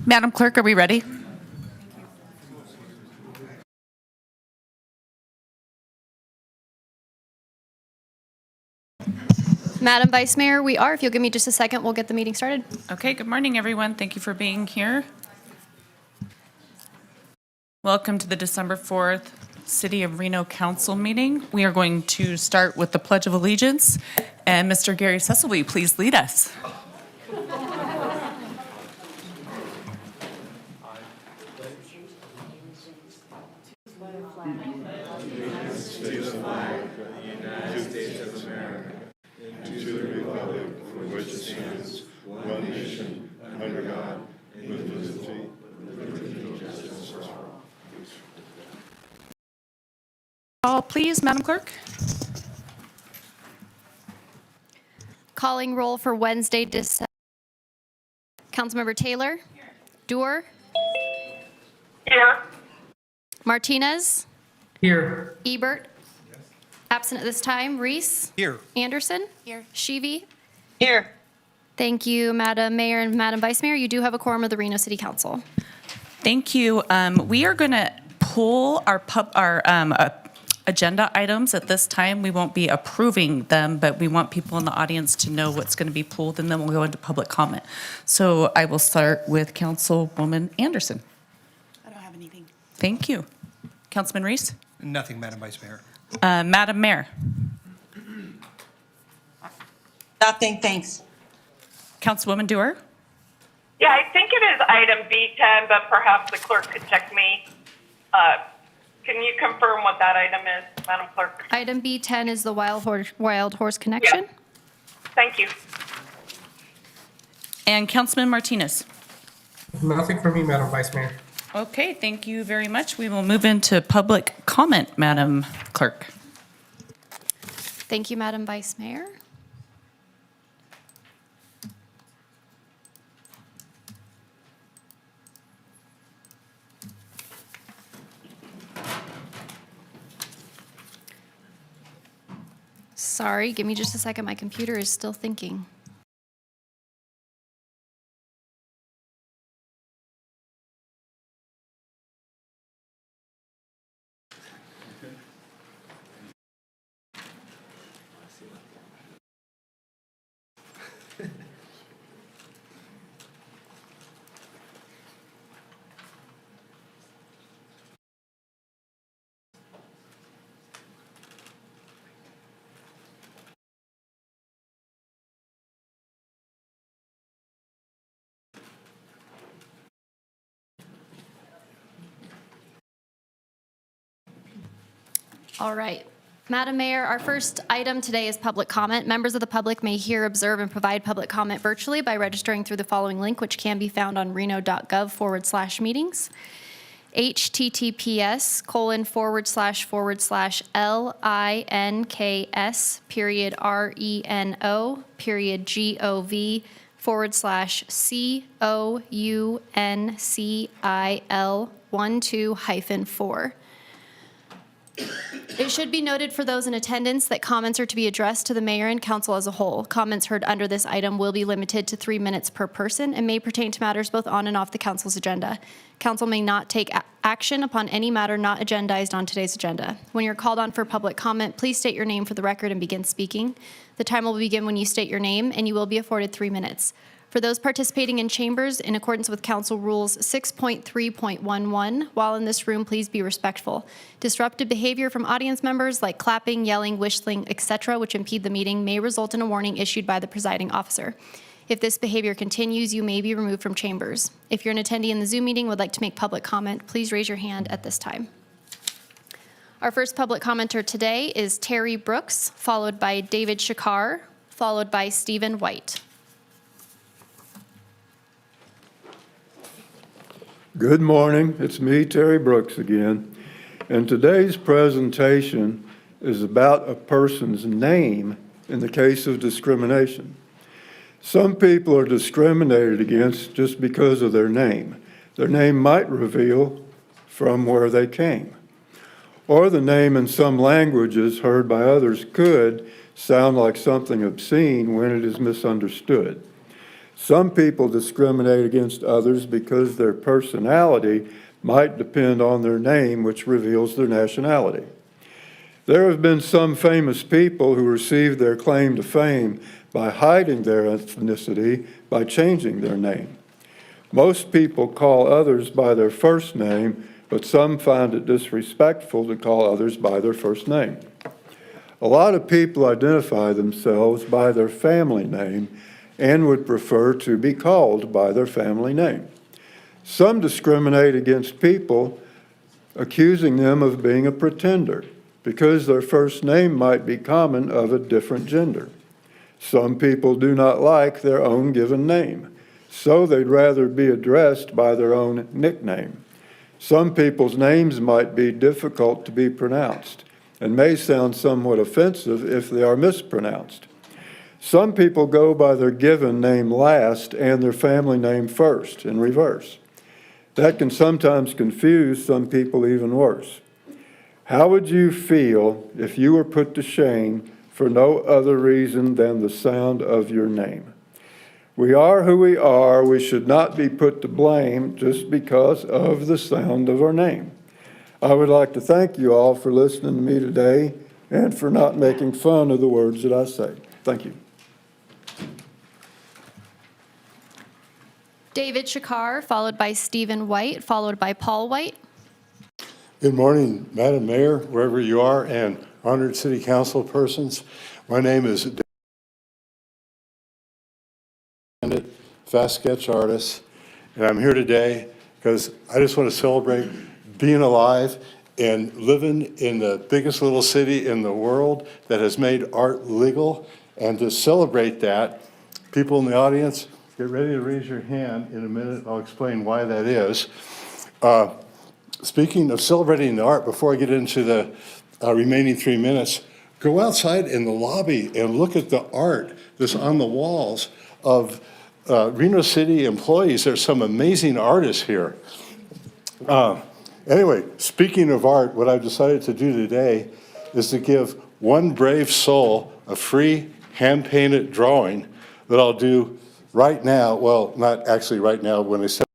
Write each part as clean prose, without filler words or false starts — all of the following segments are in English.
Madam Clerk, are we ready? Madam Vice Mayor, we are. If you'll give me just a second, we'll get the meeting started. Okay, good morning, everyone. Thank you for being here. Welcome to the December 4th City of Reno Council meeting. We are going to start with the Pledge of Allegiance. And Mr. Gary Cecil, will you please lead us? Call, please, Madam Clerk. Calling roll for Wednesday, December. Councilmember Taylor. Here. Doer. Here. Martinez. Here. Ebert. Yes. Absent at this time. Reese. Here. Anderson. Here. Sheevy. Here. Thank you, Madam Mayor and Madam Vice Mayor. You do have a quorum of the Reno City Council. Thank you. We are going to pull our agenda items at this time. We won't be approving them, but we want people in the audience to know what's going to be pulled, and then we'll go into public comment. So I will start with Councilwoman Anderson. I don't have anything. Thank you. Councilman Reese? Nothing, Madam Vice Mayor. Madam Mayor? Nothing, thanks. Councilwoman Dewar? Yeah, I think it is item B10, but perhaps the clerk could check me. Can you confirm what that item is, Madam Clerk? Item B10 is the Wild Horse Connection. Yeah. Thank you. And Councilman Martinez? Nothing for me, Madam Vice Mayor. Okay, thank you very much. We will move into public comment, Madam Clerk. Thank you, Madam Vice Mayor. Sorry, give me just a second. My computer is still thinking. All right. Madam Mayor, our first item today is public comment. Members of the public may hear, observe, and provide public comment virtually by registering through the following link, which can be found on reno.gov/meetings. https://links.reno.gov/COUNCIL12-4. It should be noted for those in attendance that comments are to be addressed to the mayor and council as a whole. Comments heard under this item will be limited to 3 minutes per person and may pertain to matters both on and off the council's agenda. Council may not take action upon any matter not agendized on today's agenda. When you're called on for public comment, please state your name for the record and begin speaking. The time will begin when you state your name, and you will be afforded 3 minutes. For those participating in chambers, in accordance with Council Rules 6.3.11, while in this room, please be respectful. Disruptive behavior from audience members like clapping, yelling, whistling, etc., which impede the meeting, may result in a warning issued by the presiding officer. If this behavior continues, you may be removed from chambers. If you're an attendee in the Zoom meeting and would like to make public comment, please raise your hand at this time. Our first public commenter today is Terry Brooks, followed by David Shakar, followed by Stephen White. Good morning, it's me, Terry Brooks again, and today's presentation is about a person's name in the case of discrimination. Some people are discriminated against just because of their name. Their name might reveal from where they came, or the name in some languages heard by others could sound like something obscene when it is misunderstood. Some people discriminate against others because their personality might depend on their name, which reveals their nationality. There have been some famous people who received their claim to fame by hiding their ethnicity by changing their name. Most people call others by their first name, but some find it disrespectful to call others by their first name. A lot of people identify themselves by their family name and would prefer to be called by their family name. Some discriminate against people, accusing them of being a pretender because their first name might be common of a different gender. Some people do not like their own given name, so they'd rather be addressed by their own nickname. Some people's names might be difficult to be pronounced and may sound somewhat offensive if they are mispronounced. Some people go by their given name last and their family name first, in reverse. That can sometimes confuse some people even worse. How would you feel if you were put to shame for no other reason than the sound of your name? We are who we are. We should not be put to blame just because of the sound of our name. I would like to thank you all for listening to me today and for not making fun of the words that I say. Thank you. David Shakar, followed by Stephen White, followed by Paul White. Good morning, Madam Mayor, wherever you are, and honored city council persons. My name is David, fast sketch artist, and I'm here today because I just want to celebrate being alive and living in the biggest little city in the world that has made art legal. And to celebrate that, people in the audience, get ready to raise your hand. In a minute, I'll explain why that is. Speaking of celebrating the art, before I get into the remaining 3 minutes, go outside in the lobby and look at the art that's on the walls of Reno City employees. There's some amazing artists here. Anyway, speaking of art, what I've decided to do today is to give one brave soul a free hand-painted drawing that I'll do right now. Well, not actually right now, when I step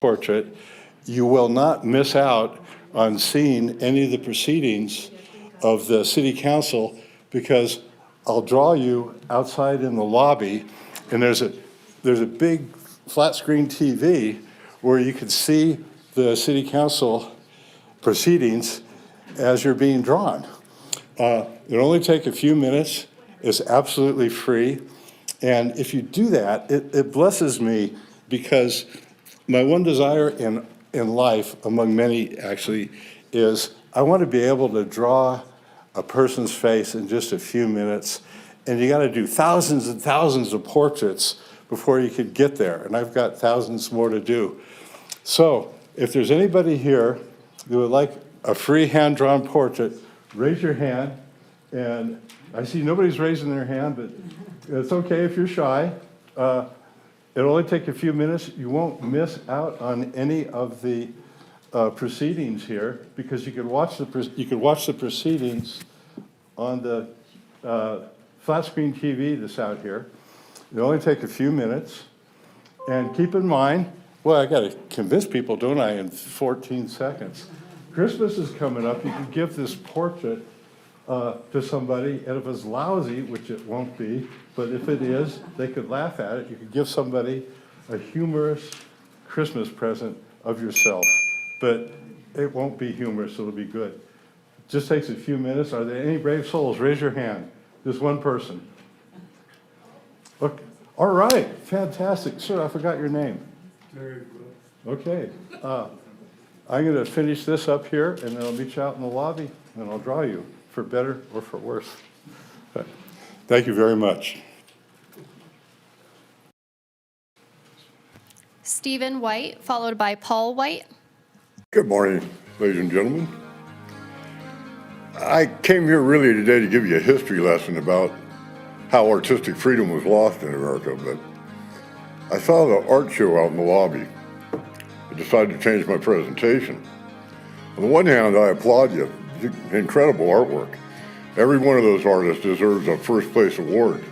portrait. You will not miss out on seeing any of the proceedings of the city council because I'll draw you outside in the lobby, and there's a big flat screen TV where you can see the city council proceedings as you're being drawn. It'll only take a few minutes. It's absolutely free. And if you do that, it blesses me because my one desire in life, among many actually, is I want to be able to draw a person's face in just a few minutes. And you got to do thousands and thousands of portraits before you could get there. And I've got thousands more to do. So if there's anybody here who would like a free hand-drawn portrait, raise your hand. And I see nobody's raising their hand, but it's okay if you're shy. It'll only take a few minutes. You won't miss out on any of the proceedings here because you could watch the proceedings on the flat screen TV that's out here. It'll only take a few minutes. And keep in mind, well, I got to convince people, don't I, in 14 seconds. Christmas is coming up. You can give this portrait to somebody, and if it's lousy, which it won't be, but if it is, they could laugh at it. You could give somebody a humorous Christmas present of yourself, but it won't be humorous, so it'll be good. It just takes a few minutes. Are there any brave souls? Raise your hand. Just one person. Okay. All right, fantastic. Sir, I forgot your name. Okay. I'm going to finish this up here, and then I'll meet you out in the lobby, and I'll draw you, for better or for worse. Thank you very much. Stephen White, followed by Paul White. Good morning, ladies and gentlemen. I came here really today to give you a history lesson about how artistic freedom was lost in America, but I saw the art show out in the lobby. I decided to change my presentation. On the one hand, I applaud you. Incredible artwork. Every one of those artists deserves a first place award.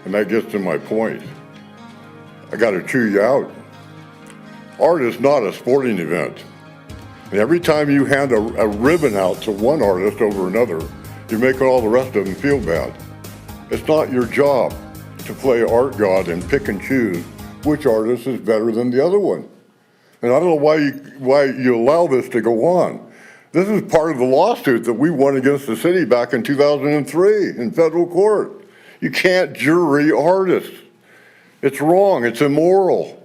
And that gets to my point. I got to chew you out. Art is not a sporting event. And every time you hand a ribbon out to one artist over another, you're making all the rest of them feel bad. It's not your job to play art god and pick and choose which artist is better than the other one. And I don't know why you allow this to go on. This is part of the lawsuit that we won against the city back in 2003 in federal court. You can't jury artists. It's wrong, it's immoral.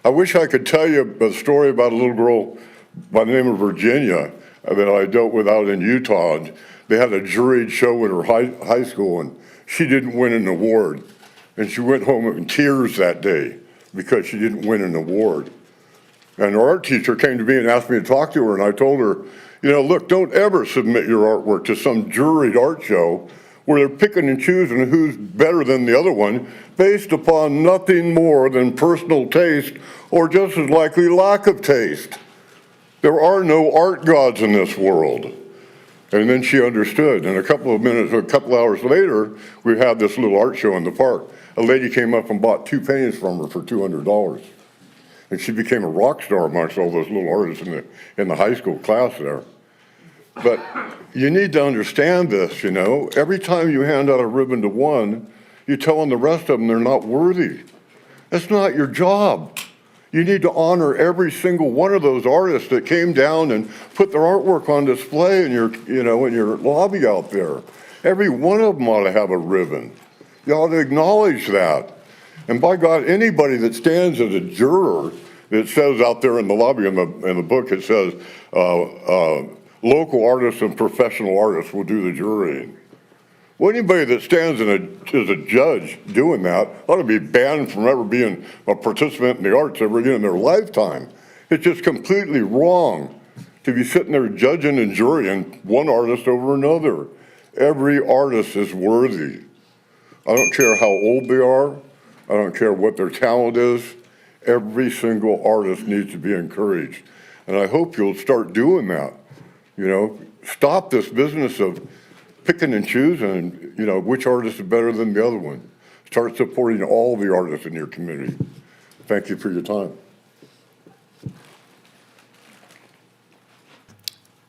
I wish I could tell you a story about a little girl by the name of Virginia that I dealt with out in Utah. They had a juried show in her high school, and she didn't win an award. And she went home in tears that day because she didn't win an award. And her art teacher came to me and asked me to talk to her, and I told her, you know, look, don't ever submit your artwork to some juried art show where they're picking and choosing who's better than the other one based upon nothing more than personal taste or just as likely lack of taste. There are no art gods in this world. And then she understood. And a couple hours later, we had this little art show in the park. A lady came up and bought 2 paintings from her for $200. And she became a rock star amongst all those little artists in the high school class there. But you need to understand this, you know. Every time you hand out a ribbon to one, you're telling the rest of them they're not worthy. That's not your job. You need to honor every single one of those artists that came down and put their artwork on display in your lobby out there. Every one of them ought to have a ribbon. You ought to acknowledge that. And by God, anybody that stands as a juror, it says out there in the lobby in the book, it says local artists and professional artists will do the jurying. Well, anybody that stands as a judge doing that ought to be banned from ever being a participant in the arts ever again in their lifetime. It's just completely wrong to be sitting there judging and jurying one artist over another. Every artist is worthy. I don't care how old they are. I don't care what their talent is. Every single artist needs to be encouraged. And I hope you'll start doing that. You know, stop this business of picking and choosing, you know, which artist is better than the other one. Start supporting all the artists in your community. Thank you for your time.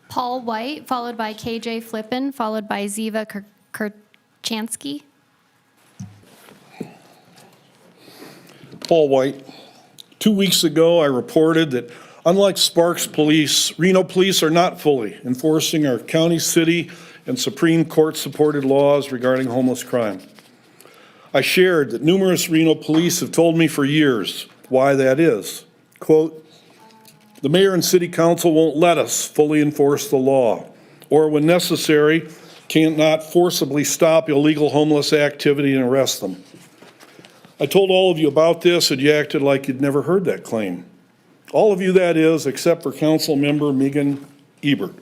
Paul White, followed by KJ Flippin, followed by Ziva Kurchansky. Paul White. 2 weeks ago, I reported that unlike Sparks Police, Reno Police are not fully enforcing our county, city, and Supreme Court-supported laws regarding homeless crime. I shared that numerous Reno police have told me for years why that is. Quote, the mayor and city council won't let us fully enforce the law, or when necessary, cannot forcibly stop illegal homeless activity and arrest them. I told all of you about this and you acted like you'd never heard that claim. All of you, that is, except for Council Member Megan Ebert.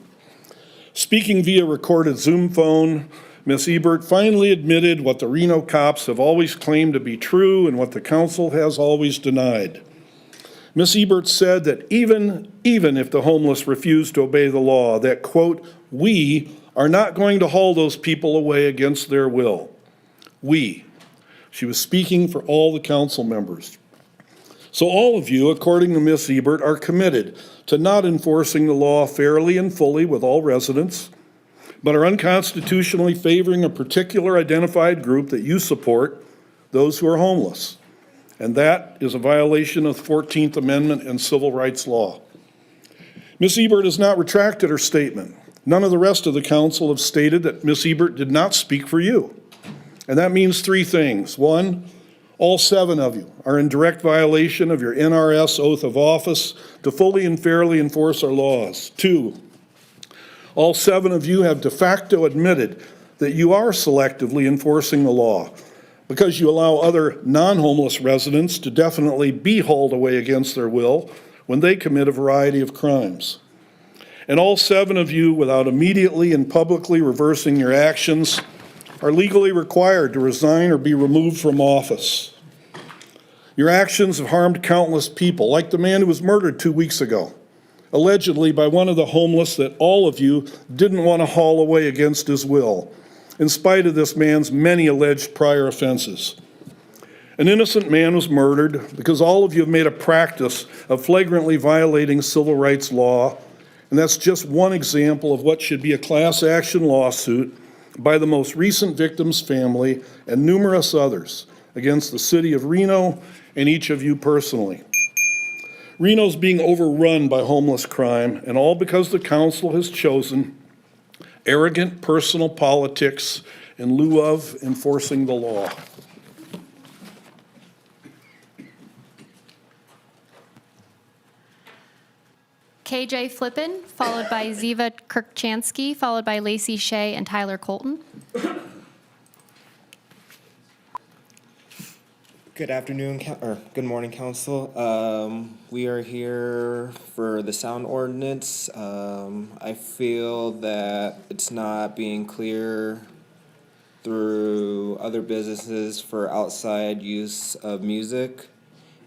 Speaking via recorded Zoom phone, Ms. Ebert finally admitted what the Reno cops have always claimed to be true and what the council has always denied. Ms. Ebert said that even if the homeless refuse to obey the law, that, quote, we are not going to haul those people away against their will. We. She was speaking for all the council members. So all of you, according to Ms. Ebert, are committed to not enforcing the law fairly and fully with all residents, but are unconstitutionally favoring a particular identified group that you support, those who are homeless. And that is a violation of the 14th Amendment and civil rights law. Ms. Ebert has not retracted her statement. None of the rest of the council have stated that Ms. Ebert did not speak for you. And that means 3 things. 1, all 7 of you are in direct violation of your NRS oath of office to fully and fairly enforce our laws. 2, all 7 of you have de facto admitted that you are selectively enforcing the law because you allow other non-homeless residents to definitely be hauled away against their will when they commit a variety of crimes. And all 7 of you, without immediately and publicly reversing your actions, are legally required to resign or be removed from office. Your actions have harmed countless people, like the man who was murdered 2 weeks ago, allegedly by one of the homeless that all of you didn't want to haul away against his will. in spite of this man's many alleged prior offenses. An innocent man was murdered because all of you have made a practice of flagrantly violating civil rights law, and that's just one example of what should be a class action lawsuit by the most recent victim's family and numerous others against the city of Reno and each of you personally. Reno's being overrun by homeless crime, and all because the council has chosen arrogant personal politics in lieu of enforcing the law. KJ Flippin, followed by Ziva Kirkchansky, followed by Lacey Shea and Tyler Colton. Good afternoon, or good morning, council. We are here for the sound ordinance. I feel that it's not being clear through other businesses for outside use of music,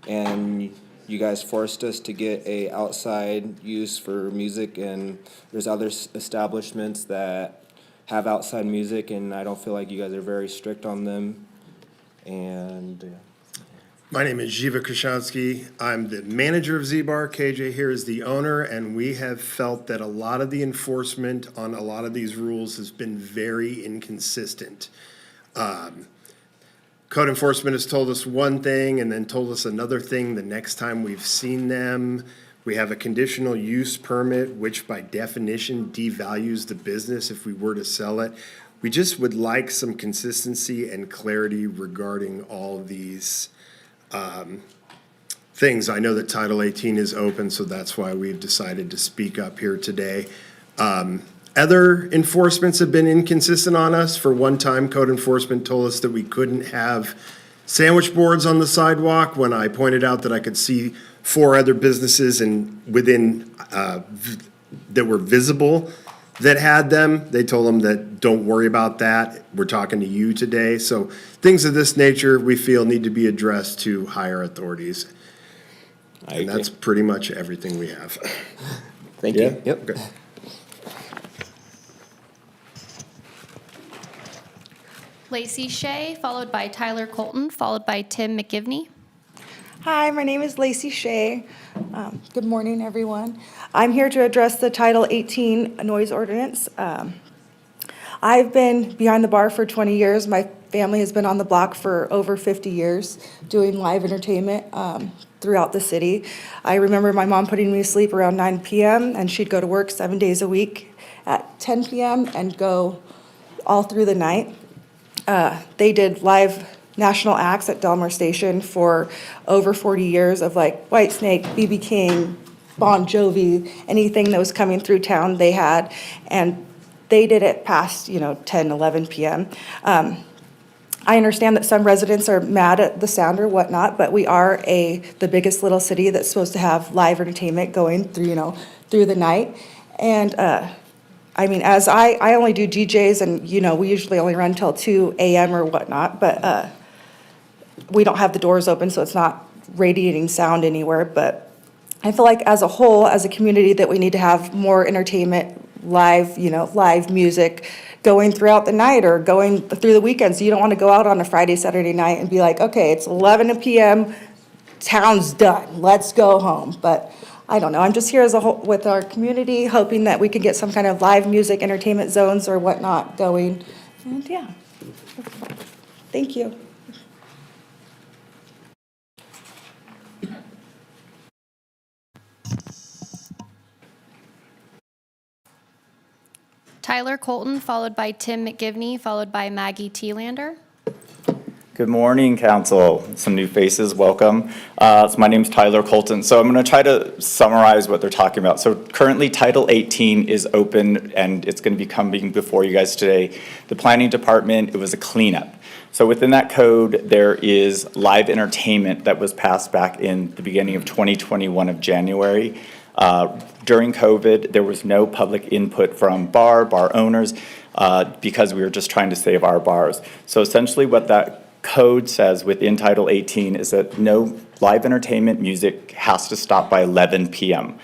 and you guys forced us to get a outside use for music, and there's other establishments that have outside music, and I don't feel like you guys are very strict on them. And my name is Ziva Krishansky. I'm the manager of Z-Bar. KJ here is the owner, and we have felt that a lot of the enforcement on a lot of these rules has been very inconsistent. Code enforcement has told us one thing and then told us another thing the next time we've seen them. We have a conditional use permit, which by definition devalues the business if we were to sell it. We just would like some consistency and clarity regarding all of these things. I know that Title 18 is open, so that's why we've decided to speak up here today. Other enforcements have been inconsistent on us. For one time, code enforcement told us that we couldn't have sandwich boards on the sidewalk when I pointed out that I could see 4 other businesses and within that were visible that had them. They told them that don't worry about that. We're talking to you today. So things of this nature we feel need to be addressed to higher authorities. And that's pretty much everything we have. thank you. Yep. Okay. Lacey Shea, followed by Tyler Colton, followed by Tim McGivney. Hi, my name is Lacey Shea. Good morning, everyone. I'm here to address the Title 18 noise ordinance. I've been behind the bar for 20 years. My family has been on the block for over 50 years doing live entertainment throughout the city. I remember my mom putting me to sleep around 9 p.m. and she'd go to work 7 days a week at 10 p.m. and go all through the night. They did live national acts at Delmar Station for over 40 years of like Whitesnake, B.B. King, Bon Jovi, anything that was coming through town they had. And they did it past, 10, 11 p.m. I understand that some residents are mad at the sound or whatnot, but we are the biggest little city that's supposed to have live entertainment going through, through the night. And as I only do DJs and, we usually only run till 2 a.m. or whatnot, but we don't have the doors open, so it's not radiating sound anywhere. But I feel like as a whole, as a community, that we need to have more entertainment, live music going throughout the night or going through the weekends. You don't want to go out on a Friday, Saturday night and be like, okay, it's 11 p.m., town's done, let's go home. But I don't know, I'm just here as a whole with our community, hoping that we can get some kind of live music entertainment zones or whatnot going. And yeah, thank you. Tyler Colton, followed by Tim McGivney, followed by Maggie Thielander. Good morning, council. Some new faces, welcome. So my name's Tyler Colton. So I'm going to try to summarize what they're talking about. So currently Title 18 is open and it's going to be coming before you guys today. The planning department, it was a cleanup. So within that code, there is live entertainment that was passed back in the beginning of 2021 of January. During COVID, there was no public input from bar owners because we were just trying to save our bars. So essentially what that code says within Title 18 is that no live entertainment music has to stop by 11 p.m.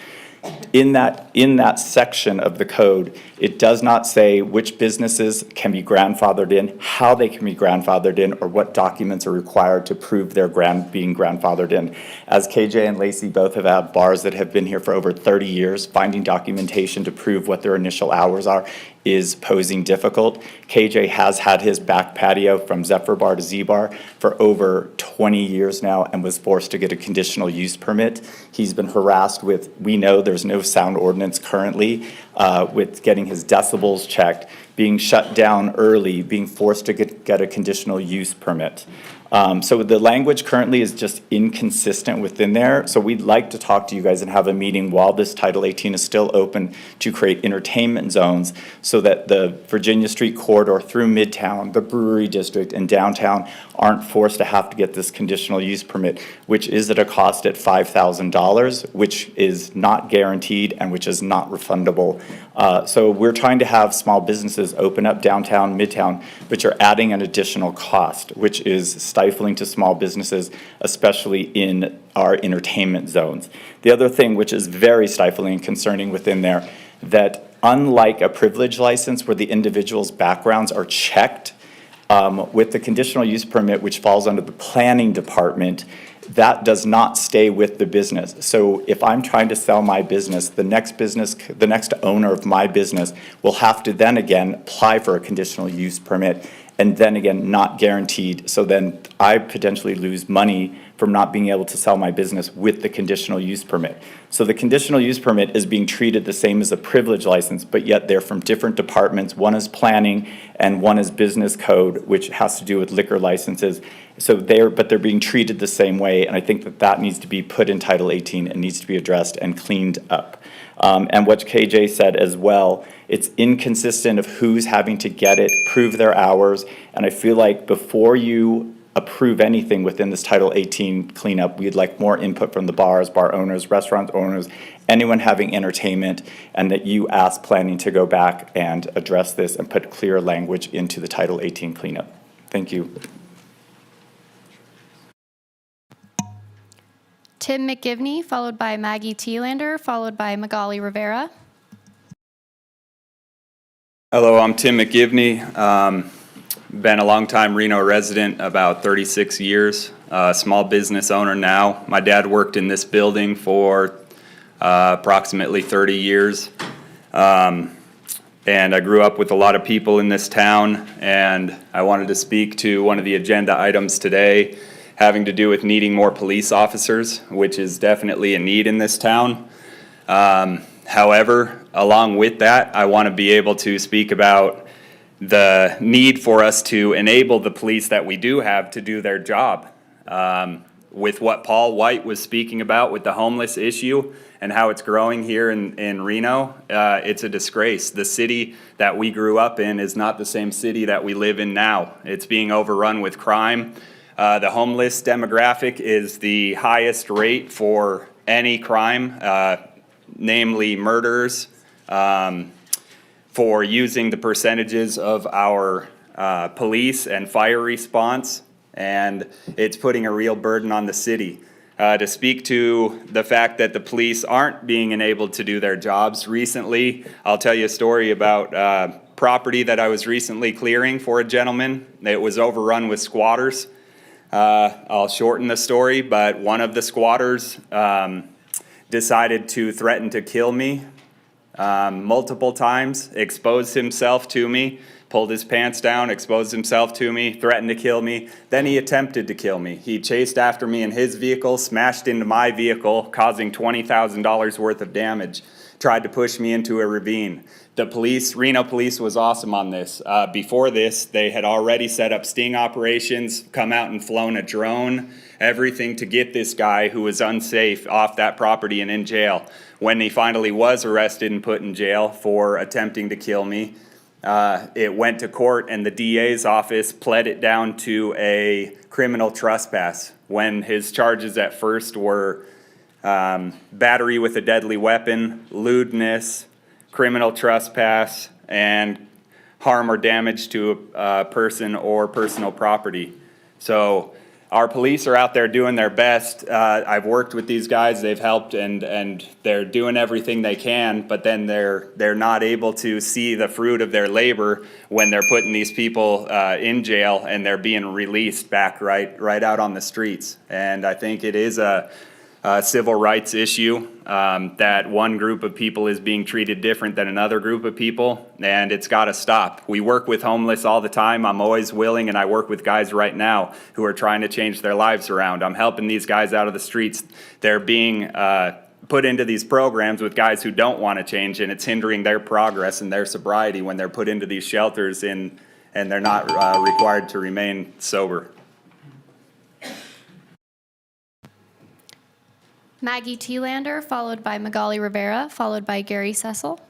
In that section of the code, it does not say which businesses can be grandfathered in, how they can be grandfathered in, or what documents are required to prove their being grandfathered in. As KJ and Lacey both have had bars that have been here for over 30 years, finding documentation to prove what their initial hours are is posing difficult. KJ has had his back patio from Zephyr Bar to Z Bar for over 20 years now and was forced to get a conditional use permit. He's been harassed with, we know there's no sound ordinance currently, with getting his decibels checked, being shut down early, being forced to get a conditional use permit. So the language currently is just inconsistent within there. So we'd like to talk to you guys and have a meeting while this Title 18 is still open to create entertainment zones so that the Virginia Street corridor through Midtown, the Brewery District, and downtown aren't forced to have to get this conditional use permit, which is at a cost at $5,000, which is not guaranteed and which is not refundable. So we're trying to have small businesses open up downtown, Midtown, but you're adding an additional cost, which is stifling to small businesses, especially in our entertainment zones. The other thing which is very stifling and concerning within there, that unlike a privilege license where the individual's backgrounds are checked, with the conditional use permit, which falls under the planning department, that does not stay with the business. So if I'm trying to sell my business, the next owner of my business will have to then again apply for a conditional use permit, and then again, not guaranteed. So then I potentially lose money from not being able to sell my business with the conditional use permit. So the conditional use permit is being treated the same as a privilege license, but yet they're from different departments. One is planning and one is business code, which has to do with liquor licenses. So they're being treated the same way, and I think that needs to be put in Title 18 and needs to be addressed and cleaned up. And what KJ said as well, it's inconsistent of who's having to get it, prove their hours, and I feel like before you approve anything within this Title 18 cleanup, we'd like more input from the bars, bar owners, restaurant owners, anyone having entertainment, and that you ask planning to go back and address this and put clear language into the Title 18 cleanup. Thank you. Tim McGivney, followed by Maggie Thielander, followed by Magali Rivera. Hello, I'm Tim McGivney. Been a longtime Reno resident, about 36 years. Small business owner now. My dad worked in this building for approximately 30 years. And I grew up with a lot of people in this town, and I wanted to speak to one of the agenda items today having to do with needing more police officers, which is definitely a need in this town. However, along with that, I want to be able to speak about the need for us to enable the police that we do have to do their job. With what Paul White was speaking about with the homeless issue and how it's growing here in Reno, it's a disgrace. The city that we grew up in is not the same city that we live in now. It's being overrun with crime. The homeless demographic is the highest rate for any crime, namely murders, for using the percentages of our police and fire response, and it's putting a real burden on the city. To speak to the fact that the police aren't being enabled to do their jobs, recently, I'll tell you a story about property that I was recently clearing for a gentleman. It was overrun with squatters. I'll shorten the story, but one of the squatters decided to threaten to kill me multiple times, exposed himself to me, pulled his pants down, exposed himself to me, threatened to kill me. Then he attempted to kill me. He chased after me in his vehicle, smashed into my vehicle, causing $20,000 worth of damage, tried to push me into a ravine. The police, Reno police, was awesome on this. Before this, they had already set up sting operations, come out and flown a drone, everything to get this guy who was unsafe off that property and in jail. When he finally was arrested and put in jail for attempting to kill me, it went to court and the DA's office pled it down to a criminal trespass when his charges at first were battery with a deadly weapon, lewdness, criminal trespass, and harm or damage to a person or personal property. So our police are out there doing their best. I've worked with these guys, they've helped, and they're doing everything they can, but then they're not able to see the fruit of their labor when they're putting these people in jail and they're being released back right out on the streets. And I think it is a civil rights issue, that one group of people is being treated different than another group of people, and it's got to stop. We work with homeless all the time. I'm always willing, and I work with guys right now who are trying to change their lives around. I'm helping these guys out of the streets. They're being put into these programs with guys who don't want to change, and it's hindering their progress and their sobriety when they're put into these shelters and they're not required to remain sober. Maggie Thielander, followed by Magali Rivera, followed by Gary Cecil.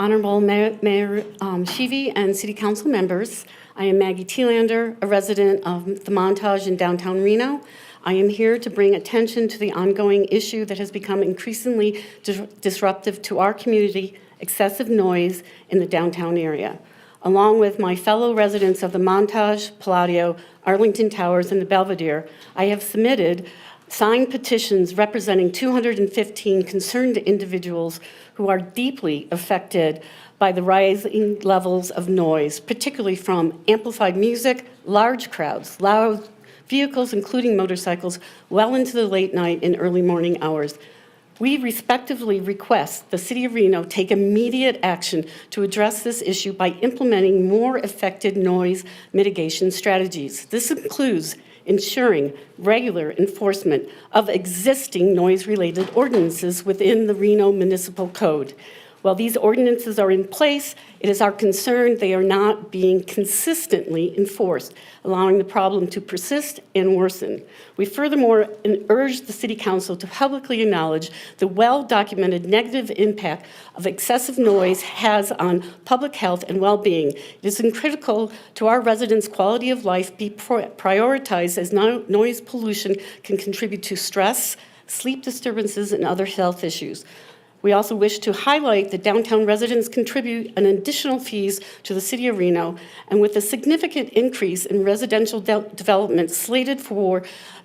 Honorable Mayor Shivi and City Council members, I am Maggie Thielander, a resident of the Montage in downtown Reno. I am here to bring attention to the ongoing issue that has become increasingly disruptive to our community, excessive noise in the downtown area. Along with my fellow residents of the Montage, Palladio, Arlington Towers, and the Belvedere, I have submitted signed petitions representing 215 concerned individuals who are deeply affected by the rising levels of noise, particularly from amplified music, large crowds, loud vehicles, including motorcycles, well into the late night and early morning hours. We respectively request the City of Reno take immediate action to address this issue by implementing more effective noise mitigation strategies. This includes ensuring regular enforcement of existing noise-related ordinances within the Reno Municipal Code. While these ordinances are in place, it is our concern they are not being consistently enforced, allowing the problem to persist and worsen. We furthermore urge the City Council to publicly acknowledge the well-documented negative impact of excessive noise has on public health and well-being. It is critical to our residents' quality of life be prioritized, as noise pollution can contribute to stress, sleep disturbances, and other health issues. We also wish to highlight that downtown residents contribute an additional fees to the City of Reno, and with a significant increase in residential development slated for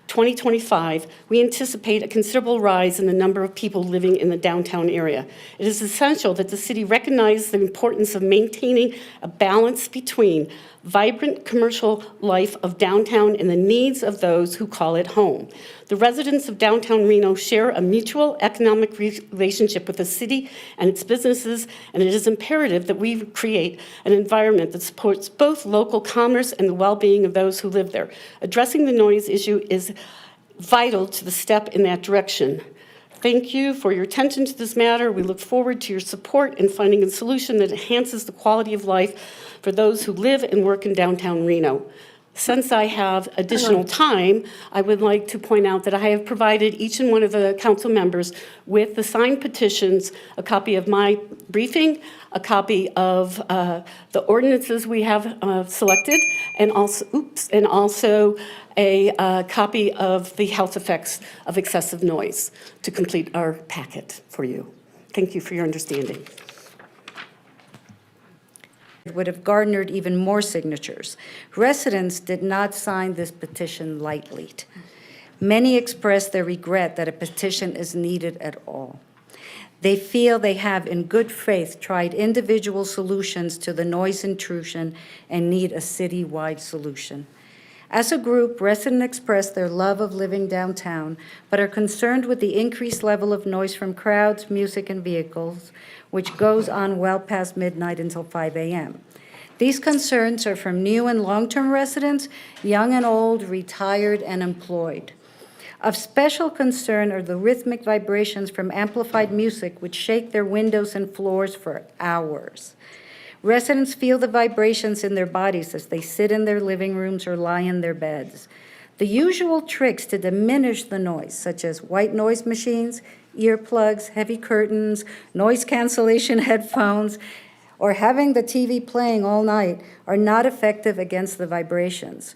2025, we anticipate a considerable rise in the number of people living in the downtown area. It is essential that the city recognize the importance of maintaining a balance between vibrant commercial life of downtown and the needs of those who call it home. The residents of downtown Reno share a mutual economic relationship with the city and its businesses, and it is imperative that we create an environment that supports both local commerce and the well-being of those who live there. Addressing the noise issue is vital to the step in that direction. Thank you for your attention to this matter. We look forward to your support in finding a solution that enhances the quality of life for those who live and work in downtown Reno. Since I have additional time, I would like to point out that I have provided each and one of the council members with the signed petitions, a copy of my briefing, a copy of the ordinances we have selected, and also a copy of the health effects of excessive noise to complete our packet for you. Thank you for your understanding. Would have garnered even more signatures. Residents did not sign this petition lightly. Many expressed their regret that a petition is needed at all. They feel they have, in good faith, tried individual solutions to the noise intrusion and need a citywide solution. As a group, residents express their love of living downtown, but are concerned with the increased level of noise from crowds, music, and vehicles, which goes on well past midnight until 5 a.m. These concerns are from new and long-term residents, young and old, retired and employed. Of special concern are the rhythmic vibrations from amplified music, which shake their windows and floors for hours. Residents feel the vibrations in their bodies as they sit in their living rooms or lie in their beds. The usual tricks to diminish the noise, such as white noise machines, earplugs, heavy curtains, noise cancellation headphones, or having the TV playing all night, are not effective against the vibrations.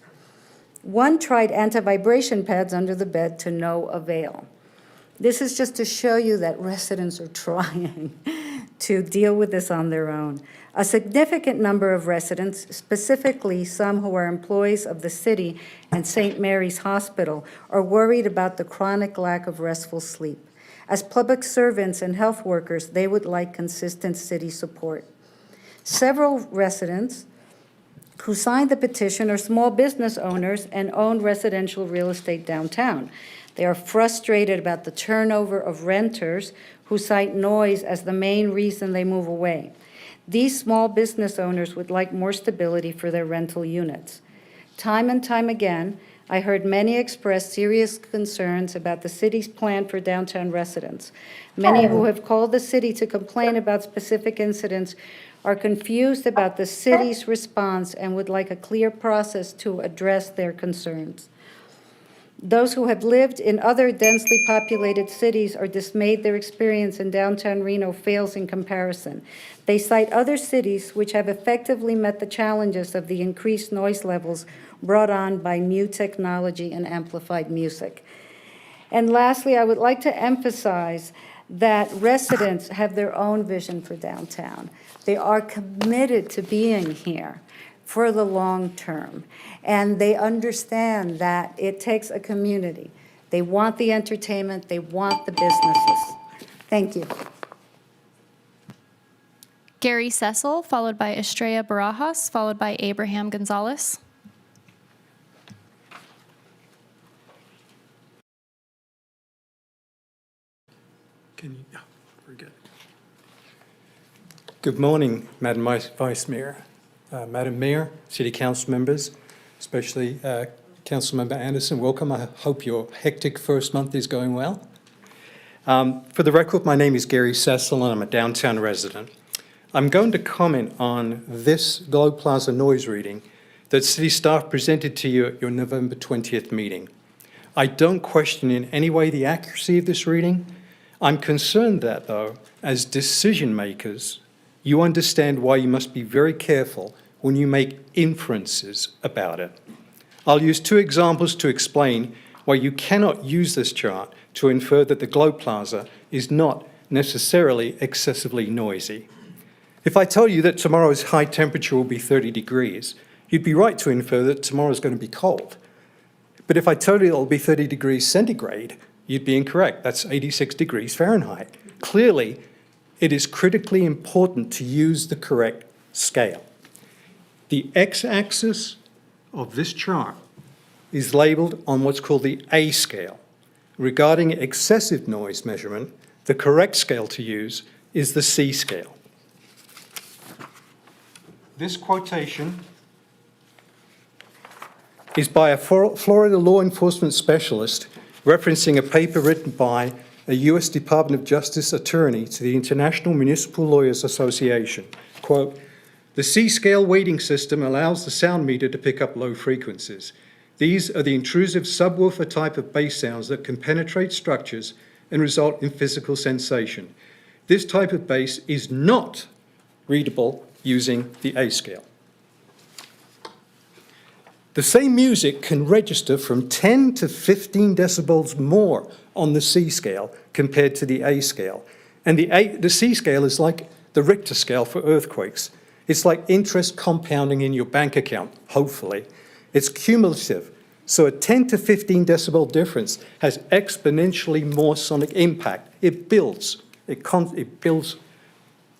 One tried anti-vibration pads under the bed to no avail. This is just to show you that residents are trying to deal with this on their own. A significant number of residents, specifically some who are employees of the city and St. Mary's Hospital, are worried about the chronic lack of restful sleep. As public servants and health workers, they would like consistent city support. Several residents who signed the petition are small business owners and own residential real estate downtown. They are frustrated about the turnover of renters who cite noise as the main reason they move away. These small business owners would like more stability for their rental units. Time and time again, I heard many express serious concerns about the city's plan for downtown residents. Many who have called the city to complain about specific incidents are confused about the city's response and would like a clear process to address their concerns. Those who have lived in other densely populated cities are dismayed their experience in downtown Reno fails in comparison. They cite other cities which have effectively met the challenges of the increased noise levels brought on by new technology and amplified music. And lastly, I would like to emphasize that residents have their own vision for downtown. They are committed to being here for the long term, and they understand that it takes a community. They want the entertainment, they want the businesses. Thank you. Gary Cecil, followed by Estrella Barajas, followed by Abraham Gonzalez. Good morning, Madam Vice Mayor, Madam Mayor, City Council members, especially Councilmember Anderson. Welcome. I hope your hectic first month is going well. For the record, my name is Gary Cecil and I'm a downtown resident. I'm going to comment on this Globe Plaza noise reading that City staff presented to you at your November 20th meeting. I don't question in any way the accuracy of this reading. I'm concerned that, though, as decision makers, you understand why you must be very careful when you make inferences about it. I'll use two examples to explain why you cannot use this chart to infer that the Globe Plaza is not necessarily excessively noisy. If I tell you that tomorrow's high temperature will be 30 degrees, you'd be right to infer that tomorrow's going to be cold. But if I told you it'll be 30 degrees centigrade, you'd be incorrect. That's 86 degrees Fahrenheit. Clearly, it is critically important to use the correct scale. The x-axis of this chart is labeled on what's called the A scale. Regarding excessive noise measurement, the correct scale to use is the C scale. This quotation is by a Florida law enforcement specialist referencing a paper written by a U.S. Department of Justice attorney to the International Municipal Lawyers Association. Quote, "The C-scale weighting system allows the sound meter to pick up low frequencies. These are the intrusive subwoofer type of bass sounds that can penetrate structures and result in physical sensation. This type of bass is not readable using the A scale." The same music can register from 10 to 15 decibels more on the C scale compared to the A scale. And the C scale is like the Richter scale for earthquakes. It's like interest compounding in your bank account, hopefully. It's cumulative. So a 10 to 15 decibel difference has exponentially more sonic impact. It builds. It builds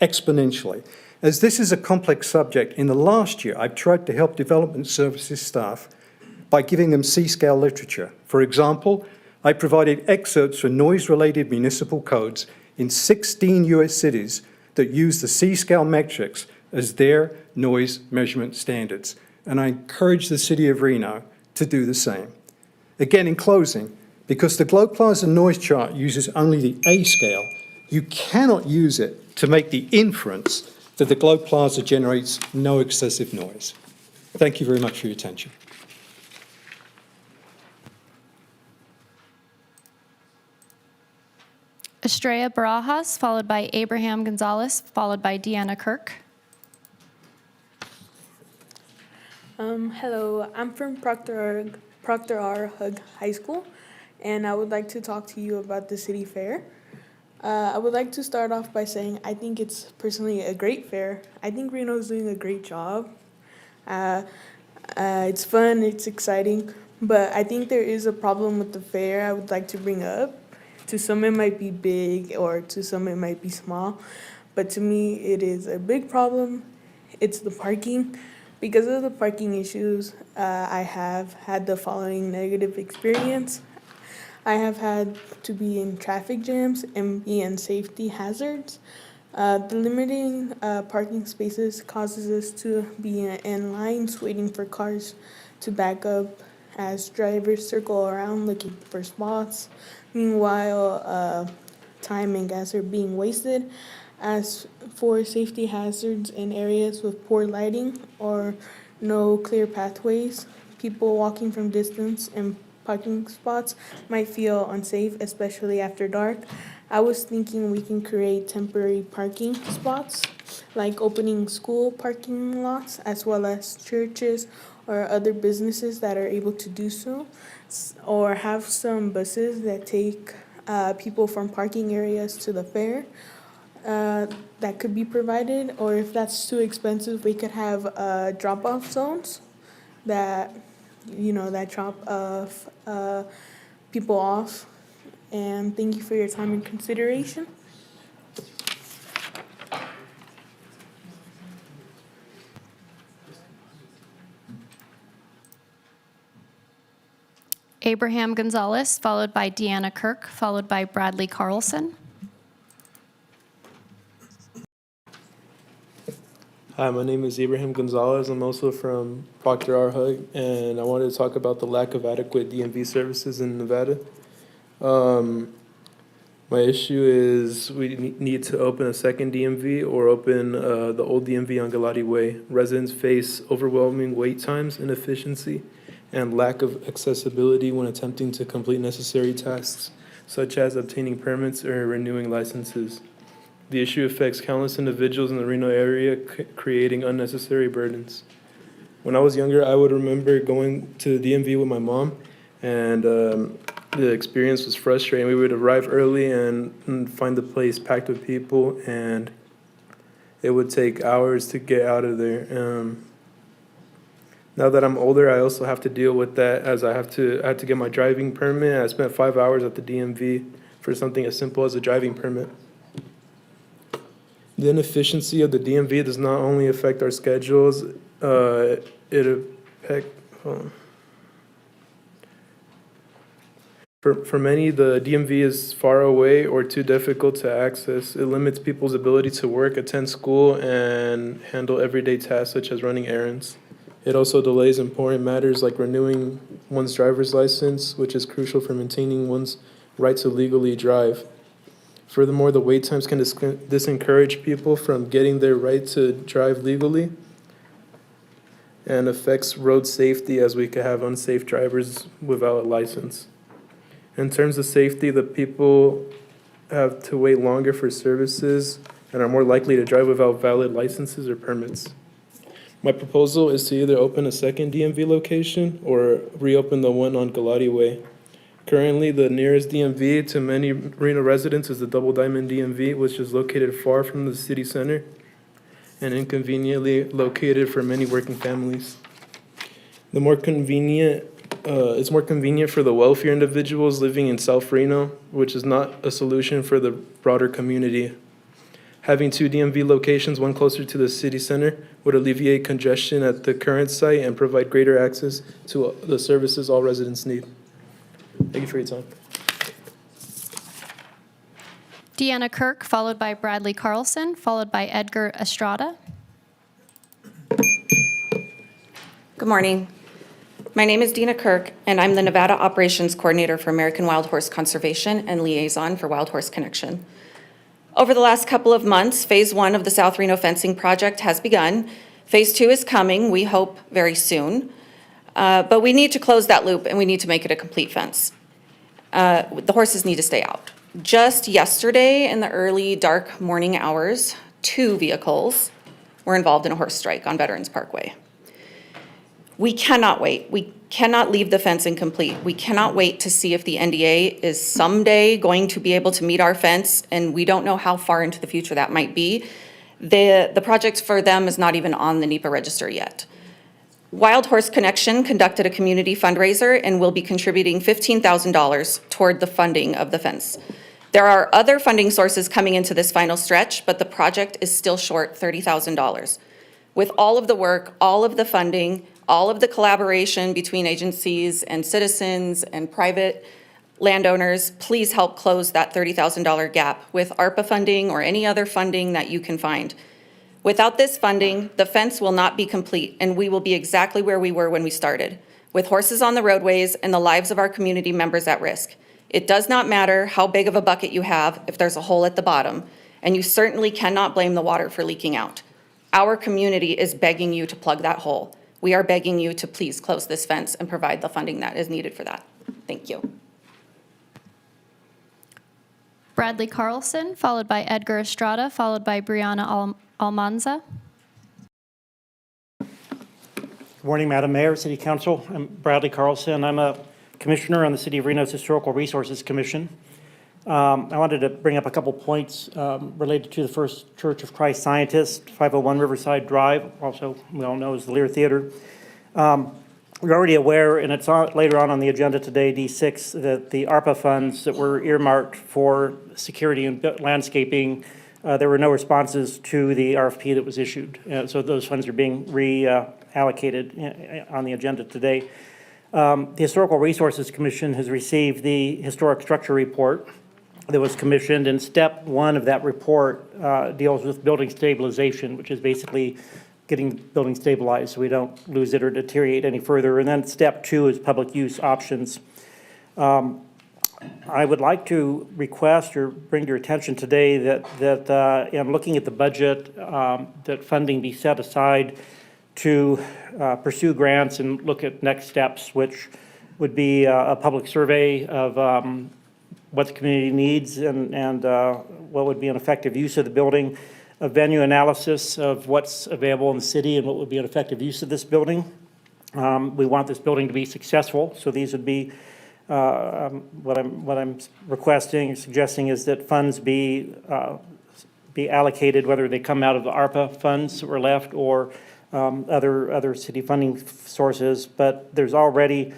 exponentially. As this is a complex subject, in the last year, I've tried to help development services staff by giving them C-scale literature. For example, I provided excerpts from noise-related municipal codes in 16 US cities that use the C-scale metrics as their noise measurement standards. And I encourage the City of Reno to do the same. Again, in closing, because the Globe Plaza noise chart uses only the A scale, you cannot use it to make the inference that the Globe Plaza generates no excessive noise. Thank you very much for your attention. Estrella Barajas, followed by Abraham Gonzalez, followed by Deanna Kirk. Hello, I'm from Proctor R. Hug High School, and I would like to talk to you about the city fair. I would like to start off by saying I think it's personally a great fair. I think Reno's doing a great job. It's fun, it's exciting, but I think there is a problem with the fair I would like to bring up. To some it might be big or to some it might be small, but to me it is a big problem. It's the parking. Because of the parking issues, I have had the following negative experience. I have had to be in traffic jams and be in safety hazards. The limiting parking spaces causes us to be in lines waiting for cars to back up as drivers circle around looking for spots. Meanwhile, time and gas are being wasted. As for safety hazards in areas with poor lighting or no clear pathways, people walking from distance and parking spots might feel unsafe, especially after dark. I was thinking we can create temporary parking spots, like opening school parking lots, as well as churches or other businesses that are able to do so, or have some buses that take people from parking areas to the fair. That could be provided, or if that's too expensive, we could have drop-off zones that, that drop people off. And thank you for your time and consideration. Abraham Gonzalez, followed by Deanna Kirk, followed by Bradley Carlson. Hi, my name is Abraham Gonzalez. I'm also from Proctor R. Hug, and I wanted to talk about the lack of adequate DMV services in Nevada. My issue is we need to open a second DMV or open the old DMV on Galati Way. Residents face overwhelming wait times, inefficiency, and lack of accessibility when attempting to complete necessary tasks, such as obtaining permits or renewing licenses. The issue affects countless individuals in the Reno area, creating unnecessary burdens. When I was younger, I would remember going to the DMV with my mom, and the experience was frustrating. We would arrive early and find the place packed with people, and it would take hours to get out of there. Now that I'm older, I also have to deal with that, as I had to get my driving permit. I spent 5 hours at the DMV for something as simple as a driving permit. The inefficiency of the DMV does not only affect our schedules, it affects, For many, the DMV is far away or too difficult to access. It limits people's ability to work, attend school, and handle everyday tasks such as running errands. It also delays important matters like renewing one's driver's license, which is crucial for maintaining one's right to legally drive. Furthermore, the wait times can discourage people from getting their right to drive legally and affects road safety, as we could have unsafe drivers without a license. In terms of safety, the people have to wait longer for services and are more likely to drive without valid licenses or permits. My proposal is to either open a second DMV location or reopen the one on Galati Way. Currently, the nearest DMV to many Reno residents is the Double Diamond DMV, which is located far from the city center and inconveniently located for many working families. It's more convenient for the wealthier individuals living in South Reno, which is not a solution for the broader community. Having two DMV locations, one closer to the city center, would alleviate congestion at the current site and provide greater access to the services all residents need. Thank you for your time. Deanna Kirk, followed by Bradley Carlson, followed by Edgar Estrada. Good morning. My name is Dina Kirk, and I'm the Nevada Operations Coordinator for American Wild Horse Conservation and Liaison for Wild Horse Connection. Over the last couple of months, Phase 1 of the South Reno fencing project has begun. Phase 2 is coming, we hope, very soon. But we need to close that loop, and we need to make it a complete fence. The horses need to stay out. Just yesterday, in the early dark morning hours, 2 vehicles were involved in a horse strike on Veterans Parkway. We cannot wait. We cannot leave the fence incomplete. We cannot wait to see if the NDA is someday going to be able to meet our fence, and we don't know how far into the future that might be. The project for them is not even on the NEPA register yet. Wild Horse Connection conducted a community fundraiser and will be contributing $15,000 toward the funding of the fence. There are other funding sources coming into this final stretch, but the project is still short $30,000. With all of the work, all of the funding, all of the collaboration between agencies and citizens and private landowners, please help close that $30,000 gap with ARPA funding or any other funding that you can find. Without this funding, the fence will not be complete, and we will be exactly where we were when we started, with horses on the roadways and the lives of our community members at risk. It does not matter how big of a bucket you have if there's a hole at the bottom, and you certainly cannot blame the water for leaking out. Our community is begging you to plug that hole. We are begging you to please close this fence and provide the funding that is needed for that. Thank you. Bradley Carlson, followed by Edgar Estrada, followed by Brianna Almanza. Good morning, Madam Mayor, City Council. I'm Bradley Carlson. I'm a commissioner on the City of Reno's Historical Resources Commission. I wanted to bring up a couple points related to the First Church of Christ Scientists, 501 Riverside Drive, also we all know as the Lear Theater. We're already aware, and it's later on the agenda today, D6, that the ARPA funds that were earmarked for security and landscaping, there were no responses to the RFP that was issued. So those funds are being reallocated on the agenda today. The Historical Resources Commission has received the historic structure report that was commissioned, and step one of that report deals with building stabilization, which is basically getting the building stabilized so we don't lose it or deteriorate any further. And then step two is public use options. I would like to request or bring to your attention today that in looking at the budget, that funding be set aside to pursue grants and look at next steps, which would be a public survey of what the community needs and what would be an effective use of the building, a venue analysis of what's available in the city and what would be an effective use of this building. We want this building to be successful, so these would be what I'm requesting or suggesting is that funds be allocated, whether they come out of the ARPA funds that were left or other city funding sources. But there's already,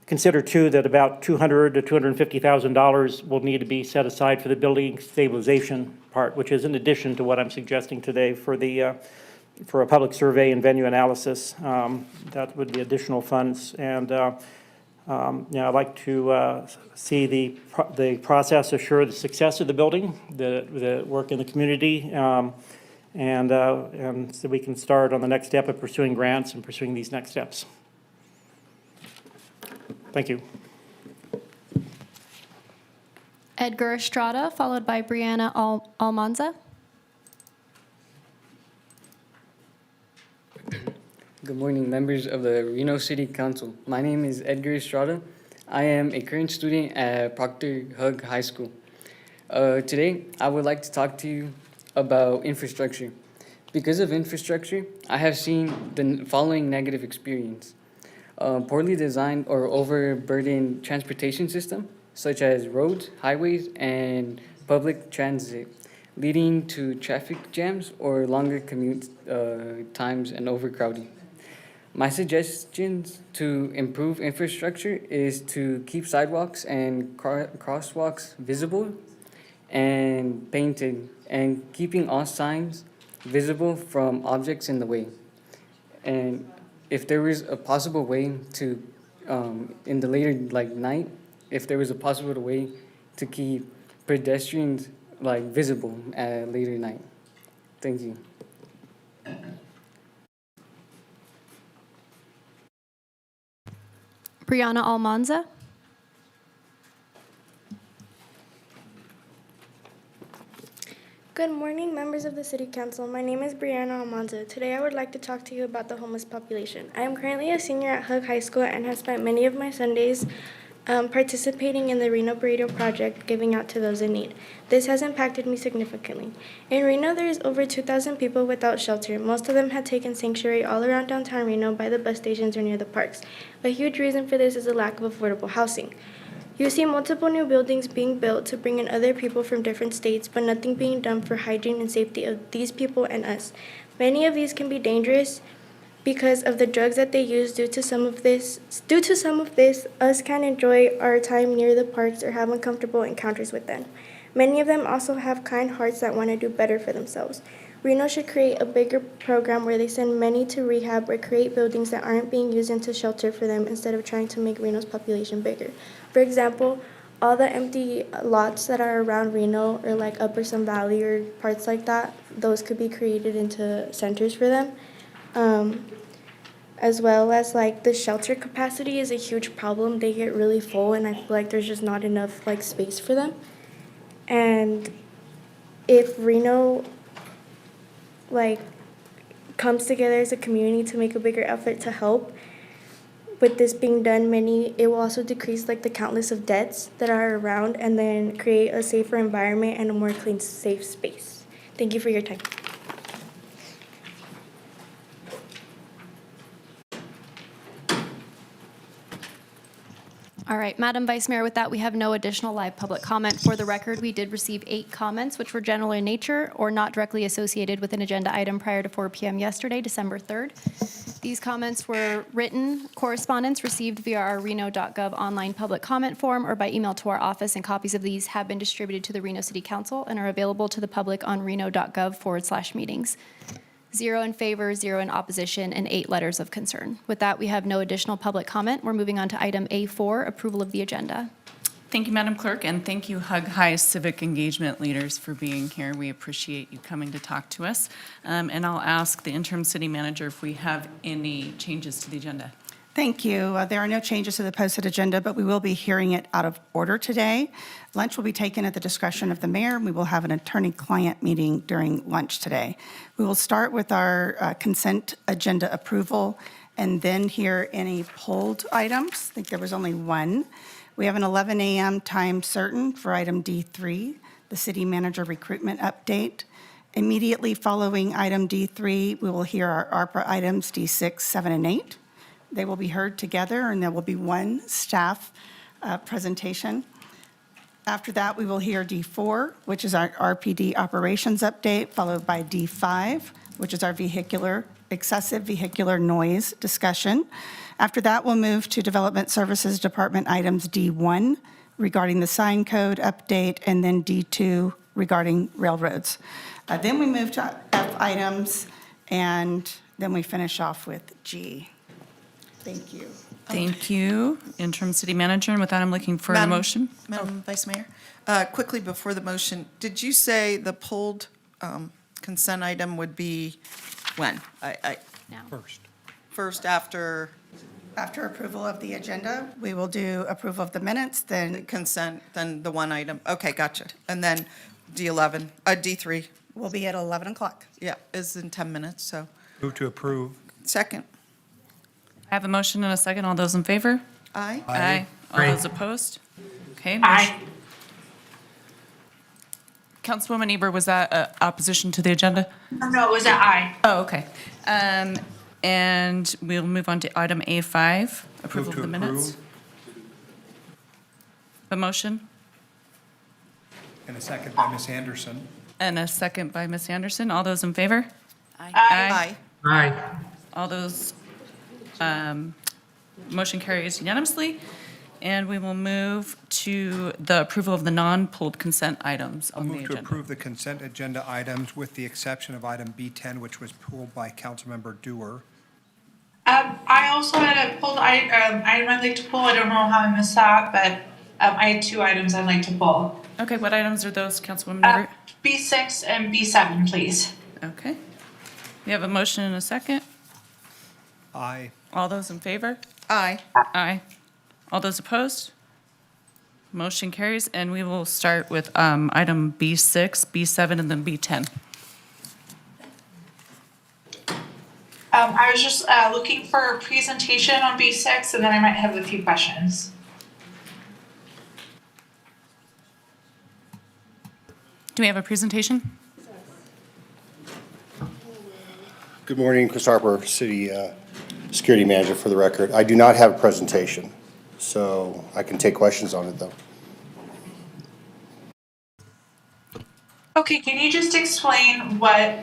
consider too that about $200,000 to $250,000 will need to be set aside for the building stabilization part, which is in addition to what I'm suggesting today for a public survey and venue analysis. That would be additional funds. And I'd like to see the process assure the success of the building, the work in the community, and so we can start on the next step of pursuing grants and pursuing these next steps. Thank you. Edgar Estrada, followed by Brianna Almanza. Good morning, members of the Reno City Council. My name is Edgar Estrada. I am a current student at Proctor Hug High School. Today, I would like to talk to you about infrastructure. Because of infrastructure, I have seen the following negative experience. Poorly designed or overburdened transportation system, such as roads, highways, and public transit, leading to traffic jams or longer commute times and overcrowding. My suggestions to improve infrastructure is to keep sidewalks and crosswalks visible and painted, and keeping all signs visible from objects in the way. And if there was a possible way to, in the later night, if there was a possible way to keep pedestrians visible at a later night. Thank you. Brianna Almanza. Good morning, members of the City Council. My name is Brianna Almanza. Today I would like to talk to you about the homeless population. I am currently a senior at Hug High School and have spent many of my Sundays participating in the Reno Burrito Project, giving out to those in need. This has impacted me significantly. In Reno, there is over 2,000 people without shelter. Most of them had taken sanctuary all around downtown Reno by the bus stations or near the parks. A huge reason for this is the lack of affordable housing. You see multiple new buildings being built to bring in other people from different states, but nothing being done for hygiene and safety of these people and us. Many of these can be dangerous because of the drugs that they use. Due to some of this, us can enjoy our time near the parks or have uncomfortable encounters with them. Many of them also have kind hearts that want to do better for themselves. Reno should create a bigger program where they send many to rehab or create buildings that aren't being used into shelter for them instead of trying to make Reno's population bigger. For example, all the empty lots that are around Reno or like Upper Sun Valley or parts like that, those could be created into centers for them. As well as like the shelter capacity is a huge problem. They get really full and I feel like there's just not enough like space for them. And if Reno like comes together as a community to make a bigger effort to help with this being done, it will also decrease like the countless of deaths that are around and then create a safer environment and a more clean, safe space. Thank you for your time. All right, Madam Vice Mayor, with that, we have no additional live public comment. For the record, we did receive 8 comments, which were general in nature or not directly associated with an agenda item prior to 4 p.m. yesterday, December 3rd. These comments were written correspondence received via our reno.gov online public comment form or by email to our office, and copies of these have been distributed to the Reno City Council and are available to the public on reno.gov/meetings. 0 in favor, 0 in opposition, and 8 letters of concern. With that, we have no additional public comment. We're moving on to item A4, approval of the agenda. Thank you, Madam Clerk, and thank you, Hug High civic engagement leaders, for being here. We appreciate you coming to talk to us. And I'll ask the interim city manager if we have any changes to the agenda. Thank you. There are no changes to the posted agenda, but we will be hearing it out of order today. Lunch will be taken at the discretion of the mayor. We will have an attorney-client meeting during lunch today. We will start with our consent agenda approval and then hear any pulled items. I think there was only one. We have an 11 a.m. time certain for item D3, the city manager recruitment update. Immediately following item D3, we will hear our ARPA items D6, 7, and 8. They will be heard together, and there will be one staff presentation. After that, we will hear D4, which is our RPD operations update, followed by D5, which is our excessive vehicular noise discussion. After that, we'll move to Development Services Department items D1 regarding the sign code update, and then D2 regarding railroads. Then we move to F items, and then we finish off with G. Thank you. Thank you, interim city manager. And with that, I'm looking for a motion. Madam Vice Mayor, quickly before the motion, did you say the pulled consent item would be when? First after? After approval of the agenda, we will do approval of the minutes, then Consent, then the one item. Okay, gotcha. And then D11, D3. we'll be at 11 o'clock. Yeah, is in 10 minutes, so. Move to approve. Second. I have a motion and a second. All those in favor? Aye. Aye. All those opposed? Okay. Aye. Councilwoman Eber, was that opposition to the agenda? No, it was an aye. Oh, okay. And we'll move on to item A5, approval of the minutes. A motion And a second by Ms. Anderson. and a second by Ms. Anderson. All those in favor? Aye. Aye. All those, motion carries unanimously. And we will move to the approval of the non-pulled consent items I'll on the move to agenda. approve the consent agenda items with the exception of item B10, which was pulled by Councilmember Dewar. I also had a pulled item I'd like to pull. I don't know how I missed that, but I had 2 items I'd like to pull. Okay, what items are those, Councilwoman Eber? B6 and B7, please. Okay. We have a motion and a second. Aye. All those in favor? Aye. Aye. All those opposed? Motion carries, and we will start with item B6, B7, and then B10. I was just looking for a presentation on B6, and then I might have a few questions. Do we have a presentation? Good morning, Chris Harper, City Security Manager for the record. I do not have a presentation, so I can take questions on it, though. Okay, can you just explain what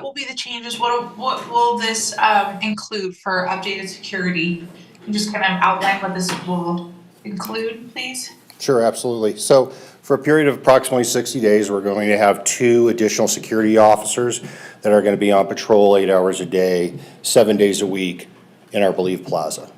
will be the changes? What will this include for updated security? Can you just kind of outline what this will include, please? Sure, absolutely. So for a period of approximately 60 days, we're going to have 2 additional security officers that are going to be on patrol 8 hours a day, 7 days a week in our Believe Plaza.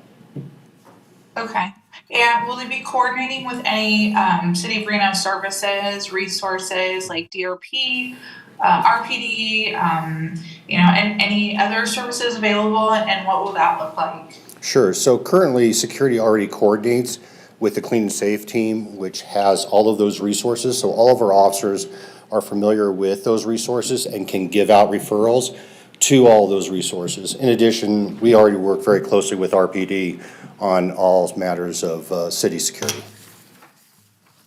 Okay. And will they be coordinating with any City of Reno services, resources like DRP, RPD, and any other services available, and what will that look like? Sure. So currently, security already coordinates with the Clean and Safe team, which has all of those resources. So all of our officers are familiar with those resources and can give out referrals to all those resources. In addition, we already work very closely with RPD on all matters of city security.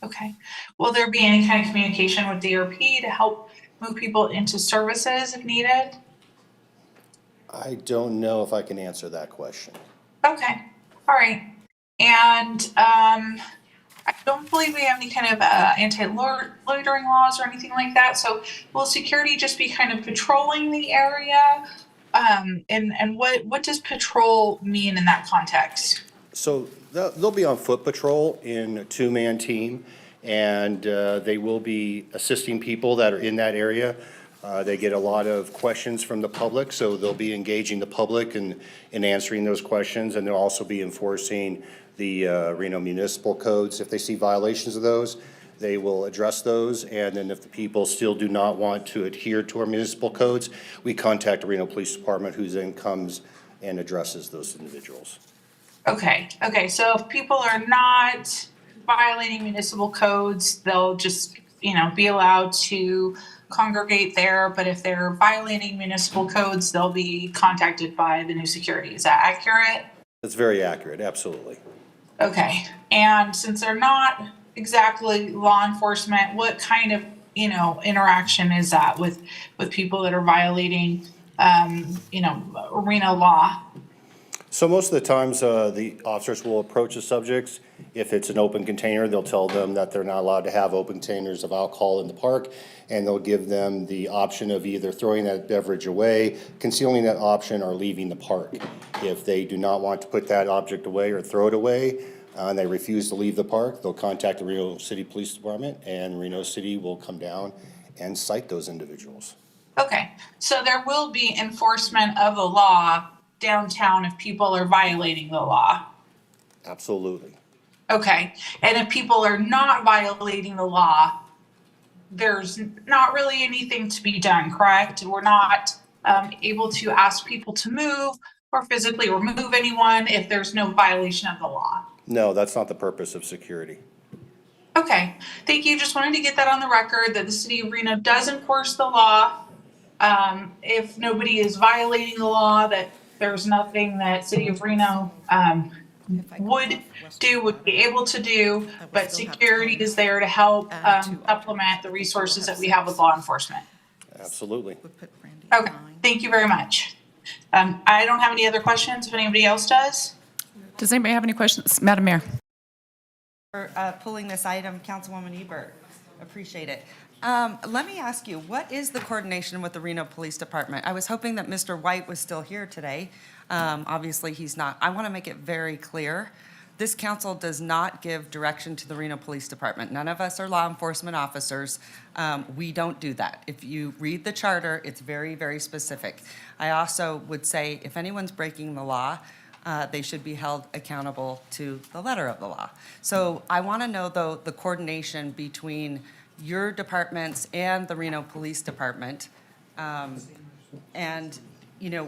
Okay. Will there be any kind of communication with DRP to help move people into services if needed? I don't know if I can answer that question. Okay. All right. And I don't believe we have any kind of anti-loitering laws or anything like that. So will security just be kind of patrolling the area? And what does patrol mean in that context? So they'll be on foot patrol in a 2-man team, and they will be assisting people that are in that area. They get a lot of questions from the public, so they'll be engaging the public in answering those questions, and they'll also be enforcing the Reno municipal codes. If they see violations of those, they will address those, and then if the people still do not want to adhere to our municipal codes, we contact the Reno Police Department, who then comes and addresses those individuals. Okay. So if people are not violating municipal codes, they'll just, be allowed to congregate there. But if they're violating municipal codes, they'll be contacted by the new security. Is that accurate? That's very accurate, absolutely. Okay. And since they're not exactly law enforcement, what kind of, interaction is that with people that are violating, Reno law? So most of the times, the officers will approach the subjects. If it's an open container, they'll tell them that they're not allowed to have open containers of alcohol in the park, and they'll give them the option of either throwing that beverage away, concealing that option, or leaving the park. If they do not want to put that object away or throw it away, and they refuse to leave the park, they'll contact the Reno City Police Department, and Reno City will come down and cite those individuals. Okay. So there will be enforcement of the law downtown if people are violating the law. Absolutely. Okay. And if people are not violating the law, there's not really anything to be done, correct? We're not able to ask people to move or physically remove anyone if there's no violation of the law. No, that's not the purpose of security. Okay. Thank you. Just wanted to get that on the record that the city of Reno does enforce the law. If nobody is violating the law, that there's nothing that city of Reno would be able to do, but security is there to help supplement the resources that we have with law enforcement. Absolutely. Okay, thank you very much. I don't have any other questions. If anybody else does. Does anybody have any questions? Madam Mayor. For pulling this item, Councilwoman Ebert. Appreciate it. Let me ask you, what is the coordination with the Reno Police Department? I was hoping that Mr. White was still here today. Obviously, he's not. I want to make it very clear. This council does not give direction to the Reno Police Department. None of us are law enforcement officers. We don't do that. If you read the charter, it's very, very specific. I also would say if anyone's breaking the law, they should be held accountable to the letter of the law. So I want to know, though, the coordination between your departments and the Reno Police Department. And,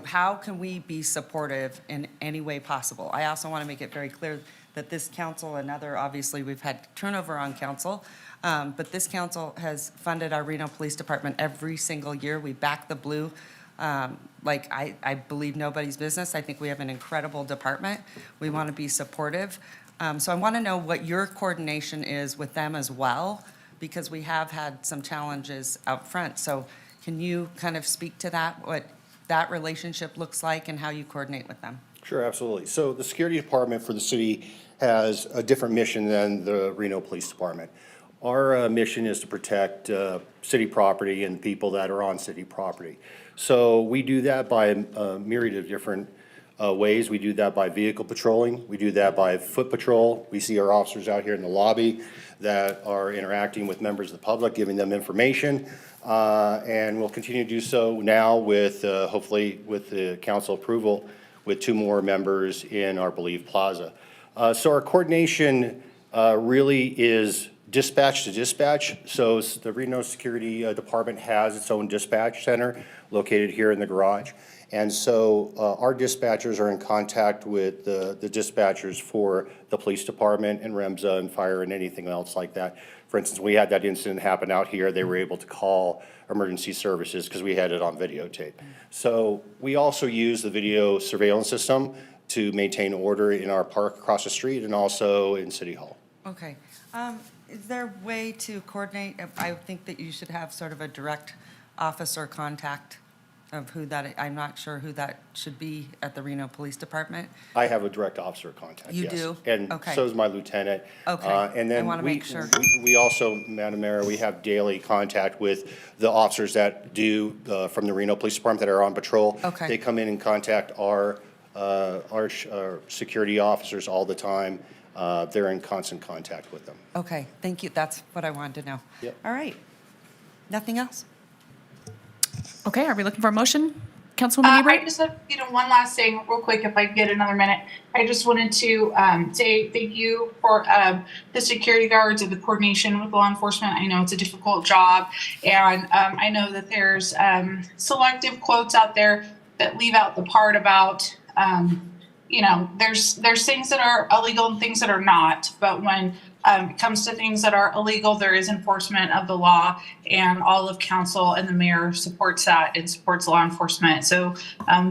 how can we be supportive in any way possible? I also want to make it very clear that this council and obviously we've had turnover on council, but this council has funded our Reno Police Department every single year. We back the blue. I believe nobody's business. I think we have an incredible department. We want to be supportive. So I want to know what your coordination is with them as well, because we have had some challenges out front. So can you kind of speak to that, what that relationship looks like and how you coordinate with them? Sure, absolutely. So the security department for the city has a different mission than the Reno Police Department. Our mission is to protect city property and people that are on city property. So we do that by a myriad of different ways. We do that by vehicle patrolling. We do that by foot patrol. We see our officers out here in the lobby that are interacting with members of the public, giving them information. And we'll continue to do so now with, hopefully with the council approval, with 2 more members in our Believe Plaza. So our coordination really is dispatch to dispatch. So the Reno Security Department has its own dispatch center located here in the garage. And so our dispatchers are in contact with the dispatchers for the police department and REMSA and fire and anything else like that. For instance, we had that incident happen out here. They were able to call emergency services because we had it on videotape. So we also use the video surveillance system to maintain order in our park across the street and also in City Hall. Okay. Is there a way to coordinate? I think that you should have sort of a direct officer contact of who that, I'm not sure who that should be at the Reno Police Department. I have a direct officer contact, You yes. do? And Okay. so is my lieutenant. Okay. And then I wanna make sure. We also, Madam Mayor, we have daily contact with the officers that do, from the Reno Police Department that are on patrol. Okay. They come in and contact our security officers all the time. They're in constant contact with them. Okay, thank you. That's what I wanted to know. Yep. All right. Nothing else? Okay, are we looking for a motion? Councilwoman Ebert? I just have, one last thing real quick, if I get another minute. I just wanted to say thank you for the security guards and the coordination with law enforcement. I know it's a difficult job, and I know that there's selective quotes out there that leave out the part about, there's things that are illegal and things that are not, but when it comes to things that are illegal, there is enforcement of the law, and all of council and the mayor supports that and supports law enforcement. So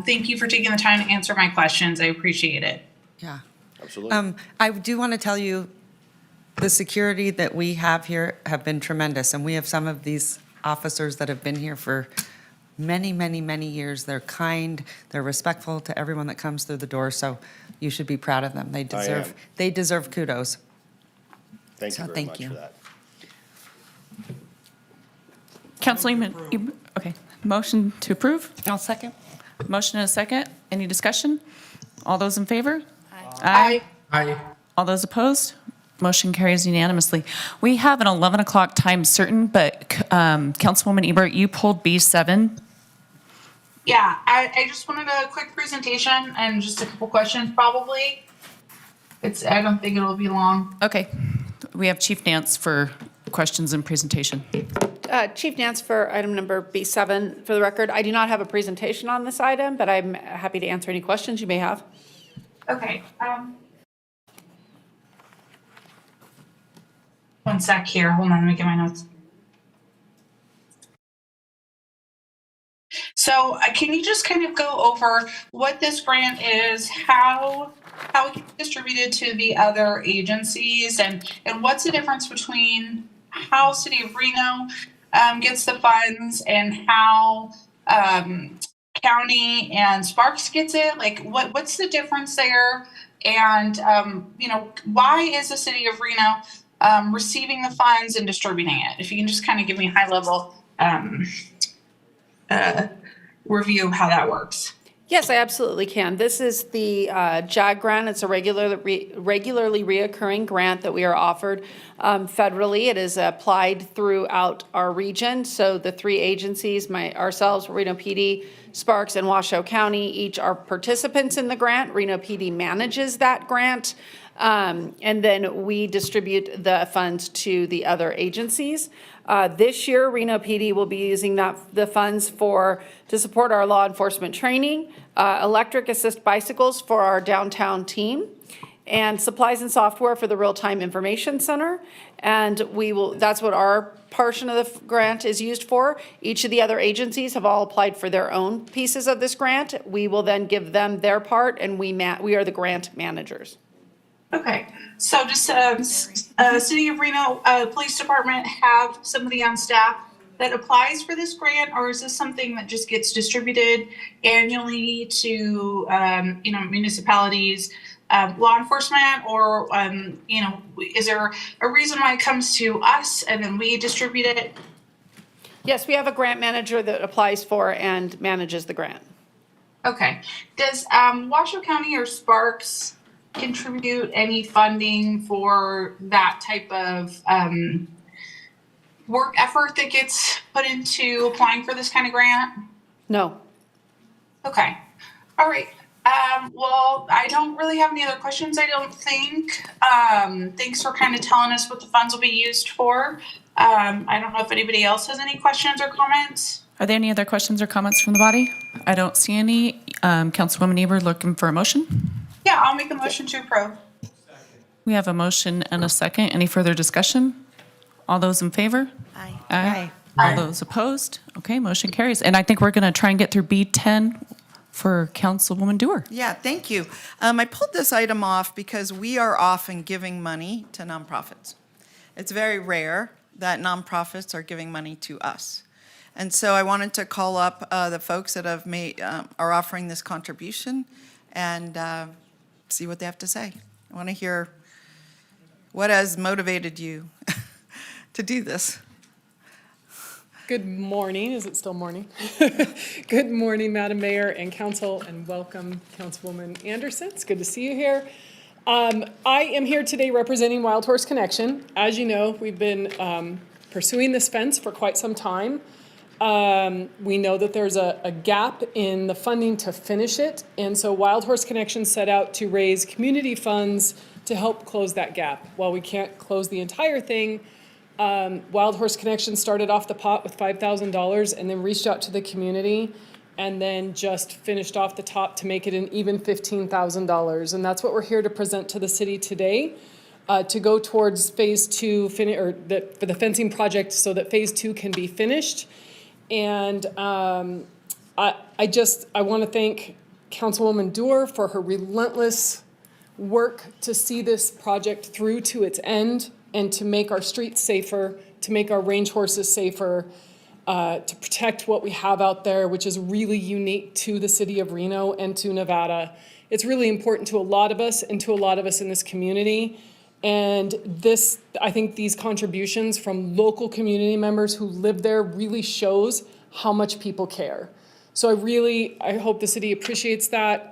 thank you for taking the time to answer my questions. I appreciate it. Yeah. Absolutely. I do want to tell you, the security that we have here have been tremendous, and we have some of these officers that have been here for many, many, many years. They're kind, they're respectful to everyone that comes through the door, so you should be proud of them. They deserve kudos. Thank you very much for that. Councilwoman Ebert, okay. Motion to approve? I'll second. Motion and a second. Any discussion? All those in favor? Aye. Aye. All those opposed? Motion carries unanimously. We have an 11 o'clock time certain, but Councilwoman Ebert, you pulled B7. Yeah, I just wanted a quick presentation and just a couple questions probably. I don't think it'll be long. Okay. We have Chief Nance for questions and presentation. Chief Nance for item number B7. For the record, I do not have a presentation on this item, but I'm happy to answer any questions you may have. Okay. One sec here. Hold on, let me get my notes. So can you just kind of go over what this grant is, how it gets distributed to the other agencies, and what's the difference between how City of Reno gets the funds and how County and Sparks gets it? Like, what's the difference there? And, why is the City of Reno receiving the funds and distributing it? If you can just kind of give me a high level review of how that works. Yes, I absolutely can. This is the JAG grant. It's a regularly reoccurring grant that we are offered federally. It is applied throughout our region. So the 3 agencies, ourselves, Reno PD, Sparks, and Washoe County, each are participants in the grant. Reno PD manages that grant. And then we distribute the funds to the other agencies. This year, Reno PD will be using the funds to support our law enforcement training, electric assist bicycles for our downtown team, and supplies and software for the real-time information center. And that's what our portion of the grant is used for. Each of the other agencies have all applied for their own pieces of this grant. We will then give them their part, and we are the grant managers. Okay, so does City of Reno Police Department have somebody on staff that applies for this grant, or is this something that just gets distributed annually to municipalities, law enforcement, or is there a reason why it comes to us and then we distribute it? Yes, we have a grant manager that applies for and manages the grant. Okay, does Washoe County or Sparks contribute any funding for that type of work effort that gets put into applying for this kind of grant? No. Okay, all right. Well, I don't really have any other questions, I don't think. Thanks for kind of telling us what the funds will be used for. I don't know if anybody else has any questions or comments. Are there any other questions or comments from the body? I don't see any. Councilwoman Eber looking for a motion? Yeah, I'll make a motion to approve. We have a motion and a second. Any further discussion? All those in favor? Aye. Aye. All those opposed? Okay, motion carries. And I think we're going to try and get through B10 for Councilwoman Dewar. Yeah, thank you. I pulled this item off because we are often giving money to nonprofits. It's very rare that nonprofits are giving money to us. And so I wanted to call up the folks that have made, are offering this contribution and see what they have to say. I want to hear what has motivated you to do this. Good morning. Is it still morning? Good morning, Madam Mayor and Council, and welcome, Councilwoman Anderson. It's good to see you here. I am here today representing Wild Horse Connection. As you know, we've been pursuing this fence for quite some time. We know that there's a gap in the funding to finish it, and so Wild Horse Connection set out to raise community funds to help close that gap. While we can't close the entire thing, Wild Horse Connection started off the pot with $5,000 and then reached out to the community and then just finished off the top to make it an even $15,000. And that's what we're here to present to the city today, to go towards phase two, for the fencing project so that phase two can be finished. And I want to thank Councilwoman Dewar for her relentless work to see this project through to its end and to make our streets safer, to make our range horses safer, to protect what we have out there, which is really unique to the city of Reno and to Nevada. It's really important to a lot of us and to a lot of us in this community. And this, I think these contributions from local community members who live there really shows how much people care. So I hope the city appreciates that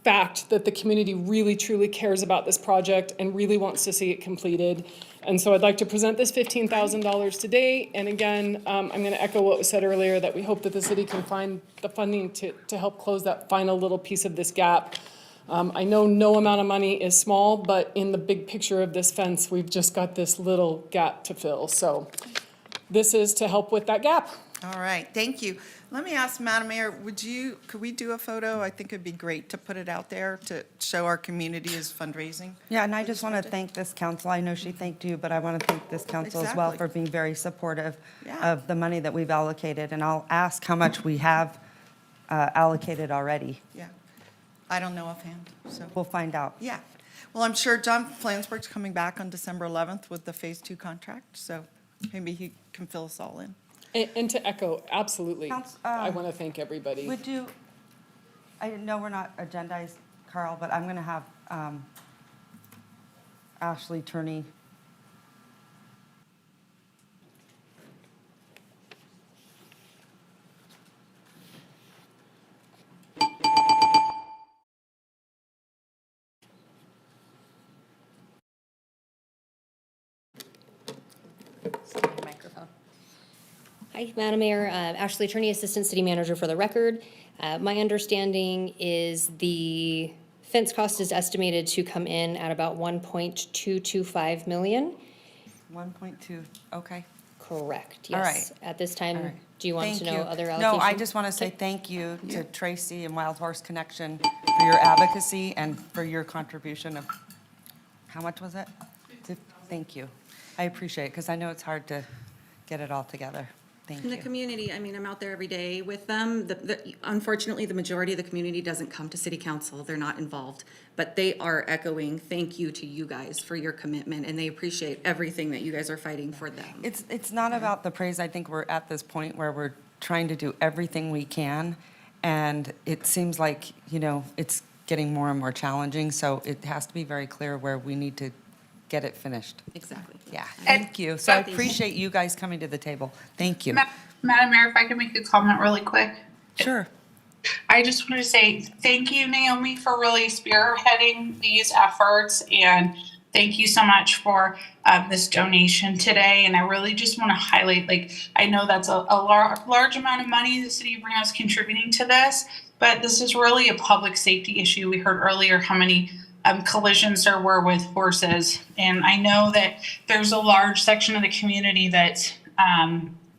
fact that the community really truly cares about this project and really wants to see it completed. And so I'd like to present this $15,000 today. And again, I'm going to echo what was said earlier, that we hope that the city can find the funding to help close that final little piece of this gap. I know no amount of money is small, but in the big picture of this fence, we've just got this little gap to fill. So this is to help with that gap. All right, thank you. Let me ask, Madam Mayor, could we do a photo? I think it'd be great to put it out there to show our community as fundraising. Yeah, and I just want to thank this council. I know she thanked you, but I want to thank this council as well for being very supportive of the money that we've allocated. And I'll ask how much we have allocated already. Yeah, I don't know offhand, so. We'll find out. Yeah, well, I'm sure John Flansburgh's coming back on December 11th with the Phase 2 contract, so maybe he can fill us all in. And to echo, absolutely. I want to thank everybody. I know we're not agendized, Carl, but I'm going to have Ashley Turney. Microphone. Hi, Madam Mayor. Ashley Turney, Assistant City Manager for the record. My understanding is the fence cost is estimated to come in at about $1.225 million. 1.2, okay. Correct, All yes. right. At this time, All right. do you want Thank to know you. other allocations? No, I just want to say thank you to Tracy and Wild Horse Connection for your advocacy and for your contribution of, how much was it? Thank you. I appreciate it because I know it's hard to get it all together. Thank In the you. community, I mean, I'm out there every day with them. Unfortunately, the majority of the community doesn't come to city council. They're not involved. But they are echoing, thank you to you guys for your commitment, and they appreciate everything that you guys are fighting for them. It's not about the praise. I think we're at this point where we're trying to do everything we can, and it seems like, it's getting more and more challenging, so it has to be very clear where we need to get it finished. Exactly. Yeah, thank you. So I appreciate you guys coming to the table. Thank you. Madam Mayor, if I could make a comment really quick. Sure. I just wanted to say thank you, Naomi, for really spearheading these efforts, and thank you so much for this donation today. And I really just want to highlight, I know that's a large amount of money the city of Reno is contributing to this, but this is really a public safety issue. We heard earlier how many collisions there were with horses, and I know that there's a large section of the community that's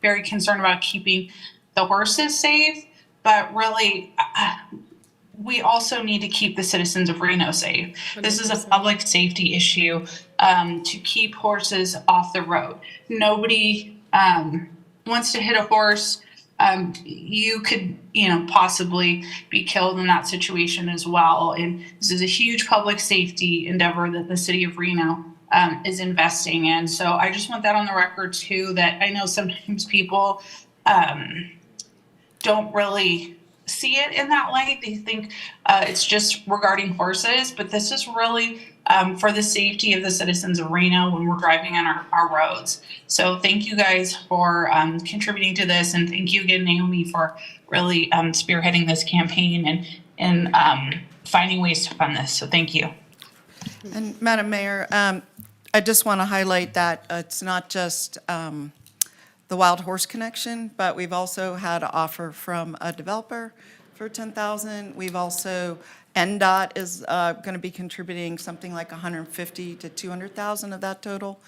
very concerned about keeping the horses safe. But really, we also need to keep the citizens of Reno safe. This is a public safety issue to keep horses off the road. Nobody wants to hit a horse. You could, possibly be killed in that situation as well. And this is a huge public safety endeavor that the city of Reno is investing in. So I just want that on the record too, that I know sometimes people don't really see it in that light. They think it's just regarding horses, but this is really for the safety of the citizens of Reno when we're driving on our roads. So thank you guys for contributing to this, and thank you again, Naomi, for really spearheading this campaign and finding ways to fund this. So thank you. And Madam Mayor, I just want to highlight that it's not just the Wild Horse Connection, but we've also had an offer from a developer for $10,000. We've also, NDOT is going to be contributing something like $150,000 to $200,000 of that total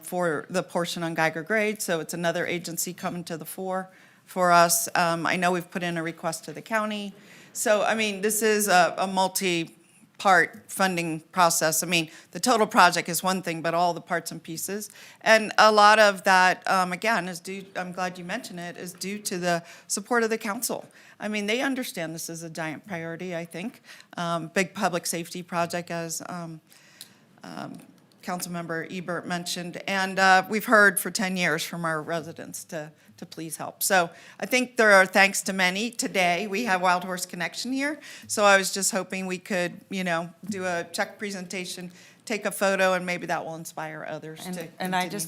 for the portion on Geiger Grade. So it's another agency coming to the fore for us. I know we've put in a request to the county. So, I mean, this is a multi-part funding process. I mean, the total project is one thing, but all the parts and pieces. And a lot of that, again, is due, I'm glad you mentioned it, is due to the support of the council. I mean, they understand this is a giant priority, I think. Big public safety project, as Councilmember Ebert mentioned. And we've heard for 10 years from our residents to please help. So I think there are thanks to many. Today, we have Wild Horse Connection here. So I was just hoping we could, do a check presentation, take a photo, and maybe that will inspire others to continue.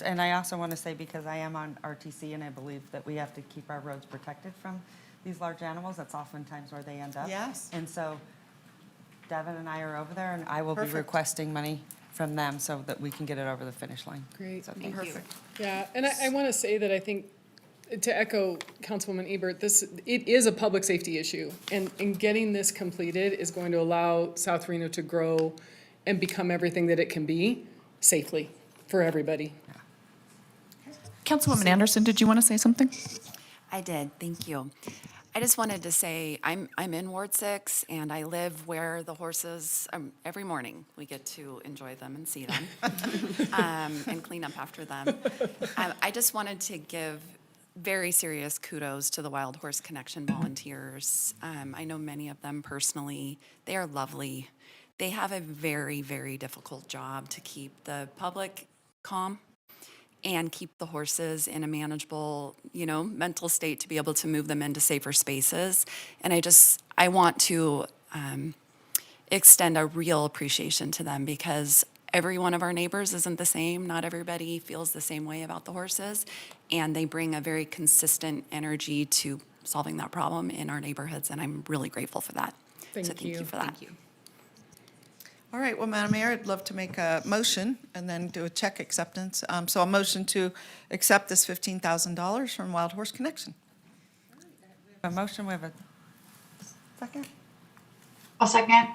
And I also want to say, because I am on RTC and I believe that we have to keep our roads protected from these large animals, that's oftentimes where they end up. Yes. And so Devin and I are over there, and I will be Perfect. requesting money from them so that we can get it over the finish line. Great. So thank you. Yeah, and I want to say that I think, to echo Councilwoman Ebert, it is a public safety issue, and getting this completed is going to allow South Reno to grow and become everything that it can be safely for everybody. Councilwoman Anderson, did you want to say something? I did, thank you. I just wanted to say, I'm in Ward 6, and I live where the horses, every morning, we get to enjoy them and see them, and clean up after them. I just wanted to give very serious kudos to the Wild Horse Connection volunteers. I know many of them personally. They are lovely. They have a very, very difficult job to keep the public calm and keep the horses in a manageable, mental state to be able to move them into safer spaces. And I want to extend a real appreciation to them, because every one of our neighbors isn't the same. Not everybody feels the same way about the horses, and they bring a very consistent energy to solving that problem in our neighborhoods, and I'm really grateful for that. Thank Thank you for that. Thank you. All right, well, Madam Mayor, I'd love to make a motion and then do a check acceptance. So a motion to accept this $15,000 from Wild Horse Connection. A motion, we have a second? I'll second.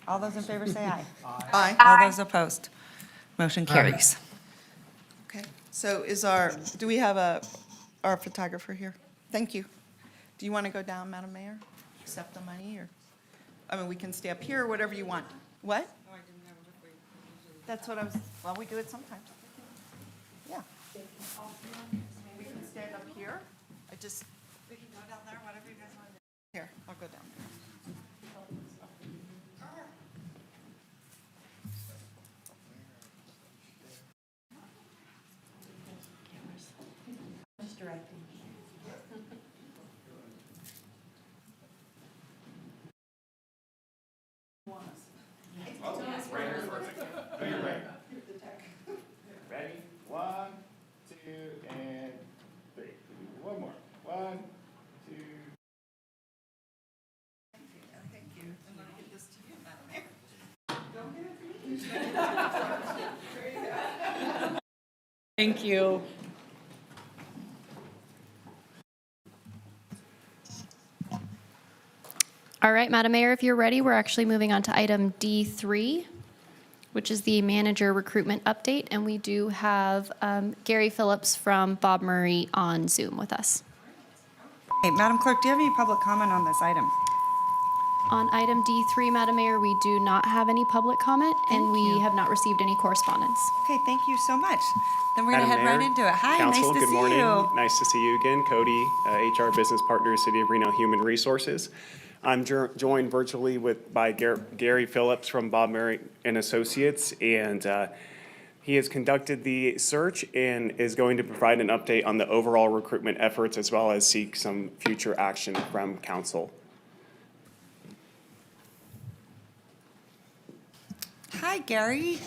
All those in favor say aye. Aye. All those opposed? Motion carries. Okay, so do we have our photographer here? Thank you. Do you want to go down, Madam Mayor? Accept the money, or, we can stay up here, or whatever you want. What? That's what I was, well, we do it sometimes. Yeah. We can stand up here? We can go down there, whatever you guys want to do. Here, I'll go down there. Just directing. Ready? 1, 2, and 3. One more. 1, 2. Thank you. I'm going to get this to you, Madam Mayor. Thank you. All right, Madam Mayor, if you're ready, we're actually moving on to item D3, which is the manager recruitment update. And we do have Gary Phillips from Bob Murray on Zoom with us. Hey, Madam Clerk, do you have any public comment on this item? On item D3, Madam Mayor, we do not have any public comment, and we have not received any correspondence. Okay, thank you so much. Then we're going to head Madam right Mayor, into it. Hi, Council, nice to good see morning. you. Nice to see you again. Cody, HR Business Partner, City of Reno Human Resources. I'm joined virtually by Gary Phillips from Bob Murray and Associates, and he has conducted the search and is going to provide an update on the overall recruitment efforts as well as seek some future action from council. Hi, Gary.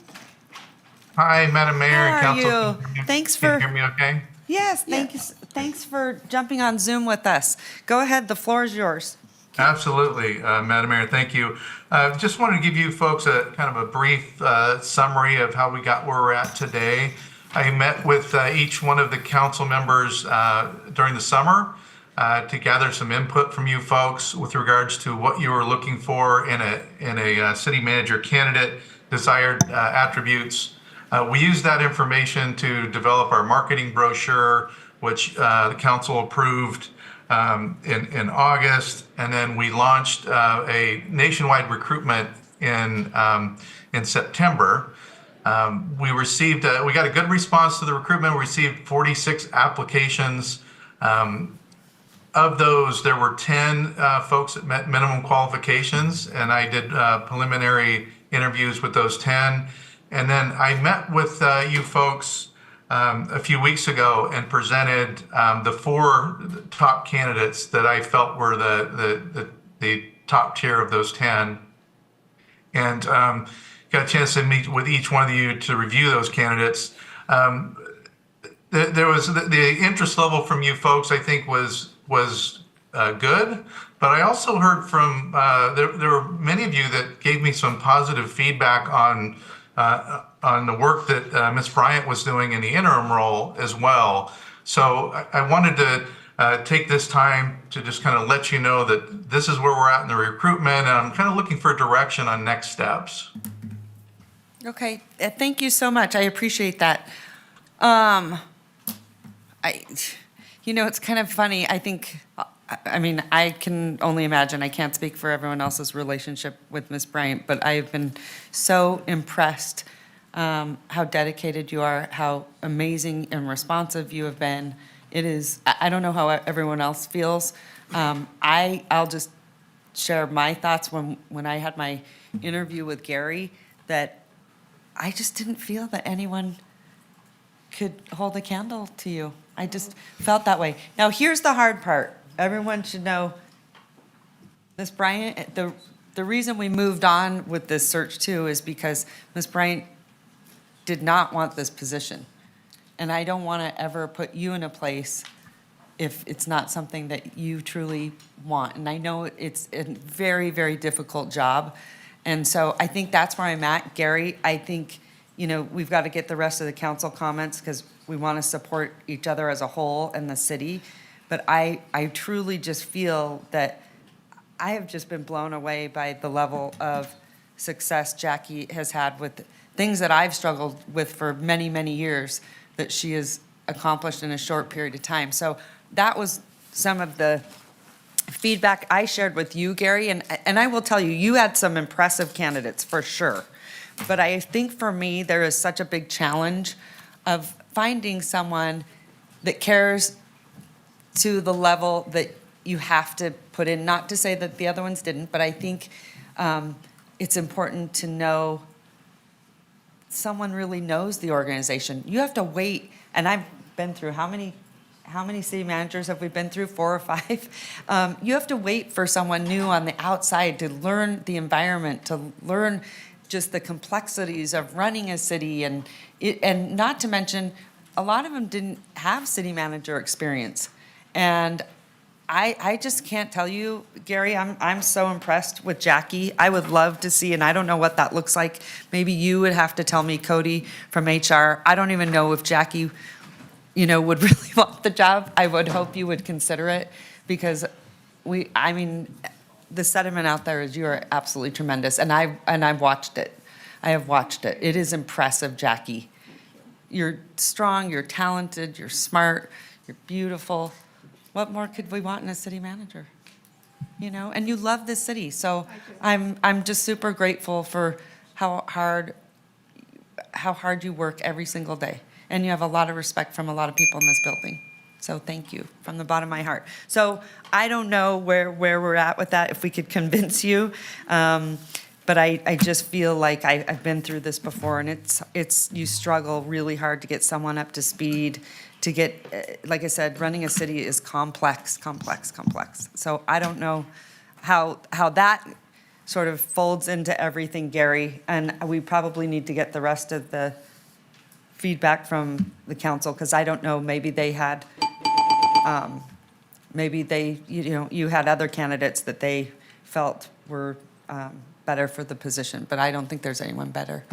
Hi, Madam Mayor and How are Council. you? Thanks Can for. you hear me okay? Yes, thanks for jumping on Zoom with us. Go ahead, the floor is yours. Absolutely, Madam Mayor, thank you. Just wanted to give you folks a kind of a brief summary of how we got where we're at today. I met with each one of the council members during the summer to gather some input from you folks with regards to what you were looking for in a city manager candidate, desired attributes. We used that information to develop our marketing brochure, which the council approved in August, and then we launched a nationwide recruitment in September. We got a good response to the recruitment. We received 46 applications. Of those, there were 10 folks that met minimum qualifications, and I did preliminary interviews with those 10. And then I met with you folks a few weeks ago and presented the 4 top candidates that I felt were the top tier of those 10. And got a chance to meet with each one of you to review those candidates. There was the interest level from you folks, I think, was good, but I also heard from there were many of you that gave me some positive feedback on the work that Ms. Bryant was doing in the interim role as well. So I wanted to take this time to just kind of let you know that this is where we're at in the recruitment, and I'm kind of looking for direction on next steps. Okay, thank you so much. I appreciate that. It's kind of funny. I can only imagine. I can't speak for everyone else's relationship with Ms. Bryant, but I have been so impressed how dedicated you are, how amazing and responsive you have been. It is, I don't know how everyone else feels. I'll just share my thoughts when I had my interview with Gary, that I just didn't feel that anyone could hold a candle to you. I just felt that way. Now, here's the hard part. Everyone should know, Ms. Bryant, the reason we moved on with this search too is because Ms. Bryant did not want this position. And I don't want to ever put you in a place if it's not something that you truly want. And I know it's a very, very difficult job. And so I think that's where I'm at. Gary, I think, we've got to get the rest of the council comments because we want to support each other as a whole and the city. But I truly just feel that I have just been blown away by the level of success Jackie has had with things that I've struggled with for many, many years that she has accomplished in a short period of time. So that was some of the feedback I shared with you, Gary. And I will tell you, you had some impressive candidates for sure. But I think for me, there is such a big challenge of finding someone that cares to the level that you have to put in, not to say that the other ones didn't, but I think it's important to know someone really knows the organization. You have to wait, and I've been through how many city managers have we been through? 4 or 5? You have to wait for someone new on the outside to learn the environment, to learn just the complexities of running a city, and not to mention, a lot of them didn't have city manager experience. And I just can't tell you, Gary, I'm so impressed with Jackie. I would love to see, and I don't know what that looks like. Maybe you would have to tell me, Cody from HR. I don't even know if Jackie, would really want the job. I would hope you would consider it, because the sentiment out there is you are absolutely tremendous, and I've watched it. I have watched it. It is impressive, Jackie. You're strong, you're talented, you're smart, you're beautiful. What more could we want in a city manager? And you love this city, so I'm just super grateful for how hard you work every single day. And you have a lot of respect from a lot of people in this building. So thank you from the bottom of my heart. So I don't know where we're at with that, if we could convince you. But I just feel like I've been through this before, and it's you struggle really hard to get someone up to speed, to get, like I said, running a city is complex. So I don't know how that sort of folds into everything, Gary, and we probably need to get the rest of the feedback from the council, because I don't know, maybe they had, you had other candidates that they felt were better for the position, but I don't think there's anyone better.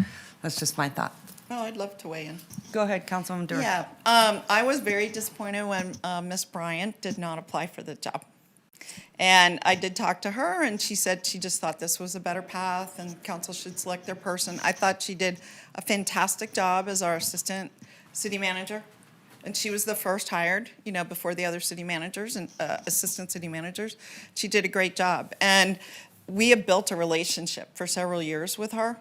That's just my thought. Oh, I'd love to weigh in. Go ahead, Councilwoman Durham. Yeah, I was very disappointed when Ms. Bryant did not apply for the job. And I did talk to her, and she said she just thought this was a better path and council should select their person. I thought she did a fantastic job as our assistant city manager. And she was the first hired, before the other city managers and assistant city managers. She did a great job. And we have built a relationship for several years with her.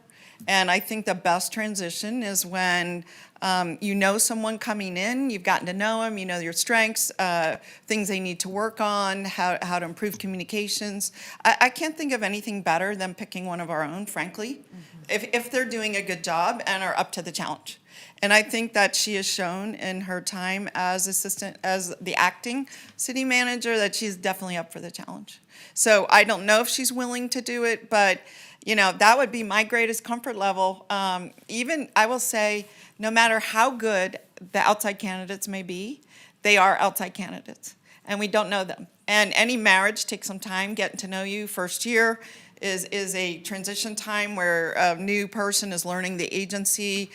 And I think the best transition is when someone coming in, you've gotten to know them, you know your strengths, things they need to work on, how to improve communications. I can't think of anything better than picking one of our own, frankly, if they're doing a good job and are up to the challenge. And I think that she has shown in her time as the acting city manager, that she's definitely up for the challenge. So I don't know if she's willing to do it, but that would be my greatest comfort level. Even, I will say, no matter how good the outside candidates may be, they are outside candidates, and we don't know them. And any marriage takes some time. Getting to know you first year is a transition time where a new person is learning the agency.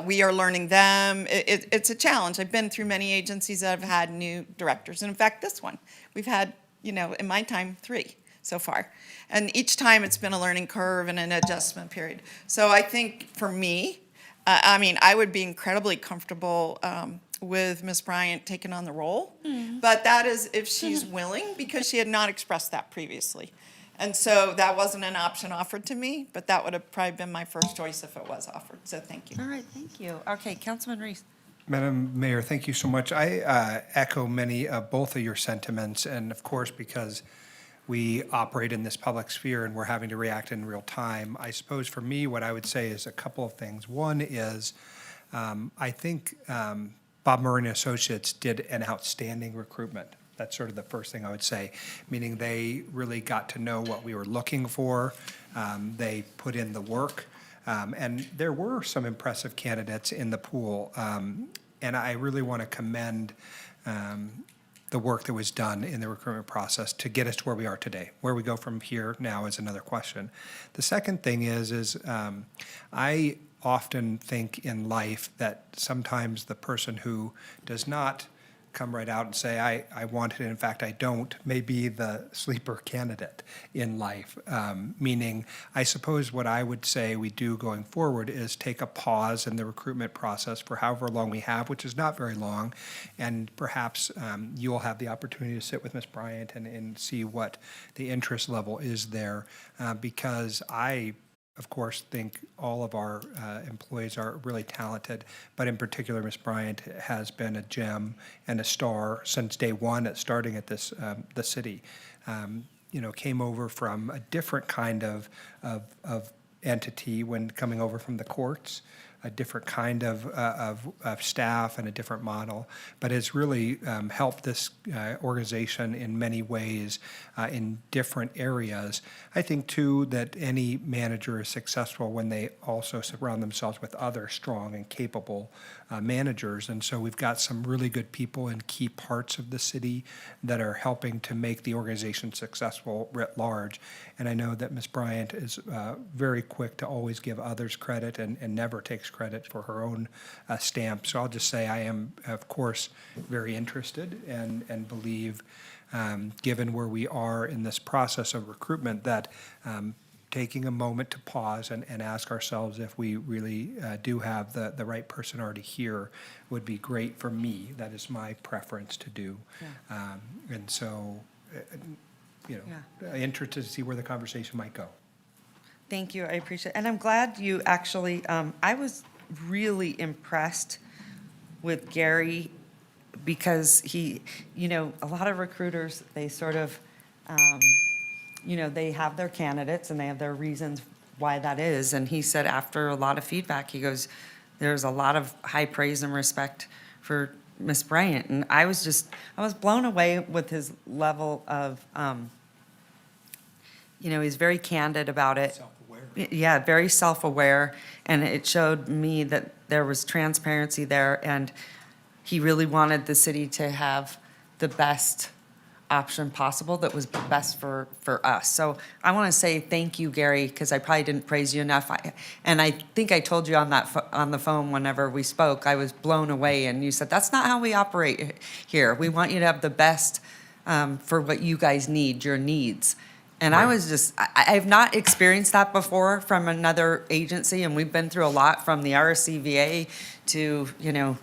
We are learning them. It's a challenge. I've been through many agencies that have had new directors. And in fact, this one, we've had, in my time, 3 so far. And each time it's been a learning curve and an adjustment period. So I think for me, I would be incredibly comfortable with Ms. Bryant taking on the role. But that is if she's willing, because she had not expressed that previously. And so that wasn't an option offered to me, but that would have probably been my first choice if it was offered. So thank you. All right, thank you. Okay, Councilman Reese. Madam Mayor, thank you so much. I echo many of both of your sentiments, and of course, because we operate in this public sphere and we're having to react in real time, I suppose for me, what I would say is a couple of things. One is, I think Bob Murray and Associates did an outstanding recruitment. That's sort of the first thing I would say, meaning they really got to know what we were looking for. They put in the work. And there were some impressive candidates in the pool. And I really want to commend the work that was done in the recruitment process to get us to where we are today. Where we go from here now is another question. The second thing is I often think in life that sometimes the person who does not come right out and say, I want it, and in fact I don't, may be the sleeper candidate in life. Meaning, I suppose what I would say we do going forward is take a pause in the recruitment process for however long we have, which is not very long, and perhaps you will have the opportunity to sit with Ms. Bryant and see what the interest level is there, because I of course, think all of our employees are really talented, but in particular, Ms. Bryant has been a gem and a star since day one at starting at this the city. Came over from a different kind of entity when coming over from the courts, a different kind of staff and a different model, but has really helped this organization in many ways in different areas. I think, too, that any manager is successful when they also surround themselves with other strong and capable managers. And so we've got some really good people in key parts of the city that are helping to make the organization successful writ large. And I know that Ms. Bryant is very quick to always give others credit and never takes credit for her own stamp. So I'll just say I am, of course, very interested and believe, given where we are in this process of recruitment, that taking a moment to pause and ask ourselves if we really do have the right person already here would be great for me. That is my preference to do. Yeah. And so, interested to see where the conversation might go. Thank you, I appreciate it. And I'm glad you actually, I was really impressed with Gary because he, a lot of recruiters, they sort of, they have their candidates and they have their reasons why that is. And he said after a lot of feedback, he goes, there's a lot of high praise and respect for Miss Bryant. And I was blown away with his level of, he's very candid about it. Self-aware. Yeah, very self-aware. And it showed me that there was transparency there and he really wanted the city to have the best option possible that was best for us. So I want to say thank you, Gary, because I probably didn't praise you enough. And I think I told you on the phone whenever we spoke, I was blown away. And you said, that's not how we operate here. We want you to have the best for what you guys need, your needs. And I was I've not experienced that before from another agency. And we've been through a lot from the RCVA to,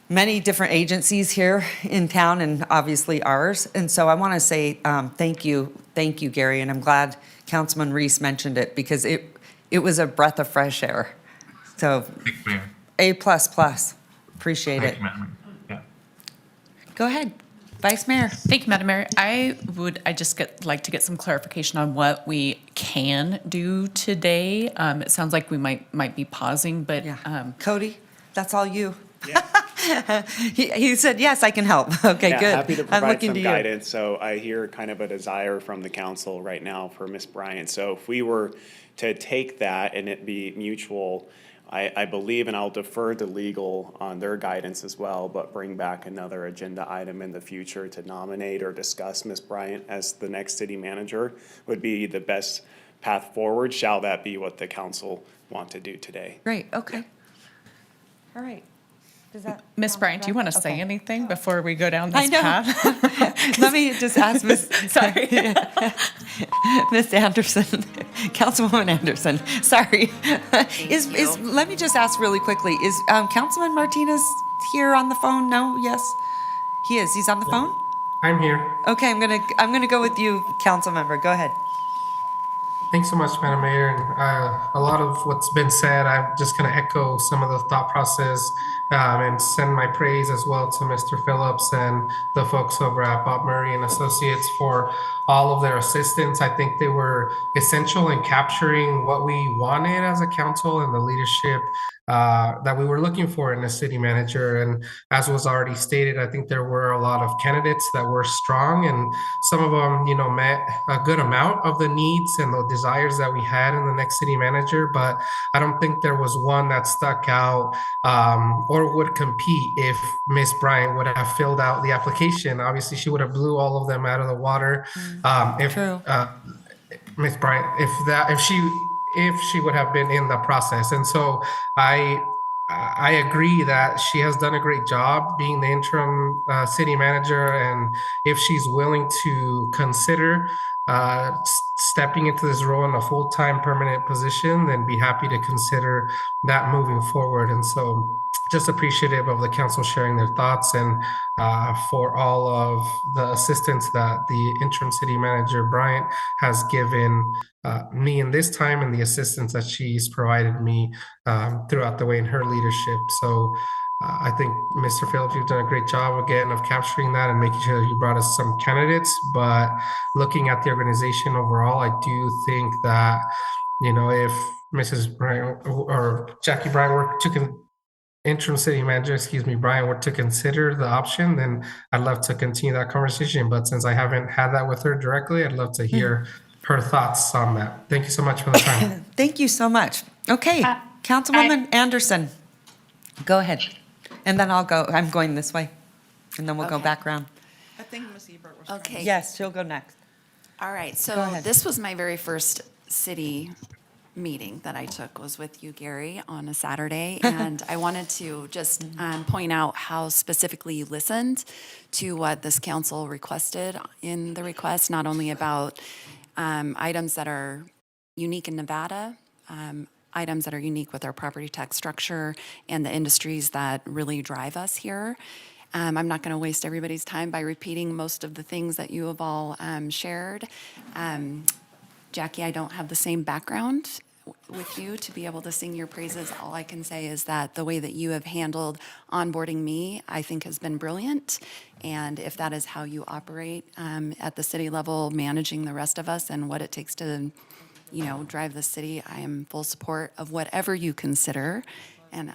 many different agencies here in town and obviously ours. And so I want to say thank you, Gary. And I'm glad Councilman Reese mentioned it because it was a breath of fresh air. So A++. Appreciate it. Yeah. Go ahead, Vice Mayor. Thank you, Madam Mayor. I just like to get some clarification on what we can do today. It sounds like we might be pausing, but Cody, that's all you. He said, yes, I can help. Okay, Yeah, good. happy to I'm provide looking some to you. guidance. So I hear kind of a desire from the council right now for Ms. Bryant. So if we were to take that and it be mutual, I believe, and I'll defer to legal on their guidance as well, but bring back another agenda item in the future to nominate or discuss Ms. Bryant as the next city manager would be the best path forward. Shall that be what the council want to do today? Great, okay. All right. Ms. Bryant, do you want to say anything before we go down this I know. path? Let me just ask Miss Anderson, Councilwoman Anderson, sorry. Let me just ask really quickly, is Councilman Martinez here on the phone? No, yes? He is, he's on the phone? I'm here. Okay, I'm gonna go with you, council member, go ahead. Thanks so much, Madam Mayor. And a lot of what's been said, I'm just going to echo some of the thought process and send my praise as well to Mr. Phillips and the folks over at Bob Murray and Associates for all of their assistance. I think they were essential in capturing what we wanted as a council and the leadership that we were looking for in a city manager. And as was already stated, I think there were a lot of candidates that were strong and some of them, met a good amount of the needs and the desires that we had in the next city manager. But I don't think there was one that stuck out or would compete if Miss Bryant would have filled out the application. Obviously, she would have blew all of them out of the water. True. Miss Bryant, if she would have been in the process. And so I agree that she has done a great job being the interim city manager. And if she's willing to consider stepping into this role in a full-time permanent position, then be happy to consider that moving forward. And so just appreciative of the council sharing their thoughts and for all of the assistance that the interim city manager, Bryant, has given me in this time and the assistance that she's provided me throughout the way in her leadership. So I think, Mr. Phillips, you've done a great job again of capturing that and making sure that you brought us some candidates. But looking at the organization overall, I do think that, if Mrs. Bryan or Jackie Bryan were to interim city manager, Brian, were to consider the option, then I'd love to continue that conversation. But since I haven't had that with her directly, I'd love to hear her thoughts on that. Thank you so much for the time. Thank you so much. Okay, Councilwoman Anderson, go ahead. And then I'll go, I'm going this way, and then we'll go back around. I think Ms. Ebert was. Okay. Yes, she'll go next. All right, Go so ahead. this was my very first city meeting that I took was with you, Gary, on a Saturday. And I wanted to just point out how specifically you listened to what this council requested in the request, not only about items that are unique in Nevada, items that are unique with our property tax structure and the industries that really drive us here. I'm not going to waste everybody's time by repeating most of the things that you have all shared. Jackie, I don't have the same background with you to be able to sing your praises. All I can say is that the way that you have handled onboarding me, I think has been brilliant. And if that is how you operate at the city level, managing the rest of us and what it takes to, drive the city, I am full support of whatever you consider. And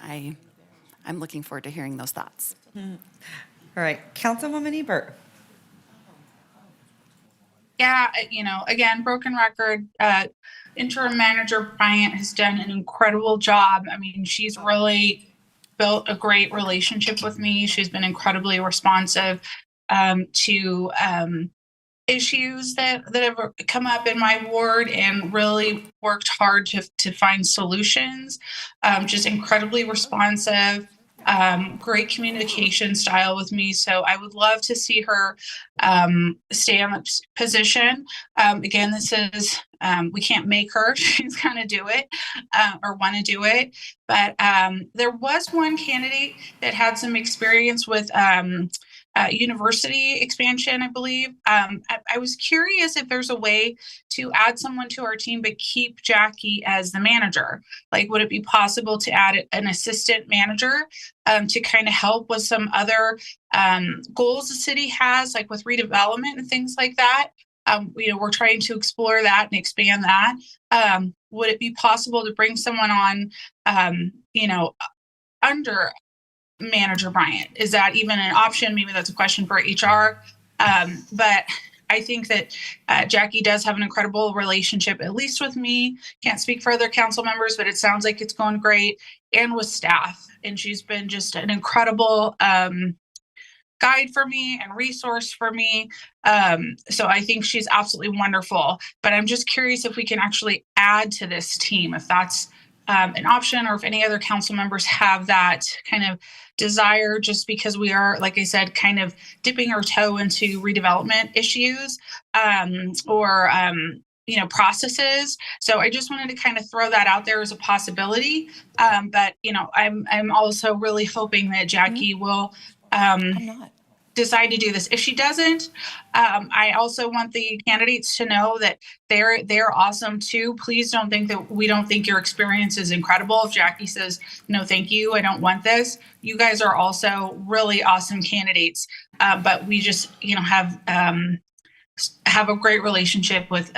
I'm looking forward to hearing those thoughts. All right, Councilwoman Ebert. Yeah, again, broken record. Interim manager Bryant has done an incredible job. I mean, she's really built a great relationship with me. She's been incredibly responsive to issues that have come up in my ward and really worked hard to find solutions. Just incredibly responsive. Great communication style with me. So I would love to see her stay in that position. Again, this is, we can't make her. She's going to do it or want to do it. But there was one candidate that had some experience with university expansion, I believe. I was curious if there's a way to add someone to our team but keep Jackie as the manager. Like, would it be possible to add an assistant manager to kind of help with some other goals the city has, like with redevelopment and things like that? We're trying to explore that and expand that. Would it be possible to bring someone on, under Manager Bryant? Is that even an option? Maybe that's a question for HR. But I think that Jackie does have an incredible relationship, at least with me. Can't speak for other council members, but it sounds like it's going great, and with staff. And she's been just an incredible guide for me and resource for me. So I think she's absolutely wonderful. But I'm just curious if we can actually add to this team, if that's an option, or if any other council members have that kind of desire, just because we are, like I said, kind of dipping our toe into redevelopment issues or processes. So I just wanted to kind of throw that out there as a possibility. But I'm also really hoping that Jackie will decide to do this. If she doesn't, I also want the candidates to know that they're awesome too. Please don't think that we don't think your experience is incredible. If Jackie says, no, thank you, I don't want this, you guys are also really awesome candidates. But we just, have a great relationship with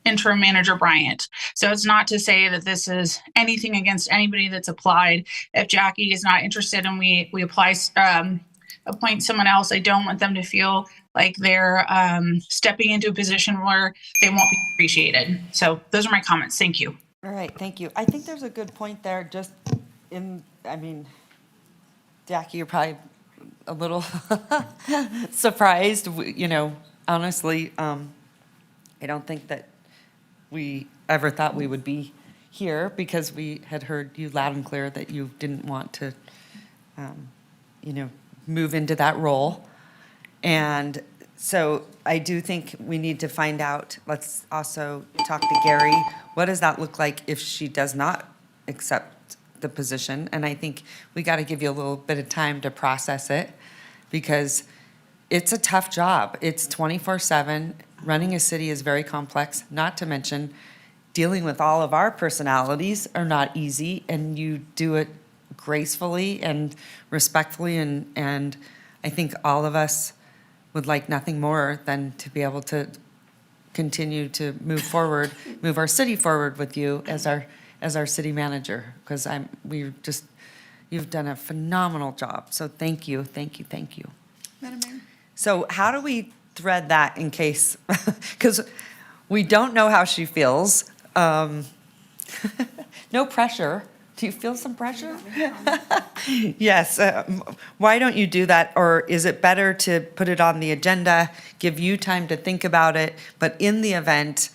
interim manager Bryant. So it's not to say that this is anything against anybody that's applied. If Jackie is not interested and we appoint someone else, I don't want them to feel like they're stepping into a position where they won't be appreciated. So those are my comments. Thank you. All right, thank you. I think there's a good point there. Jackie, you're probably a little surprised. Honestly, I don't think that we ever thought we would be here, because we had heard you loud and clear that you didn't want to, move into that role. And So I do think we need to find out, let's also talk to Gary, what does that look like if she does not accept the position? And I think we got to give you a little bit of time to process it, because it's a tough job. It's 24/7. Running a city is very complex, not to mention dealing with all of our personalities are not easy, and you do it gracefully and respectfully, and I think all of us would like nothing more than to be able to continue to move forward, move our city forward with you as our city manager, because you've done a phenomenal job. So thank you, thank you, thank you. Madam Mayor? So how do we thread that in case, because we don't know how she feels. No pressure. Do you feel some pressure? Yes. Why don't you do that? Or is it better to put it on the agenda, give you time to think about it, but in the event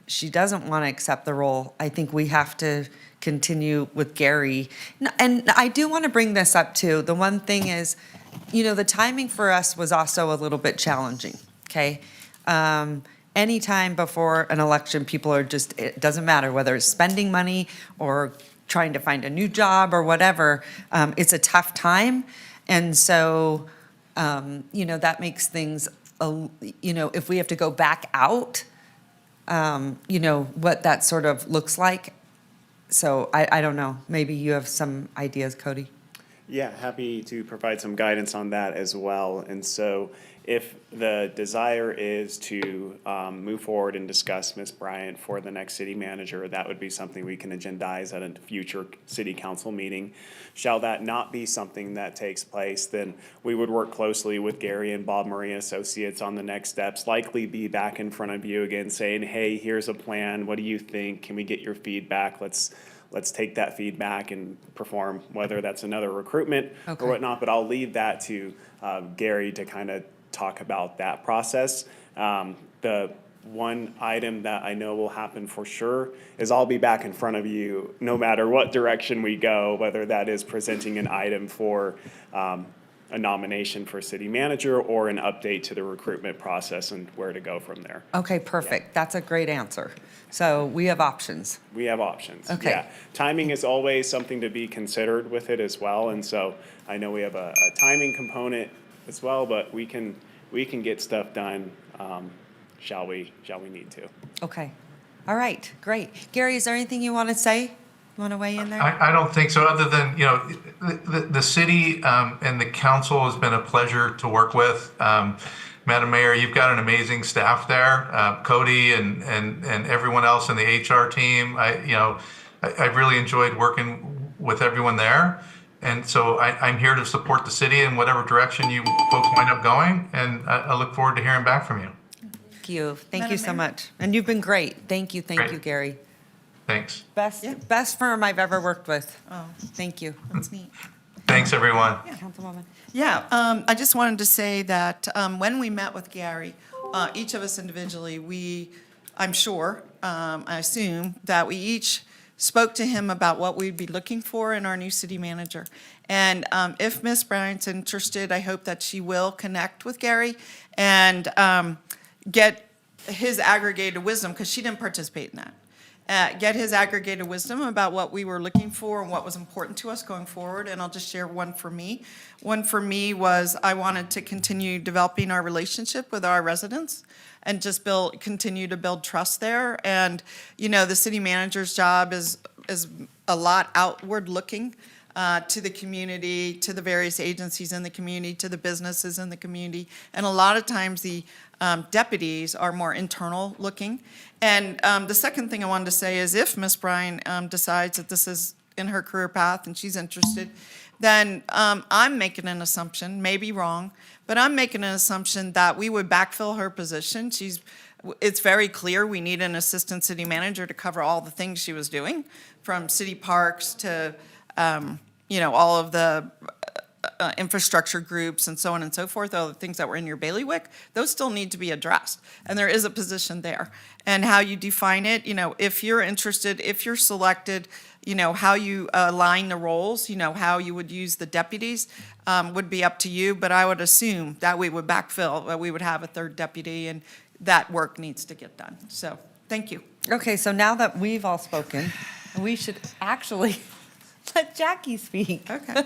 she doesn't want to accept the role, I think we have to continue with Gary. And I do want to bring this up too. The one thing is, the timing for us was also a little bit challenging, okay? Anytime before an election, people are it doesn't matter whether it's spending money or trying to find a new job or whatever, it's a tough time. And so, that makes things, if we have to go back out, what that sort of looks like. So I don't know, maybe you have some ideas, Cody? Yeah, happy to provide some guidance on that as well. And so if the desire is to move forward and discuss Ms. Bryant for the next city manager, that would be something we can agendize at a future city council meeting. Shall that not be something that takes place, then we would work closely with Gary and Bob Murray Associates on the next steps, likely be back in front of you again saying, hey, here's a plan. What do you think? Can we get your feedback? Let's take that feedback and perform, whether that's another recruitment or whatnot, but I'll leave that to Gary to kind of talk about that process. The one item that I know will happen for sure is I'll be back in front of you no matter what direction we go, whether that is presenting an item for a nomination for city manager or an update to the recruitment process and where to go from there. Okay, perfect. That's a great answer. So we have options. We have options. Okay. Yeah. Timing is always something to be considered with it as well. And so I know we have a timing component as well, but we can get stuff done, shall we need to. Okay. All right, great. Gary, is there anything you want to say? You want to weigh in there? I don't think so, other than, the city and the council has been a pleasure to work with. Madam Mayor, you've got an amazing staff there, Cody and everyone else in the HR team. I've really enjoyed working with everyone there. And so I'm here to support the city in whatever direction you folks wind up going, and I look forward to hearing back from you. Thank you. Thank you so much. And you've been great. Thank you, Gary. Thanks. Best firm I've ever worked with. Oh, thank you. That's neat. Thanks, everyone. Councilwoman. Yeah, I just wanted to say that when we met with Gary, each of us individually, I assume that we each spoke to him about what we'd be looking for in our new city manager. And if Ms. Bryant's interested, I hope that she will connect with Gary and get his aggregated wisdom, because she didn't participate in that. Get his aggregated wisdom about what we were looking for and what was important to us going forward. And I'll just share one for me. One for me was I wanted to continue developing our relationship with our residents and just continue to build trust there. And, the city manager's job is a lot outward looking to the community, to the various agencies in the community, to the businesses in the community. And a lot of times the deputies are more internal looking. And the second thing I wanted to say is if Ms. Bryan decides that this is in her career path and she's interested, then I'm making an assumption, maybe wrong, but I'm making an assumption that we would backfill her position. It's very clear we need an assistant city manager to cover all the things she was doing, from city parks to all of the infrastructure groups and so on and so forth, all the things that were in your bailiwick, those still need to be addressed. And there is a position there. And how you define it, if you're interested, if you're selected, how you align the roles, how you would use the deputies would be up to you. But I would assume that we would backfill, that we would have a third deputy, and that work needs to get done. So, thank you. Okay, so now that we've all spoken, we should actually let Jackie speak. Okay.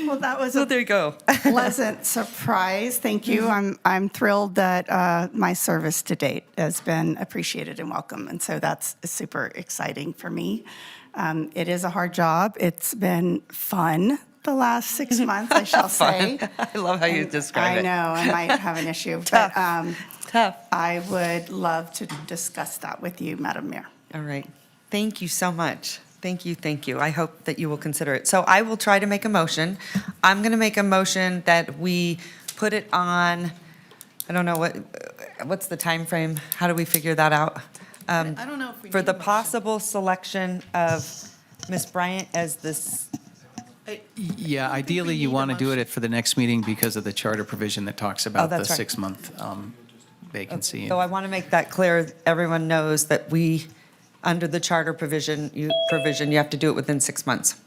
Well, that was So there you go. pleasant surprise. Thank you. I'm thrilled that my service to date has been appreciated and welcome, and so that's super exciting for me. It is a hard job. It's been fun the last 6 months, I shall say. I love how you describe I it. know, I might have an issue, Tough. but Tough. I would love to discuss that with you, Madam Mayor. All right. Thank you so much. Thank you, thank you. I hope that you will consider it. So I will try to make a motion. I'm going to make a motion that we put it on, I don't know, what's the time frame? How do we figure that out? I don't know if we For need the a motion. possible selection of Ms. Bryant as this, Yeah, ideally, you want to do it for the next meeting because of the charter provision that talks about the that's right. 6-month vacancy. so I want to make that clear. Everyone knows that we, under the charter provision, you have to do it within 6 months.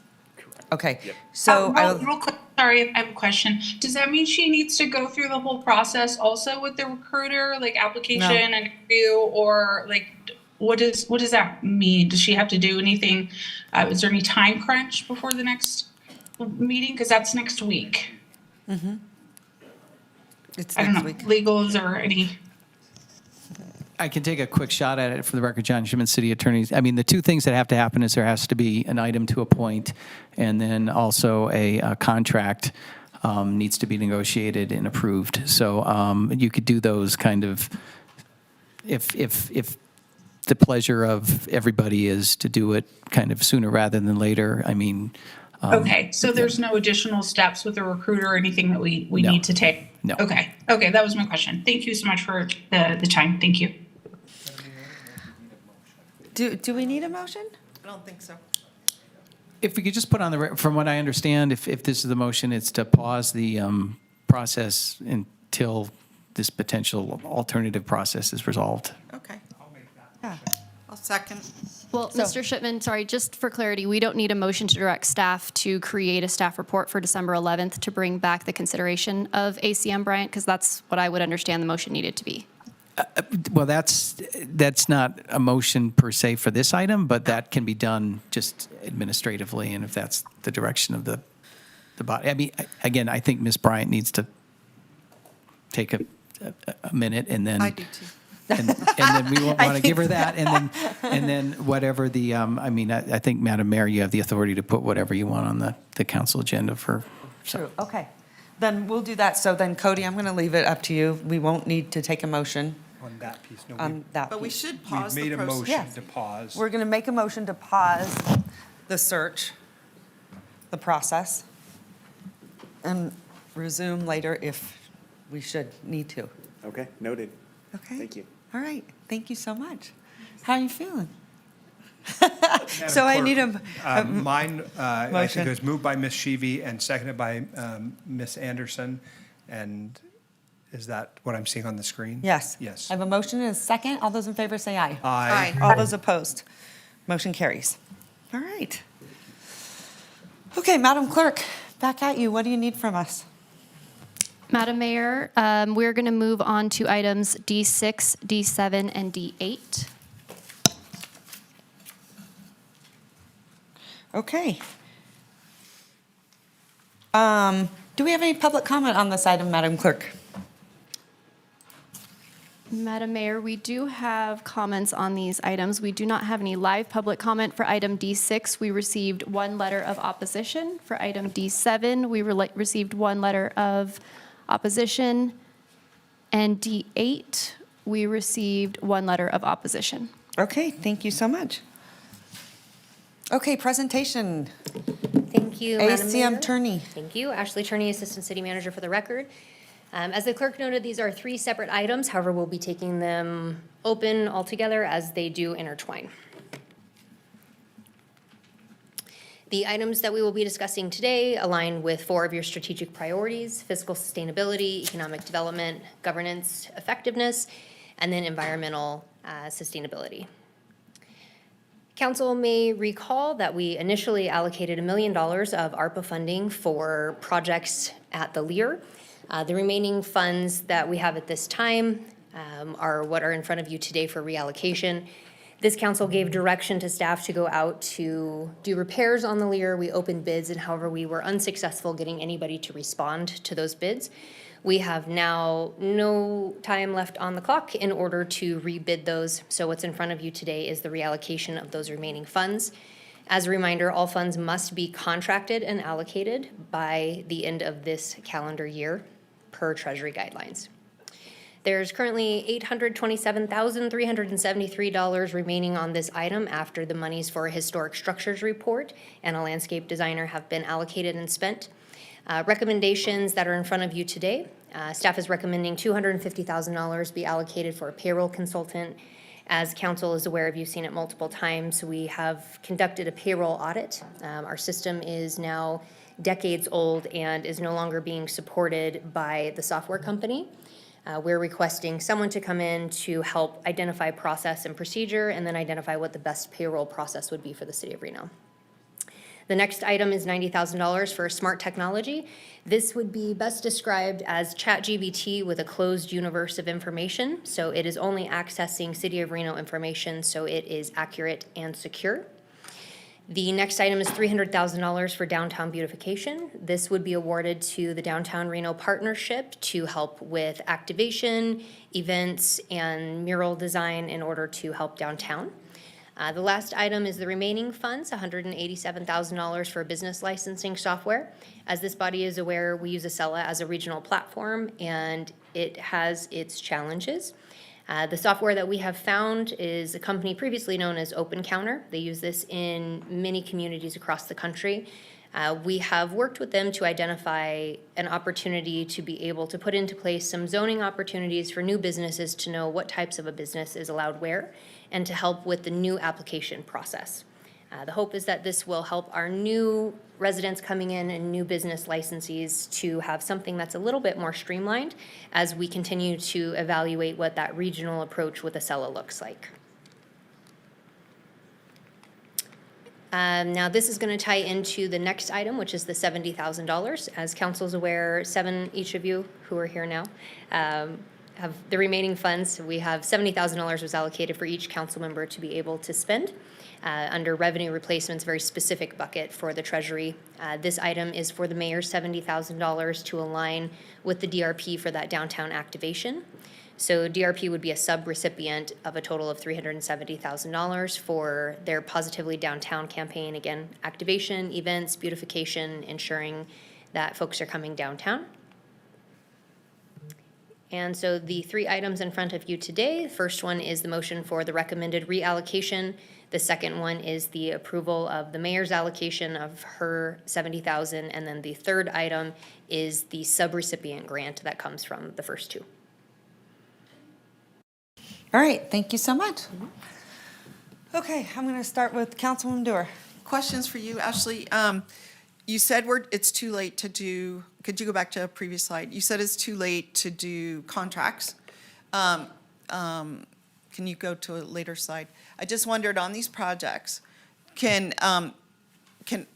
Okay, so Real quick, sorry, I have a question. Does that mean she needs to go through the whole process also with the recruiter, like application and interview, or like, what does that mean? Does she have to do anything? Is there any time crunch before the next meeting? Because that's next week. It's I don't next know, week. legals or any. I can take a quick shot at it for the record, John Shipman, City Attorney. I mean, the two things that have to happen is there has to be an item to appoint, and then also a contract needs to be negotiated and approved. So you could do those kind of, if the pleasure of everybody is to do it kind of sooner rather than later. I mean. Okay, so there's no additional steps with the recruiter or anything that we No. need to take? No. Okay, that was my question. Thank you so much for the time. Thank you. Do we need a motion? I don't think so. If we could just put on the, from what I understand, if this is the motion, it's to pause the process until this potential alternative process is resolved. Okay. Yeah. I'll second. Well, Mr. Shipman, sorry, just for clarity, we don't need a motion to direct staff to create a staff report for December 11th to bring back the consideration of ACM Bryant, because that's what I would understand the motion needed to be. Well, that's not a motion per se for this item, but that can be done just administratively, and if that's the direction of the body. I mean, again, I think Ms. Bryant needs to take a minute, and then. I do too. And then we won't want to give her that, and then whatever the, I mean, I think, Madam Mayor, you have the authority to put whatever you want on the council agenda for. True, okay. Then we'll do that. So then, Cody, I'm going to leave it up to you. We won't need to take a motion On that piece, no, on that But we piece. should pause we've the made a process. motion Yes. to pause. We're going to make a motion to pause the search, the process, and resume later if we should need to. Okay, noted. Okay? Thank you. All right, thank you so much. How are you feeling? Madam So I Clerk, need a Mine, I motion. think it was moved by Ms. Sheevy and seconded by Ms. Anderson. And is that what I'm seeing on the screen? Yes. Yes. I have a motion and a second. All those in favor say aye. Aye. All those opposed? Motion carries. All right. Okay, Madam Clerk, back at you. What do you need from us? Madam Mayor, we're going to move on to items D6, D7, and D8. Okay. Do we have any public comment on this item, Madam Clerk? Madam Mayor, we do have comments on these items. We do not have any live public comment for item D6. We received one letter of opposition. For item D7, we received one letter of opposition. And D8, we received one letter of opposition. Okay, thank you so much. Okay, presentation. Thank you, Madam Mayor. ACM Turney. Thank you. Ashley Turney, Assistant City Manager for the record. As the clerk noted, these are 3 separate items. However, we'll be taking them open altogether as they do intertwine. The items that we will be discussing today align with 4 of your strategic priorities: fiscal sustainability, economic development, governance effectiveness, and then environmental sustainability. Council may recall that we initially allocated $1 million of ARPA funding for projects at the Lear. The remaining funds that we have at this time are what are in front of you today for reallocation. This council gave direction to staff to go out to do repairs on the Lear. We opened bids, and however, we were unsuccessful getting anybody to respond to those bids. We have now no time left on the clock in order to rebid those. So what's in front of you today is the reallocation of those remaining funds. As a reminder, all funds must be contracted and allocated by the end of this calendar year per Treasury guidelines. There's currently $827,373 remaining on this item after the monies for a historic structures report and a landscape designer have been allocated and spent. Recommendations that are in front of you today. Staff is recommending $250,000 be allocated for a payroll consultant. As council is aware of, you've seen it multiple times, we have conducted a payroll audit. Our system is now decades old and is no longer being supported by the software company. We're requesting someone to come in to help identify process and procedure and then identify what the best payroll process would be for the city of Reno. The next item is $90,000 for smart technology. This would be best described as ChatGPT with a closed universe of information. So it is only accessing City of Reno information, so it is accurate and secure. The next item is $300,000 for downtown beautification. This would be awarded to the Downtown Reno Partnership to help with activation, events, and mural design in order to help downtown. The last item is the remaining funds, $187,000 for business licensing software. As this body is aware, we use Acela as a regional platform, and it has its challenges. The software that we have found is a company previously known as OpenCounter. They use this in many communities across the country. We have worked with them to identify an opportunity to be able to put into place some zoning opportunities for new businesses to know what types of a business is allowed where, and to help with the new application process. The hope is that this will help our new residents coming in and new business licensees to have something that's a little bit more streamlined as we continue to evaluate what that regional approach with Acela looks like. Now this is going to tie into the next item, which is the $70,000. As council's aware, each of you who are here now, have the remaining funds. We have $70,000 was allocated for each council member to be able to spend under revenue replacements, very specific bucket for the treasury. This item is for the mayor's $70,000 to align with the DRP for that downtown activation. So DRP would be a sub-recipient of a total of $370,000 for their Positively Downtown campaign. Again, activation, events, beautification, ensuring that folks are coming downtown. And so the 3 items in front of you today, the first one is the motion for the recommended reallocation. The second one is the approval of the mayor's allocation of her $70,000. And then the third item is the subrecipient grant that comes from the first 2. All right, thank you so much. Okay, I'm going to start with Councilwoman Dewar. Questions for you, Ashley. You said it's too late to do, could you go back to a previous slide? You said it's too late to do contracts. Can you go to a later slide? I just wondered on these projects,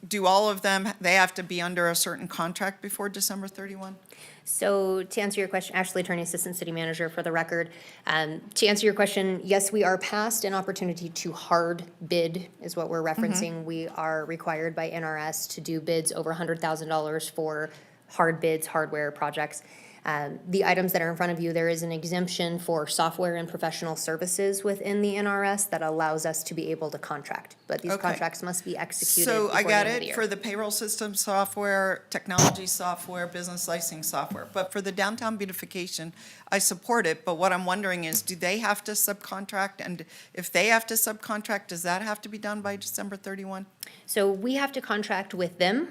do all of them, they have to be under a certain contract before December 31? So to answer your question, Ashley, Attorney Assistant City Manager for the record, to answer your question, yes, we are past an opportunity to hard bid is what we're referencing. We are required by NRS to do bids over $100,000 for hard bids, hardware projects. The items that are in front of you, there is an exemption for software and professional services within the NRS that allows us to be able to contract. But these contracts must be executed So before I got the end of the it year. for the payroll system software, technology software, business licensing software. But for the downtown beautification, I support it. But what I'm wondering is, do they have to subcontract? And if they have to subcontract, does that have to be done by December 31? So we have to contract with them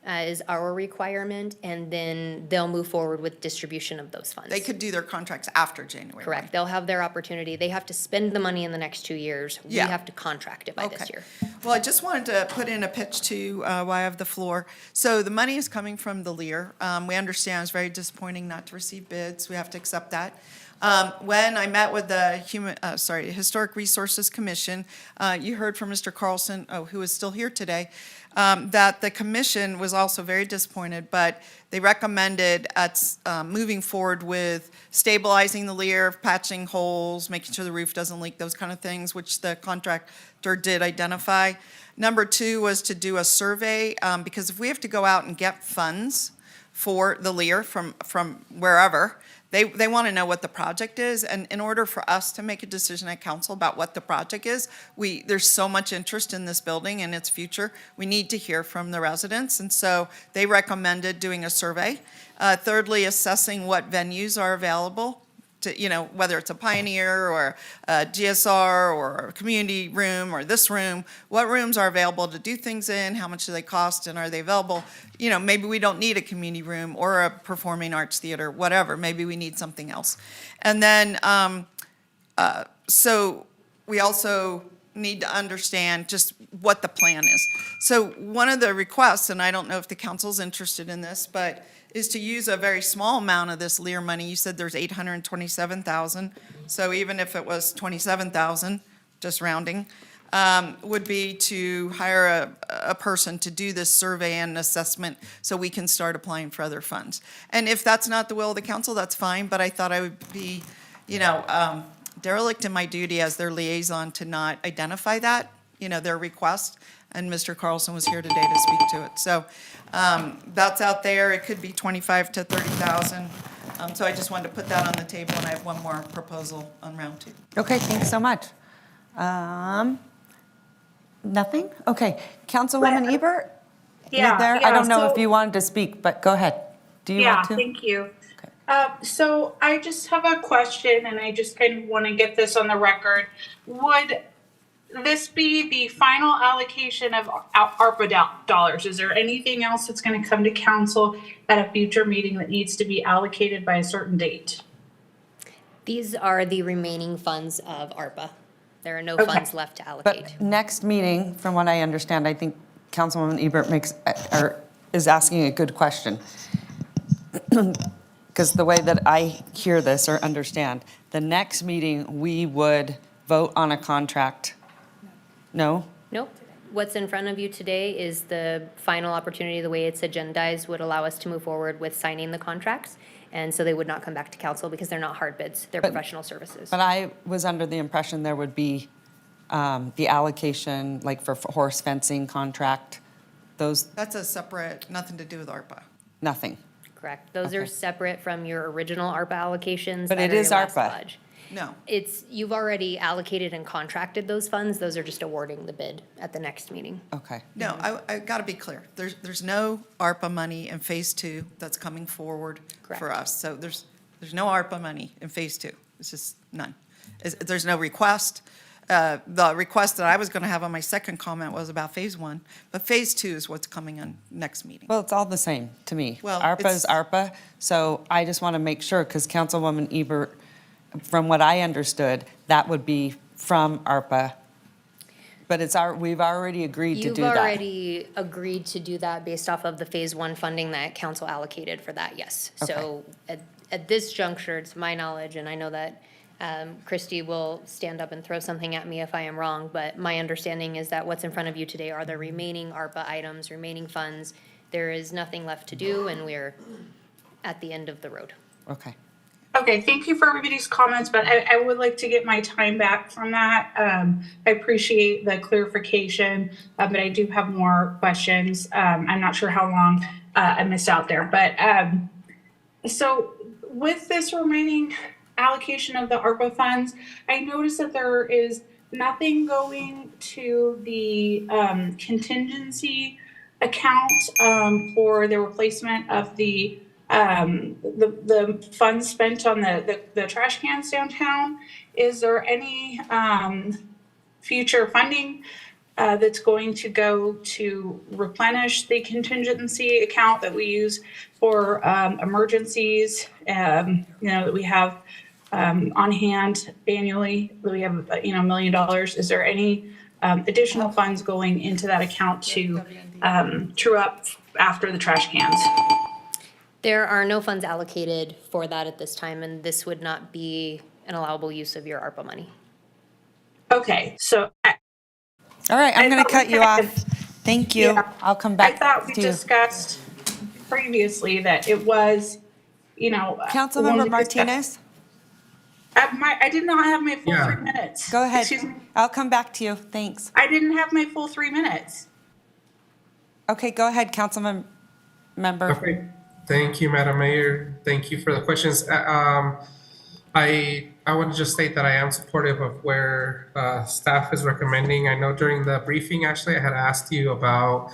is our requirement, and then they'll move forward with distribution of those funds. They could do their contracts after January. Correct. They'll have their opportunity. They have to spend the money in the next 2 years. We Yeah. have to contract it by this Okay. year. Well, I just wanted to put in a pitch to why I have the floor. So the money is coming from the LEAR. We understand it's very disappointing not to receive bids. We have to accept that. When I met with the Historic Resources Commission, you heard from Mr. Carlson, who is still here today, that the commission was also very disappointed, but they recommended moving forward with stabilizing the LEAR, patching holes, making sure the roof doesn't leak, those kind of things, which the contractor did identify. Number 2 was to do a survey, because if we have to go out and get funds for the LEAR from wherever, they want to know what the project is, and in order for us to make a decision at council about what the project is, there's so much interest in this building and its future, we need to hear from the residents, and so they recommended doing a survey. Thirdly, assessing what venues are available to, whether it's a Pioneer or a GSR or a community room or this room, what rooms are available to do things in, how much do they cost, and are they available? Maybe we don't need a community room or a performing arts theater, whatever. Maybe we need something else. And then, so we also need to understand just what the plan is. So one of the requests, and I don't know if the council's interested in this, but is to use a very small amount of this LEAR money. You said there's 827,000. So even if it was 27,000, just rounding, would be to hire a person to do this survey and assessment so we can start applying for other funds. And if that's not the will of the council, that's fine, but I thought I would be, derelict in my duty as their liaison to not identify that, their request. And Mr. Carlson was here today to speak to it. So that's out there. It could be 25 to 30,000. So I just wanted to put that on the table, and I have one more proposal on round 2. Okay, thanks so much. Nothing? Okay, Councilwoman Ebert? Yeah, You there? I yeah, don't know so- if you wanted to speak, but go ahead. Do you want to? Yeah, thank you. So I just have a question, and I just kind of want to get this on the record. Would this be the final allocation of ARPA dollars? Is there anything else that's going to come to council at a future meeting that needs to be allocated by a certain date? These are the remaining funds of ARPA. There are no Okay. funds left to allocate. But next meeting, from what I understand, I think Councilwoman Ebert is asking a good question. Because the way that I hear this or understand, the next meeting, we would vote on a contract. No? Nope. What's in front of you today is the final opportunity. The way it's agendized would allow us to move forward with signing the contracts. And so they would not come back to council because they're not hard bids. They're professional services. But I was under the impression there would be the allocation, like for horse fencing contract, those, That's a separate, nothing to do with ARPA. nothing. Correct. Those are separate from your original ARPA allocations. But that it are is your last ARPA. budge. No. You've already allocated and contracted those funds. Those are just awarding the bid at the next meeting. Okay. No, I got to be clear. There's no ARPA money in Phase 2 that's coming forward for us. So there's no ARPA money in Phase 2. It's just none. There's no request. The request that I was going to have on my second comment was about Phase 1, but Phase 2 is what's coming on next meeting. Well, it's all the same to me. Well, ARPA it's- is ARPA, so I just want to make sure, because Councilwoman Ebert, from what I understood, that would be from ARPA. But we've already agreed to do that. You've already agreed to do that based off of the Phase 1 funding that council allocated for that, yes. So at this juncture, to my knowledge, and I know that Christie will stand up and throw something at me if I am wrong, but my understanding is that what's in front of you today are the remaining ARPA items, remaining funds. There is nothing left to do, and we're at the end of the road. Okay. Okay, thank you for everybody's comments, but I would like to get my time back from that. I appreciate the clarification, but I do have more questions. I'm not sure how long I missed out there, but so with this remaining allocation of the ARPA funds, I noticed that there is nothing going to the contingency account for the replacement of the funds spent on the trash cans downtown. Is there any future funding that's going to go to replenish the contingency account that we use for emergencies, that we have on hand annually. We have, $1 million. Is there any additional funds going into that account to true up after the trash cans? There are no funds allocated for that at this time, and this would not be an allowable use of your ARPA money. Okay, so. All right, I'm going to cut you off. Thank you. Yeah. I'll come back I thought we to you. discussed previously that it was, when Councilmember we Martinez, I did not have my full Yeah. 3 minutes. go ahead. Excuse me. I'll come back to you. Thanks. I didn't have my full 3 minutes. Okay, go ahead, Councilmember. Okay. Thank you, Madam Mayor. Thank you for the questions. I want to just state that I am supportive of where staff is recommending. I know during the briefing, actually, I had asked you about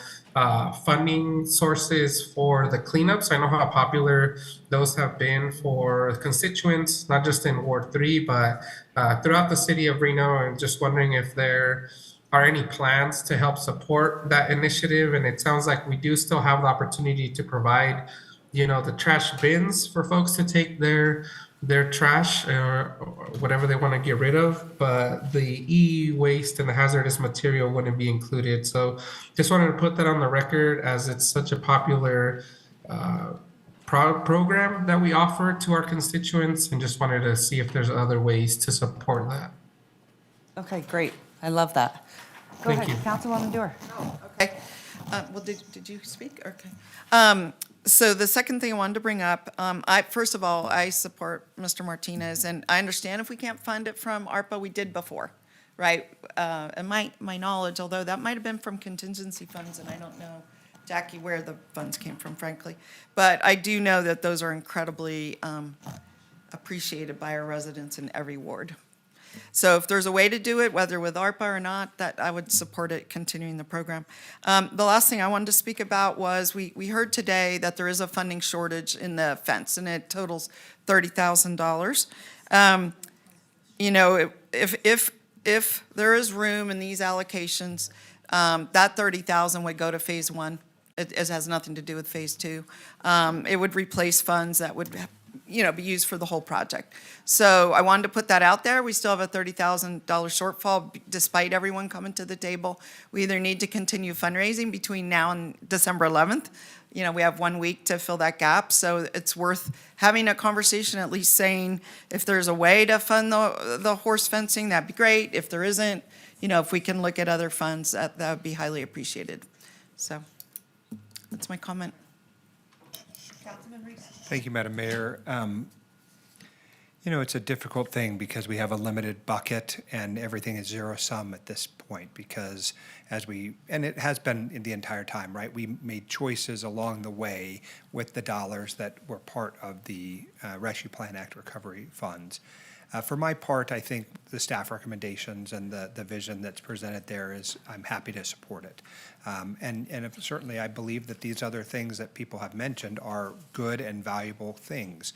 funding sources for the cleanups. I know how popular those have been for constituents, not just in Ward 3, but throughout the city of Reno. I'm just wondering if there are any plans to help support that initiative. And it sounds like we do still have the opportunity to provide, the trash bins for folks to take their trash or whatever they want to get rid of, but the e-waste and the hazardous material wouldn't be included. So just wanted to put that on the record, as it's such a popular program that we offer to our constituents, and just wanted to see if there's other ways to support that. Okay, great. I love that. Go Thank ahead, you. Councilwoman Dewar. Okay. Well, did you speak? Okay. So the second thing I wanted to bring up, first of all, I support Mr. Martinez, and I understand if we can't fund it from ARPA, we did before, right? And my knowledge, although that might have been from contingency funds, and I don't know, Jackie, where the funds came from, frankly. But I do know that those are incredibly appreciated by our residents in every ward. So if there's a way to do it, whether with ARPA or not, that I would support it, continuing the program. The last thing I wanted to speak about was we heard today that there is a funding shortage in the fence, and it totals $30,000. If there is room in these allocations, that $30,000 would go to phase 1. It has nothing to do with phase 2. It would replace funds that would be used for the whole project. So I wanted to put that out there. We still have a $30,000 shortfall despite everyone coming to the table. We either need to continue fundraising between now and December 11th. We have 1 week to fill that gap. So it's worth having a conversation, at least saying if there's a way to fund the horse fencing, that'd be great. If there isn't, if we can look at other funds, that would be highly appreciated. So that's my comment. Thank you, Madam Mayor. It's a difficult thing because we have a limited bucket and everything is zero sum at this point because and it has been in the entire time, right? We made choices along the way with the dollars that were part of the Rescue Plan Act recovery funds. For my part, I think the staff recommendations and the vision that's presented there I'm happy to support it. And certainly I believe that these other things that people have mentioned are good and valuable things.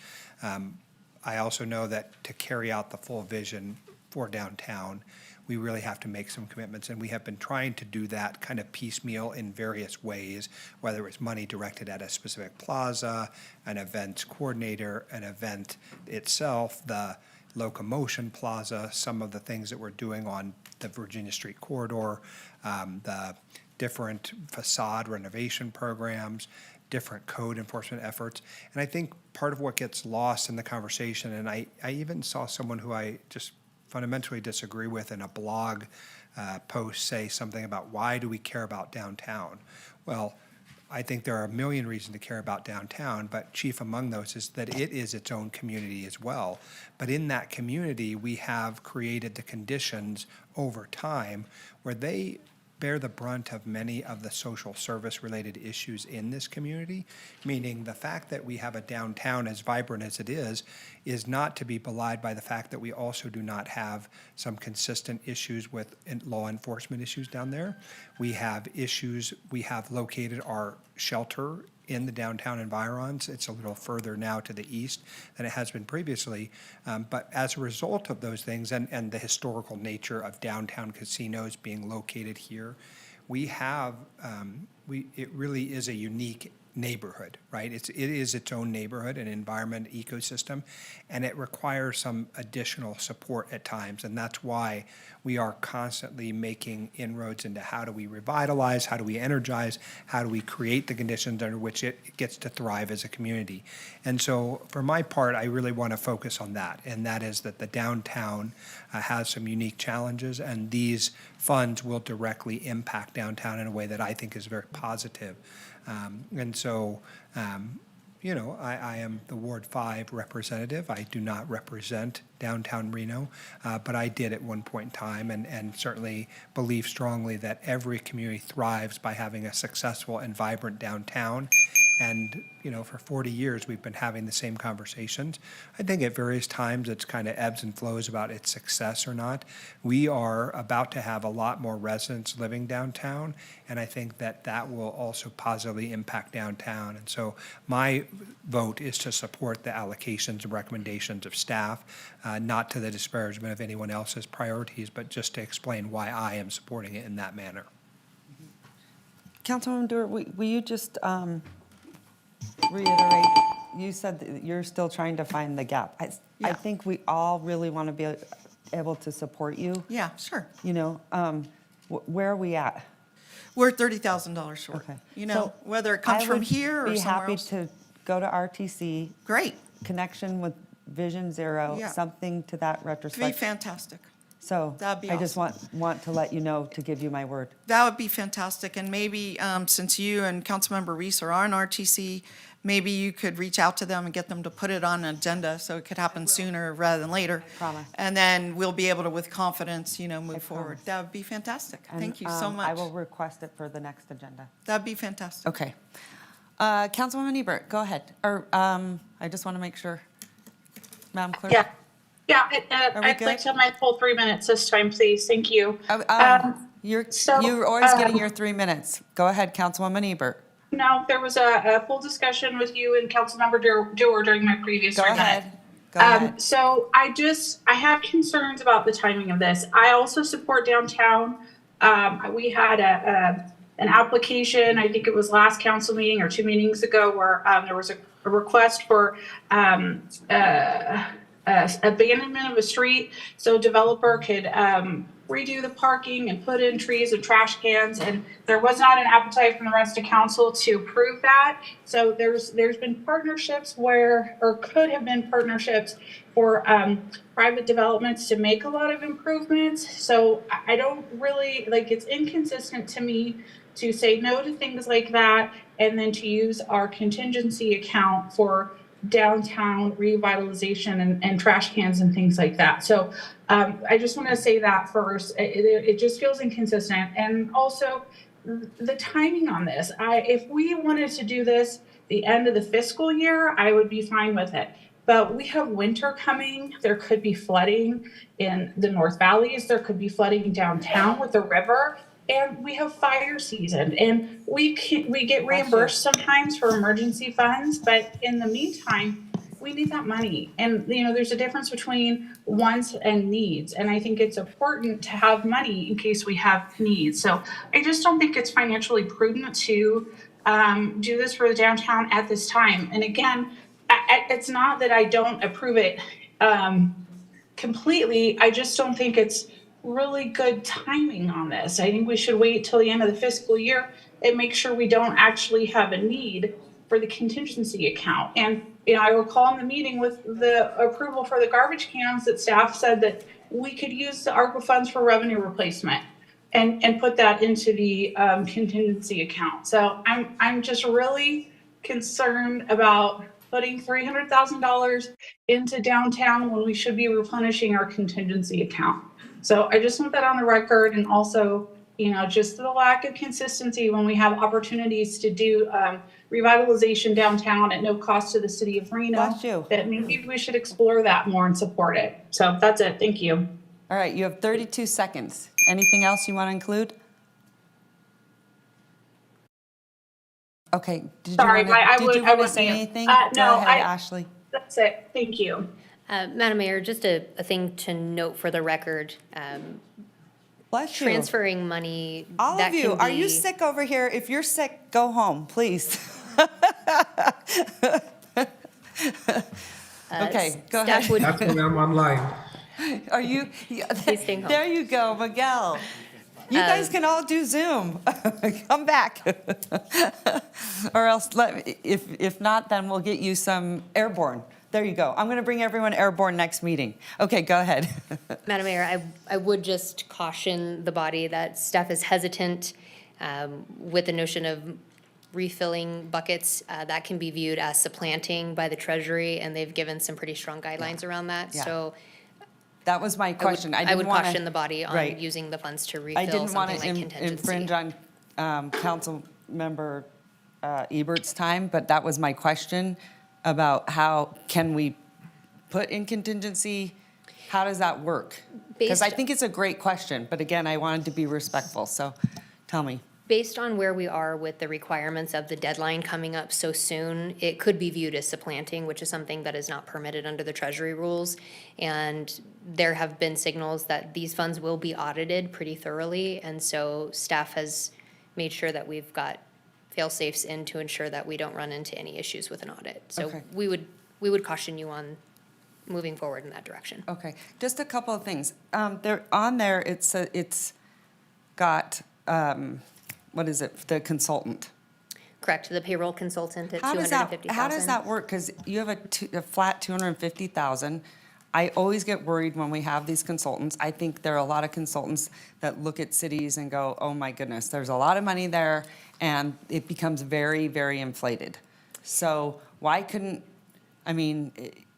I also know that to carry out the full vision for downtown, we really have to make some commitments, and we have been trying to do that kind of piecemeal in various ways, whether it's money directed at a specific plaza, an events coordinator, an event itself, the locomotion plaza, some of the things that we're doing on the Virginia Street corridor, the different facade renovation programs, different code enforcement efforts. And I think part of what gets lost in the conversation, and I even saw someone who I just fundamentally disagree with in a blog post say something about why do we care about downtown? Well, I think there are a million reasons to care about downtown, but chief among those is that it is its own community as well. But in that community, we have created the conditions over time where they bear the brunt of many of the social service related issues in this community, meaning the fact that we have a downtown as vibrant as it is not to be belied by the fact that we also do not have some consistent issues with law enforcement issues down there. We have issues, we have located our shelter in the downtown environs. It's a little further now to the east than it has been previously. But as a result of those things and the historical nature of downtown casinos being located here, we have, it really is a unique neighborhood, right? It is its own neighborhood, an environment, ecosystem, and it requires some additional support at times. And that's why we are constantly making inroads into how do we revitalize, how do we energize, how do we create the conditions under which it gets to thrive as a community. And so for my part, I really want to focus on that, and that is that the downtown has some unique challenges, and these funds will directly impact downtown in a way that I think is very positive. And so, you know, I am the Ward 5 representative. I do not represent downtown Reno, but I did at one point in time, and certainly believe strongly that every community thrives by having a successful and vibrant downtown. And, you know, for 40 years, we've been having the same conversations. I think at various times it's kind of ebbs and flows about its success or not. We are about to have a lot more residents living downtown, and I think that that will also positively impact downtown. And so my vote is to support the allocations and recommendations of staff, not to the disparagement of anyone else's priorities, but just to explain why I am supporting it in that manner. Councilwoman Dewar, will you just reiterate, you said that you're still trying to find the gap. I think we all really want to be able to support you. Yeah, sure. You know, where are we at? We're $30,000 short. Okay. You know, So whether it comes from here or somewhere I would be else. happy to go to RTC. Great. Connection with Vision Zero, Yeah. something to that It'd retrospect. be fantastic. So That'd be I just want to let you know, to give you my word. That would be fantastic. And maybe since you and Councilmember Reese are on RTC, maybe you could reach out to them and get them to put it on an agenda so it could happen sooner rather than later. Promise. And then we'll be able to, with confidence, you know, move forward. promise. That would be fantastic. And, Thank you so much. I will request it for the next agenda. That'd be fantastic. Okay. Councilwoman Ebert, go ahead. Or I just want to make sure. Madam Clerk? Yeah, Are we I'd good? like to have my full 3 minutes this time, please. Thank you. You're always getting your 3 minutes. Go ahead, Councilwoman Ebert. No, there was a full discussion with you and Councilmember Dewar during my previous Go 3 ahead. minutes. Go ahead. So I have concerns about the timing of this. I also support downtown. We had an application, I think it was last council meeting or 2 meetings ago, where there was a request for abandonment of a street so developer could redo the parking and put in trees and trash cans, and there was not an appetite from the rest of council to approve that. So there's been partnerships or could have been partnerships for private developments to make a lot of improvements. So I don't really, it's inconsistent to me to say no to things like that and then to use our contingency account for downtown revitalization and trash cans and things like that. So I just want to say that first. It just feels inconsistent. And also the timing on this. If we wanted to do this the end of the fiscal year, I would be fine with it. But we have winter coming. There could be flooding in the North Valleys. There could be flooding downtown with the river. And we have fire season, and we get reimbursed sometimes for emergency funds, but in the meantime, we need that money. And there's a difference between wants and needs, and I think it's important to have money in case we have needs. So I just don't think it's financially prudent to do this for the downtown at this time. And again, it's not that I don't approve it completely. I just don't think it's really good timing on this. I think we should wait till the end of the fiscal year and make sure we don't actually have a need for the contingency account. And I recall in the meeting with the approval for the garbage cans that staff said that we could use the ARPA funds for revenue replacement and put that into the contingency account. So I'm just really concerned about putting $300,000 into downtown when we should be replenishing our contingency account. So I just want that on the record, and also, just the lack of consistency when we have opportunities to do revitalization downtown at no cost to the city of Reno. That maybe we should explore that more and support it. So that's it. Thank you. All right, you have 32 seconds. Anything else you want to include? Okay, did you Sorry, want to, I did would, you I want to would say say, anything? no, Go ahead, Ashley. that's it. Thank you. Madam Mayor, just a thing to note for the record. Bless you. Transferring money. All that of you, can are you be- sick over here? If you're sick, go home, please. Okay, go staff ahead. would- That's when I'm online. Are you, He's staying home. there you go, Miguel. You guys can all do Zoom. Come back. Or else, if not, then we'll get you some airborne. There you go. I'm going to bring everyone airborne next meeting. Okay, go ahead. Madam Mayor, I would just caution the body that staff is hesitant with the notion of refilling buckets. That can be viewed as supplanting by the Treasury, and they've given some pretty strong guidelines around that. Yeah. So That was my question. I would caution the body on Right. using the funds to I refill didn't want something to like contingency. infringe on Council Member Ebert's time, but that was my question about how can we put in contingency? How does that work? Because I Based- think it's a great question, but again, I wanted to be respectful, so tell me. Based on where we are with the requirements of the deadline coming up so soon, it could be viewed as supplanting, which is something that is not permitted under the Treasury rules. And there have been signals that these funds will be audited pretty thoroughly, and so staff has made sure that we've got fail-safes in to ensure that we don't run into any issues with an audit. So Okay. we would caution you on moving forward in that direction. Okay, just a couple of things. There, it's got, what is it, the consultant. Correct, the payroll consultant at How does that, $250,000. how does that work? Because you have a flat 250,000. I always get worried when we have these consultants. I think there are a lot of consultants that look at cities and go, oh my goodness, there's a lot of money there, and it becomes very, very inflated. So why couldn't, I mean,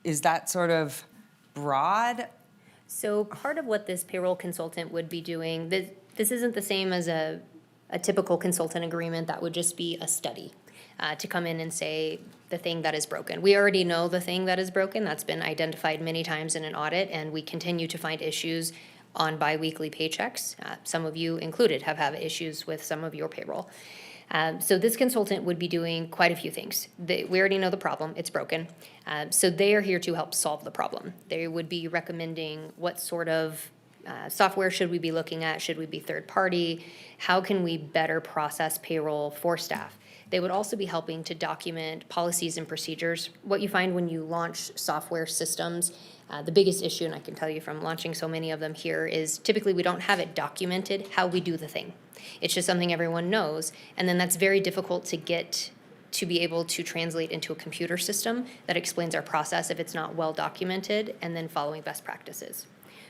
is that sort of broad? So part of what this payroll consultant would be doing, this isn't the same as a typical consultant agreement that would just be a study to come in and say the thing that is broken. We already know the thing that is broken. That's been identified many times in an audit, and we continue to find issues on biweekly paychecks. Some of you included have had issues with some of your payroll. So this consultant would be doing quite a few things. We already know the problem, it's broken. So they are here to help solve the problem. They would be recommending what sort of software should we be looking at? Should we be third party? How can we better process payroll for staff? They would also be helping to document policies and procedures. What you find when you launch software systems, the biggest issue, and I can tell you from launching so many of them here, is typically we don't have it documented how we do the thing. It's just something everyone knows, and then that's very difficult to get to be able to translate into a computer system that explains our process if it's not well documented and then following best practices.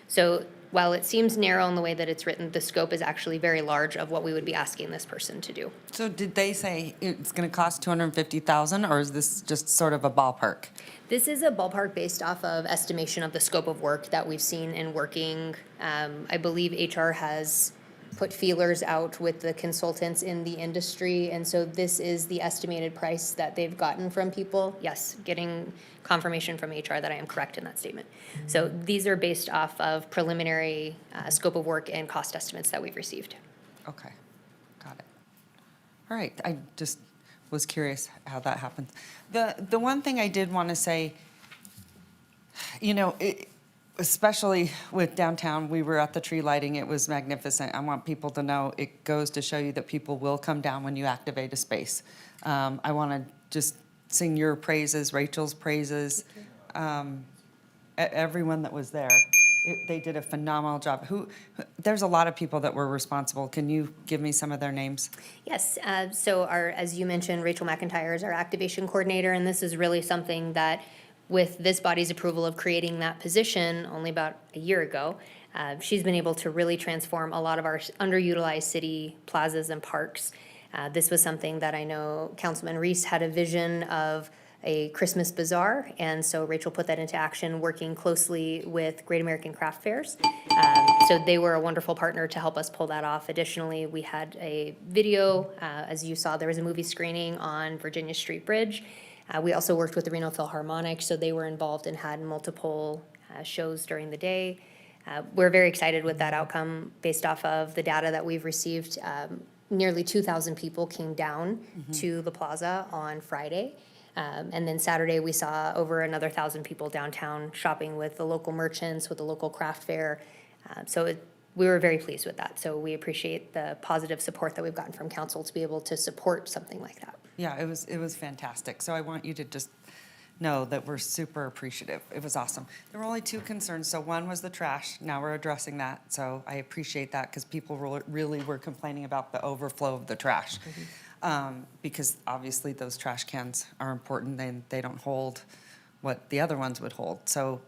So while it seems narrow in the way that it's written, the scope is actually very large of what we would be asking this person to do. So did they say it's going to cost 250,000, or is this just sort of a ballpark? This is a ballpark based off of estimation of the scope of work that we've seen in working. I believe HR has put feelers out with the consultants in the industry, and so this is the estimated price that they've gotten from people. Yes, getting confirmation from HR that I am correct in that statement. So these are based off of preliminary scope of work and cost estimates that we've received. Okay, got it. All right, I just was curious how that happened. The one thing I did want to say, you know, especially with downtown, we were at the tree lighting, it was magnificent. I want people to know it goes to show you that people will come down when you activate a space. I want to just sing your praises, Rachel's praises, everyone that was there. They did a phenomenal job. There's a lot of people that were responsible. Can you give me some of their names? Yes, so as you mentioned, Rachel McIntyre is our activation coordinator, and this is really something that with this body's approval of creating that position only about a year ago, she's been able to really transform a lot of our underutilized city plazas and parks. This was something that I know Councilman Reese had a vision of a Christmas bazaar, and so Rachel put that into action, working closely with Great American Craft Fairs. So they were a wonderful partner to help us pull that off. Additionally, we had a video, as you saw, there was a movie screening on Virginia Street Bridge. We also worked with the Reno Philharmonic, so they were involved and had multiple shows during the day. We're very excited with that outcome based off of the data that we've received. nearly 2,000 people came down to the plaza on Friday. And then Saturday, we saw over another 1,000 people downtown shopping with the local merchants, with the local craft fair. We were very pleased with that. So we appreciate the positive support that we've gotten from council to be able to support something like that. Yeah, it was fantastic. So I want you to just know that we're super appreciative. It was awesome. There were only 2 concerns. So one was the trash. Now we're addressing that. So I appreciate that because people really were complaining about the overflow of the trash. Because obviously those trash cans are important and they don't hold what the other ones would hold. So,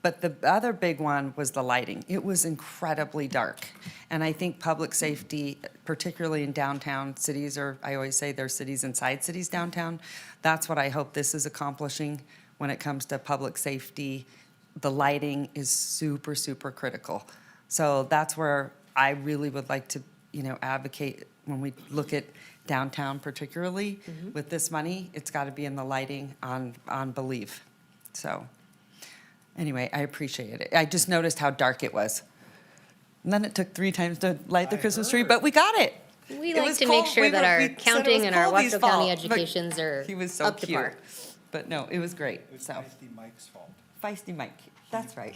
but the other big one was the lighting. It was incredibly dark. And I think public safety, particularly in downtown cities, or I always say there's cities inside cities downtown, that's what I hope this is accomplishing when it comes to public safety. The lighting is super, super critical. So that's where I really would like to, advocate when we look at downtown particularly with this money, it's got to be in the lighting on Believe. So anyway, I appreciate it. I just noticed how dark it was. And then it took 3 times to light the Christmas tree, but we got it. We It like was to make cold. sure that our counting and our Colby's Washoe County fault, but educations are he was so up to cute. par. But no, it was great. It was So Feisty Mike's fault. Feisty Mike, that's right.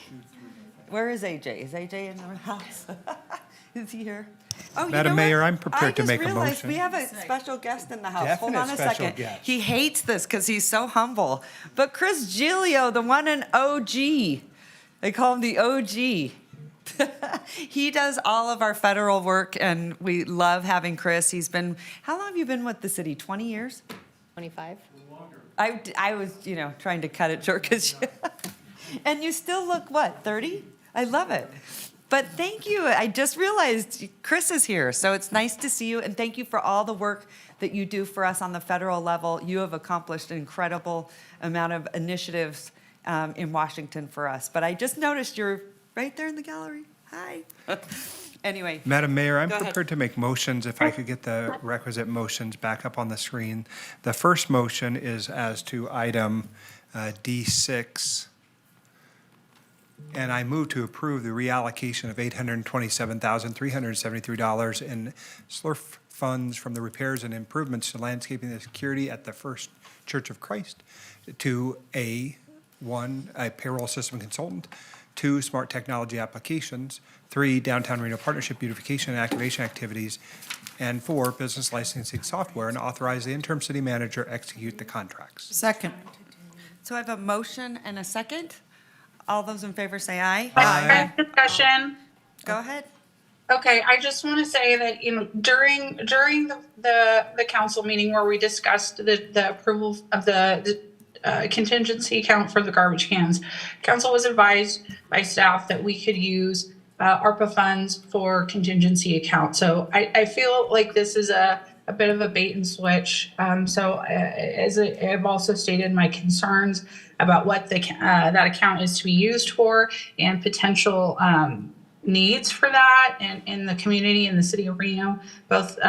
Where is AJ? Is AJ in the house? Is he here? Oh, you Madam know what? Mayor, I'm prepared to make a I just realized motion. we have a special guest in the house. Hold on Definite a special second. guest. He hates this because he's so humble. But Chris Giglio, the one and OG, they call him the OG. He does all of our federal work, and we love having Chris. How long have you been with the city? 20 years? 25. I was, trying to cut it short because, and you still look, what, 30? I love it. But thank you. I just realized Chris is here, so it's nice to see you, and thank you for all the work that you do for us on the federal level. You have accomplished an incredible amount of initiatives in Washington for us. But I just noticed you're right there in the gallery. Hi. Anyway. Madam Mayor, I'm Go ahead. prepared to make motions if I could get the requisite motions back up on the screen. The first motion is as to item D6. And I move to approve the reallocation of $827,373 in SLURF funds from the repairs and improvements to landscaping and security at the First Church of Christ to one, a payroll system consultant, 2, smart technology applications, 3, downtown Reno partnership beautification and activation activities, and 4, business licensing software, and authorize the interim city manager execute the contracts. Second. So I have a motion and a second. All those in favor say aye. Aye. Discussion. Go ahead. Okay, I just want to say that, during the council meeting where we discussed the approval of the contingency account for the garbage cans, council was advised by staff that we could use ARPA funds for contingency account. So I feel like this is a bit of a bait and switch. As I've also stated my concerns about what that account is to be used for and potential needs for that in the community in the city of Reno, both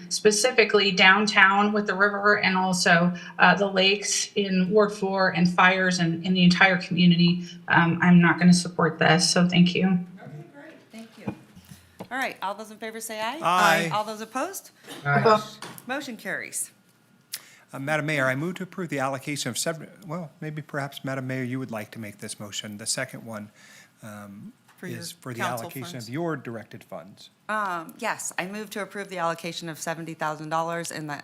specifically downtown with the river and also the lakes in Ward 4 and fires and in the entire community. I'm not going to support this, so thank you. Okay, great. Thank you. All right, all those in favor say aye. Aye. All those opposed? Aye. Motion carries. Madam Mayor, I move to approve the allocation of maybe perhaps, Madam Mayor, you would like to make this motion. The second one is for the council allocation funds. of your directed funds. Yes, I move to approve the allocation of $70,000 in the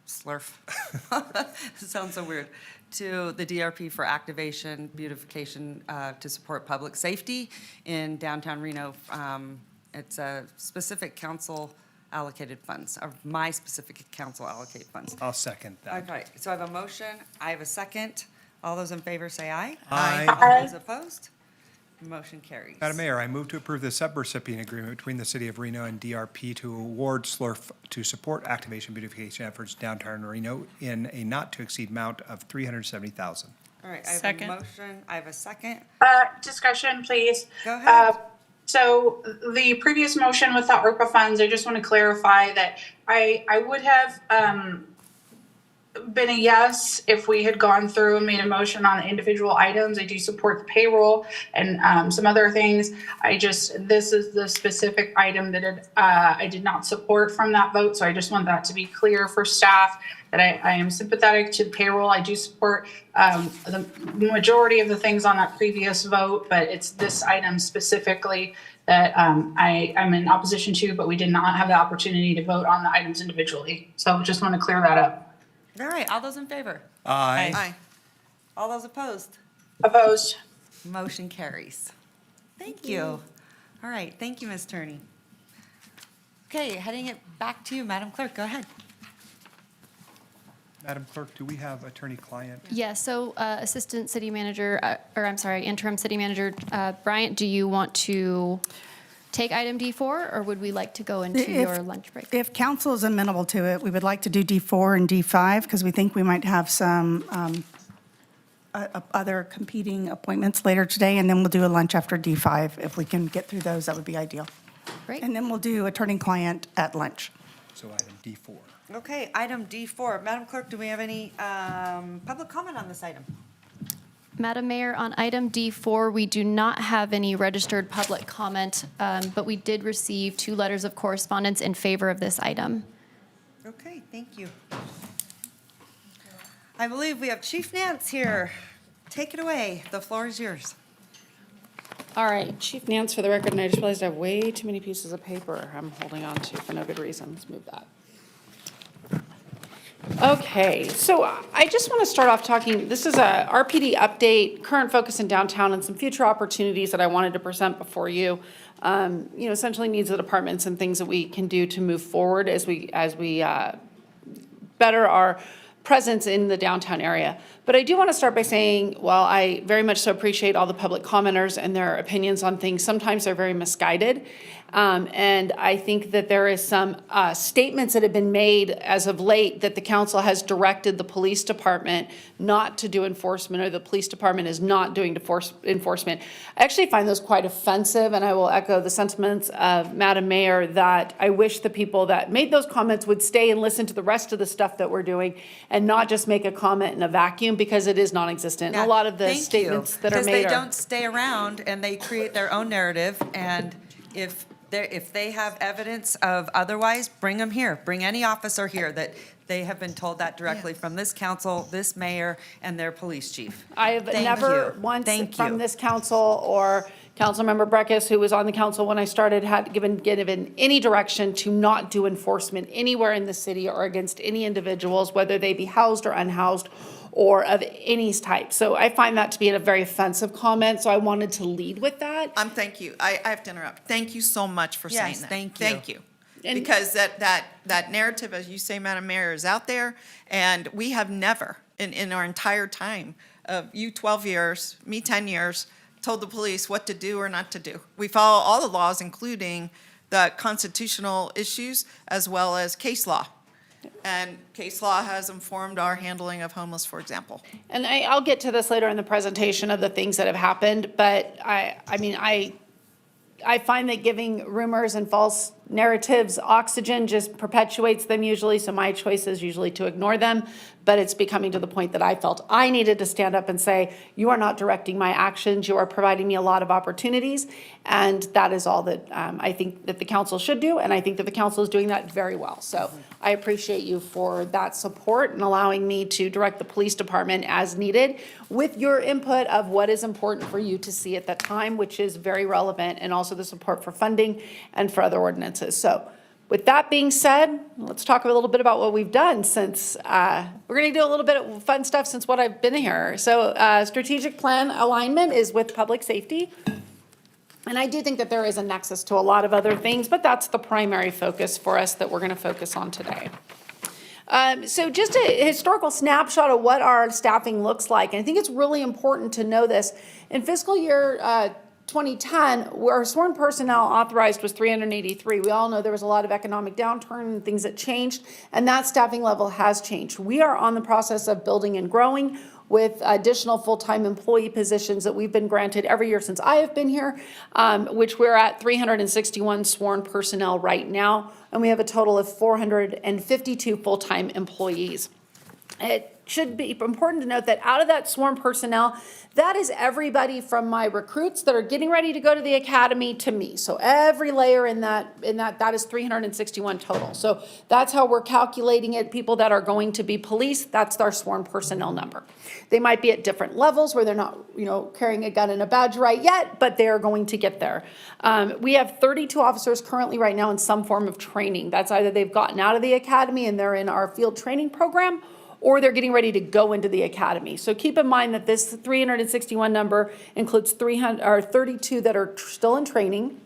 SLURF. Sounds so weird. To the DRP for activation, beautification, to support public safety in downtown Reno. It's a specific council allocated funds, or my specific council allocated funds. I'll second that. Okay, so I have a motion, I have a second. All those in favor say aye. Aye. All those opposed? Motion carries. Madam Mayor, I move to approve the subrecipient agreement between the City of Reno and DRP to award SLURF to support activation beautification efforts downtown Reno in a not-to-exceed amount of $370,000. All right, I have Second. a motion, I have a second. Discussion, please. Go ahead. So the previous motion with the ARPA funds, I just want to clarify that I would have been a yes if we had gone through and made a motion on the individual items. I do support the payroll and some other things. This is the specific item that I did not support from that vote. So I just want that to be clear for staff that I am sympathetic to the payroll. I do support the majority of the things on that previous vote, but it's this item specifically that I'm in opposition to, but we did not have the opportunity to vote on the items individually. So just want to clear that up. All right, all those in favor? Aye. Aye. All those opposed? Opposed. Motion carries. Thank you. All right, thank you, Ms. Turney. Okay, heading it back to you, Madam Clerk, go ahead. Madam Clerk, do we have attorney-client? Yes, so Assistant City Manager, Interim City Manager Bryant, do you want to take item D4, or would we like to go into your lunch break? If council is amenable to it, we would like to do D4 and D5 because we think we might have some other competing appointments later today, and then we'll do a lunch after D5. If we can get through those, that would be ideal. Great. And then we'll do attorney-client at lunch. So item D4. Okay, item D4. Madam Clerk, do we have any public comment on this item? Madam Mayor, on item D4, we do not have any registered public comment, but we did receive 2 letters of correspondence in favor of this item. Okay, thank you. I believe we have Chief Nance here. Take it away. The floor is yours. All right, Chief Nance for the record, and I just realized I have way too many pieces of paper I'm holding on to for no good reason. Let's move that. Okay, so I just want to start off talking, this is a RPD update, current focus in downtown, and some future opportunities that I wanted to present before you. Essentially needs of the departments and things that we can do to move forward as we better our presence in the downtown area. But I do want to start by saying, while I very much so appreciate all the public commenters and their opinions on things, sometimes they're very misguided. And I think that there is some statements that have been made as of late that the council has directed the police department not to do enforcement, or the police department is not doing enforcement. I actually find those quite offensive, and I will echo the sentiments of Madam Mayor that I wish the people that made those comments would stay and listen to the rest of the stuff that we're doing and not just make a comment in a vacuum, because it is non-existent. And a lot of the statements that are made because they don't stay around and they create their own narrative, and if they have evidence of otherwise, bring them here. Bring any officer here that they have been told that directly from this council, this mayor, and their police chief. I have never once from this council or Councilmember Breckus, who was on the council when I started, had given any direction to not do enforcement anywhere in the city or against any individuals, whether they be housed or unhoused or of any type. So I find that to be a very offensive comment, so I wanted to lead with that. Thank you. I have to interrupt. Thank you so much for saying that. Thank you. Thank you. Because that narrative, as you say, Madam Mayor, is out there, and we have never, in our entire time of you 12 years, me 10 years, told the police what to do or not to do. We follow all the laws, including the constitutional issues, as well as case law. And case law has informed our handling of homeless, for example. And I'll get to this later in the presentation of the things that have happened, but I find that giving rumors and false narratives oxygen just perpetuates them usually, so my choice is usually to ignore them. But it's becoming to the point that I felt I needed to stand up and say, you are not directing my actions, you are providing me a lot of opportunities, and that is all that I think that the council should do, and I think that the council is doing that very well. So I appreciate you for that support and allowing me to direct the police department as needed with your input of what is important for you to see at that time, which is very relevant, and also the support for funding and for other ordinances. So with that being said, let's talk a little bit about what we've done since, we're going to do a little bit of fun stuff since what I've been here. So strategic plan alignment is with public safety. And I do think that there is a nexus to a lot of other things, but that's the primary focus for us that we're going to focus on today. So just a historical snapshot of what our staffing looks like. And I think it's really important to know this. In fiscal year 2010, where sworn personnel authorized was 383. We all know there was a lot of economic downturn and things that changed, and that staffing level has changed. We are on the process of building and growing with additional full-time employee positions that we've been granted every year since I have been here, which we're at 361 sworn personnel right now, and we have a total of 452 full-time employees. It should be important to note that out of that sworn personnel, that is everybody from my recruits that are getting ready to go to the academy to me. So every layer in that is 361 total. So that's how we're calculating it. People that are going to be police, that's our sworn personnel number. They might be at different levels where they're not, carrying a gun and a badge right yet, but they are going to get there. We have 32 officers currently right now in some form of training. That's either they've gotten out of the academy and they're in our field training program, or they're getting ready to go into the academy. So keep in mind that this 361 number includes 32 that are still in training,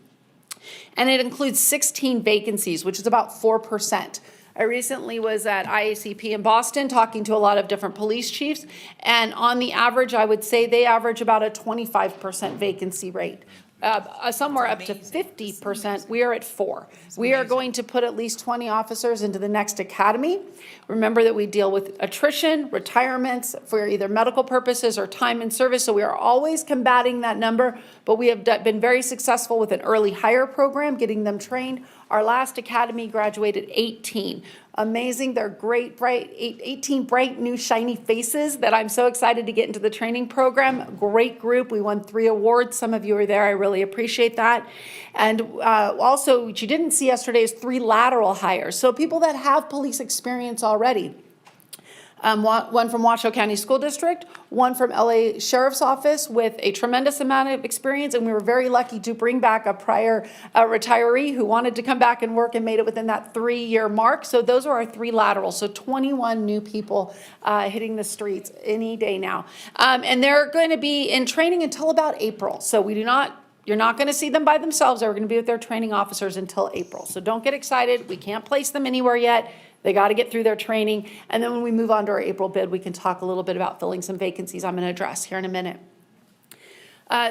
and it includes 16 vacancies, which is about 4%. I recently was at IACP in Boston talking to a lot of different police chiefs, and on the average, I would say they average about a 25% vacancy rate. Somewhere up to 50%, we are at 4%. We are going to put at least 20 officers into the next academy. Remember that we deal with attrition, retirements for either medical purposes or time in service, so we are always combating that number, but we have been very successful with an early hire program, getting them trained. Our last academy graduated 18. Amazing, they're great, 18 bright, new, shiny faces that I'm so excited to get into the training program. Great group, we won 3 awards. Some of you were there, I really appreciate that. And also, what you didn't see yesterday is 3 lateral hires. So people that have police experience already. One from Washoe County School District, one from LA Sheriff's Office with a tremendous amount of experience, and we were very lucky to bring back a prior retiree who wanted to come back and work and made it within that 3-year mark. So those are our 3 laterals. So 21 new people hitting the streets any day now. And they're going to be in training until about April. So you're not going to see them by themselves. They're going to be with their training officers until April. So don't get excited. We can't place them anywhere yet. They got to get through their training. And then when we move on to our April bid, we can talk a little bit about filling some vacancies I'm going to address here in a minute.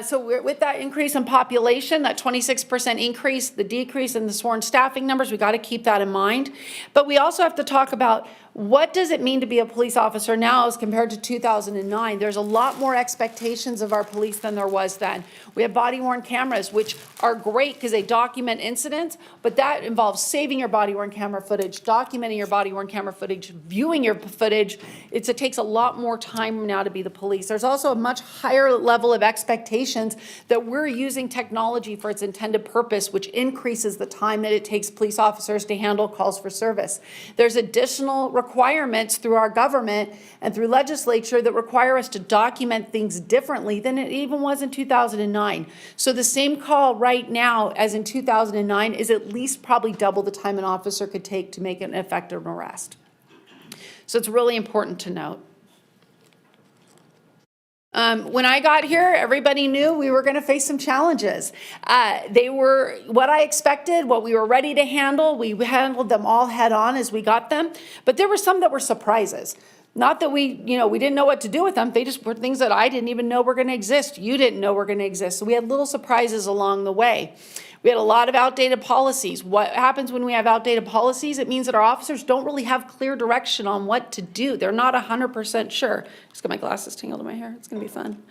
So with that increase in population, that 26% increase, the decrease in the sworn staffing numbers, we got to keep that in mind. But we also have to talk about what does it mean to be a police officer now as compared to 2009? There's a lot more expectations of our police than there was then. We have body-worn cameras, which are great because they document incidents, but that involves saving your body-worn camera footage, documenting your body-worn camera footage, viewing your footage. It takes a lot more time now to be the police. There's also a much higher level of expectations that we're using technology for its intended purpose, which increases the time that it takes police officers to handle calls for service. There's additional requirements through our government and through legislature that require us to document things differently than it even was in 2009. So the same call right now as in 2009 is at least probably double the time an officer could take to make an effective arrest. So it's really important to note. When I got here, everybody knew we were going to face some challenges. They were what I expected, what we were ready to handle. We handled them all head on as we got them. But there were some that were surprises. Not that we didn't know what to do with them. They just were things that I didn't even know were going to exist. You didn't know were going to exist. So we had little surprises along the way. We had a lot of outdated policies. What happens when we have outdated policies? It means that our officers don't really have clear direction on what to do. They're not 100% sure. Just got my glasses tangled in my hair. It's going to be fun.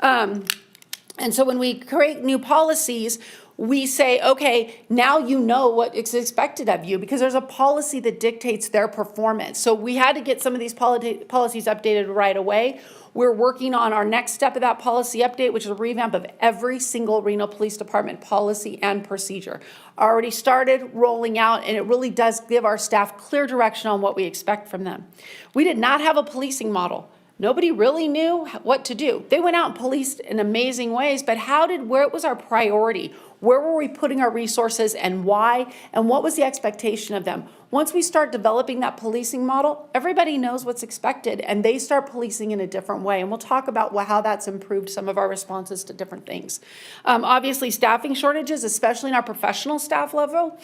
And so when we create new policies, we say, okay, now you know what is expected of you because there's a policy that dictates their performance. So we had to get some of these policies updated right away. We're working on our next step of that policy update, which is a revamp of every single Reno Police Department policy and procedure. Already started rolling out, and it really does give our staff clear direction on what we expect from them. We did not have a policing model. Nobody really knew what to do. They went out and policed in amazing ways, but where was our priority? Where were we putting our resources and why? And what was the expectation of them? Once we start developing that policing model, everybody knows what's expected and they start policing in a different way. And we'll talk about how that's improved some of our responses to different things. Obviously, staffing shortages, especially in our professional staff level.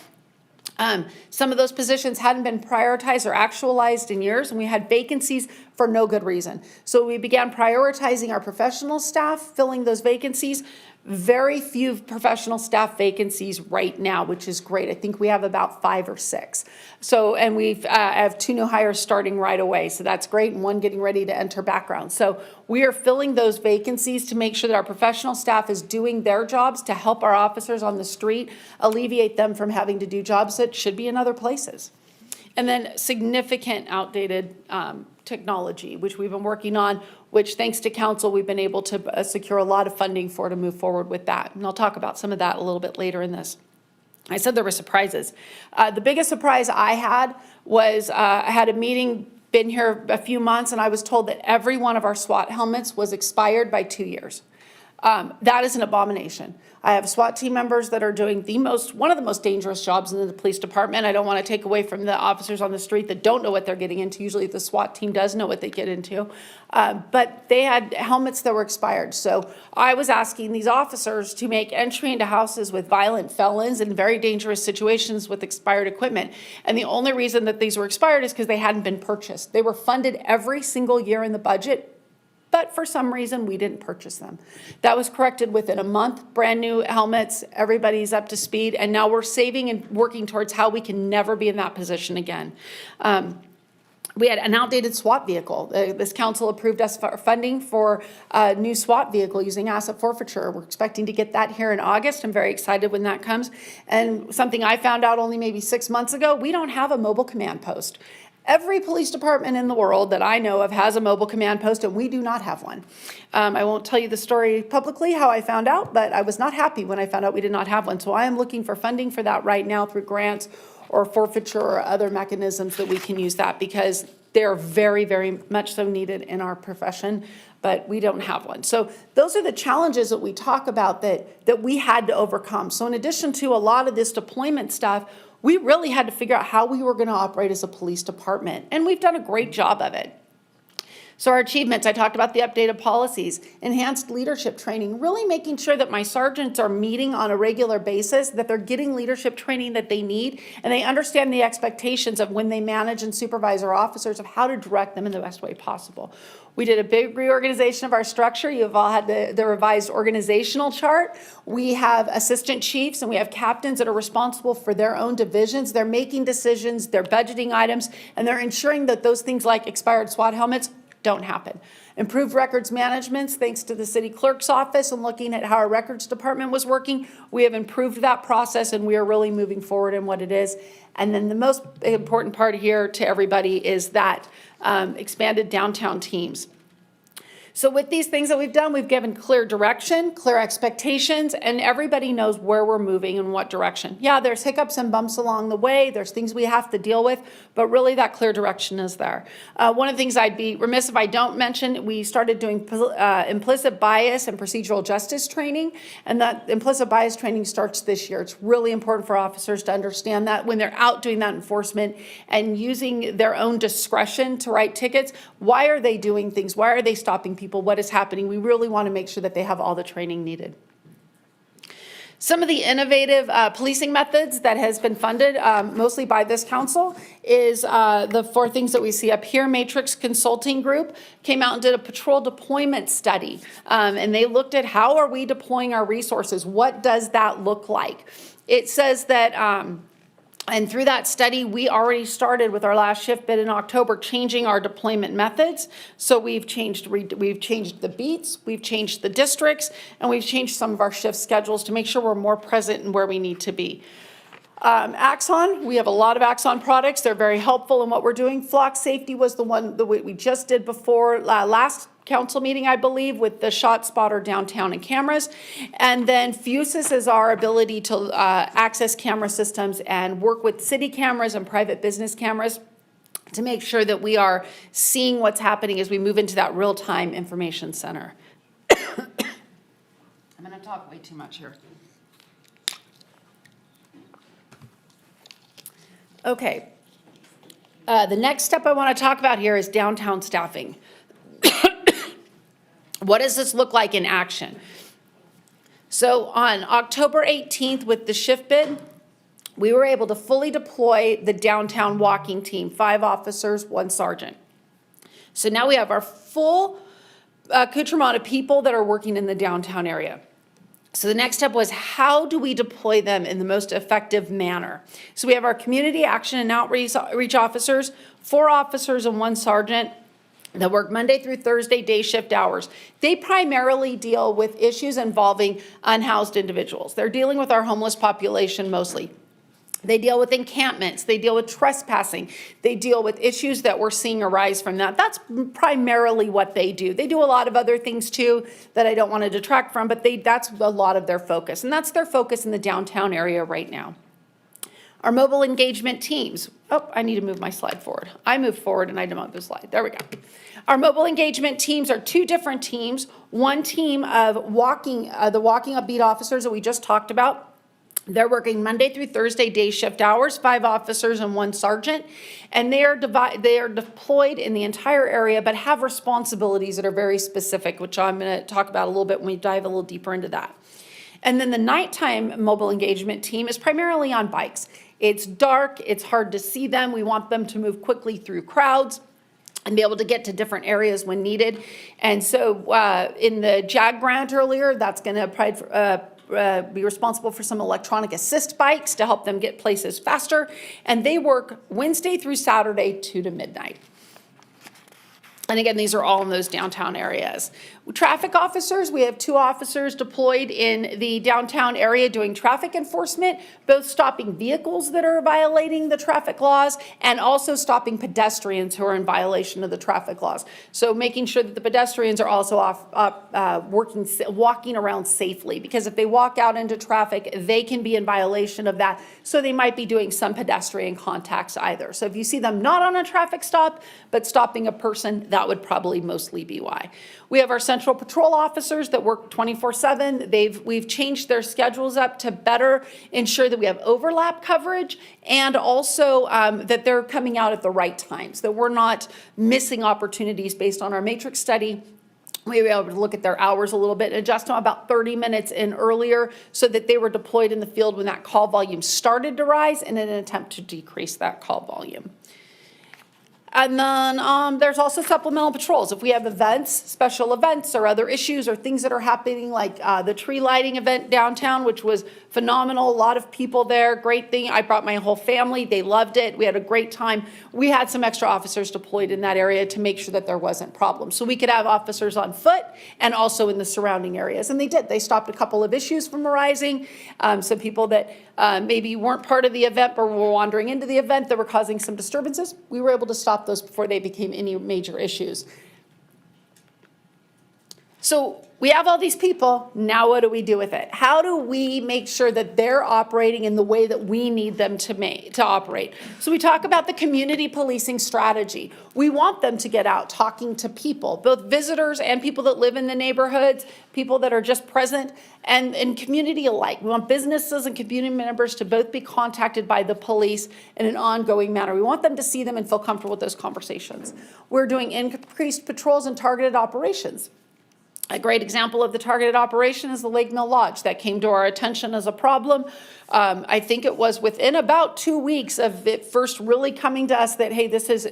Some of those positions hadn't been prioritized or actualized in years, and we had vacancies for no good reason. So we began prioritizing our professional staff, filling those vacancies. Very few professional staff vacancies right now, which is great. I think we have about 5 or 6. So, and we have 2 new hires starting right away. So that's great, and 1 getting ready to enter background. So we are filling those vacancies to make sure that our professional staff is doing their jobs to help our officers on the street, alleviate them from having to do jobs that should be in other places. And then significant outdated technology, which we've been working on, which thanks to council, we've been able to secure a lot of funding for to move forward with that. And I'll talk about some of that a little bit later in this. I said there were surprises. The biggest surprise I had was I had a meeting, been here a few months, and I was told that every one of our SWAT helmets was expired by 2 years. That is an abomination. I have SWAT team members that are doing one of the most dangerous jobs in the police department. I don't want to take away from the officers on the street that don't know what they're getting into. Usually the SWAT team does know what they get into. But they had helmets that were expired. So I was asking these officers to make entry into houses with violent felons in very dangerous situations with expired equipment. And the only reason that these were expired is because they hadn't been purchased. They were funded every single year in the budget, but for some reason, we didn't purchase them. That was corrected within a month, brand new helmets, everybody's up to speed, and now we're saving and working towards how we can never be in that position again. We had an outdated SWAT vehicle. This council approved us for funding for a new SWAT vehicle using asset forfeiture. We're expecting to get that here in August. I'm very excited when that comes. And something I found out only maybe 6 months ago, we don't have a mobile command post. Every police department in the world that I know of has a mobile command post, and we do not have one. I won't tell you the story publicly how I found out, but I was not happy when I found out we did not have one. So I am looking for funding for that right now through grants or forfeiture or other mechanisms that we can use that, because they're very, very much so needed in our profession, but we don't have one. So those are the challenges that we talk about that we had to overcome. So in addition to a lot of this deployment stuff, we really had to figure out how we were going to operate as a police department, and we've done a great job of it. So our achievements, I talked about the updated policies, enhanced leadership training, really making sure that my sergeants are meeting on a regular basis, that they're getting leadership training that they need, and they understand the expectations of when they manage and supervise our officers of how to direct them in the best way possible. We did a big reorganization of our structure. You've all had the revised organizational chart. We have assistant chiefs and we have captains that are responsible for their own divisions. They're making decisions, they're budgeting items, and they're ensuring that those things like expired SWAT helmets don't happen. Improved records management, thanks to the city clerk's office and looking at how our records department was working. We have improved that process and we are really moving forward in what it is. And then the most important part here to everybody is that expanded downtown teams. So with these things that we've done, we've given clear direction, clear expectations, and everybody knows where we're moving and what direction. Yeah, there's hiccups and bumps along the way. There's things we have to deal with, but really that clear direction is there. One of the things I'd be remiss if I don't mention, we started doing implicit bias and procedural justice training, and that implicit bias training starts this year. It's really important for officers to understand that when they're out doing that enforcement and using their own discretion to write tickets, why are they doing things? Why are they stopping people? What is happening? We really want to make sure that they have all the training needed. Some of the innovative policing methods that has been funded mostly by this council is the 4 things that we see up here. Matrix Consulting Group came out and did a patrol deployment study, and they looked at how are we deploying our resources? What does that look like? It says that and through that study, we already started with our last shift bid in October, changing our deployment methods. So we've changed the beats, we've changed the districts, and we've changed some of our shift schedules to make sure we're more present in where we need to be. Axon, we have a lot of Axon products. They're very helpful in what we're doing. Flock Safety was the one that we just did before last council meeting, I believe, with the shot spotter downtown and cameras. And then Fusus is our ability to access camera systems and work with city cameras and private business cameras to make sure that we are seeing what's happening as we move into that real-time information center. I'm going to talk way too much here. Okay. The next step I want to talk about here is downtown staffing. What does this look like in action? So on October 18th with the shift bid, we were able to fully deploy the downtown walking team, 5 officers, 1 sergeant. So now we have our full accoutrement of people that are working in the downtown area. So the next step was, how do we deploy them in the most effective manner? So we have our community action and outreach officers, 4 officers and 1 sergeant that work Monday through Thursday day shift hours. They primarily deal with issues involving unhoused individuals. They're dealing with our homeless population mostly. They deal with encampments, they deal with trespassing, they deal with issues that we're seeing arise from that. That's primarily what they do. They do a lot of other things too that I don't want to detract from, but that's a lot of their focus. And that's their focus in the downtown area right now. Our mobile engagement teams. Oh, I need to move my slide forward. I moved forward and I didn't move the slide. There we go. Our mobile engagement teams are two different teams. One team of the walking upbeat officers that we just talked about. They're working Monday through Thursday day shift hours, 5 officers and 1 sergeant, and they are deployed in the entire area, but have responsibilities that are very specific, which I'm going to talk about a little bit when we dive a little deeper into that. And then the nighttime mobile engagement team is primarily on bikes. It's dark, it's hard to see them. We want them to move quickly through crowds and be able to get to different areas when needed. And so in the JAG grant earlier, that's going to be responsible for some electronic assist bikes to help them get places faster. And they work Wednesday through Saturday 2 to midnight. And again, these are all in those downtown areas. Traffic officers, we have 2 officers deployed in the downtown area doing traffic enforcement, both stopping vehicles that are violating the traffic laws and also stopping pedestrians who are in violation of the traffic laws. So making sure that the pedestrians are also walking around safely, because if they walk out into traffic, they can be in violation of that. So they might be doing some pedestrian contacts either. So if you see them not on a traffic stop, but stopping a person, that would probably mostly be why. We have our Central Patrol officers that work 24/7. We've changed their schedules up to better ensure that we have overlap coverage, and also that they're coming out at the right times, that we're not missing opportunities based on our matrix study. We were able to look at their hours a little bit and adjust them about 30 minutes in earlier so that they were deployed in the field when that call volume started to rise in an attempt to decrease that call volume. And then there's also supplemental patrols. If we have events, special events, or other issues or things that are happening, like the tree lighting event downtown, which was phenomenal. A lot of people there, great thing. I brought my whole family. They loved it. We had a great time. We had some extra officers deployed in that area to make sure that there wasn't problems. So we could have officers on foot and also in the surrounding areas. And they did. They stopped a couple of issues from arising. Some people that maybe weren't part of the event but were wandering into the event that were causing some disturbances. We were able to stop those before they became any major issues. So we have all these people. Now what do we do with it? How do we make sure that they're operating in the way that we need them to operate? So we talk about the community policing strategy. We want them to get out talking to people, both visitors and people that live in the neighborhoods, people that are just present, and community alike. We want businesses and community members to both be contacted by the police in an ongoing manner. We want them to see them and feel comfortable with those conversations. We're doing increased patrols and targeted operations. A great example of the targeted operation is the Lake Mill Lodge that came to our attention as a problem. I think it was within about 2 weeks of it first really coming to us that, hey, this has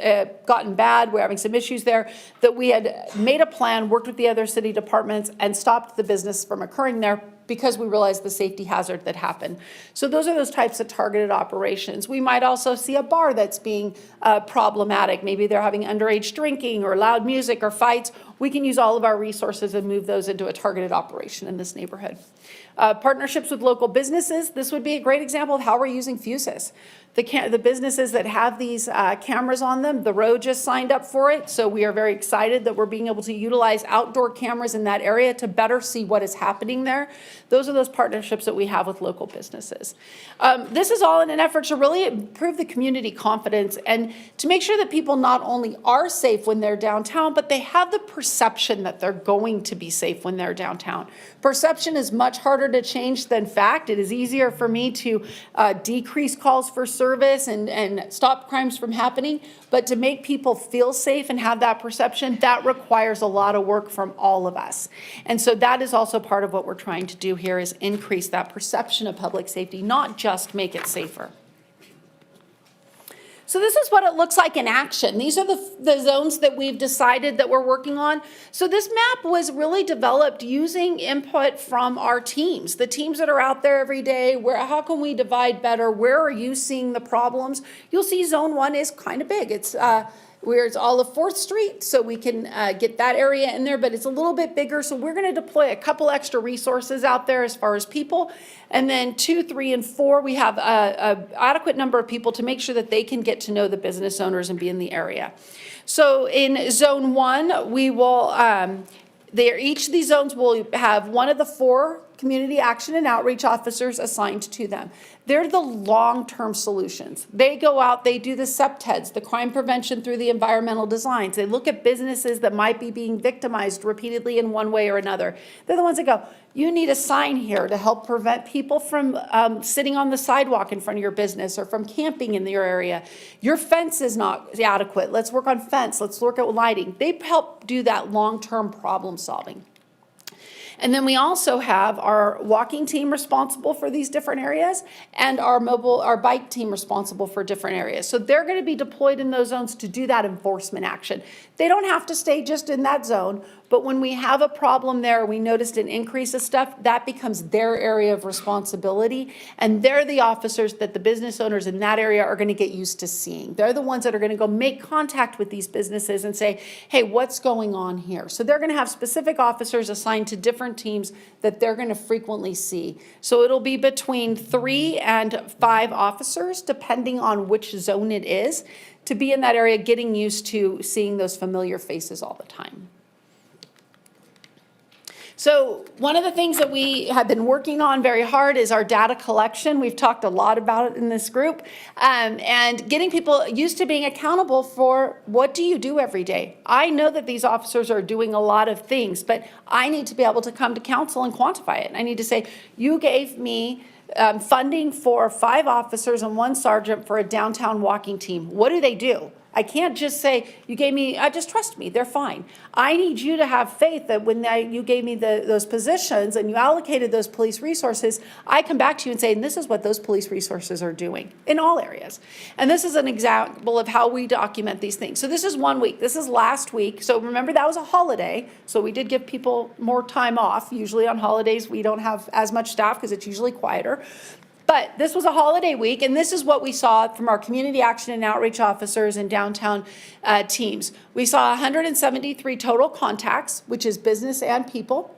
gotten bad, we're having some issues there, that we had made a plan, worked with the other city departments, and stopped the business from occurring there because we realized the safety hazard that happened. So those are those types of targeted operations. We might also see a bar that's being problematic. Maybe they're having underage drinking or loud music or fights. We can use all of our resources and move those into a targeted operation in this neighborhood. Partnerships with local businesses. This would be a great example of how we're using fuses. The businesses that have these cameras on them, the row just signed up for it. So we are very excited that we're being able to utilize outdoor cameras in that area to better see what is happening there. Those are those partnerships that we have with local businesses. This is all in an effort to really improve the community confidence and to make sure that people not only are safe when they're downtown, but they have the perception that they're going to be safe when they're downtown. Perception is much harder to change than fact. It is easier for me to decrease calls for service and stop crimes from happening, but to make people feel safe and have that perception, that requires a lot of work from all of us. And so that is also part of what we're trying to do here, is increase that perception of public safety, not just make it safer. So this is what it looks like in action. These are the zones that we've decided that we're working on. So this map was really developed using input from our teams, the teams that are out there every day. How can we divide better? Where are you seeing the problems? You'll see zone 1 is kind of big. It's Where's all of 4th Street, so we can get that area in there, but it's a little bit bigger, so we're going to deploy a couple extra resources out there as far as people. And then 2, 3, and 4, we have a adequate number of people to make sure that they can get to know the business owners and be in the area. So in Zone 1, we will, each of these zones will have one of the 4 community action and outreach officers assigned to them. They're the long-term solutions. They go out, they do the CPTEDs, the crime prevention through the environmental designs. They look at businesses that might be being victimized repeatedly in one way or another. They're the ones that go, you need a sign here to help prevent people from sitting on the sidewalk in front of your business or from camping in your area. Your fence is not adequate. Let's work on fence. Let's look at lighting. They help do that long-term problem solving. And then we also have our walking team responsible for these different areas and our bike team responsible for different areas. So they're going to be deployed in those zones to do that enforcement action. They don't have to stay just in that zone, but when we have a problem there, we noticed an increase of stuff, that becomes their area of responsibility. And they're the officers that the business owners in that area are going to get used to seeing. They're the ones that are going to go make contact with these businesses and say, hey, what's going on here? So they're going to have specific officers assigned to different teams that they're going to frequently see. So it'll be between 3 and 5 officers, depending on which zone it is, to be in that area, getting used to seeing those familiar faces all the time. So one of the things that we have been working on very hard is our data collection. We've talked a lot about it in this group, and getting people used to being accountable for what do you do every day. I know that these officers are doing a lot of things, but I need to be able to come to council and quantify it. I need to say, you gave me funding for 5 officers and 1 sergeant for a downtown walking team. What do they do? I can't just say, you gave me, just trust me, they're fine. I need you to have faith that when you gave me those positions and you allocated those police resources, I come back to you and say, and this is what those police resources are doing in all areas. And this is an example of how we document these things. So this is 1 week. This is last week. So remember, that was a holiday. So we did give people more time off. Usually on holidays, we don't have as much staff because it's usually quieter. But this was a holiday week, and this is what we saw from our community action and outreach officers and downtown teams. We saw 173 total contacts, which is business and people,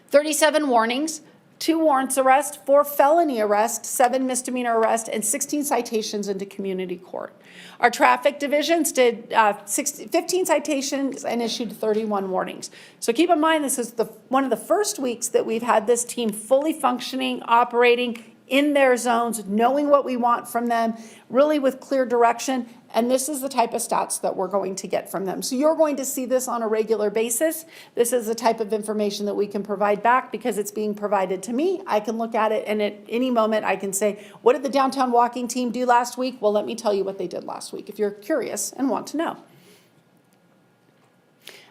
37 warnings, 2 warrants arrests, 4 felony arrests, 7 misdemeanor arrests, and 16 citations into community court. Our traffic divisions did 15 citations and issued 31 warnings. So keep in mind, this is one of the first weeks that we've had this team fully functioning, operating in their zones, knowing what we want from them, really with clear direction. And this is the type of stats that we're going to get from them. So you're going to see this on a regular basis. This is the type of information that we can provide back because it's being provided to me. I can look at it, and at any moment I can say, what did the downtown walking team do last week? Well, let me tell you what they did last week if you're curious and want to know.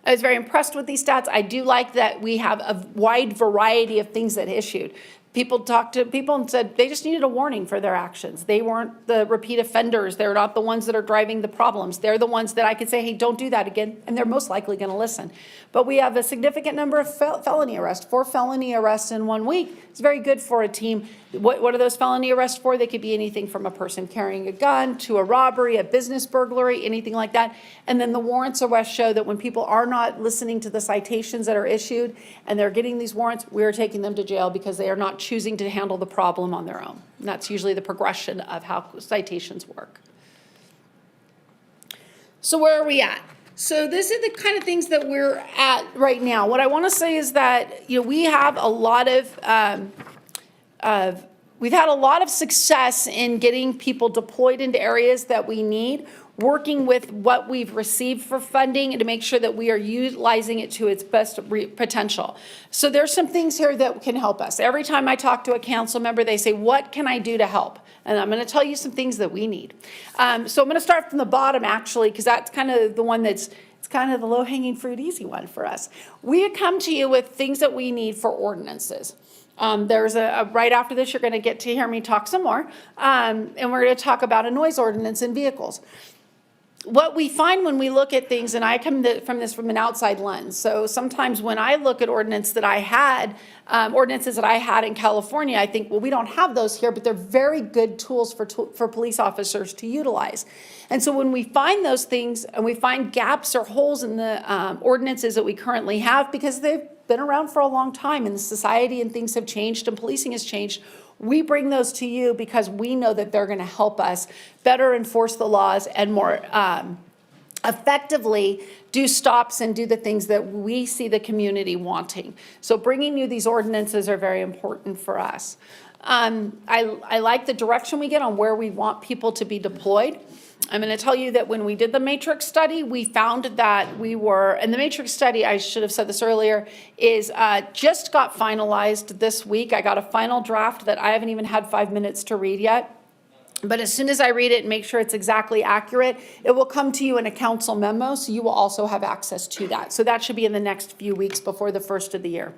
I was very impressed with these stats. I do like that we have a wide variety of things that issued. People talked to people and said they just needed a warning for their actions. They weren't the repeat offenders. They're not the ones that are driving the problems. They're the ones that I could say, hey, don't do that again, and they're most likely going to listen. But we have a significant number of felony arrests, 4 felony arrests in 1 week. It's very good for a team. What are those felony arrests for? They could be anything from a person carrying a gun to a robbery, a business burglary, anything like that. And then the warrants arrests show that when people are not listening to the citations that are issued and they're getting these warrants, we're taking them to jail because they are not choosing to handle the problem on their own. And that's usually the progression of how citations work. So where are we at? So this is the kind of things that we're at right now. What I want to say is that, we have a lot of we've had a lot of success in getting people deployed into areas that we need, working with what we've received for funding to make sure that we are utilizing it to its best potential. So there's some things here that can help us. Every time I talk to a council member, they say, what can I do to help? And I'm going to tell you some things that we need. So I'm going to start from the bottom, actually, because that's kind of the one it's kind of the low-hanging fruit, easy one for us. We come to you with things that we need for ordinances. There's right after this, you're going to get to hear me talk some more, and we're going to talk about a noise ordinance in vehicles. what we find when we look at things, and I come from an outside lens, so sometimes when I look at ordinances that I had in California, I think, well, we don't have those here, but they're very good tools for police officers to utilize. And so when we find those things and we find gaps or holes in the ordinances that we currently have, because they've been around for a long time and the society and things have changed and policing has changed, we bring those to you because we know that they're going to help us better enforce the laws and more effectively do stops and do the things that we see the community wanting. So bringing you these ordinances are very important for us. I like the direction we get on where we want people to be deployed. I'm going to tell you that when we did the matrix study, we found that and the matrix study, I should have said this earlier, is just got finalized this week. I got a final draft that I haven't even had 5 minutes to read yet. But as soon as I read it and make sure it's exactly accurate, it will come to you in a council memo, so you will also have access to that. So that should be in the next few weeks before the first of the year.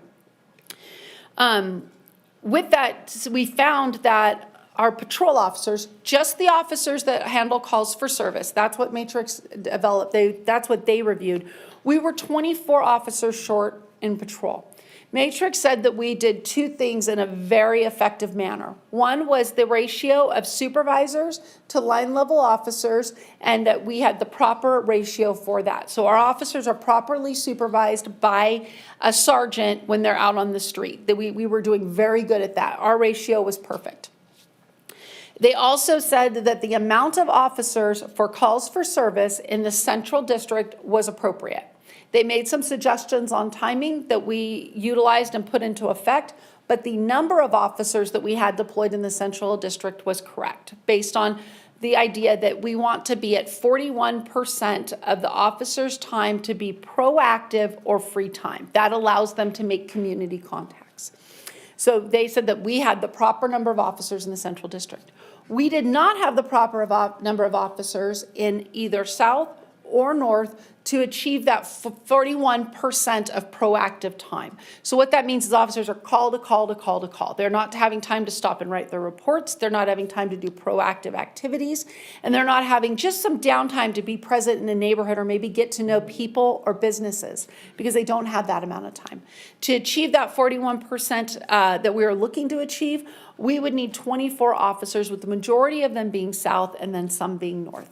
With that, we found that our patrol officers, just the officers that handle calls for service, that's what Matrix developed, that's what they reviewed. We were 24 officers short in patrol. Matrix said that we did two things in a very effective manner. One was the ratio of supervisors to line level officers, and that we had the proper ratio for that. So our officers are properly supervised by a sergeant when they're out on the street. That we were doing very good at that. Our ratio was perfect. They also said that the amount of officers for calls for service in the Central District was appropriate. They made some suggestions on timing that we utilized and put into effect, but the number of officers that we had deployed in the Central District was correct, based on the idea that we want to be at 41% of the officers' time to be proactive or free time. That allows them to make community contacts. So they said that we had the proper number of officers in the Central District. We did not have the proper number of officers in either South or North to achieve that 41% of proactive time. So what that means is officers are call to call to call to call. They're not having time to stop and write their reports. They're not having time to do proactive activities. And they're not having just some downtime to be present in a neighborhood or maybe get to know people or businesses, because they don't have that amount of time. To achieve that 41% that we are looking to achieve, we would need 24 officers, with the majority of them being South and then some being North.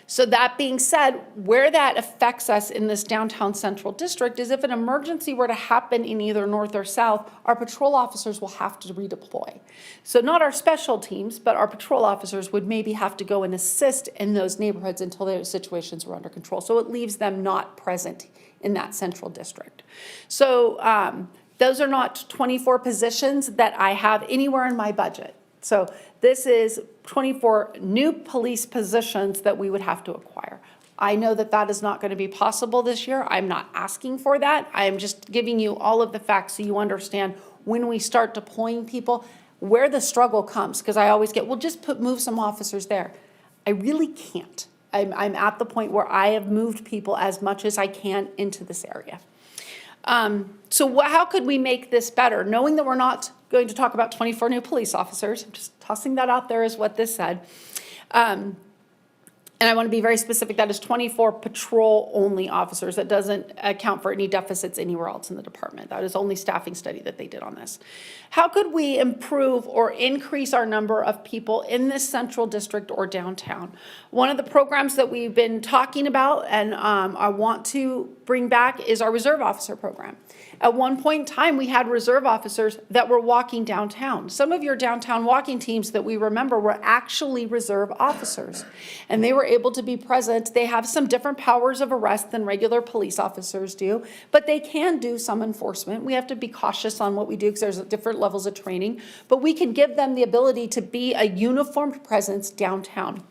So that being said, where that affects us in this downtown Central District is if an emergency were to happen in either North or South, our patrol officers will have to redeploy. So not our special teams, but our patrol officers would maybe have to go and assist in those neighborhoods until those situations were under control. So it leaves them not present in that Central District. So those are not 24 positions that I have anywhere in my budget. So this is 24 new police positions that we would have to acquire. I know that that is not going to be possible this year. I'm not asking for that. I am just giving you all of the facts so you understand when we start deploying people where the struggle comes. Because I always get, well, just move some officers there. I really can't. I'm at the point where I have moved people as much as I can into this area. So how could we make this better? Knowing that we're not going to talk about 24 new police officers, I'm just tossing that out there as what this said. And I want to be very specific, that is 24 patrol-only officers. That doesn't account for any deficits anywhere else in the department. That is only staffing study that they did on this. How could we improve or increase our number of people in this Central District or downtown? One of the programs that we've been talking about and I want to bring back is our reserve officer program. At one point in time, we had reserve officers that were walking downtown. Some of your downtown walking teams that we remember were actually reserve officers, and they were able to be present. They have some different powers of arrest than regular police officers do, but they can do some enforcement. We have to be cautious on what we do because there's different levels of training, but we can give them the ability to be a uniformed presence downtown.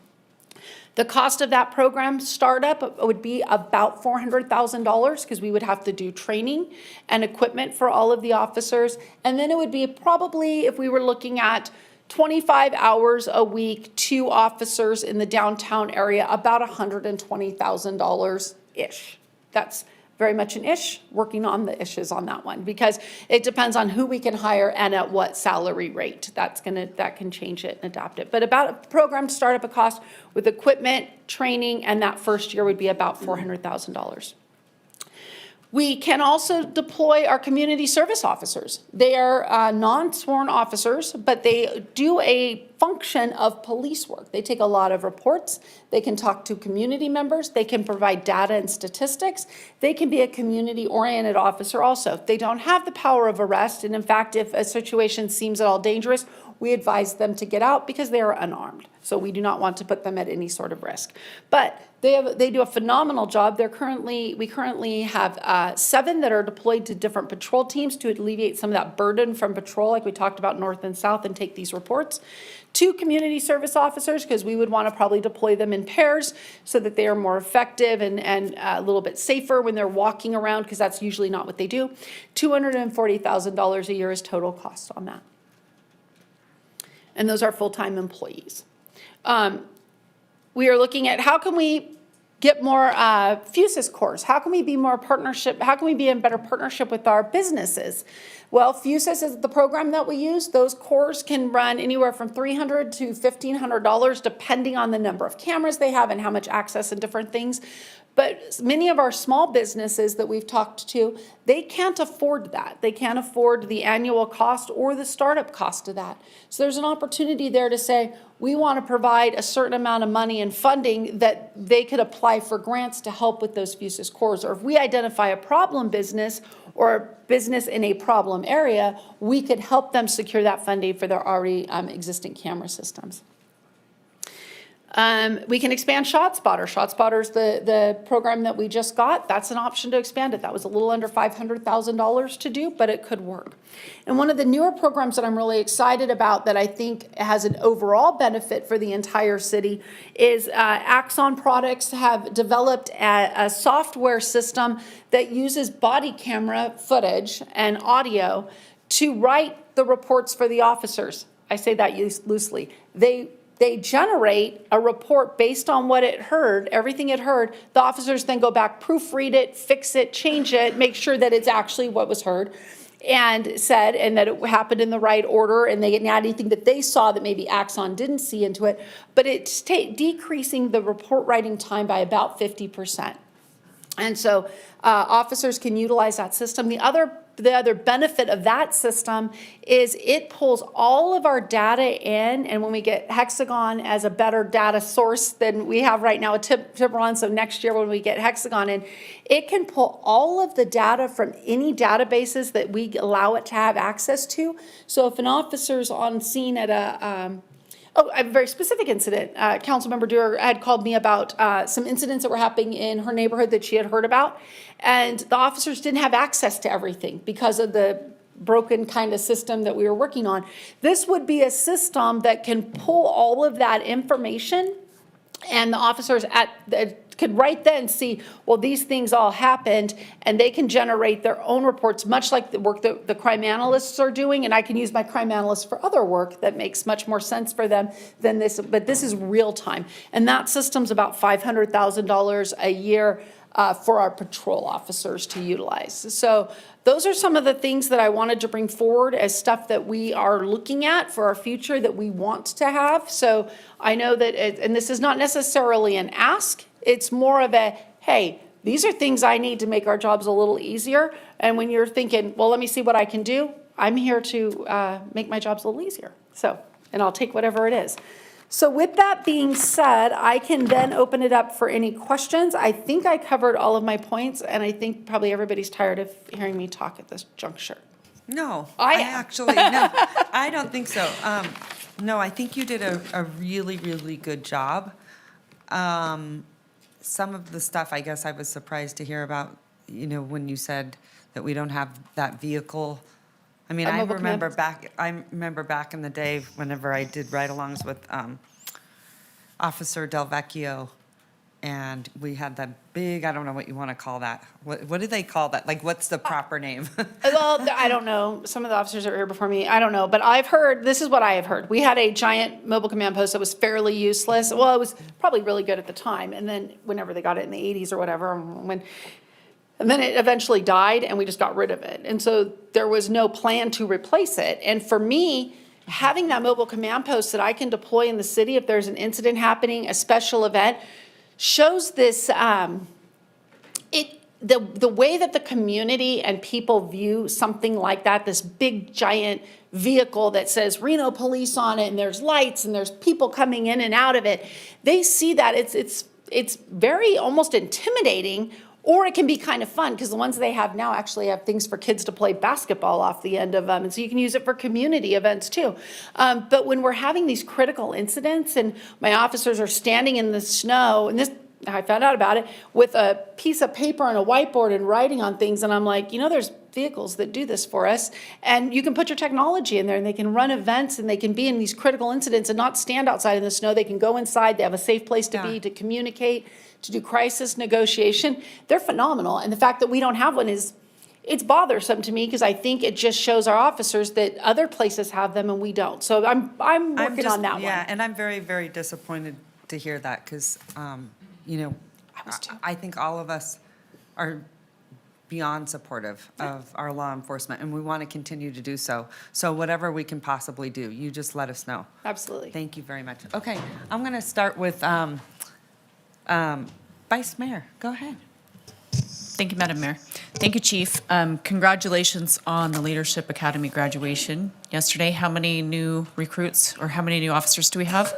The cost of that program startup would be about $400,000 because we would have to do training and equipment for all of the officers. And then it would be probably, if we were looking at 25 hours a week, 2 officers in the downtown area, about $120,000-ish. That's very much an ish, working on the issues on that one, because it depends on who we can hire and at what salary rate. That can change it and adapt it. But about a program to start up a cost with equipment, training, and that first year would be about $400,000. We can also deploy our community service officers. They are non-sworn officers, but they do a function of police work. They take a lot of reports. They can talk to community members. They can provide data and statistics. They can be a community-oriented officer also. They don't have the power of arrest, and in fact, if a situation seems at all dangerous, we advise them to get out because they are unarmed. So we do not want to put them at any sort of risk. But they do a phenomenal job. We currently have 7 that are deployed to different patrol teams to alleviate some of that burden from patrol, like we talked about north and south, and take these reports. 2 community service officers, because we would want to probably deploy them in pairs so that they are more effective and a little bit safer when they're walking around, because that's usually not what they do. $240,000 a year is total cost on that. And those are full-time employees. We are looking at how can we get more FUSIS cores? How can we be more partnership? How can we be in better partnership with our businesses? Well, FUSIS is the program that we use. Those cores can run anywhere from $300 to $1,500 depending on the number of cameras they have and how much access and different things. But many of our small businesses that we've talked to, they can't afford that. They can't afford the annual cost or the startup cost of that. So there's an opportunity there to say, we want to provide a certain amount of money and funding that they could apply for grants to help with those FUSIS cores. Or if we identify a problem business or a business in a problem area, we could help them secure that funding for their already existing camera systems. We can expand ShotSpotter. ShotSpotter is the program that we just got. That's an option to expand it. That was a little under $500,000 to do, but it could work. And one of the newer programs that I'm really excited about that I think has an overall benefit for the entire city is Axon Products have developed a software system that uses body camera footage and audio to write the reports for the officers. I say that loosely. They generate a report based on what it heard, everything it heard. The officers then go back, proofread it, fix it, change it, make sure that it's actually what was heard and said, and that it happened in the right order, and they didn't add anything that they saw that maybe Axon didn't see into it. But it's decreasing the report writing time by about 50%. And so officers can utilize that system. The other benefit of that system is it pulls all of our data in, and when we get Hexagon as a better data source than we have right now at Tiburon, so next year when we get Hexagon in, it can pull all of the data from any databases that we allow it to have access to. So if an officer's on scene at a very specific incident. Councilmember Dewar had called me about some incidents that were happening in her neighborhood that she had heard about. And the officers didn't have access to everything because of the broken kind of system that we were working on. This would be a system that can pull all of that information, and the officers could right then see, well, these things all happened, and they can generate their own reports, much like the work that the crime analysts are doing, and I can use my crime analysts for other work that makes much more sense for them than this, but this is real time. And that system's about $500,000 a year for our patrol officers to utilize. So those are some of the things that I wanted to bring forward as stuff that we are looking at for our future that we want to have. So I know that, and this is not necessarily an ask, it's more of a, hey, these are things I need to make our jobs a little easier. And when you're thinking, well, let me see what I can do, I'm here to make my jobs a little easier. So, and I'll take whatever it is. So with that being said, I can then open it up for any questions. I think I covered all of my points, and I think probably everybody's tired of hearing me talk at this juncture. No, I actually, no, I don't think so. No, I think you did a really, really good job. Some of the stuff, I guess I was surprised to hear about, you know, when you said that we don't have that vehicle. I mean, I remember back in the day whenever I did ride-alongs with Officer Del Vecchio, and we had that big, I don't know what you want to call that. What do they call that? Like, what's the proper name? Well, I don't know. Some of the officers that were here before me, I don't know. But I've heard, this is what I have heard. We had a giant mobile command post that was fairly useless. Well, it was probably really good at the time. And then whenever they got it in the 80s or whatever, when And then it eventually died and we just got rid of it. And so there was no plan to replace it. And for me, having that mobile command post that I can deploy in the city if there's an incident happening, a special event, shows this, the way that the community and people view something like that, this big giant vehicle that says Reno Police on it and there's lights and there's people coming in and out of it, they see that it's very almost intimidating, or it can be kind of fun because the ones they have now actually have things for kids to play basketball off the end of them. And so you can use it for community events too. But when we're having these critical incidents and my officers are standing in the snow, and this, I found out about it, with a piece of paper and a whiteboard and writing on things. And I'm like, there's vehicles that do this for us. And you can put your technology in there and they can run events and they can be in these critical incidents and not stand outside in the snow. They can go inside. They have a safe place to be, to communicate, to do crisis negotiation. They're phenomenal. And the fact that we don't have one it's bothersome to me because I think it just shows our officers that other places have them and we don't. So I'm working on that one. Yeah, and I'm very, very disappointed to hear that because, I think all of us are beyond supportive of our law enforcement, and we want to continue to do so. So whatever we can possibly do, you just let us know. Absolutely. Thank you very much. Okay, I'm going to start with Vice Mayor. Go ahead. Thank you, Madam Mayor. Thank you, Chief. Congratulations on the Leadership Academy graduation yesterday. How many new recruits or how many new officers do we have?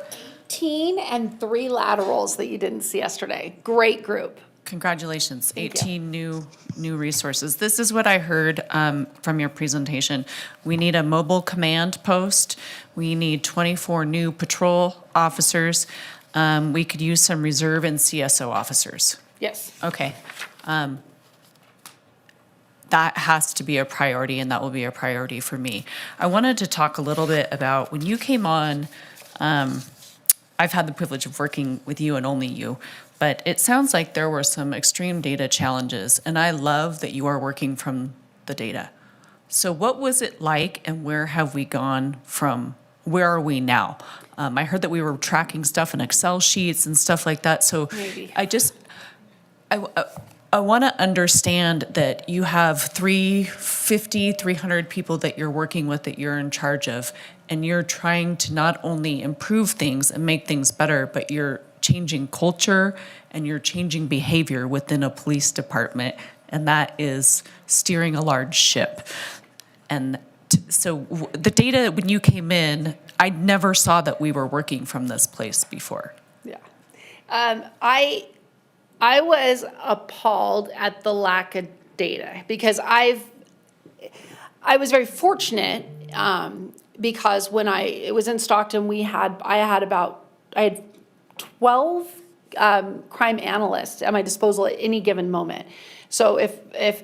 18 and 3 laterals that you didn't see yesterday. Great group. Congratulations, Thank 18 new resources. This is what I heard from your presentation. We need a mobile command post. We need 24 new patrol officers. We could use some reserve and CSO officers. Yes. Okay. That has to be a priority, and that will be a priority for me. I wanted to talk a little bit about when you came on. I've had the privilege of working with you and only you, but it sounds like there were some extreme data challenges, and I love that you are working from the data. So what was it like, and where have we gone from, where are we now? I heard that we were tracking stuff in Excel sheets and stuff like that, so Maybe. I want to understand that you have 300 people that you're working with, that you're in charge of, and you're trying to not only improve things and make things better, but you're changing culture and you're changing behavior within a police department, and that is steering a large ship. And so the data, when you came in, I never saw that we were working from this place before. Yeah. I was appalled at the lack of data because I was very fortunate because when it was in Stockton, I had 12 crime analysts at my disposal at any given moment. So if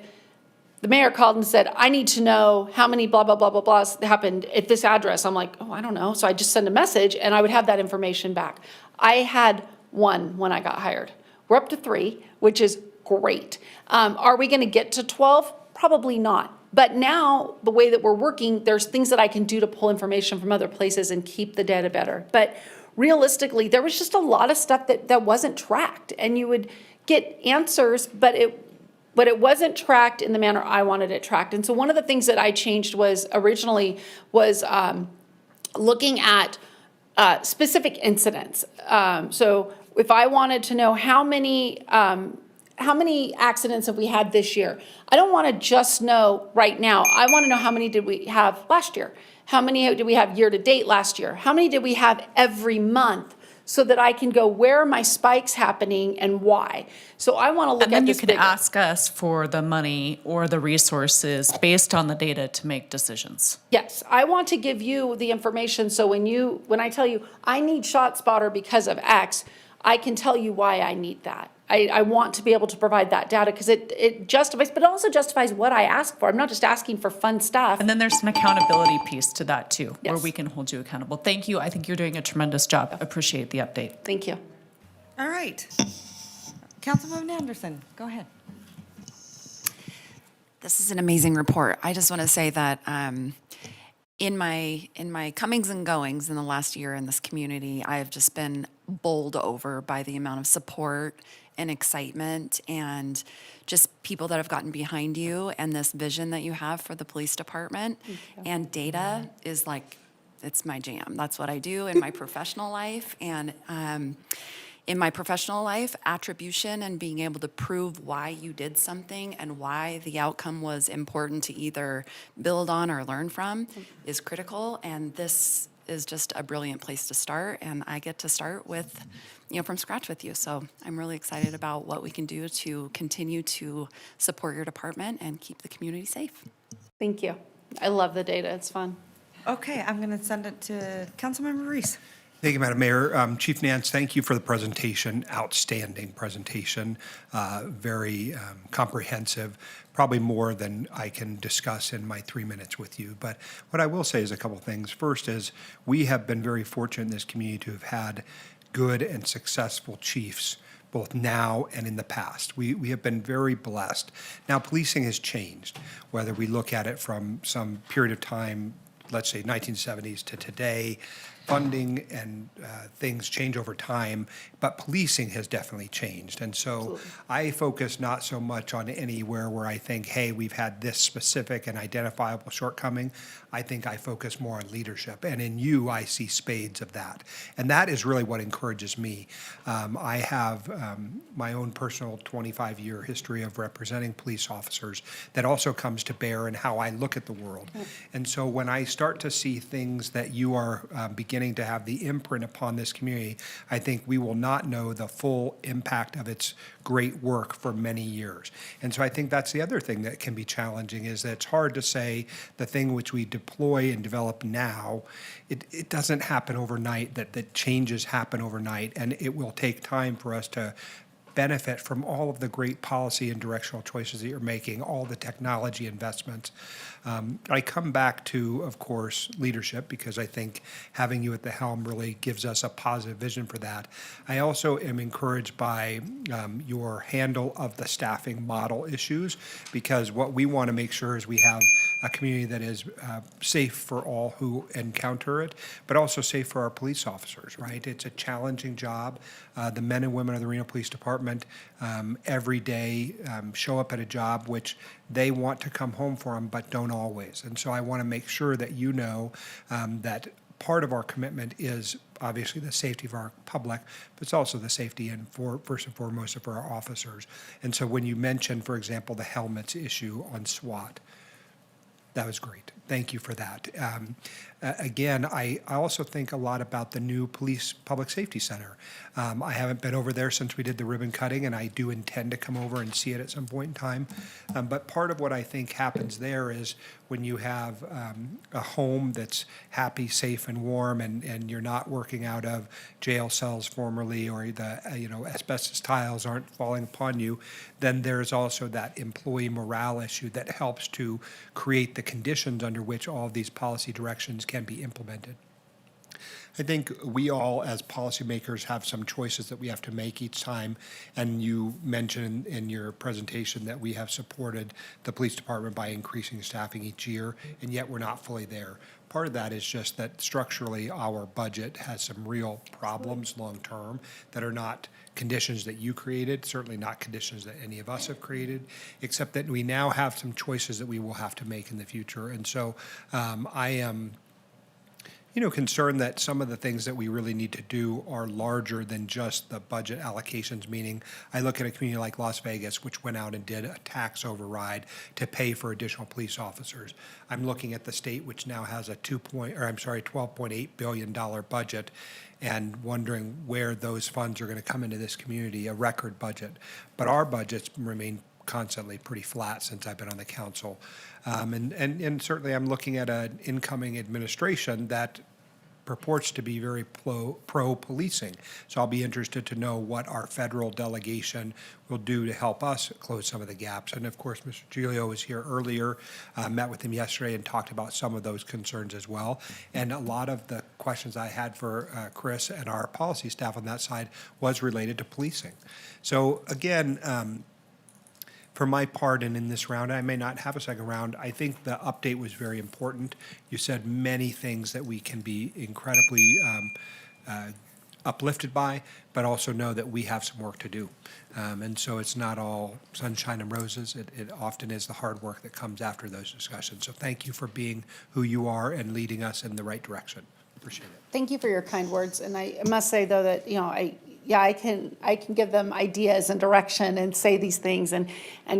the mayor called and said, I need to know how many blah, blah, blah, blah, blahs happened at this address, I'm like, I don't know. So I just send a message and I would have that information back. I had 1 when I got hired. We're up to 3, which is great. Are we going to get to 12? Probably not. But now, the way that we're working, there's things that I can do to pull information from other places and keep the data better. But realistically, there was just a lot of stuff that wasn't tracked. And you would get answers, but it wasn't tracked in the manner I wanted it tracked. And so one of the things that I changed originally was looking at specific incidents. So if I wanted to know how many accidents have we had this year, I don't want to just know right now. I want to know how many did we have last year? How many did we have year to date last year? How many did we have every month? So that I can go, where are my spikes happening and why? So I want to look at this. And then you can ask us for the money or the resources based on the data to make decisions. Yes, I want to give you the information so when I tell you I need ShotSpotter because of X, I can tell you why I need that. I want to be able to provide that data because it justifies, but it also justifies what I ask for. I'm not just asking for fun stuff. And then there's an accountability piece to that too, Yes. where we can hold you accountable. Thank you. I think you're doing a tremendous job. Appreciate the update. Thank you. All right. Councilwoman Anderson, go ahead. This is an amazing report. I just want to say that in my comings and goings in the last year in this community, I have just been bowled over by the amount of support and excitement and just people that have gotten behind you and this vision that you have for the police department. And data is like, it's my jam. That's what I do in my professional life. And in my professional life, attribution and being able to prove why you did something and why the outcome was important to either build on or learn from is critical. And this is just a brilliant place to start. And I get to start with, from scratch with you. So I'm really excited about what we can do to continue to support your department and keep the community safe. Thank you. I love the data. It's fun. Okay, I'm going to send it to Councilmember Reese. Thank you, Madam Mayor. Chief Nance, thank you for the presentation. Outstanding presentation, very comprehensive, probably more than I can discuss in my 3 minutes with you. But what I will say is a couple things. First is we have been very fortunate in this community to have had good and successful chiefs, both now and in the past. We have been very blessed. Now, policing has changed, whether we look at it from some period of time, let's say 1970s to today. Funding and things change over time, but policing has definitely changed. And so I focus not so much on anywhere where I think, hey, we've had this specific and identifiable shortcoming. I think I focus more on leadership. And in you, I see spades of that. And that is really what encourages me. I have my own personal 25-year history of representing police officers that also comes to bear in how I look at the world. And so when I start to see things that you are beginning to have the imprint upon this community, I think we will not know the full impact of its great work for many years. And so I think that's the other thing that can be challenging, is that it's hard to say the thing which we deploy and develop now, it doesn't happen overnight, that the changes happen overnight, and it will take time for us to benefit from all of the great policy and directional choices that you're making, all the technology investments. I come back to, of course, leadership, because I think having you at the helm really gives us a positive vision for that. I also am encouraged by your handle of the staffing model issues, because what we want to make sure is we have a community that is safe for all who encounter it, but also safe for our police officers, right? It's a challenging job. The men and women of the Reno Police Department every day show up at a job which they want to come home from, but don't always. And so I want to make sure that you know that part of our commitment is obviously the safety of our public, but it's also the safety and first and foremost of our officers. And so when you mentioned, for example, the helmets issue on SWAT, that was great. Thank you for that. Again, I also think a lot about the new Police Public Safety Center. I haven't been over there since we did the ribbon cutting, and I do intend to come over and see it at some point in time. But part of what I think happens there is when you have a home that's happy, safe, and warm, and you're not working out of jail cells formerly, or the asbestos tiles aren't falling upon you, then there's also that employee morale issue that helps to create the conditions under which all of these policy directions can be implemented. I think we all, as policymakers, have some choices that we have to make each time. And you mentioned in your presentation that we have supported the police department by increasing staffing each year, and yet we're not fully there. Part of that is just that structurally our budget has some real problems long-term that are not conditions that you created, certainly not conditions that any of us have created, except that we now have some choices that we will have to make in the future. And so I am concerned that some of the things that we really need to do are larger than just the budget allocations, meaning I look at a community like Las Vegas, which went out and did a tax override to pay for additional police officers. I'm looking at the state, which now has a $12.8 billion budget, and wondering where those funds are going to come into this community, a record budget. But our budgets remain constantly pretty flat since I've been on the council. And certainly I'm looking at an incoming administration that purports to be very pro-policing. So I'll be interested to know what our federal delegation will do to help us close some of the gaps. And of course, Mr. Giglio was here earlier, met with him yesterday and talked about some of those concerns as well. And a lot of the questions I had for Chris and our policy staff on that side was related to policing. So again, for my part, and in this round, I may not have a second round, I think the update was very important. You said many things that we can be incredibly uplifted by, but also know that we have some work to do. And so it's not all sunshine and roses. It often is the hard work that comes after those discussions. So thank you for being who you are and leading us in the right direction. Appreciate it. Thank you for your kind words, and I must say, though, that, I can give them ideas and direction and say these things and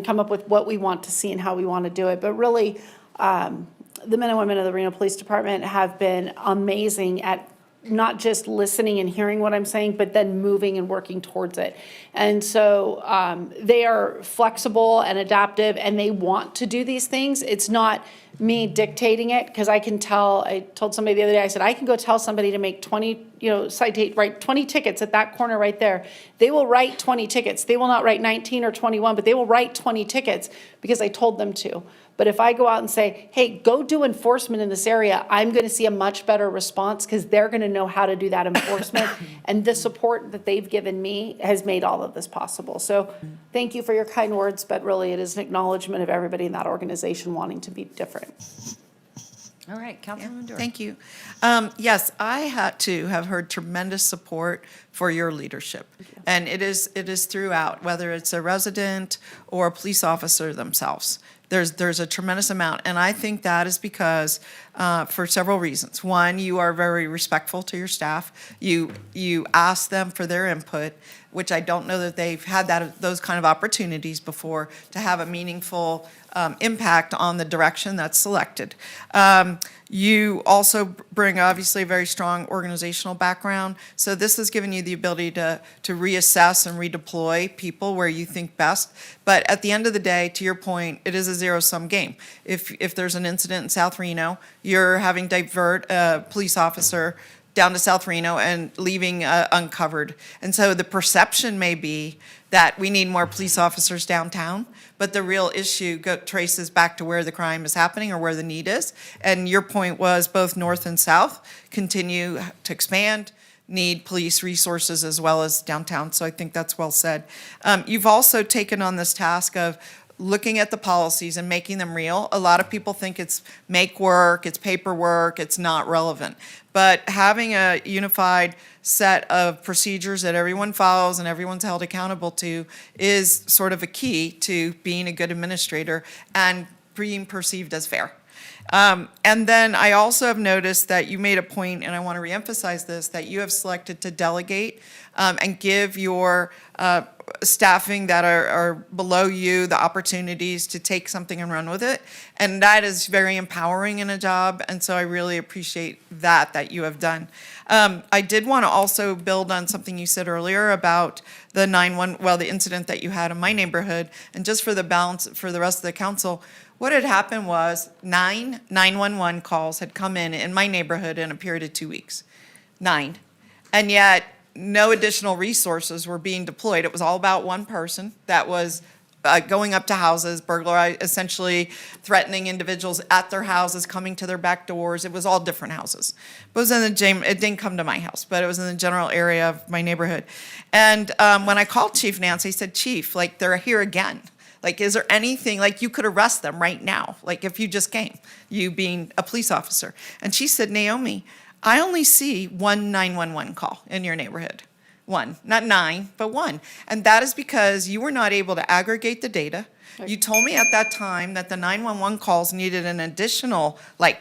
come up with what we want to see and how we want to do it. But really, the men and women of the Reno Police Department have been amazing at not just listening and hearing what I'm saying, but then moving and working towards it. And so they are flexible and adaptive, and they want to do these things. It's not me dictating it, because I can tell, I told somebody the other day, I said, I can go tell somebody to make 20, write 20 tickets at that corner right there. They will write 20 tickets. They will not write 19 or 21, but they will write 20 tickets because I told them to. But if I go out and say, hey, go do enforcement in this area, I'm going to see a much better response, because they're going to know how to do that enforcement. And the support that they've given me has made all of this possible. So thank you for your kind words, but really it is an acknowledgement of everybody in that organization wanting to be different. All right, Councilwoman Dewar. Thank you. Yes, I have heard tremendous support for your leadership. And it is throughout, whether it's a resident or a police officer themselves. There's a tremendous amount, and I think that is because, for several reasons. One, you are very respectful to your staff. You ask them for their input, which I don't know that they've had those kind of opportunities before to have a meaningful impact on the direction that's selected. You also bring obviously a very strong organizational background, so this has given you the ability to reassess and redeploy people where you think best. But at the end of the day, to your point, it is a zero-sum game. If there's an incident in South Reno, you're having to divert a police officer down to South Reno and leaving uncovered. And so the perception may be that we need more police officers downtown, but the real issue traces back to where the crime is happening or where the need is. And your point was both north and south continue to expand, need police resources as well as downtown. So I think that's well said. You've also taken on this task of looking at the policies and making them real. A lot of people think it's make work, it's paperwork, it's not relevant. But having a unified set of procedures that everyone follows and everyone's held accountable to is sort of a key to being a good administrator and being perceived as fair. And then I also have noticed that you made a point, and I want to reemphasize this, that you have selected to delegate and give your staffing that are below you the opportunities to take something and run with it. And that is very empowering in a job, and so I really appreciate that you have done. I did want to also build on something you said earlier about the the incident that you had in my neighborhood, and just for the balance for the rest of the council, what had happened was 9 911 calls had come in my neighborhood in a period of 2 weeks. 9. And yet, no additional resources were being deployed. It was all about one person that was going up to houses, essentially threatening individuals at their houses, coming to their back doors. It was all different houses. It was it didn't come to my house, but it was in the general area of my neighborhood. And when I called Chief Nance, I said, Chief, they're here again. Is there anything, you could arrest them right now, if you just came, you being a police officer. And she said, Naomi, I only see 1 911 call in your neighborhood. 1, not 9, but 1. And that is because you were not able to aggregate the data. You told me at that time that the 911 calls needed an additional,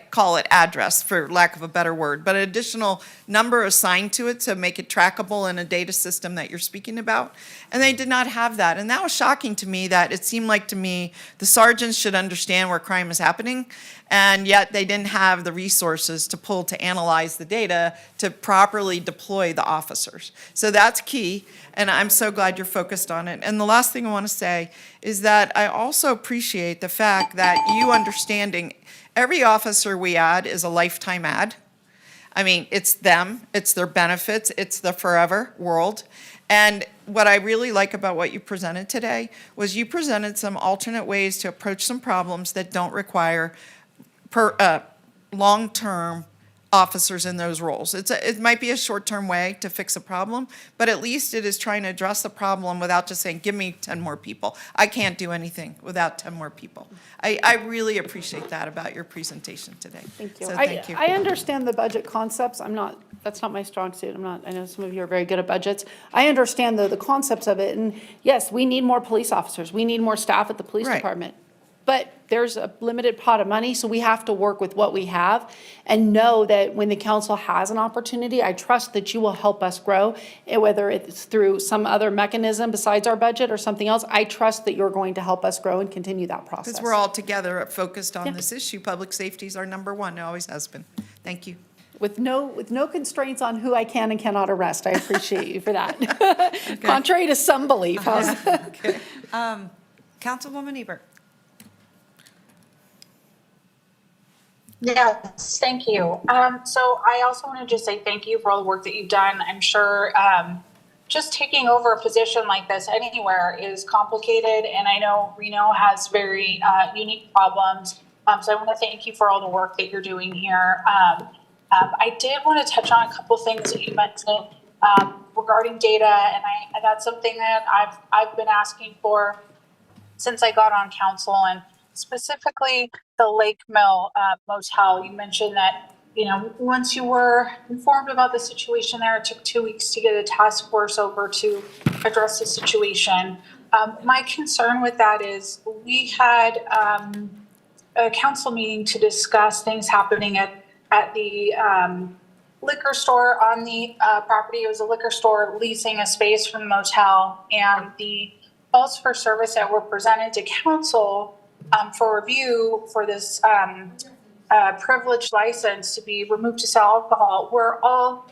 call it address for lack of a better word, but an additional number assigned to it to make it trackable in a data system that you're speaking about. And they did not have that. And that was shocking to me, that it seemed like to me the sergeants should understand where crime is happening, and yet they didn't have the resources to pull to analyze the data to properly deploy the officers. So that's key, and I'm so glad you're focused on it. And the last thing I want to say is that I also appreciate the fact that you understanding every officer we add is a lifetime add. I mean, it's them, it's their benefits, it's the forever world. And what I really like about what you presented today was you presented some alternate ways to approach some problems that don't require long-term officers in those roles. It might be a short-term way to fix a problem, but at least it is trying to address the problem without just saying, give me 10 more people. I can't do anything without 10 more people. I really appreciate that about your presentation today. Thank you. So thank you. I understand the budget concepts. That's not my strong suit. I know some of you are very good at budgets. I understand the concepts of it. And yes, we need more police officers. We need more staff at the police Right. department. But there's a limited pot of money, so we have to work with what we have and know that when the council has an opportunity, I trust that you will help us grow, and whether it's through some other mechanism besides our budget or something else. I trust that you're going to help us grow and continue that process. Because we're all together focused on this issue. Public safety is our number one. It always has been. Thank you. With no constraints on who I can and cannot arrest. I appreciate you for that. Contrary to some belief. Okay. Councilwoman Ebert. Yes, thank you. So I also want to just say thank you for all the work that you've done. I'm sure just taking over a position like this anywhere is complicated, and I know Reno has very unique problems. So I want to thank you for all the work that you're doing here. I did want to touch on a couple things that you mentioned regarding data, and that's something that I've been asking for since I got on council, and specifically the Lake Mill Motel. You mentioned that, once you were informed about the situation there, it took 2 weeks to get a task force over to address the situation. My concern with that is we had a council meeting to discuss things happening at the liquor store on the property. It was a liquor store leasing a space from the motel, and the calls for service that were presented to council for review for this privileged license to be removed to sell alcohol were all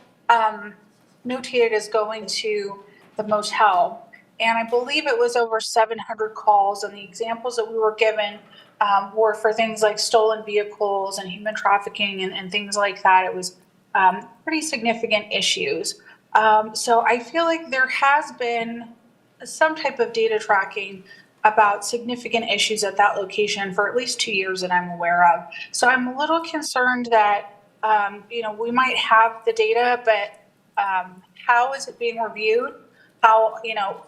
notated as going to the motel. And I believe it was over 700 calls, and the examples that we were given were for things like stolen vehicles and human trafficking and things like that. It was pretty significant issues. So I feel like there has been some type of data tracking about significant issues at that location for at least 2 years that I'm aware of. So I'm a little concerned that, we might have the data, but how is it being reviewed? How,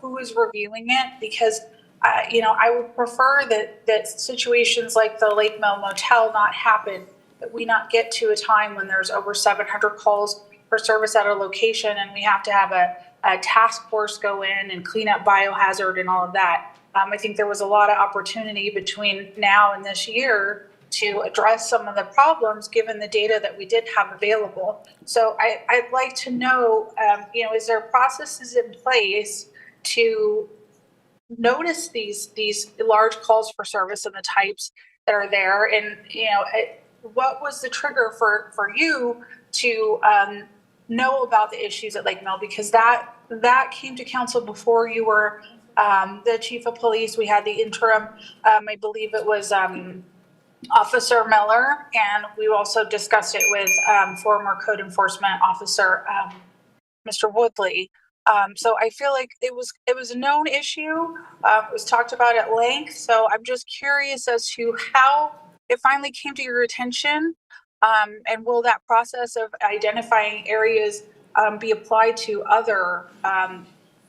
who is reviewing it? Because, I would prefer that situations like the Lake Mill Motel not happen, that we not get to a time when there's over 700 calls for service at a location and we have to have a task force go in and clean up biohazard and all of that. I think there was a lot of opportunity between now and this year to address some of the problems given the data that we did have available. So I'd like to know, is there processes in place to notice these large calls for service and the types that are there? And, what was the trigger for you to know about the issues at Lake Mill? Because that came to council before you were the chief of police. We had the interim, I believe it was Officer Miller, and we also discussed it with former code enforcement officer, Mr. Woodley. So I feel like it was a known issue. It was talked about at length. So I'm just curious as to how it finally came to your attention, and will that process of identifying areas be applied to other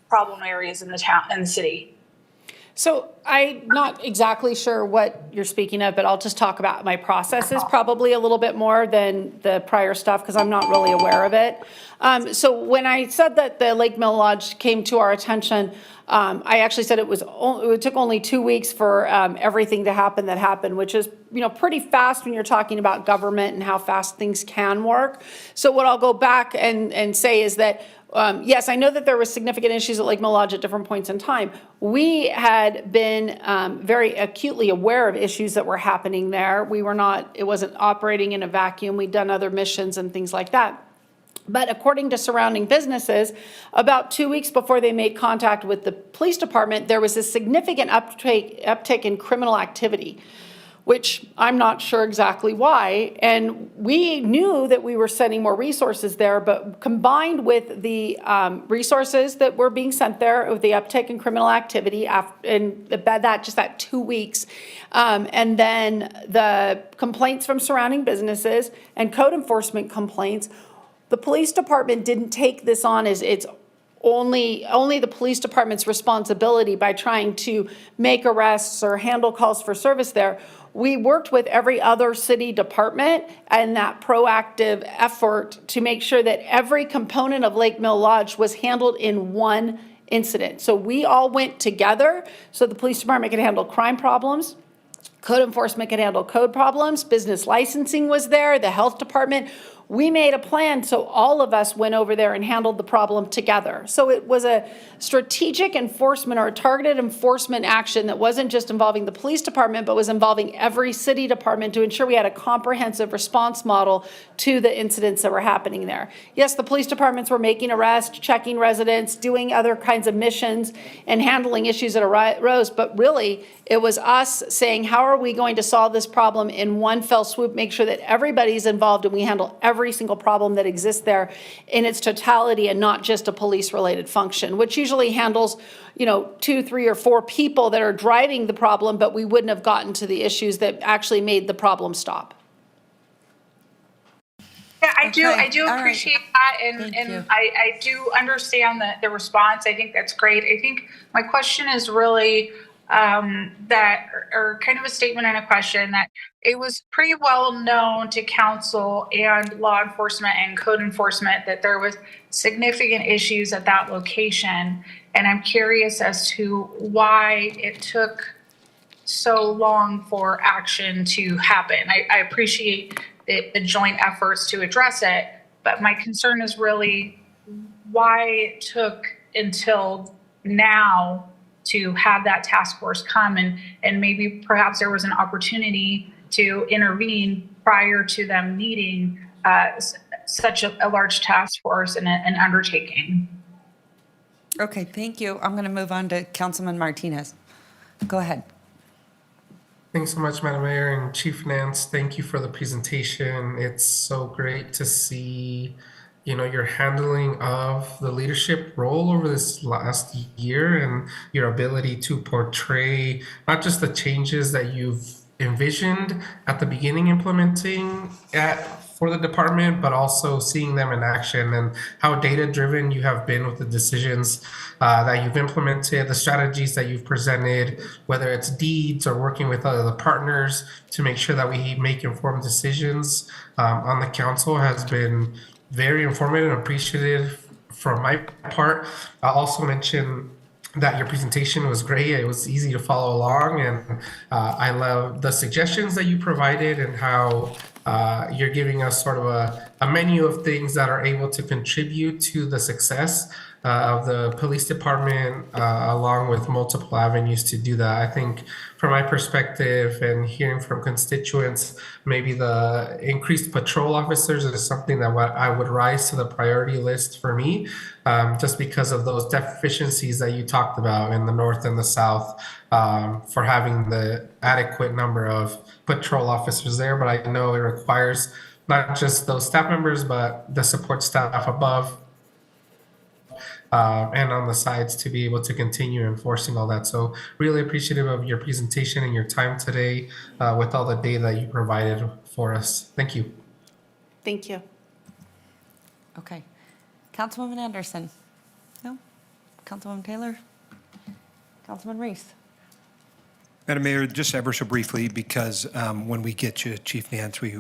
problem areas in the town and the city? So I'm not exactly sure what you're speaking of, but I'll just talk about my processes probably a little bit more than the prior stuff because I'm not really aware of it. So when I said that the Lake Mill Lodge came to our attention, I actually said it took only 2 weeks for everything to happen that happened, which is pretty fast when you're talking about government and how fast things can work. So what I'll go back and say is that yes, I know that there were significant issues at Lake Mill Lodge at different points in time. We had been very acutely aware of issues that were happening there. It wasn't operating in a vacuum. We'd done other missions and things like that. But according to surrounding businesses, about 2 weeks before they made contact with the police department, there was a significant uptick in criminal activity. which I'm not sure exactly why. And we knew that we were sending more resources there, but combined with the resources that were being sent there, with the uptick in criminal activity and that 2 weeks, and then the complaints from surrounding businesses and code enforcement complaints, the police department didn't take this on as its only the police department's responsibility by trying to make arrests or handle calls for service there. We worked with every other city department and that proactive effort to make sure that every component of Lake Mill Lodge was handled in one incident. So we all went together so the police department could handle crime problems, code enforcement could handle code problems, business licensing was there, the health department. We made a plan, so all of us went over there and handled the problem together. So it was a strategic enforcement or a targeted enforcement action that wasn't just involving the police department, but was involving every city department to ensure we had a comprehensive response model to the incidents that were happening there. Yes, the police departments were making arrests, checking residents, doing other kinds of missions, and handling issues that arose, but really, it was us saying, how are we going to solve this problem in one fell swoop, make sure that everybody's involved and we handle every single problem that exists there in its totality and not just a police-related function, which usually handles, 2, 3, or 4 people that are driving the problem, but we wouldn't have gotten to the issues that actually made the problem stop. Yeah, I do All right. appreciate that, Thank and you. I do understand the response. I think that's great. I think my question is really or kind of a statement and a question, that it was pretty well known to council and law enforcement and code enforcement that there was significant issues at that location. And I'm curious as to why it took so long for action to happen. I appreciate the joint efforts to address it, but my concern is really why it took until now to have that task force come, and maybe perhaps there was an opportunity to intervene prior to them needing such a large task force and an undertaking. Okay, thank you. I'm going to move on to Councilman Martinez. Go ahead. Thanks so much, Madam Mayor and Chief Nance. Thank you for the presentation. It's so great to see, your handling of the leadership role over this last year and your ability to portray not just the changes that you've envisioned at the beginning implementing for the department, but also seeing them in action and how data-driven you have been with the decisions that you've implemented, the strategies that you've presented, whether it's deeds or working with other partners to make sure that we make informed decisions on the council has been very informative and appreciative from my part. I'll also mention that your presentation was great. It was easy to follow along, and I love the suggestions that you provided and how you're giving us sort of a menu of things that are able to contribute to the success of the police department, along with multiple avenues to do that. I think from my perspective and hearing from constituents, maybe the increased patrol officers is something that I would rise to the priority list for me, just because of those deficiencies that you talked about in the north and the south, for having the adequate number of patrol officers there. But I know it requires not just those staff members, but the support staff above and on the sides to be able to continue enforcing all that. So really appreciative of your presentation and your time today with all the data that you provided for us. Thank you. Thank you. Okay. Councilwoman Anderson? No? Councilwoman Taylor? Councilman Reese? Madam Mayor, just ever so briefly, because when we get you, Chief Nance, we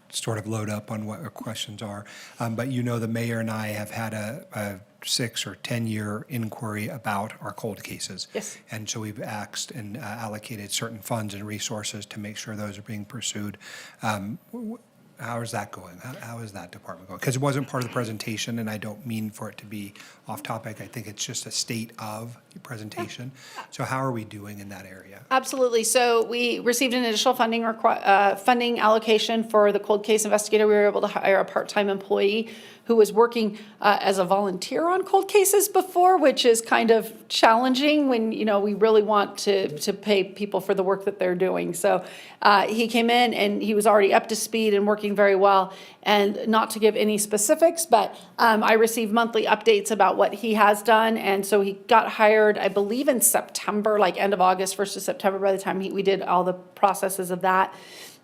sort of load up on what our questions are. But the mayor and I have had a 6 or 10-year inquiry about our cold cases. Yes. And so we've asked and allocated certain funds and resources to make sure those are being pursued. How is that going? How is that department going? Because it wasn't part of the presentation, and I don't mean for it to be off topic. I think it's just a state of presentation. So how are we doing in that area? Absolutely. So we received an additional funding allocation for the cold case investigator. We were able to hire a part-time employee who was working as a volunteer on cold cases before, which is kind of challenging when, you know, we really want to pay people for the work that they're doing. So he came in and he was already up to speed and working very well. And not to give any specifics, but I receive monthly updates about what he has done. And so he got hired, I believe, in September, like end of August, 1st of September, by the time we did all the processes of that.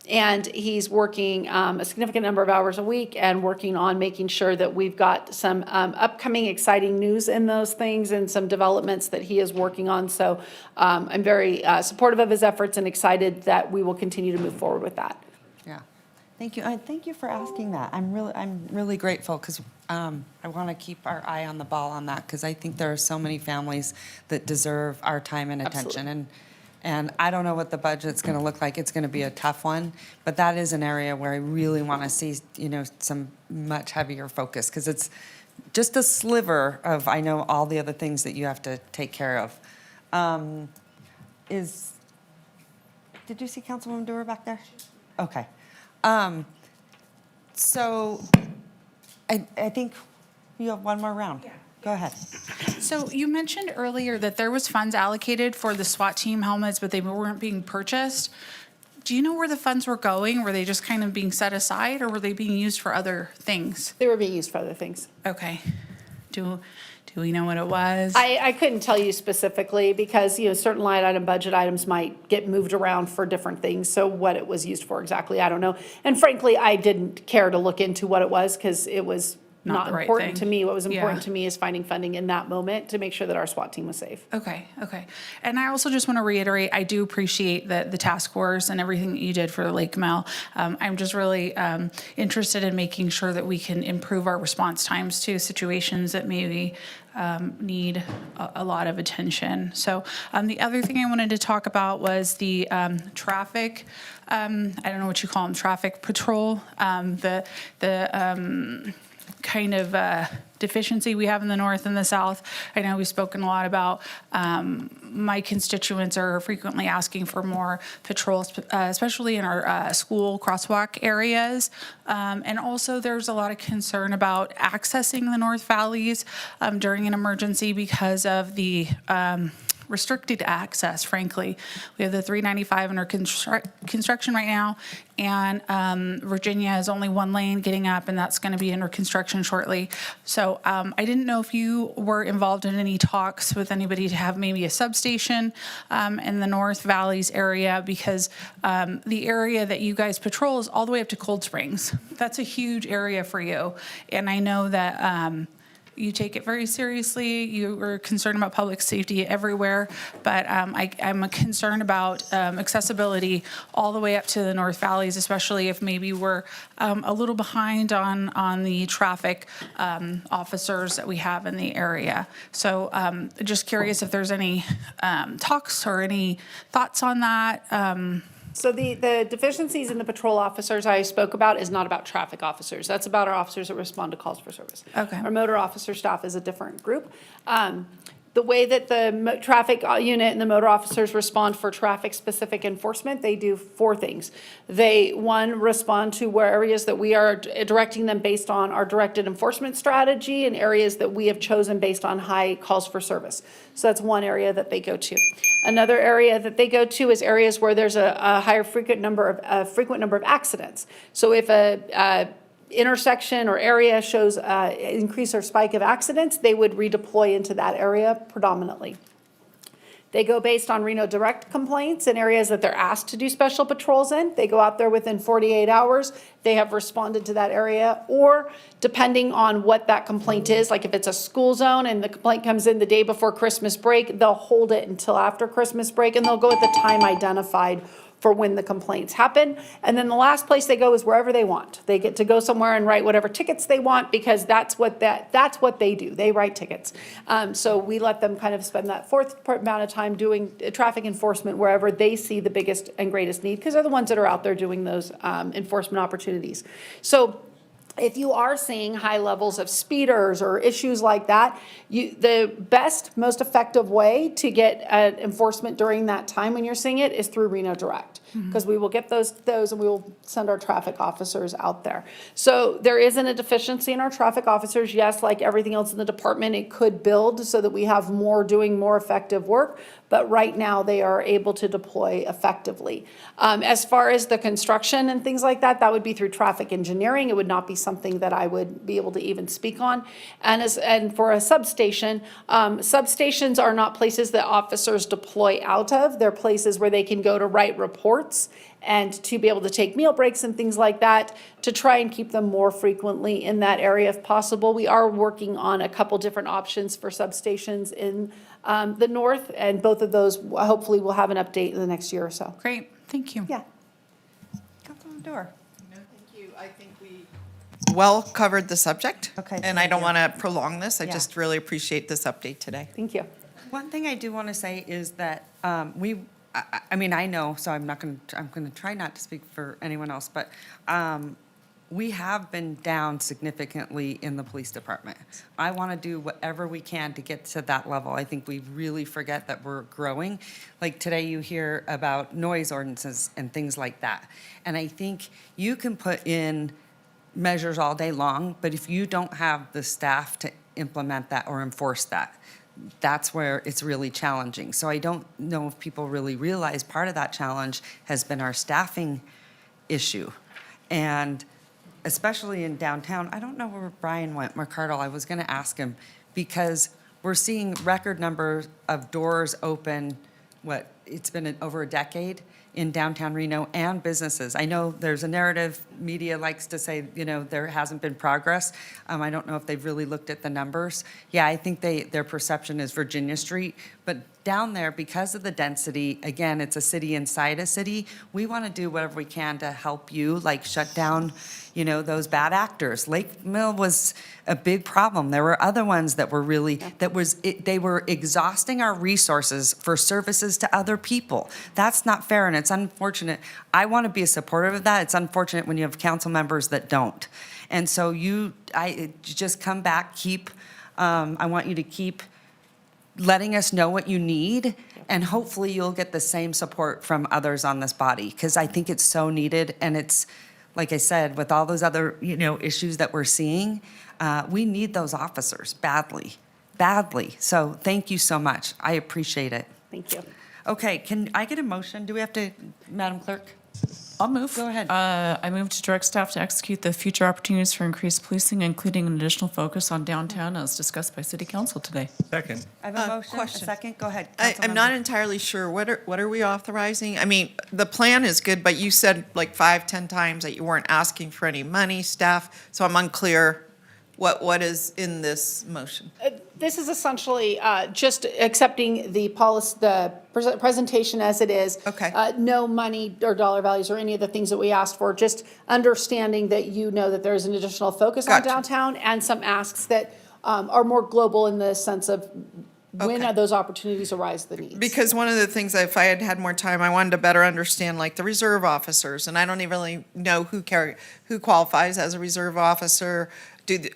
And he's working a significant number of hours a week and working on making sure that we've got some upcoming exciting news in those things and some developments that he is working on. So I'm very supportive of his efforts and excited that we will continue to move forward with that. Yeah. Thank you. Thank you for asking that. I'm really grateful because I want to keep our eye on the ball on that because I think there are so many families that deserve our time and attention. Absolutely. And I don't know what the budget's going to look like. It's going to be a tough one, but that is an area where I really want to see, you know, some much heavier focus because it's just a sliver of, I know, all the other things that you have to take care of. Did you see Councilwoman Dewar back there? Okay. So I think you have one more round. Yeah. Go ahead. So you mentioned earlier that there was funds allocated for the SWAT team helmets, but they weren't being purchased. Do you know where the funds were going? Were they just kind of being set aside or were they being used for other things? They were being used for other things. Okay. Do we know what it was? I couldn't tell you specifically because, you know, certain line item budget items might get moved around for different things. So what it was used for exactly, I don't know. And frankly, I didn't care to look into what it was because it was not the right important thing. to me. What was important Yeah. to me is finding funding in that moment to make sure that our SWAT team was safe. Okay. And I also just want to reiterate, I do appreciate the task force and everything that you did for the Lake Mel. I'm just really interested in making sure that we can improve our response times to situations that maybe need a lot of attention. So the other thing I wanted to talk about was the traffic, I don't know what you call them, traffic patrol, the kind of deficiency we have in the north and the south. I know we've spoken a lot about my constituents are frequently asking for more patrols, especially in our school crosswalk areas. And also there's a lot of concern about accessing the North Valleys during an emergency because of the restricted access, frankly. We have the 395 under construction right now, and Virginia has only one lane getting up, and that's going to be under construction shortly. So I didn't know if you were involved in any talks with anybody to have maybe a substation in the North Valleys area, because the area that you guys patrol is all the way up to Cold Springs. That's a huge area for you, and I know that you take it very seriously. You are concerned about public safety everywhere, but I'm concerned about accessibility all the way up to the North Valleys, especially if maybe we're a little behind on the traffic officers that we have in the area. So just curious if there's any talks or any thoughts on that. So the deficiencies in the patrol officers I spoke about is not about traffic officers. That's about our officers that respond to calls for service. Okay. Our motor officer staff is a different group. The way that the traffic unit and the motor officers respond for traffic-specific enforcement, they do four things. They, one, respond to where areas that we are directing them based on our directed enforcement strategy and areas that we have chosen based on high calls for service. So that's one area that they go to. Another area that they go to is areas where there's a higher frequent number of accidents. So if a intersection or area shows increase or spike of accidents, they would redeploy into that area predominantly. They go based on Reno direct complaints in areas that they're asked to do special patrols in. They go out there within 48 hours. They have responded to that area, or depending on what that complaint is, like if it's a school zone and the complaint comes in the day before Christmas break, they'll hold it until after Christmas break and they'll go at the time identified for when the complaints happen. And then the last place they go is wherever they want. They get to go somewhere and write whatever tickets they want because that's what they do. They write tickets. So we let them kind of spend that fourth amount of time doing traffic enforcement wherever they see the biggest and greatest need, because they're the ones that are out there doing those enforcement opportunities. So if you are seeing high levels of speeders or issues like that, the best, most effective way to get enforcement during that time when you're seeing it is through Reno Direct, because we will get those and we will send our traffic officers out there. So there isn't a deficiency in our traffic officers. Yes, like everything else in the department, it could build so that we have more doing more effective work, but right now they are able to deploy effectively. As far as the construction and things like that, that would be through traffic engineering. It would not be something that I would be able to even speak on. And for a substation, substations are not places that officers deploy out of. They're places where they can go to write reports and to be able to take meal breaks and things like that, to try and keep them more frequently in that area if possible. We are working on a couple different options for substations in the north, and both of those hopefully will have an update in the next year or so. Great, thank you. Yeah. Councilman Dorr. No, thank you. I think we well covered the subject. Okay, And I thank don't you. want to prolong this. I Yeah. just really appreciate this update today. Thank you. One thing I do want to say is that I mean, I know, so I'm going to try not to speak for anyone else, but we have been down significantly in the police department. I want to do whatever we can to get to that level. I think we really forget that we're growing. Like today you hear about noise ordinances and things like that. And I think you can put in measures all day long, but if you don't have the staff to implement that or enforce that, that's where it's really challenging. So I don't know if people really realize part of that challenge has been our staffing issue. And especially in downtown, I don't know where Brian went, McCardle, I was gonna ask him, because we're seeing record numbers of doors open, it's been over a decade in downtown Reno, and businesses. I know there's a narrative, media likes to say, there hasn't been progress. I don't know if they've really looked at the numbers. Yeah, I think their perception is Virginia Street, but down there, because of the density, again, it's a city inside a city, we want to do whatever we can to help you, like shut down, those bad actors. Lake Mill was a big problem. There were other ones that were really, they were exhausting our resources for services to other people. That's not fair, and it's unfortunate. I want to be a supporter of that. It's unfortunate when you have council members that don't. And so just come back, I want you to keep letting us know what you need, and hopefully you'll get the same support from others on this body, because I think it's so needed. And it's, like I said, with all those other, issues that we're seeing, we need those officers badly. So thank you so much. I appreciate it. Thank you. Okay, can I get a motion? Do we have to, Madam Clerk? I'll move. Go ahead. I move to direct staff to execute the future opportunities for increased policing, including an additional focus on downtown as discussed by City Council today. Second. I have a motion, a question. second, go ahead. I'm not entirely sure. What are we authorizing? I mean, the plan is good, but you said like 5-10 times that you weren't asking for any money, staff, so I'm unclear what is in this motion. This is essentially just accepting the policy, the presentation as it is. Okay. No money or dollar values or any of the things that we asked for, just understanding that that there's an additional focus on Gotcha. downtown, and some asks that are more global in the sense of when those opportunities arise, the needs. Because one of the things, if I had had more time, I wanted to better understand like the reserve officers, and I don't even really know who qualifies as a reserve officer.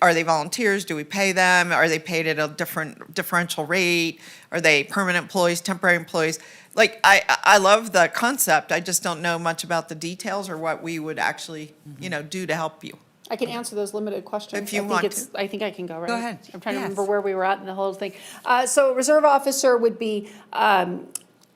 Are they volunteers? Do we pay them? Are they paid at a differential rate? Are they permanent employees, temporary employees? Like, I love the concept. I just don't know much about the details or what we would actually, do to help you. I can answer those limited questions. If you want to. I think I can go, right? Go ahead. I'm trying to Yes. remember where we were at in the whole thing. So a reserve officer would be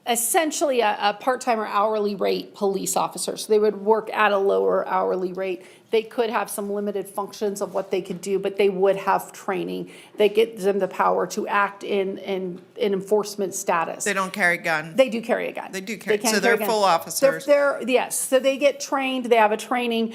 essentially a part-time or hourly rate police officer. So they would work at a lower hourly rate. They could have some limited functions of what they could do, but they would have training that gives them the power to act in enforcement status. They don't carry guns. They do carry a gun. They do carry, can so they're carry full guns. officers. Yes, so they get trained, they have a training,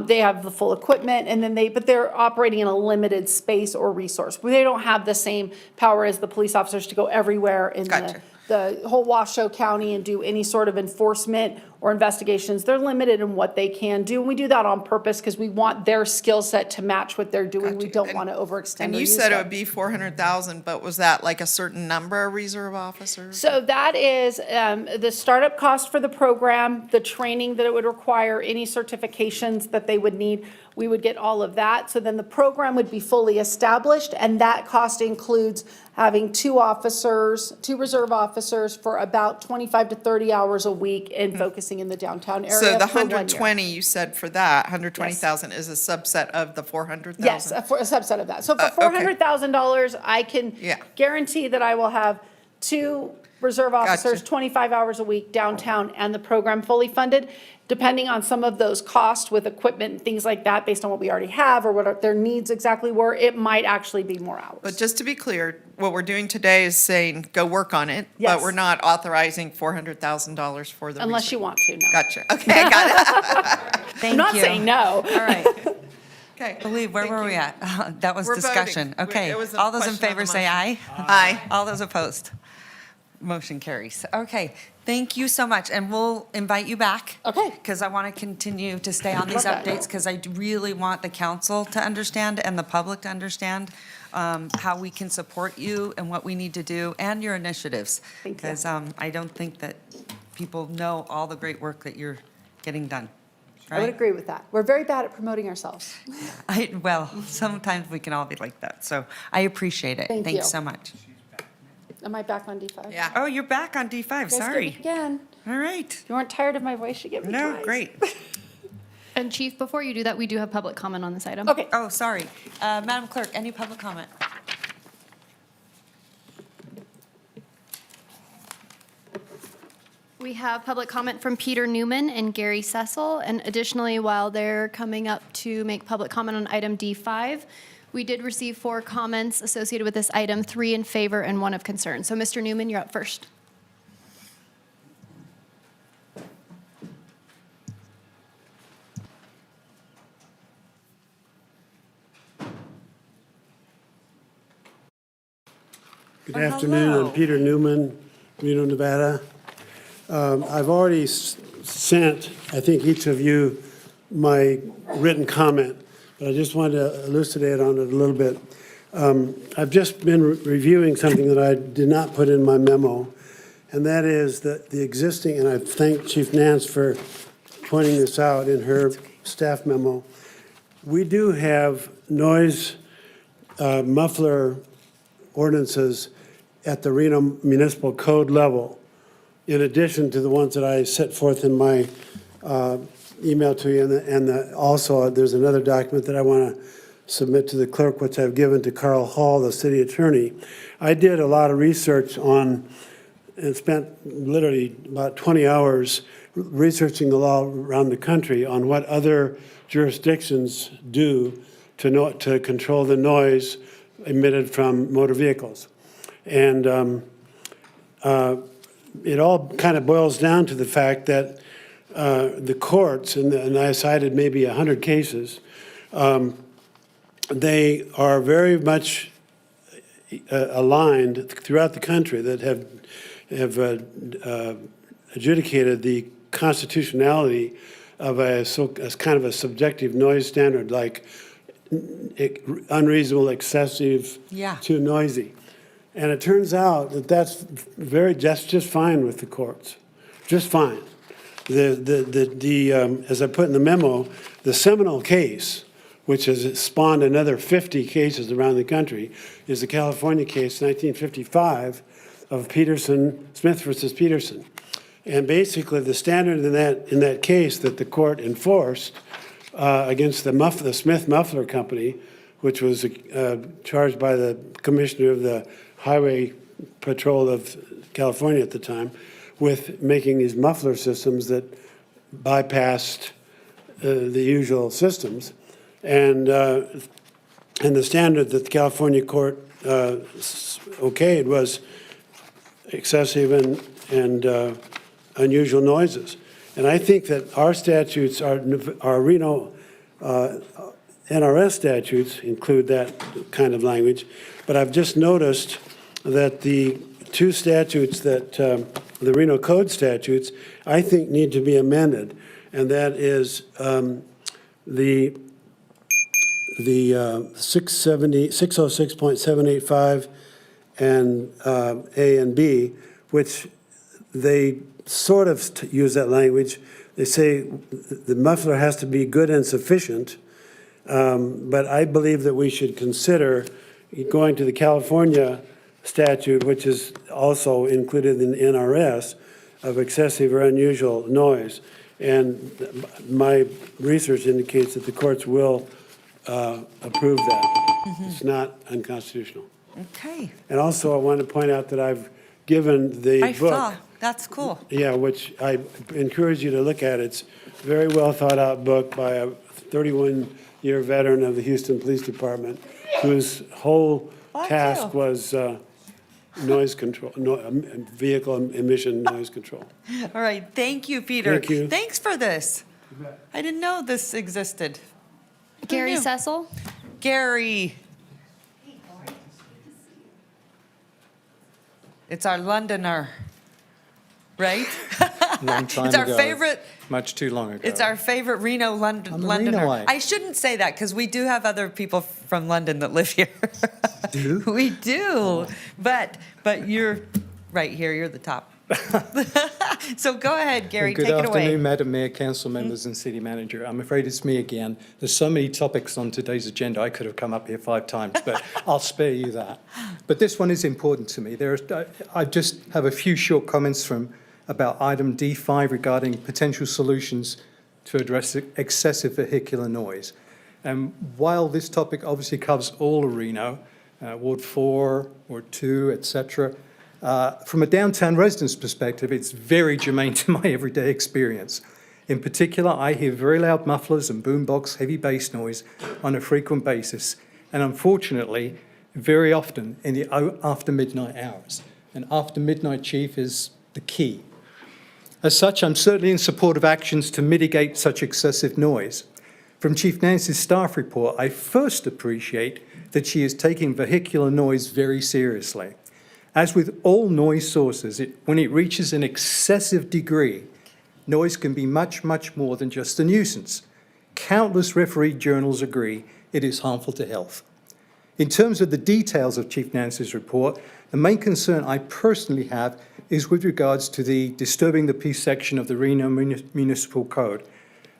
they have the full equipment, and then but they're operating in a limited space or resource. They don't have the same power as the police officers to go everywhere in Gotcha. the whole Washoe County and do any sort of enforcement or investigations, they're limited in what they can do. And we do that on purpose because we want their skill set to match what they're doing. We don't want to overextend And or you use said it them. would be 400,000, but was that like a certain number of reserve officers? So that is the startup cost for the program, the training that it would require, any certifications that they would need. We would get all of that. So then the program would be fully established, and that cost includes having 2 reserve officers for about 25 to 30 hours a week and focusing in the downtown area. So the for 1 year. 120 you said for that, 120,000 is a subset of the 400,000? Yes, a subset of that. So for $400,000, I can guarantee that I will have 2 reserve officers, 25 hours a week downtown, and the program fully funded. Depending on some of those costs with equipment and things like that, based on what we already have or what their needs exactly were, it might actually be more hours. But just to be clear, what we're doing today is saying, go work on it, Yes. but we're not authorizing $400,000 for the Unless research. you want to, no. Gotcha. Okay, I got it. Thank I'm not you. saying no. All right. Okay. Believe, where were we at? That was We're discussion. voting. Okay. It was a All those in question on favor the say aye. motion. Aye. All those opposed? Motion carries. Okay, thank you so much, and we'll invite you back. Okay. Because I want to continue to stay on these Love that. updates, because I really want the council to understand and the public to understand how we can support you and what we need to do and your initiatives. Thank you. Because I don't think that people know all the great work that you're getting done. I would Right? agree with that. We're very bad at promoting ourselves. Well, sometimes we can all be like that, so I appreciate it. Thank you. Thanks so much. Am I back on D5? Yeah. Oh, you're back on D5, You guys did sorry. it again. All right. If you weren't tired of my voice, you get me No, twice. great. And Chief, before you do that, we do have public comment on this item. Okay. Oh, sorry. Madam Clerk, any public comment? We have public comment from Peter Newman and Gary Cecil. And additionally, while they're coming up to make public comment on item D5, we did receive 4 comments associated with this item, 3 in favor and 1 of concern. So Mr. Newman, you're up first. Good afternoon, I'm Peter Newman, Reno, Nevada. I've already sent, I think, each of you my written comment, but I just wanted to elucidate on it a little bit. I've just been reviewing something that I did not put in my memo, and that is that the existing, and I thank Chief Nance for pointing this out in her staff memo, we do have noise muffler ordinances at the Reno Municipal Code level, in addition to the ones that I set forth in my email to you. And also, there's another document that I want to submit to the clerk, which I've given to Carl Hall, the city attorney. I did a lot of research on, and spent literally about 20 hours researching the law around the country on what other jurisdictions do to control the noise emitted from motor vehicles. And it all kind of boils down to the fact that the courts, and I cited maybe 100 cases, they are very much aligned throughout the country that have adjudicated the constitutionality of as kind of a subjective noise standard, like unreasonable, excessive, too noisy. And it turns out that that's just fine with the courts, just fine. As I put in the memo, the seminal case, which has spawned another 50 cases around the country, is the California case, 1955, of Smith versus Peterson. And basically, the standard in that case that the court enforced against the Smith Muffler Company, which was charged by the commissioner of the Highway Patrol of California at the time, with making these muffler systems that bypassed the usual systems. And the standard that the California court okayed was excessive and unusual noises. And I think that our statutes, our Reno NRS statutes include that kind of language. But I've just noticed that the 2 statutes that, the Reno Code statutes, I think need to be amended, and that is the 606.785 and A and B, which they sort of use that language. They say the muffler has to be good and sufficient, but I believe that we should consider going to the California statute, which is also included in NRS, of excessive or unusual noise. And my research indicates that the courts will approve that. It's not unconstitutional. Okay. And also, I want to point out that I've given the I book. saw. That's cool. Yeah, which I encourage you to look at. It's a very well thought out book by a 31-year veteran of the Houston Police Department, whose whole task was noise control, vehicle emission noise control. All right. Thank you, Peter. Thank you. Thanks for this. I didn't know this existed. Gary Cecil? Gary. It's our Londoner, right? Long time It's our ago. favorite. Much too long ago. It's our favorite Reno Londoner. Renoite. I shouldn't say that because we do have other people from London that live here. Do? We do. But you're right here. You're the top. So go ahead, Gary. Good take it away. afternoon, Madam Mayor, council members, and city manager. I'm afraid it's me again. There's so many topics on today's agenda. I could have come up here 5 times, but I'll spare you that. But this one is important to me. I just have a few short comments about item D5 regarding potential solutions to address excessive vehicular noise. And while this topic obviously covers all of Reno, Ward 4, Ward 2, etc., from a downtown resident's perspective, it's very germane to my everyday experience. In particular, I hear very loud mufflers and boombox heavy bass noise on a frequent basis, and unfortunately, very often in the after midnight hours. And after midnight, Chief, is the key. As such, I'm certainly in support of actions to mitigate such excessive noise. From Chief Nance's staff report, I first appreciate that she is taking vehicular noise very seriously. As with all noise sources, when it reaches an excessive degree, noise can be much, much more than just a nuisance. Countless refereed journals agree it is harmful to health. In terms of the details of Chief Nance's report, the main concern I personally have is with regards to the disturbing the peace section of the Reno Municipal Code.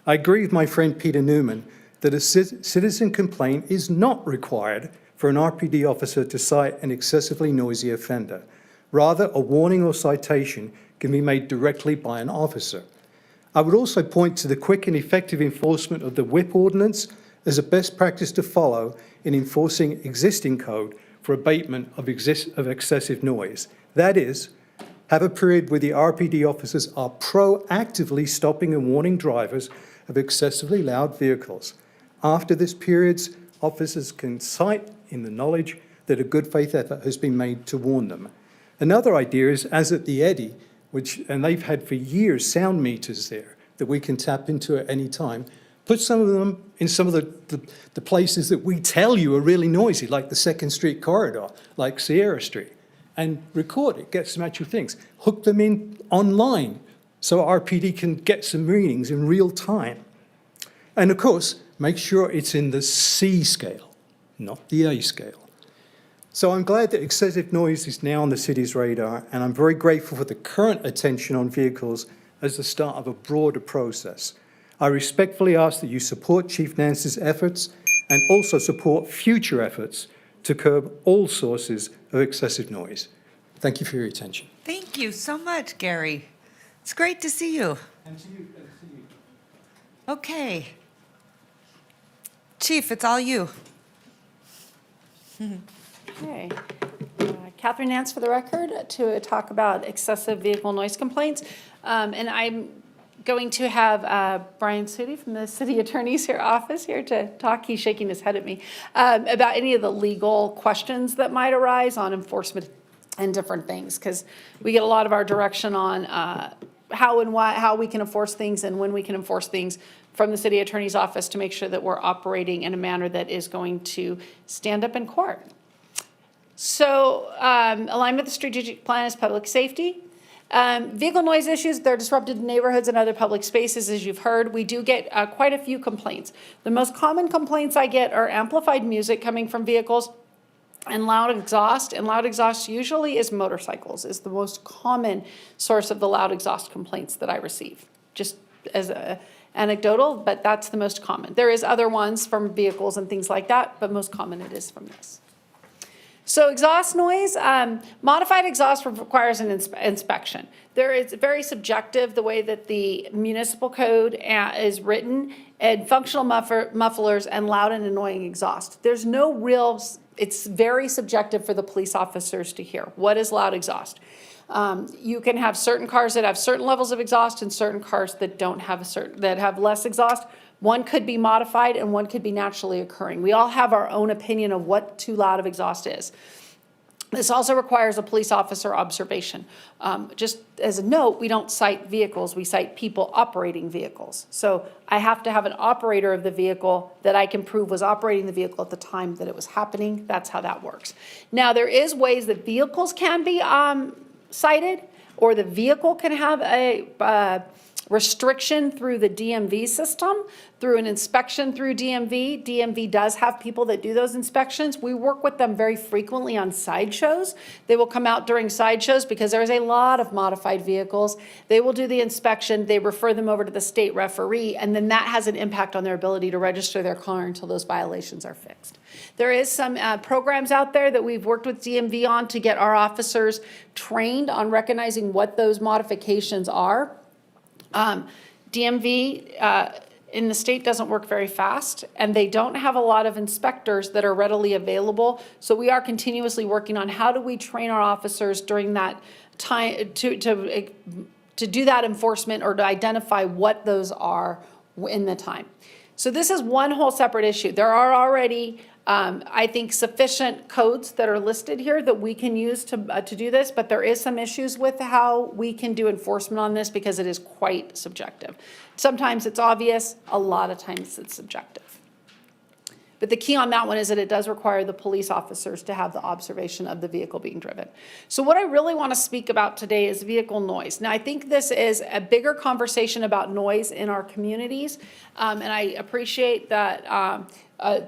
I agree with my friend Peter Newman that a citizen complaint is not required for an RPD officer to cite an excessively noisy offender. Rather, a warning or citation can be made directly by an officer. I would also point to the quick and effective enforcement of the whip ordinance as a best practice to follow in enforcing existing code for abatement of excessive noise. That is, have a period where the RPD officers are proactively stopping and warning drivers of excessively loud vehicles. After this period, officers can cite in the knowledge that a good faith effort has been made to warn them. Another idea is, as at the Eddy, and they've had for years sound meters there that we can tap into at any time, put some of them in some of the places that we tell you are really noisy, like the 2nd Street corridor, like Sierra Street, and record it, get some actual things. Hook them in online so RPD can get some readings in real time. And of course, make sure it's in the C scale, not the A scale. So I'm glad that excessive noise is now on the city's radar, and I'm very grateful for the current attention on vehicles as the start of a broader process. I respectfully ask that you support Chief Nance's efforts and also support future efforts to curb all sources of excessive noise. Thank you for your attention. Thank you so much, Gary. It's great to see you. And to you. Okay. Chief, it's all you. Okay. Catherine Nance for the record to talk about excessive vehicle noise complaints. And I'm going to have Brian Sudi from the city attorney's office here to talk. He's shaking his head at me about any of the legal questions that might arise on enforcement and different things, because we get a lot of our direction on how we can enforce things and when we can enforce things from the city attorney's office to make sure that we're operating in a manner that is going to stand up in court. So alignment with the strategic plan is public safety. Vehicle noise issues, they're disrupted in neighborhoods and other public spaces, as you've heard. We do get quite a few complaints. The most common complaints I get are amplified music coming from vehicles and loud exhaust. And loud exhaust usually is motorcycles, is the most common source of the loud exhaust complaints that I receive. Just as a anecdotal, but that's the most common. There is other ones from vehicles and things like that, but most common it is from this. So exhaust noise, modified exhaust requires an inspection. It's very subjective the way that the municipal code is written, and functional mufflers and loud and annoying exhaust. There's no real, it's very subjective for the police officers to hear. What is loud exhaust? You can have certain cars that have certain levels of exhaust and certain cars that don't have that have less exhaust. One could be modified and one could be naturally occurring. We all have our own opinion of what too loud of exhaust is. This also requires a police officer observation. Just as a note, we don't cite vehicles, we cite people operating vehicles. So I have to have an operator of the vehicle that I can prove was operating the vehicle at the time that it was happening. That's how that works. Now, there is ways that vehicles can be cited, or the vehicle can have a restriction through the DMV system, through an inspection through DMV. DMV does have people that do those inspections. We work with them very frequently on sideshows. They will come out during sideshows because there's a lot of modified vehicles. They will do the inspection, they refer them over to the state referee, and then that has an impact on their ability to register their car until those violations are fixed. There is some programs out there that we've worked with DMV on to get our officers trained on recognizing what those modifications are. DMV in the state doesn't work very fast, and they don't have a lot of inspectors that are readily available. So we are continuously working on how do we train our officers during that time to do that enforcement or to identify what those are in the time. So this is one whole separate issue. There are already I think sufficient codes that are listed here that we can use to do this, but there is some issues with how we can do enforcement on this because it is quite subjective. Sometimes it's obvious, a lot of times it's subjective. But the key on that one is that it does require the police officers to have the observation of the vehicle being driven. So what I really want to speak about today is vehicle noise. Now, I think this is a bigger conversation about noise in our communities, and I appreciate that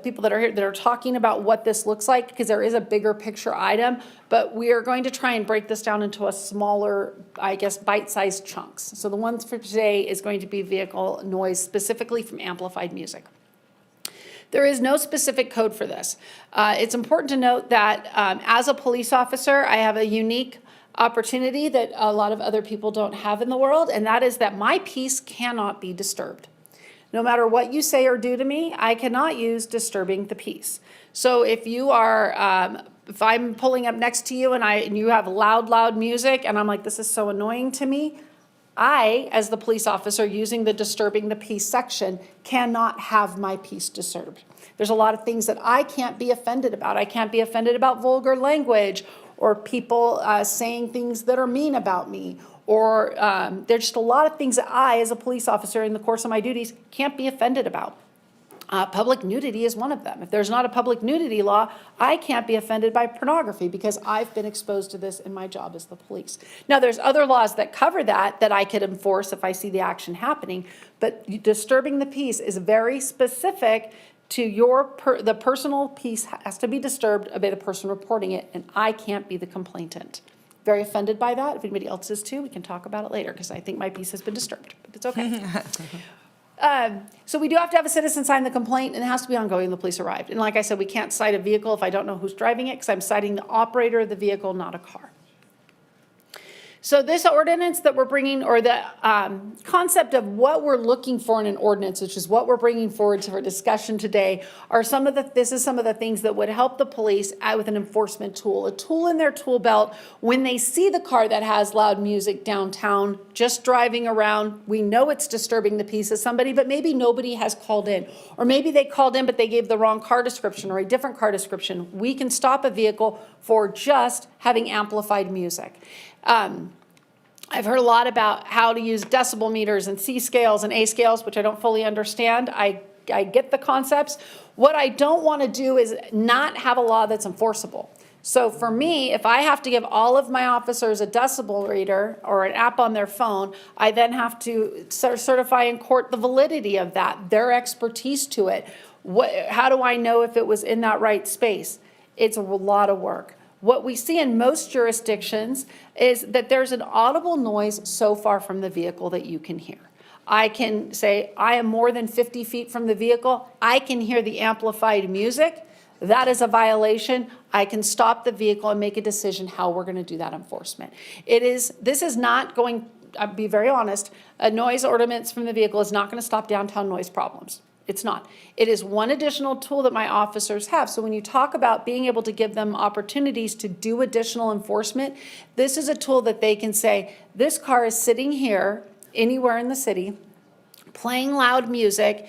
people that are here that are talking about what this looks like, because there is a bigger picture item, but we are going to try and break this down into a smaller, I guess, bite-sized chunks. So the ones for today is going to be vehicle noise, specifically from amplified music. There is no specific code for this. It's important to note that as a police officer, I have a unique opportunity that a lot of other people don't have in the world, and that is that my peace cannot be disturbed. No matter what you say or do to me, I cannot use disturbing the peace. So if you are, if I'm pulling up next to you and you have loud music and I'm like, this is so annoying to me, I, as the police officer using the disturbing the peace section, cannot have my peace disturbed. There's a lot of things that I can't be offended about. I can't be offended about vulgar language or people saying things that are mean about me. Or there's just a lot of things that I, as a police officer in the course of my duties, can't be offended about. Public nudity is one of them. If there's not a public nudity law, I can't be offended by pornography because I've been exposed to this in my job as the police. Now, there's other laws that cover that I could enforce if I see the action happening, but disturbing the peace is very specific to the personal peace has to be disturbed by the person reporting it, and I can't be the complainant. Very offended by that. If anybody else is too, we can talk about it later because I think my peace has been disturbed, but it's okay. So we do have to have a citizen sign the complaint, and it has to be ongoing when the police arrived. And like I said, we can't cite a vehicle if I don't know who's driving it because I'm citing the operator of the vehicle, not a car. So this ordinance that we're bringing, or the concept of what we're looking for in an ordinance, which is what we're bringing forward for discussion today, are this is some of the things that would help the police out with an enforcement tool, a tool in their tool belt when they see the car that has loud music downtown, just driving around. We know it's disturbing the peace of somebody, but maybe nobody has called in, or maybe they called in, but they gave the wrong car description or a different car description. We can stop a vehicle for just having amplified music. I've heard a lot about how to use decibel meters and C scales and A scales, which I don't fully understand. I get the concepts. What I don't want to do is not have a law that's enforceable. So for me, if I have to give all of my officers a decibel reader or an app on their phone, I then have to certify in court the validity of that, their expertise to it. How do I know if it was in that right space? It's a lot of work. What we see in most jurisdictions is that there's an audible noise so far from the vehicle that you can hear. I can say, I am more than 50 feet from the vehicle. I can hear the amplified music. That is a violation. I can stop the vehicle and make a decision how we're going to do that enforcement. This is not going, I'll be very honest, a noise ordinance from the vehicle is not going to stop downtown noise problems. It's not. It is one additional tool that my officers have. So when you talk about being able to give them opportunities to do additional enforcement, this is a tool that they can say, this car is sitting here anywhere in the city, playing loud music.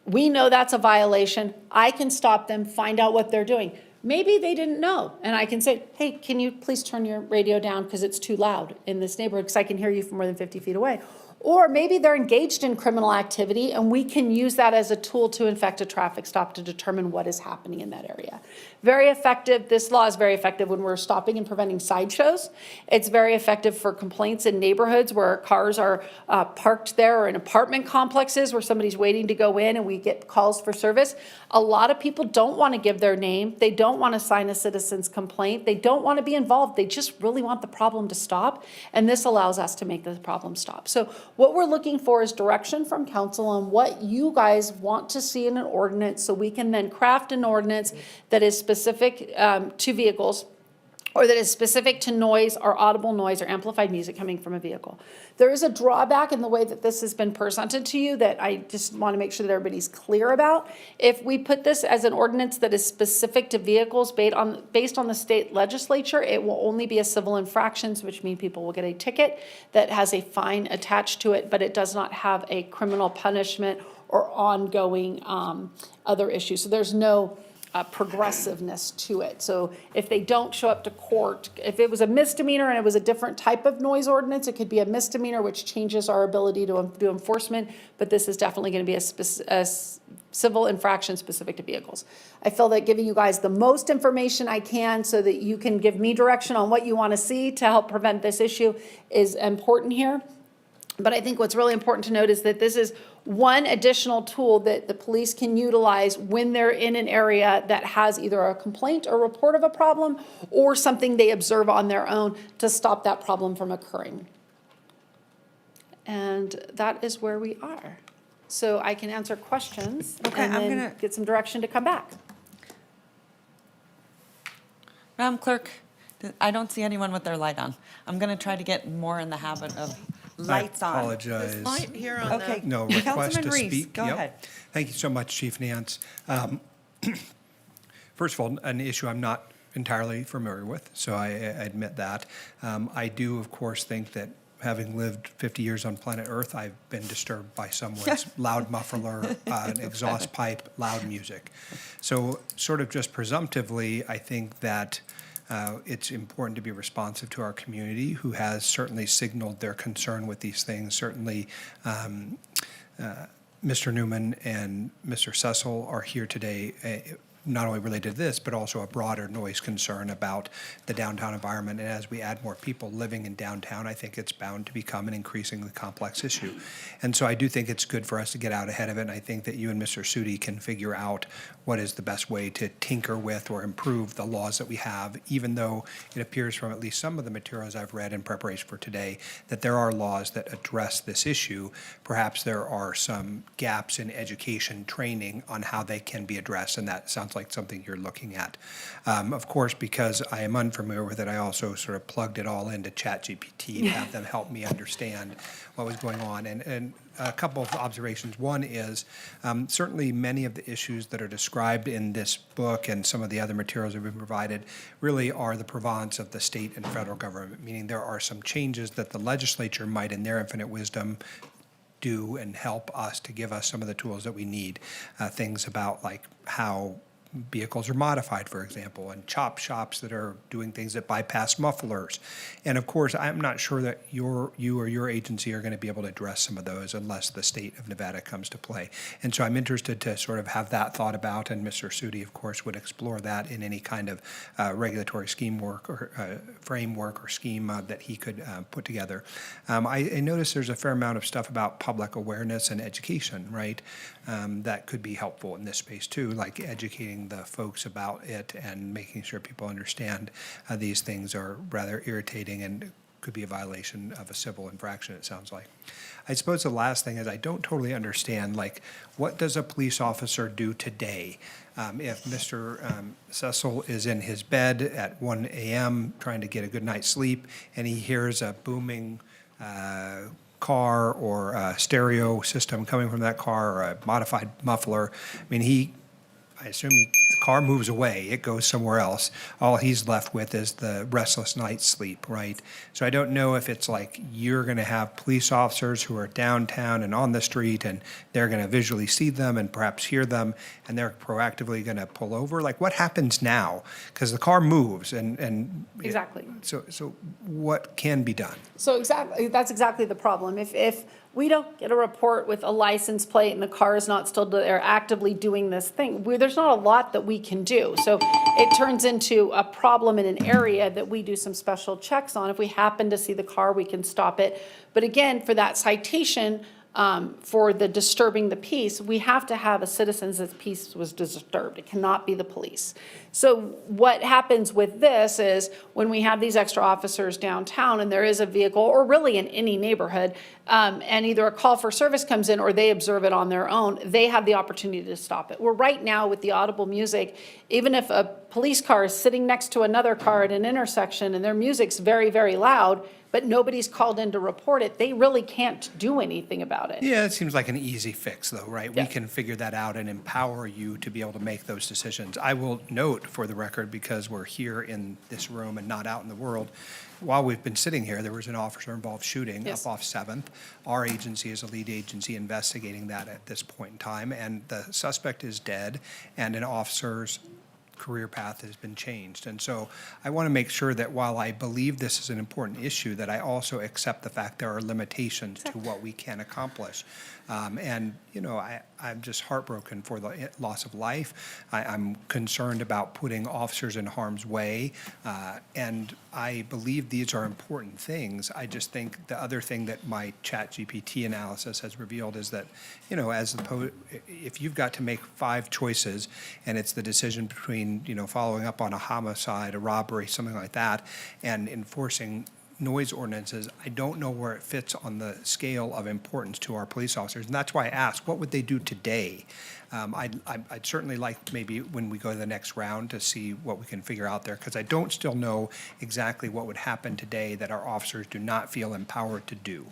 We know that's a violation. I can stop them, find out what they're doing. Maybe they didn't know, and I can say, hey, can you please turn your radio down because it's too loud in this neighborhood because I can hear you from more than 50 feet away. Or maybe they're engaged in criminal activity and we can use that as a tool to effect a traffic stop to determine what is happening in that area. Very effective. This law is very effective when we're stopping and preventing sideshows. It's very effective for complaints in neighborhoods where cars are parked there, or in apartment complexes where somebody's waiting to go in and we get calls for service. A lot of people don't want to give their name. They don't want to sign a citizen's complaint. They don't want to be involved. They just really want the problem to stop. And this allows us to make the problem stop. So what we're looking for is direction from council on what you guys want to see in an ordinance, so we can then craft an ordinance that is specific to vehicles, or that is specific to noise or audible noise or amplified music coming from a vehicle. There is a drawback in the way that this has been presented to you that I just want to make sure that everybody's clear about. If we put this as an ordinance that is specific to vehicles based on the state legislature, it will only be a civil infractions, which means people will get a ticket that has a fine attached to it, but it does not have a criminal punishment or ongoing other issues. So there's no progressiveness to it. So if they don't show up to court, if it was a misdemeanor and it was a different type of noise ordinance, it could be a misdemeanor, which changes our ability to do enforcement, but this is definitely going to be a civil infraction specific to vehicles. I feel that giving you guys the most information I can so that you can give me direction on what you want to see to help prevent this issue is important here. But I think what's really important to note is that this is one additional tool that the police can utilize when they're in an area that has either a complaint or report of a problem or something they observe on their own to stop that problem from occurring. And that is where we are. So I can answer questions and then get some direction to come back. Madam Clerk, I don't see anyone with their light on. I'm going to try to get more in the habit of lights on. I apologize. This light here on Okay. No, request Councilman to Reese, speak. go Yep. ahead. Thank you so much, Chief Nance. First of all, an issue I'm not entirely familiar with, so I admit that. I do, of course, think that having lived 50 years on planet Earth, I've been disturbed by someone's loud muffler, an exhaust pipe, loud music. So sort of just presumptively, I think that it's important to be responsive to our community, who has certainly signaled their concern with these things. Certainly, Mr. Newman and Mr. Cecil are here today, not only related to this, but also a broader noise concern about the downtown environment. And as we add more people living in downtown, I think it's bound to become an increasingly complex issue. And so I do think it's good for us to get out ahead of it. And I think that you and Mr. Sudi can figure out what is the best way to tinker with or improve the laws that we have, even though it appears from at least some of the materials I've read in preparation for today that there are laws that address this issue. Perhaps there are some gaps in education training on how they can be addressed, and that sounds like something you're looking at. Of course, because I am unfamiliar with it, I also sort of plugged it all into ChatGPT to have them help me understand what was going on. And a couple of observations. One is certainly many of the issues that are described in this book and some of the other materials that have been provided really are the province of the state and federal government, meaning there are some changes that the legislature might, in their infinite wisdom, do and help us to give us some of the tools that we need. Things about like how vehicles are modified, for example, and chop shops that are doing things that bypass mufflers. And of course, I'm not sure that you or your agency are going to be able to address some of those unless the state of Nevada comes to play. And so I'm interested to sort of have that thought about, and Mr. Sudi, of course, would explore that in any kind of regulatory scheme work or framework or scheme that he could put together. I noticed there's a fair amount of stuff about public awareness and education, right? That could be helpful in this space too, like educating the folks about it and making sure people understand these things are rather irritating and could be a violation of a civil infraction, it sounds like. I suppose the last thing is I don't totally understand, like, what does a police officer do today? If Mr. Cecil is in his bed at 1 a.m. trying to get a good night's sleep and he hears a booming car or a stereo system coming from that car or a modified muffler, I mean, I assume the car moves away, it goes somewhere else. All he's left with is the restless night's sleep, right? So I don't know if it's like you're going to have police officers who are downtown and on the street and they're going to visually see them and perhaps hear them and they're proactively going to pull over. Like, what happens now? Because the car moves and Exactly. So what can be done? So that's exactly the problem. If we don't get a report with a license plate and the car is not still there actively doing this thing, there's not a lot that we can do. So it turns into a problem in an area that we do some special checks on. If we happen to see the car, we can stop it. But again, for that citation, for the disturbing the peace, we have to have a citizen's peace was disturbed. It cannot be the police. So what happens with this is when we have these extra officers downtown and there is a vehicle, or really in any neighborhood, and either a call for service comes in or they observe it on their own, they have the opportunity to stop it. Well, right now with the audible music, even if a police car is sitting next to another car at an intersection and their music's very, very loud, but nobody's called in to report it, they really can't do anything about it. Yeah, it seems like an easy fix, though, right? Yeah. We can figure that out and empower you to be able to make those decisions. I will note, for the record, because we're here in this room and not out in the world, while we've been sitting here, there was an officer-involved shooting Yes. up off 7th. Our agency is a lead agency investigating that at this point in time, and the suspect is dead, and an officer's career path has been changed. And so I want to make sure that while I believe this is an important issue, that I also accept the fact there are limitations to what we can accomplish. And, you know, I'm just heartbroken for the loss of life. I'm concerned about putting officers in harm's way. And I believe these are important things. I just think the other thing that my ChatGPT analysis has revealed is that, you know, if you've got to make 5 choices and it's the decision between, you know, following up on a homicide, a robbery, something like that, and enforcing noise ordinances, I don't know where it fits on the scale of importance to our police officers. And that's why I asked, what would they do today? I'd certainly like maybe when we go to the next round to see what we can figure out there, because I don't still know exactly what would happen today that our officers do not feel empowered to do.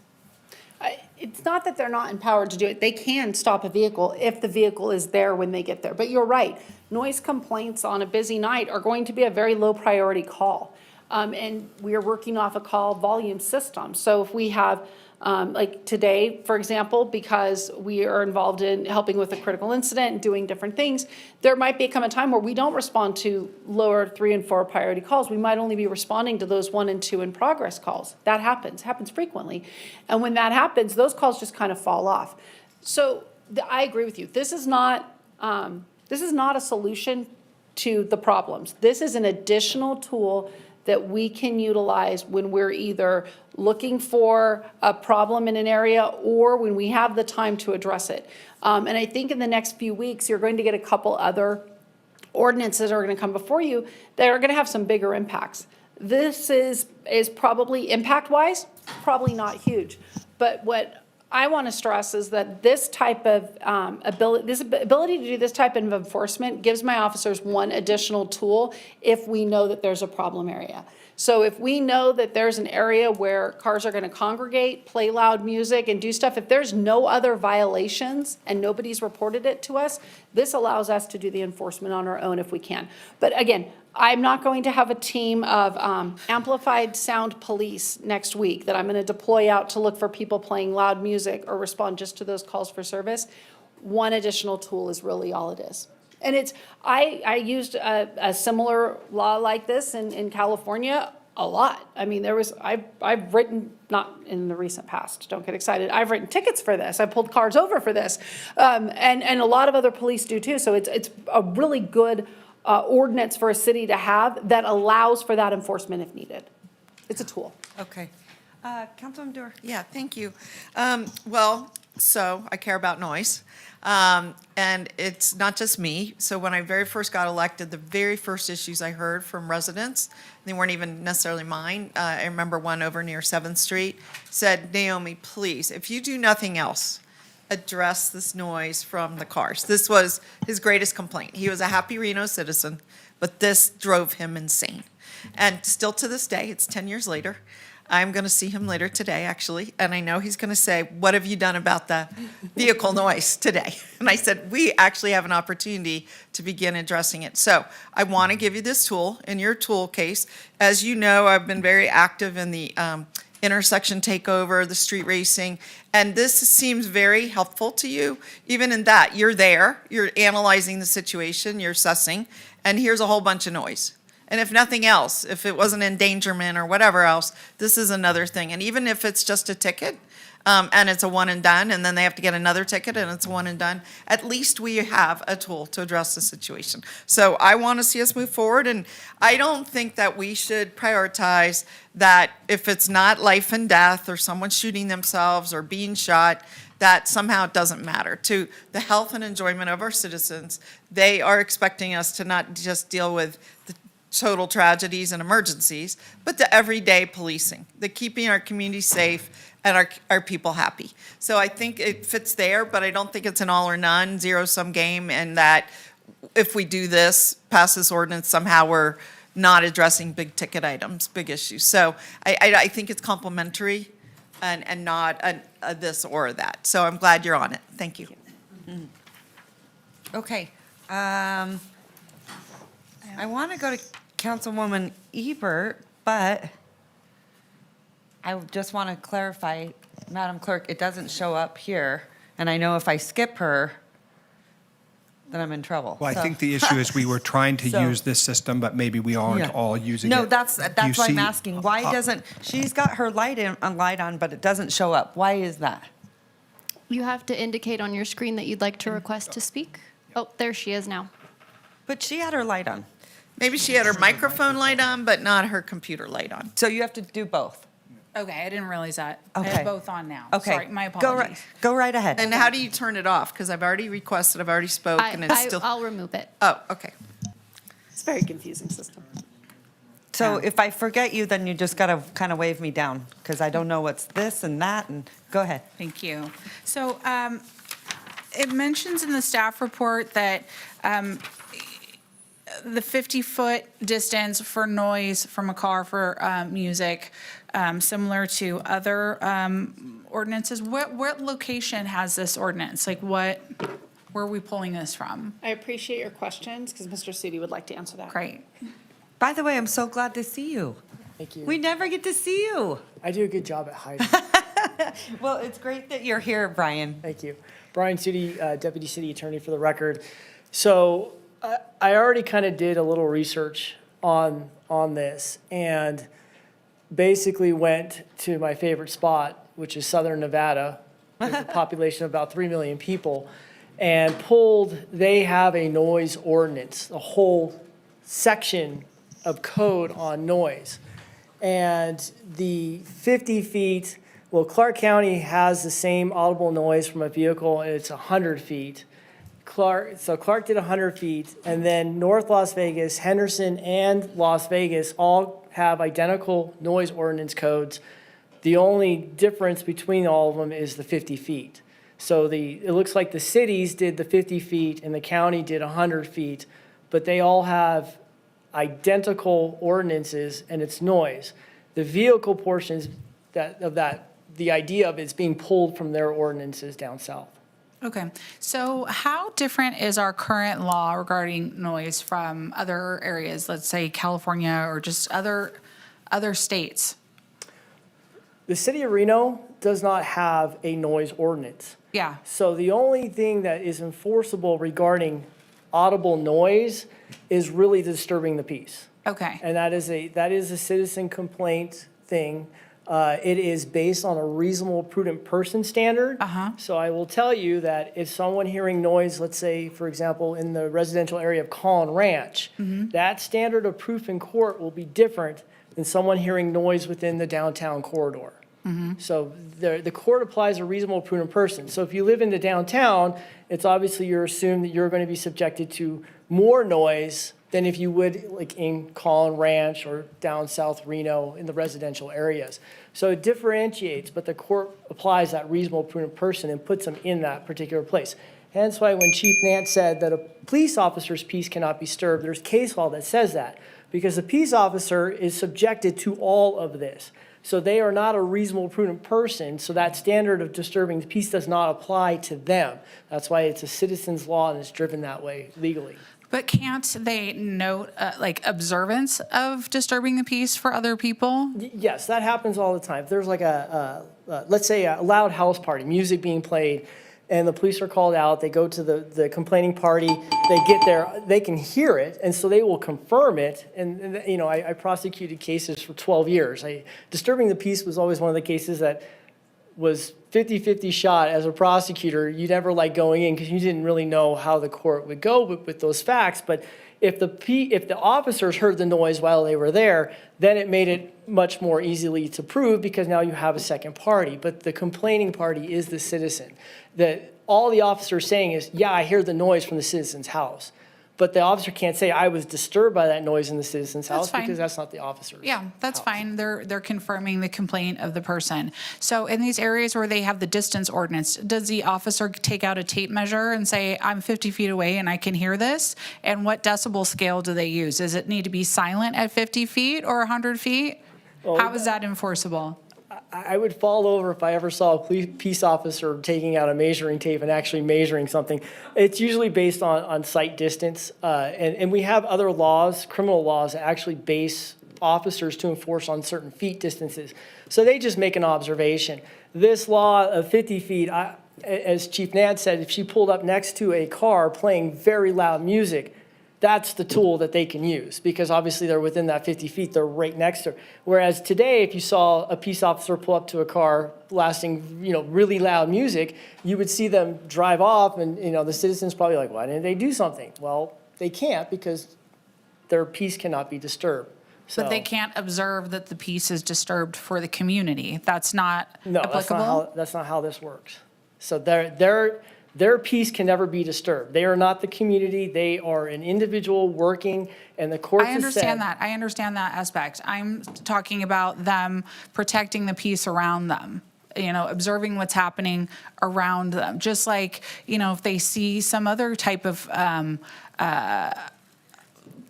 It's not that they're not empowered to do it. They can stop a vehicle if the vehicle is there when they get there. But you're right. Noise complaints on a busy night are going to be a very low priority call. And we are working off a call volume system. So if we have, like today, for example, because we are involved in helping with a critical incident and doing different things, there might become a time where we don't respond to lower 3 and 4 priority calls. We might only be responding to those 1 and 2 in progress calls. That happens frequently. And when that happens, those calls just kind of fall off. So I agree with you. This is not a solution to the problems. This is an additional tool that we can utilize when we're either looking for a problem in an area or when we have the time to address it. And I think in the next few weeks, you're going to get a couple other ordinances that are going to come before you that are going to have some bigger impacts. This is probably impact-wise, probably not huge. But what I want to stress is that this type of ability to do this type of enforcement gives my officers one additional tool if we know that there's a problem area. So if we know that there's an area where cars are going to congregate, play loud music, and do stuff, if there's no other violations and nobody's reported it to us, this allows us to do the enforcement on our own if we can. But again, I'm not going to have a team of amplified sound police next week that I'm going to deploy out to look for people playing loud music or respond just to those calls for service. One additional tool is really all it is. And I used a similar law like this in California a lot. I mean, I've written, not in the recent past, don't get excited, I've written tickets for this. I pulled cars over for this. And a lot of other police do too. So it's a really good ordinance for a city to have that allows for that enforcement if needed. It's a tool. Okay. Councilwoman Dewar. Yeah, thank you. So I care about noise. And it's not just me. So when I very first got elected, the very first issues I heard from residents, they weren't even necessarily mine. I remember one over near 7th Street said, Naomi, please, if you do nothing else, address this noise from the cars. This was his greatest complaint. He was a happy Reno citizen, but this drove him insane. And still to this day, it's 10 years later, I'm going to see him later today, actually, and I know he's going to say, what have you done about the vehicle noise today? And I said, we actually have an opportunity to begin addressing it. So I want to give you this tool in your tool case. As you know, I've been very active in the intersection takeover, the street racing, and this seems very helpful to you. Even in that, you're there, you're analyzing the situation, you're assessing, and here's a whole bunch of noise. And if nothing else, if it wasn't endangerment or whatever else, this is another thing. And even if it's just a ticket, and it's a one and done, and then they have to get another ticket and it's a one and done, at least we have a tool to address the situation. So I want to see us move forward, and I don't think that we should prioritize that if it's not life and death or someone shooting themselves or being shot, that somehow it doesn't matter. To the health and enjoyment of our citizens, they are expecting us to not just deal with the total tragedies and emergencies, but the everyday policing, the keeping our community safe and our people happy. So I think it fits there, but I don't think it's an all or none, zero-sum game, and that if we do this, pass this ordinance, somehow we're not addressing big ticket items, big issues. So I think it's complementary and not a this or that. So I'm glad you're on it. Thank you. Okay. I want to go to Councilwoman Ebert, but I just want to clarify, Madam Clerk, it doesn't show up here. And I know if I skip her, then I'm in trouble. Well, I think the issue is we were trying to use this system, but maybe we aren't all using it. No, that's why I'm asking. Why doesn't, she's got her light on, but it doesn't show up. Why is that? You have to indicate on your screen that you'd like to request to speak. Oh, there she is now. But she had her light on. Maybe she had her microphone light on, but not her computer light on. So you have to do both. Okay, I didn't realize that. I Okay. have both on now. Okay. Sorry, my apologies. Go right ahead. And how do you turn it off? Because I've already requested, I've already spoken, it's still. I'll remove it. Oh, okay. It's a very confusing system. So if I forget you, then you just got to kind of wave me down, because I don't know what's this and that, and go ahead. Thank you. So it mentions in the staff report that the 50-foot distance for noise from a car for music, similar to other ordinances. What location has this ordinance? Like where are we pulling this from? I appreciate your questions because Mr. Sudi would like to answer that. Great. By the way, I'm so glad to see you. Thank you. We never get to see you. I do a good job at hiding. Well, it's great that you're here, Brian. Thank you. Brian Sudi, Deputy City Attorney for the record. So I already kind of did a little research on this and basically went to my favorite spot, which is Southern Nevada, with a population of about 3 million people, and they have a noise ordinance, a whole section of code on noise. And the 50 feet, well, Clark County has the same audible noise from a vehicle, and it's 100 feet. Clark did 100 feet, and then North Las Vegas, Henderson, and Las Vegas all have identical noise ordinance codes. The only difference between all of them is the 50 feet. So it looks like the cities did the 50 feet and the county did 100 feet, but they all have identical ordinances, and it's noise. The vehicle portions the idea of it's being pulled from their ordinances down south. Okay, so how different is our current law regarding noise from other areas, let's say California or just other states? The city of Reno does not have a noise ordinance. Yeah. So the only thing that is enforceable regarding audible noise is really disturbing the peace. Okay. And that is a citizen complaint thing. It is based on a reasonable, prudent person standard. So I will tell you that if someone hearing noise, let's say, for example, in the residential area of Collin Ranch, that standard of proof in court will be different than someone hearing noise within the downtown corridor. So the court applies a reasonable, prudent person. So if you live in the downtown, it's obviously you're assumed that you're going to be subjected to more noise than if you would like in Collin Ranch or down south Reno in the residential areas. So it differentiates, but the court applies that reasonable, prudent person and puts them in that particular place. Hence why when Chief Nance said that a police officer's peace cannot be disturbed, there's case law that says that, because the peace officer is subjected to all of this. So they are not a reasonable, prudent person, so that standard of disturbing the peace does not apply to them. That's why it's a citizen's law and it's driven that way legally. But can't they note, like, observance of disturbing the peace for other people? Yes, that happens all the time. If there's like let's say a loud house party, music being played, and the police are called out, they go to the complaining party, they get there, they can hear it, and so they will confirm it. And you know, I prosecuted cases for 12 years. Disturbing the peace was always one of the cases that was 50-50 shot. As a prosecutor, you never like going in because you didn't really know how the court would go with those facts. But if the officers heard the noise while they were there, then it made it much more easily to prove because now you have a second party. But the complaining party is the citizen. That all the officer is saying is, yeah, I hear the noise from the citizen's house. But the officer can't say, I was disturbed by that noise in the citizen's house, because that's not the officer's. Yeah, that's fine. They're confirming the complaint of the person. So in these areas where they have the distance ordinance, does the officer take out a tape measure and say, I'm 50 feet away and I can hear this? And what decibel scale do they use? Does it need to be silent at 50 feet or 100 feet? How is that enforceable? I would fall over if I ever saw a peace officer taking out a measuring tape and actually measuring something. It's usually based on sight distance. And we have other laws, criminal laws, that actually base officers to enforce on certain feet distances. So they just make an observation. This law of 50 feet, as Chief Nance said, if she pulled up next to a car playing very loud music, that's the tool that they can use, because obviously they're within that 50 feet, they're right next to her. Whereas today, if you saw a peace officer pull up to a car blasting, really loud music, you would see them drive off, and, the citizen's probably like, why didn't they do something? Well, they can't, because their peace cannot be disturbed. But they can't observe that the peace is disturbed for the community. That's not applicable? That's not how this works. So their peace can never be disturbed. They are not the community. They are an individual working, and the courts I understand that. I understand that aspect. I'm talking about them protecting the peace around them, observing what's happening around them. Just like, if they see some other type of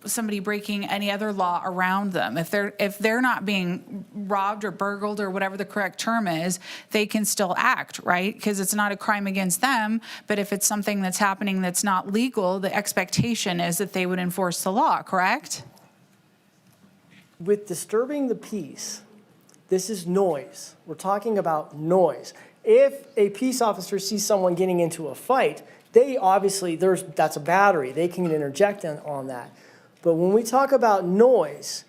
somebody breaking any other law around them. If they're not being robbed or burgled or whatever the correct term is, they can still act, right? Because it's not a crime against them. But if it's something that's happening that's not legal, the expectation is that they would enforce the law, correct? With disturbing the peace, this is noise. We're talking about noise. If a peace officer sees someone getting into a fight, they obviously, that's a battery. They can interject on that. But when we talk about noise,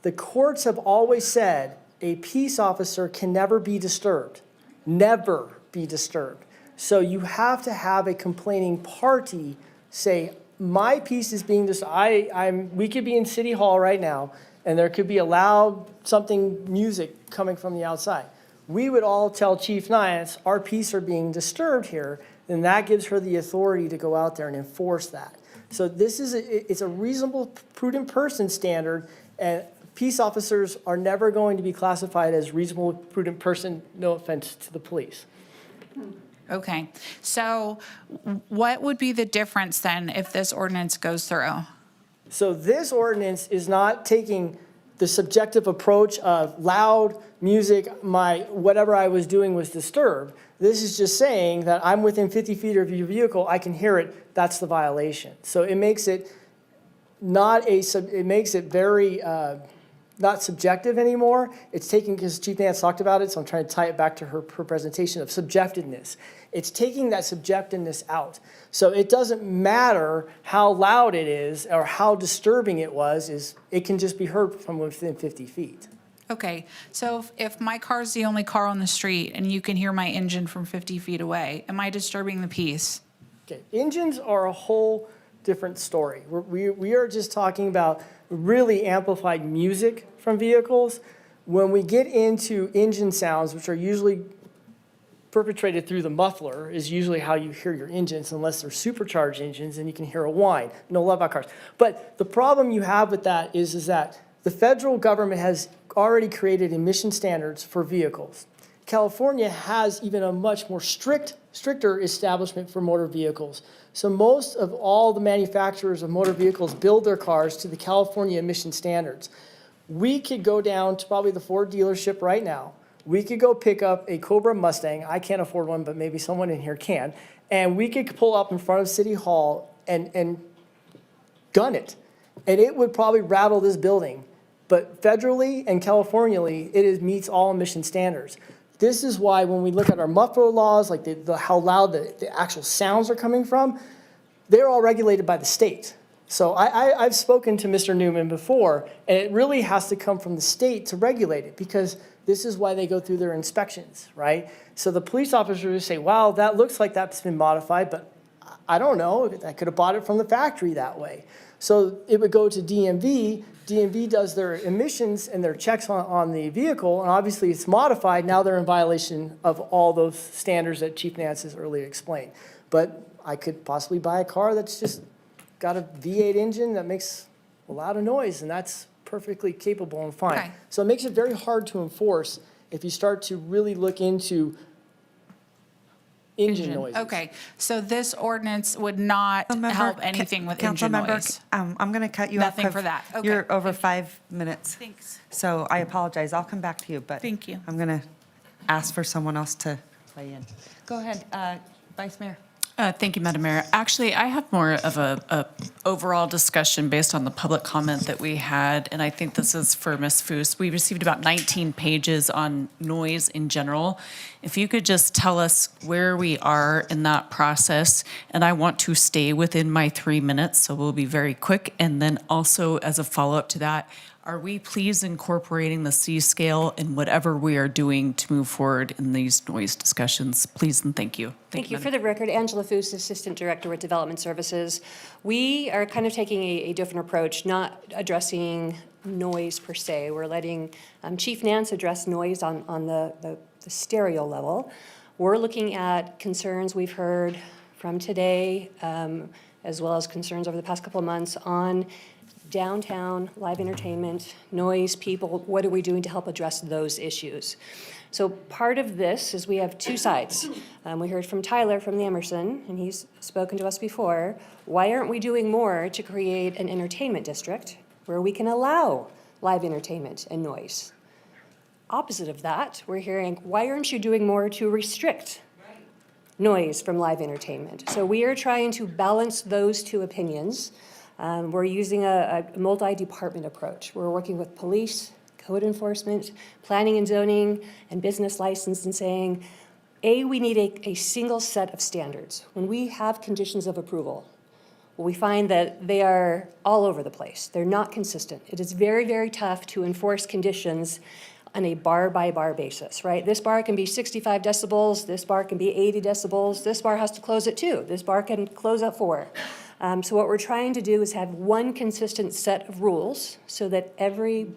the courts have always said a peace officer can never be disturbed. Never be disturbed. So you have to have a complaining party say, my peace is being disturbed. We could be in City Hall right now, and there could be a loud music coming from the outside. We would all tell Chief Nance, our peace are being disturbed here, and that gives her the authority to go out there and enforce that. So it's a reasonable, prudent person standard, and peace officers are never going to be classified as reasonable, prudent person, no offense to the police. Okay. So what would be the difference then if this ordinance goes through? So this ordinance is not taking the subjective approach of loud music, whatever I was doing was disturbed. This is just saying that I'm within 50 feet of your vehicle, I can hear it, that's the violation. So it makes it very not subjective anymore. It's taking, because Chief Nance talked about it, so I'm trying to tie it back to her presentation of subjectiveness. It's taking that subjectiveness out. So it doesn't matter how loud it is or how disturbing it was, it can just be heard from within 50 feet. Okay, so if my car's the only car on the street and you can hear my engine from 50 feet away, am I disturbing the peace? Okay, engines are a whole different story. We are just talking about really amplified music from vehicles. When we get into engine sounds, which are usually perpetrated through the muffler, is usually how you hear your engines, unless they're supercharged engines and you can hear a whine. No love about cars. But the problem you have with that is that the federal government has already created emission standards for vehicles. California has even a much more stricter establishment for motor vehicles. So most of all the manufacturers of motor vehicles build their cars to the California emission standards. We could go down to probably the Ford dealership right now. We could go pick up a Cobra Mustang. I can't afford one, but maybe someone in here can. And we could pull up in front of City Hall and gun it. And it would probably rattle this building. But federally and Californially, meets all emission standards. This is why when we look at our muffler laws, like how loud the actual sounds are coming from, they're all regulated by the state. So I've spoken to Mr. Newman before, and it really has to come from the state to regulate it, because this is why they go through their inspections, right? So the police officers say, wow, that looks like that's been modified, but I don't know, I could have bought it from the factory that way. So it would go to DMV. DMV does their emissions and their checks on the vehicle, and obviously it's modified. Now they're in violation of all those standards that Chief Nance has earlier explained. But I could possibly buy a car that's just got a V8 engine that makes a lot of noise, and that's perfectly capable and fine. Okay. So it makes it very hard to enforce if you start to really look into engine noises. Okay, so this ordinance would not help anything with engine noise? I'm going to cut you off. Nothing for that. Okay. You're over 5 minutes. Thanks. So I apologize. I'll come back to you, but Thank you. I'm going to ask for someone else to weigh in. Go ahead, Vice Mayor. Thank you, Madam Mayor. Actually, I have more of a overall discussion based on the public comment that we had, and I think this is for Ms. Foos. We received about 19 pages on noise in general. If you could just tell us where we are in that process, and I want to stay within my 3 minutes, so we'll be very quick. And then also, as a follow-up to that, are we please incorporating the C scale in whatever we are doing to move forward in these noise discussions? Please and thank you. Thank you. For the record, Angela Foos, Assistant Director with Development Services. We are kind of taking a different approach, not addressing noise per se. We're letting Chief Nance address noise on the stereo level. We're looking at concerns we've heard from today, as well as concerns over the past couple of months on downtown, live entertainment, noise, people, what are we doing to help address those issues? So part of this is we have two sides. We heard from Tyler from the Emerson, and he's spoken to us before. Why aren't we doing more to create an entertainment district where we can allow live entertainment and noise? Opposite of that, we're hearing, why aren't you doing more to restrict noise from live entertainment? So we are trying to balance those two opinions. We're using a multi-department approach. We're working with police, code enforcement, planning and zoning, and business license, and saying, we need a single set of standards. When we have conditions of approval, we find that they are all over the place. They're not consistent. It is very, very tough to enforce conditions on a bar-by-bar basis, right? This bar can be 65 decibels, this bar can be 80 decibels, this bar has to close at 2, this bar can close at 4. So what we're trying to do is have one consistent set of rules so that every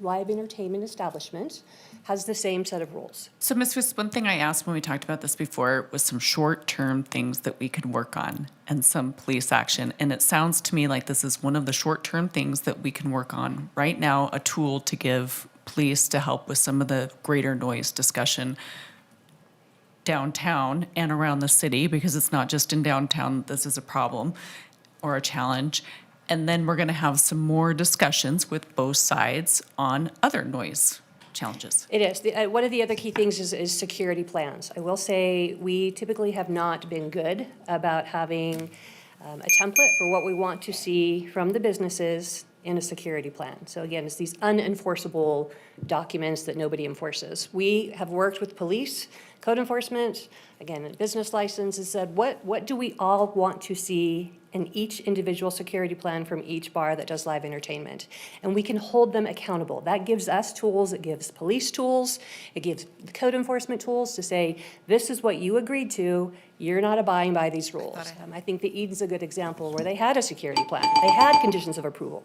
live entertainment establishment has the same set of rules. So, Ms. Fuss, one thing I asked when we talked about this before was some short-term things that we could work on and some police action. And it sounds to me like this is one of the short-term things that we can work on right now, a tool to give police to help with some of the greater noise discussion downtown and around the city, because it's not just in downtown this is a problem or a challenge. And then we're going to have some more discussions with both sides on other noise challenges. It is. One of the other key things is security plans. I will say we typically have not been good about having a template for what we want to see from the businesses in a security plan. So again, it's these unenforceable documents that nobody enforces. We have worked with police, code enforcement, again, a business license, and said, what do we all want to see in each individual security plan from each bar that does live entertainment? And we can hold them accountable. That gives us tools, it gives police tools, it gives code enforcement tools to say, this is what you agreed to, you're not abiding by these rules. I think the Eden's a good example where they had a security plan. They had conditions of approval.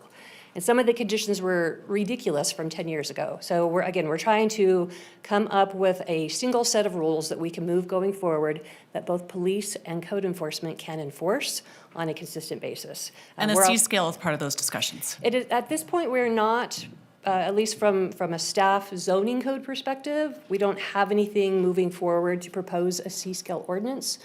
And some of the conditions were ridiculous from 10 years ago. So we're trying to come up with a single set of rules that we can move going forward that both police and code enforcement can enforce on a consistent basis. And the C-scale is part of those discussions. It is, at this point, we're not, at least from a staff zoning code perspective, we don't have anything moving forward to propose a C-scale ordinance.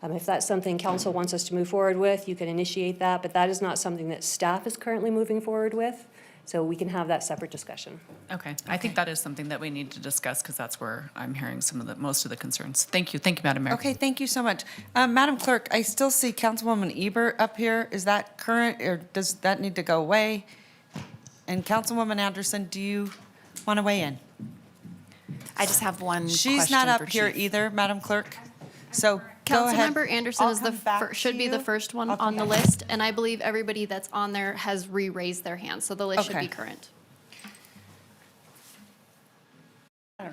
If that's something council wants us to move forward with, you can initiate that, but that is not something that staff is currently moving forward with. So we can have that separate discussion. Okay, I think that is something that we need to discuss because that's where I'm hearing most of the concerns. Thank you, Madam Mayor. Okay, thank you so much. Madam Clerk, I still see Councilwoman Ebert up here. Is that current, or does that need to go away? And Councilwoman Anderson, do you want to weigh in? I just have one She's not question up for here Chief. either, Madam Clerk. So go ahead. Councilmember Anderson I'll is the come back should to be you. the first one I'll come on the back. list, and I believe everybody that's on there has re-raised their hand, so the list should Okay. be current.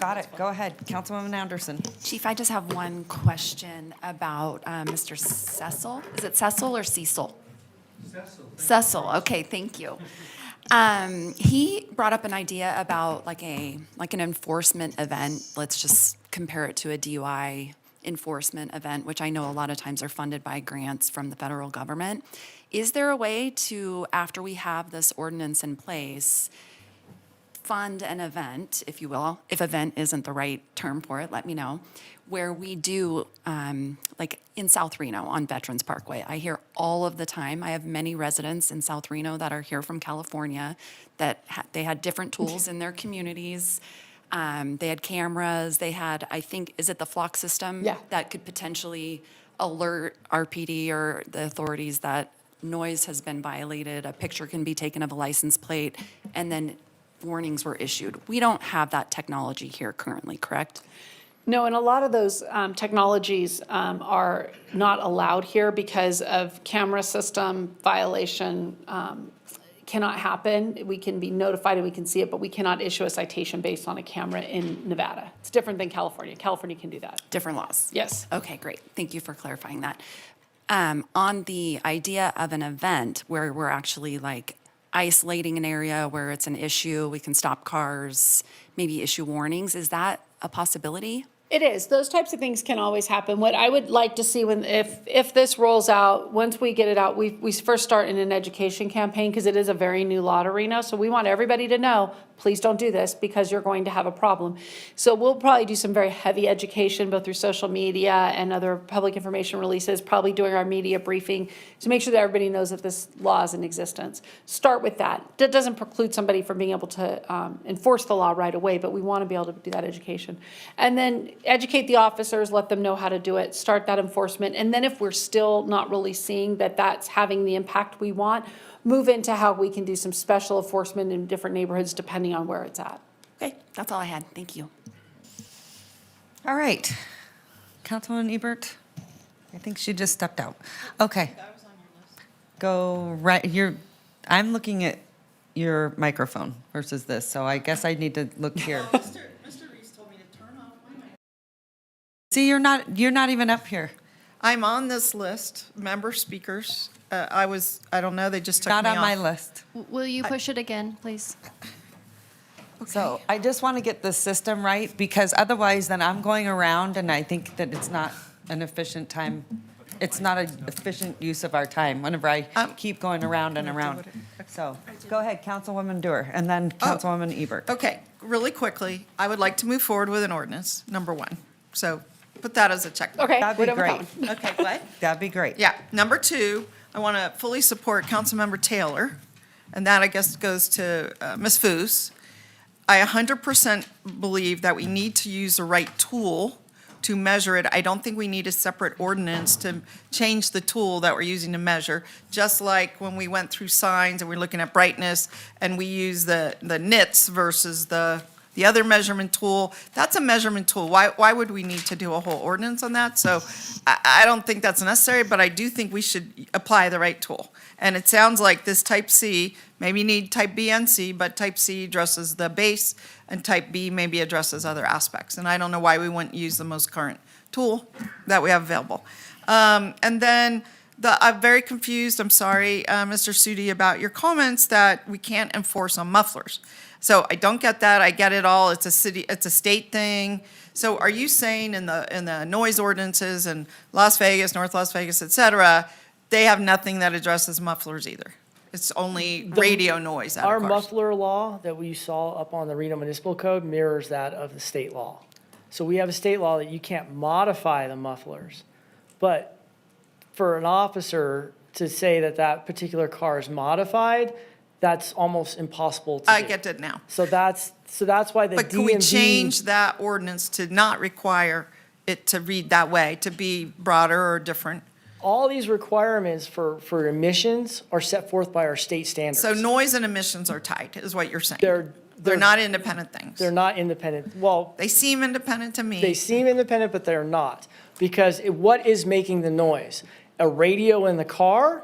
Got it. Go ahead, Councilwoman Anderson. Chief, I just have one question about Mr. Cecil. Is it Cecil or Cecil? Cecil, okay, thank you. He brought up an idea about like an enforcement event. Let's just compare it to a DUI enforcement event, which I know a lot of times are funded by grants from the federal government. Is there a way to, after we have this ordinance in place, fund an event, if you will, if event isn't the right term for it, let me know, where we do, like in South Reno on Veterans Parkway. I hear all of the time, I have many residents in South Reno that are here from California that they had different tools in their communities. They had cameras, they had, I think, is it the flock system? Yeah. That could potentially alert RPD or the authorities that noise has been violated, a picture can be taken of a license plate, and then warnings were issued. We don't have that technology here currently, correct? No, and a lot of those technologies are not allowed here because of camera system violation cannot happen. We can be notified and we can see it, but we cannot issue a citation based on a camera in Nevada. It's different than California. California can do that. Different laws? Yes. Okay, great. Thank you for clarifying that. On the idea of an event where we're actually like isolating an area where it's an issue, we can stop cars, maybe issue warnings, is that a possibility? It is. Those types of things can always happen. What I would like to see if this rolls out, once we get it out, we first start in an education campaign because it is a very new law to Reno. So we want everybody to know, please don't do this because you're going to have a problem. So we'll probably do some very heavy education, both through social media and other public information releases, probably doing our media briefing to make sure that everybody knows that this law is in existence. Start with that. That doesn't preclude somebody from being able to enforce the law right away, but we want to be able to do that education. And then educate the officers, let them know how to do it, start that enforcement. And then if we're still not really seeing that that's having the impact we want, move into how we can do some special enforcement in different neighborhoods depending on where it's at. Okay, that's all I had. Thank you. All right. Councilwoman Ebert? I think she just stepped out. Okay. Go right, I'm looking at your microphone versus this, so I guess I need to look here. Mr. Reese told me to turn off my microphone. See, you're not even up here. I'm on this list, member speakers. I don't know, they just took me off. Not on my list. Will you push it again, please? So I just want to get the system right, because otherwise then I'm going around and I think that it's not an efficient time. It's not an efficient use of our time whenever I keep going around and around. So go ahead, Councilwoman Dewar, and then Councilwoman Ebert. Okay, really quickly, I would like to move forward with an ordinance, number one. So put that as a check. Okay, That'd be whatever great. count. Okay, what? That'd be great. Yeah, number two, I want to fully support Councilmember Taylor, and that, I guess, goes to Ms. Foos. I 100% believe that we need to use the right tool to measure it. I don't think we need a separate ordinance to change the tool that we're using to measure. Just like when we went through signs and we're looking at brightness and we use the nits versus the other measurement tool, that's a measurement tool. Why would we need to do a whole ordinance on that? So I don't think that's necessary, but I do think we should apply the right tool. And it sounds like this type C, maybe you need type B and C, but type C addresses the base and type B maybe addresses other aspects. And I don't know why we wouldn't use the most current tool that we have available. And then I'm very confused, I'm sorry, Mr. Sudi, about your comments that we can't enforce on mufflers. So I don't get that. I get it all. It's a state thing. So are you saying in the noise ordinances in Las Vegas, North Las Vegas, et cetera, they have nothing that addresses mufflers either? It's only radio noise out Our of cars. muffler law that we saw up on the Reno Municipal Code mirrors that of the state law. So we have a state law that you can't modify the mufflers. But for an officer to say that that particular car is modified, that's almost impossible to do. I get it now. So that's why the DMV. But can we change that ordinance to not require it to read that way, to be broader or different? All these requirements for emissions are set forth by our state standards. So noise and emissions are tied, is what you're saying? They're not independent things. They're not independent. Well, they seem independent to me. They seem independent, but they're not. Because what is making the noise? A radio in the car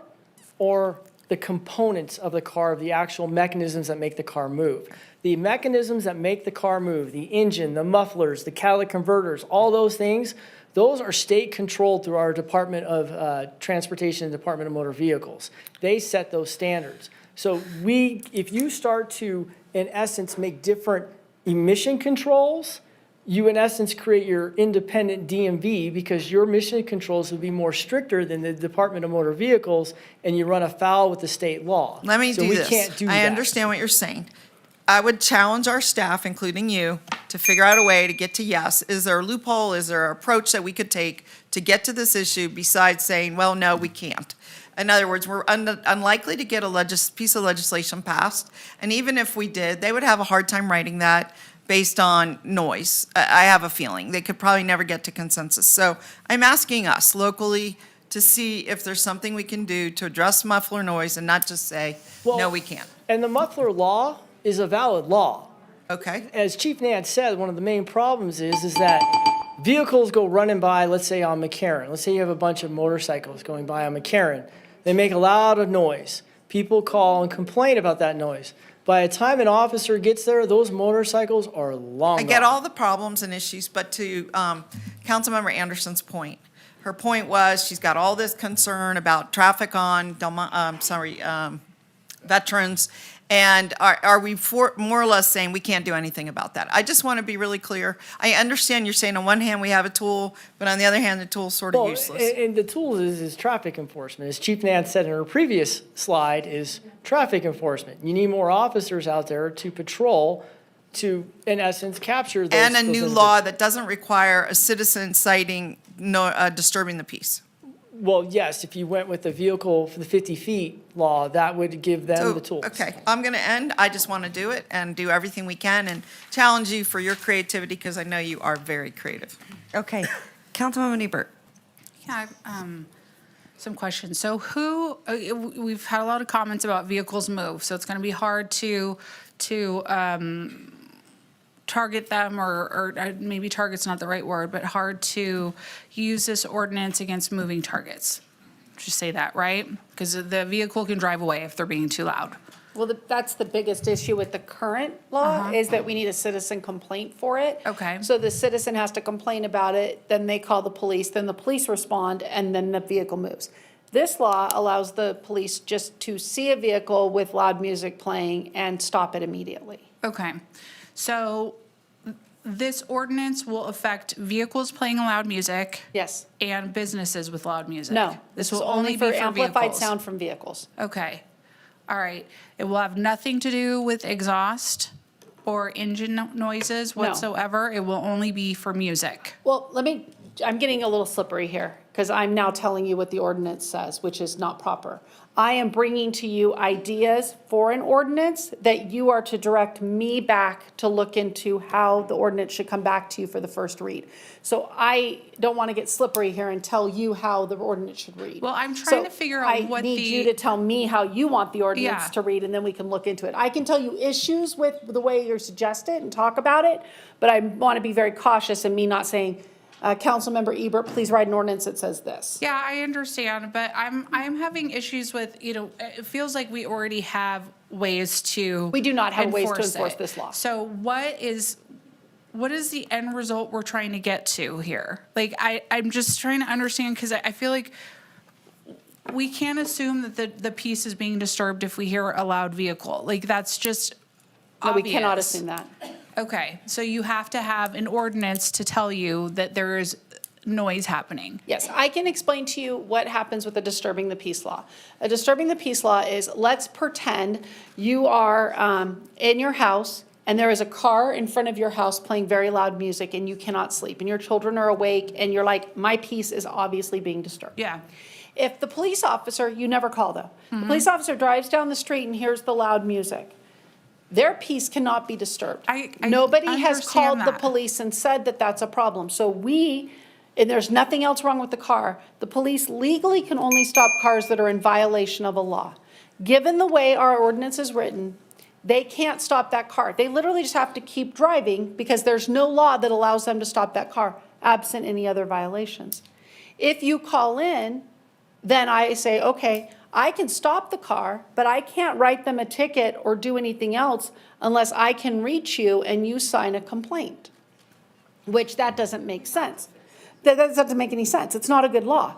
or the components of the car, the actual mechanisms that make the car move? The mechanisms that make the car move, the engine, the mufflers, the catalytic converters, all those things, those are state controlled through our Department of Transportation and Department of Motor Vehicles. They set those standards. So if you start to, in essence, make different emission controls, you in essence create your independent DMV because your emission controls would be more stricter than the Department of Motor Vehicles, and you run afoul with the state law. Let me So do we this. can't do I that. understand what you're saying. I would challenge our staff, including you, to figure out a way to get to yes. Is there a loophole? Is there an approach that we could take to get to this issue besides saying, well, no, we can't? In other words, we're unlikely to get a piece of legislation passed. And even if we did, they would have a hard time writing that based on noise. I have a feeling. They could probably never get to consensus. So I'm asking us locally to see if there's something we can do to address muffler noise and not just say, no, we can't. And the muffler law is a valid law. Okay. As Chief Nance said, one of the main problems is that vehicles go running by, let's say on McCarran. Let's say you have a bunch of motorcycles going by on McCarran. They make a lot of noise. People call and complain about that noise. By the time an officer gets there, those motorcycles are long I get gone. all the problems and issues, but to Councilmember Anderson's point, her point was she's got all this concern about traffic on veterans. And are we more or less saying we can't do anything about that? I just want to be really clear. I understand you're saying on one hand we have a tool, but on the other hand the tool's sort of useless. And the tool is traffic enforcement. As Chief Nance said in her previous slide, is traffic enforcement. You need more officers out there to patrol to, in essence, capture those. And a those new individuals. law that doesn't require a citizen citing disturbing the peace. Well, yes, if you went with the vehicle for the 50 feet law, that would give them the tools. Okay, I'm going to end. I just want to do it and do everything we can and challenge you for your creativity because I know you are very creative. Okay, Councilwoman Ebert. Yeah, some questions. So we've had a lot of comments about vehicles move, so it's going to be hard to target them, or maybe target's not the right word, but hard to use this ordinance against moving targets. Just say that, right? Because the vehicle can drive away if they're being too loud. Well, that's the biggest issue with the current law, is that we need a citizen complaint for it. Okay. So the citizen has to complain about it, then they call the police, then the police respond, and then the vehicle moves. This law allows the police just to see a vehicle with loud music playing and stop it immediately. Okay. So this ordinance will affect vehicles playing loud music. Yes. And businesses with loud music. No, This is will only be for amplified vehicles. sound from vehicles. Okay. All right. It will have nothing to do with exhaust or engine noises No. whatsoever. It will only be for music. Well, I'm getting a little slippery here. because I'm now telling you what the ordinance says, which is not proper. I am bringing to you ideas for an ordinance that you are to direct me back to look into how the ordinance should come back to you for the first read. So I don't want to get slippery here and tell you how the ordinance should read. Well, I'm trying to figure out what I need you to tell me how you want the ordinance to read, and then we can look into it. I can tell you issues with the way you suggest it and talk about it, but I want to be very cautious in me not saying, Councilmember Ebert, please write an ordinance that says this. Yeah, I understand, but I'm having issues with, it feels like we already have ways to. We do not have ways to enforce enforce it. this law. So what is the end result we're trying to get to here? Like, I'm just trying to understand, because I feel like we can't assume that the peace is being disturbed if we hear a loud vehicle. Like, that's just No, we cannot obvious. assume that. Okay, so you have to have an ordinance to tell you that there is noise happening. Yes, I can explain to you what happens with a disturbing the peace law. A disturbing the peace law is, let's pretend you are in your house and there is a car in front of your house playing very loud music and you cannot sleep and your children are awake and you're like, my peace is obviously being disturbed. Yeah. If the police officer, you never call though, the police officer drives down the street and hears the loud music, their peace cannot be disturbed. Nobody has understand called the that. police and said that that's a problem. So and there's nothing else wrong with the car, the police legally can only stop cars that are in violation of a law. Given the way our ordinance is written, they can't stop that car. They literally just have to keep driving because there's no law that allows them to stop that car, absent any other violations. If you call in, then I say, okay, I can stop the car, but I can't write them a ticket or do anything else unless I can reach you and you sign a complaint, which that doesn't make sense. That doesn't make any sense. It's not a good law.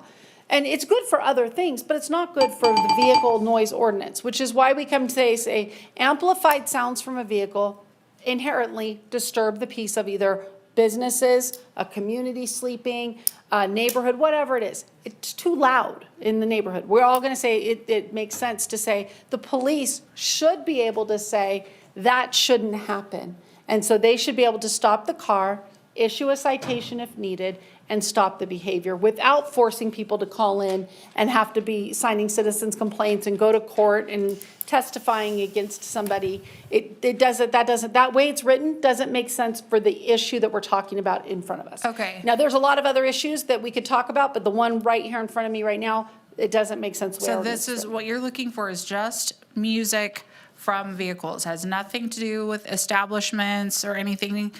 And it's good for other things, but it's not good for the vehicle noise ordinance, which is why we come to say amplified sounds from a vehicle inherently disturb the peace of either businesses, a community sleeping, a neighborhood, whatever it is. It's too loud in the neighborhood. We're all going to say it makes sense to say the police should be able to say that shouldn't happen. And so they should be able to stop the car, issue a citation if needed, and stop the behavior without forcing people to call in and have to be signing citizens' complaints and go to court and testifying against somebody. That way it's written doesn't make sense for the issue that we're talking about in front of us. Okay. Now, there's a lot of other issues that we could talk about, but the one right here in front of me right now, it doesn't make sense. So this is what you're looking for, is just music from vehicles. Has nothing to do with establishments or anything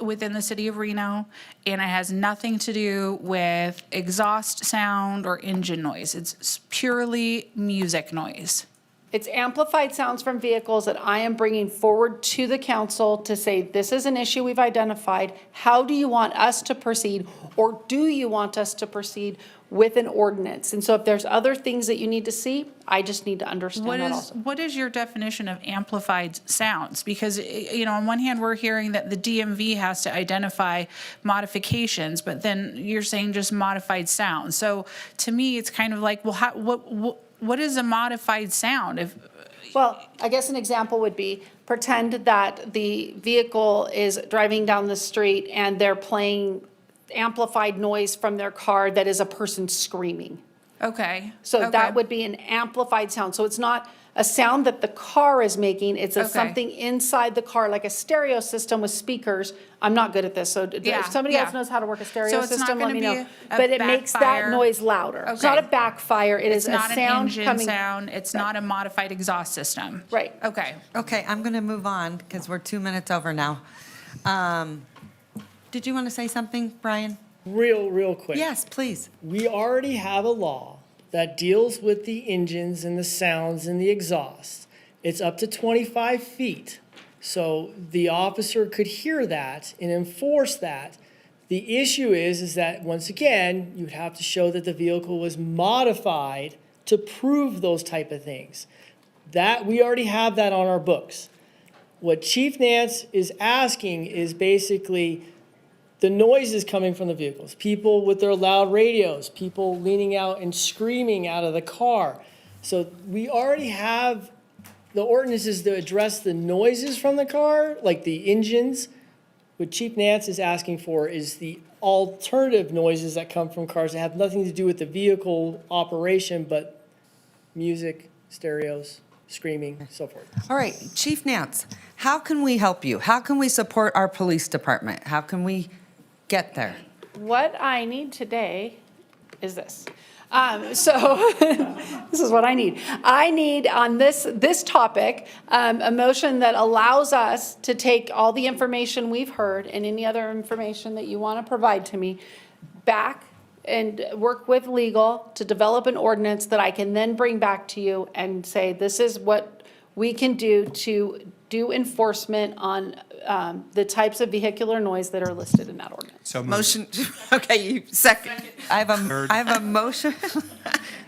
within the city of Reno, and it has nothing to do with exhaust sound or engine noise. It's purely music noise. It's amplified sounds from vehicles that I am bringing forward to the council to say, this is an issue we've identified. How do you want us to proceed? Or do you want us to proceed with an ordinance? And so if there's other things that you need to see, I just need to understand that also. What is your definition of amplified sounds? Because, on one hand, we're hearing that the DMV has to identify modifications, but then you're saying just modified sounds. So to me, it's kind of like, well, what is a modified sound? Well, I guess an example would be, pretend that the vehicle is driving down the street and they're playing amplified noise from their car that is a person screaming. Okay. So that would be an amplified sound. So it's not a sound that the car is making, it's something inside the car, like a stereo system with speakers. I'm not good at this, so if somebody else knows how to work a stereo system, let me know. But it makes that noise louder. It's not a backfire, it is a sound coming. It's not an engine sound, it's not a modified exhaust system. Right. Okay. Okay, I'm going to move on because we're 2 minutes over now. Did you want to say something, Brian? Real quick. Yes, please. We already have a law that deals with the engines and the sounds and the exhaust. It's up to 25 feet. So the officer could hear that and enforce that. The issue is that, once again, you'd have to show that the vehicle was modified to prove those type of things. That, we already have that on our books. What Chief Nance is asking is basically the noise is coming from the vehicles, people with their loud radios, people leaning out and screaming out of the car. So we already have the ordinances to address the noises from the car, like the engines, What Chief Nance is asking for is the alternative noises that come from cars that have nothing to do with the vehicle operation, but music, stereos, screaming, so forth. All right, Chief Nance, how can we help you? How can we support our police department? How can we get there? What I need today is this. So this is what I need. I need on this topic, a motion that allows us to take all the information we've heard and any other information that you want to provide to me back and work with legal to develop an ordinance that I can then bring back to you and say, this is what we can do to do enforcement on the types of vehicular noise that are listed in that ordinance. So moved. Motion, okay, you second. I have a motion.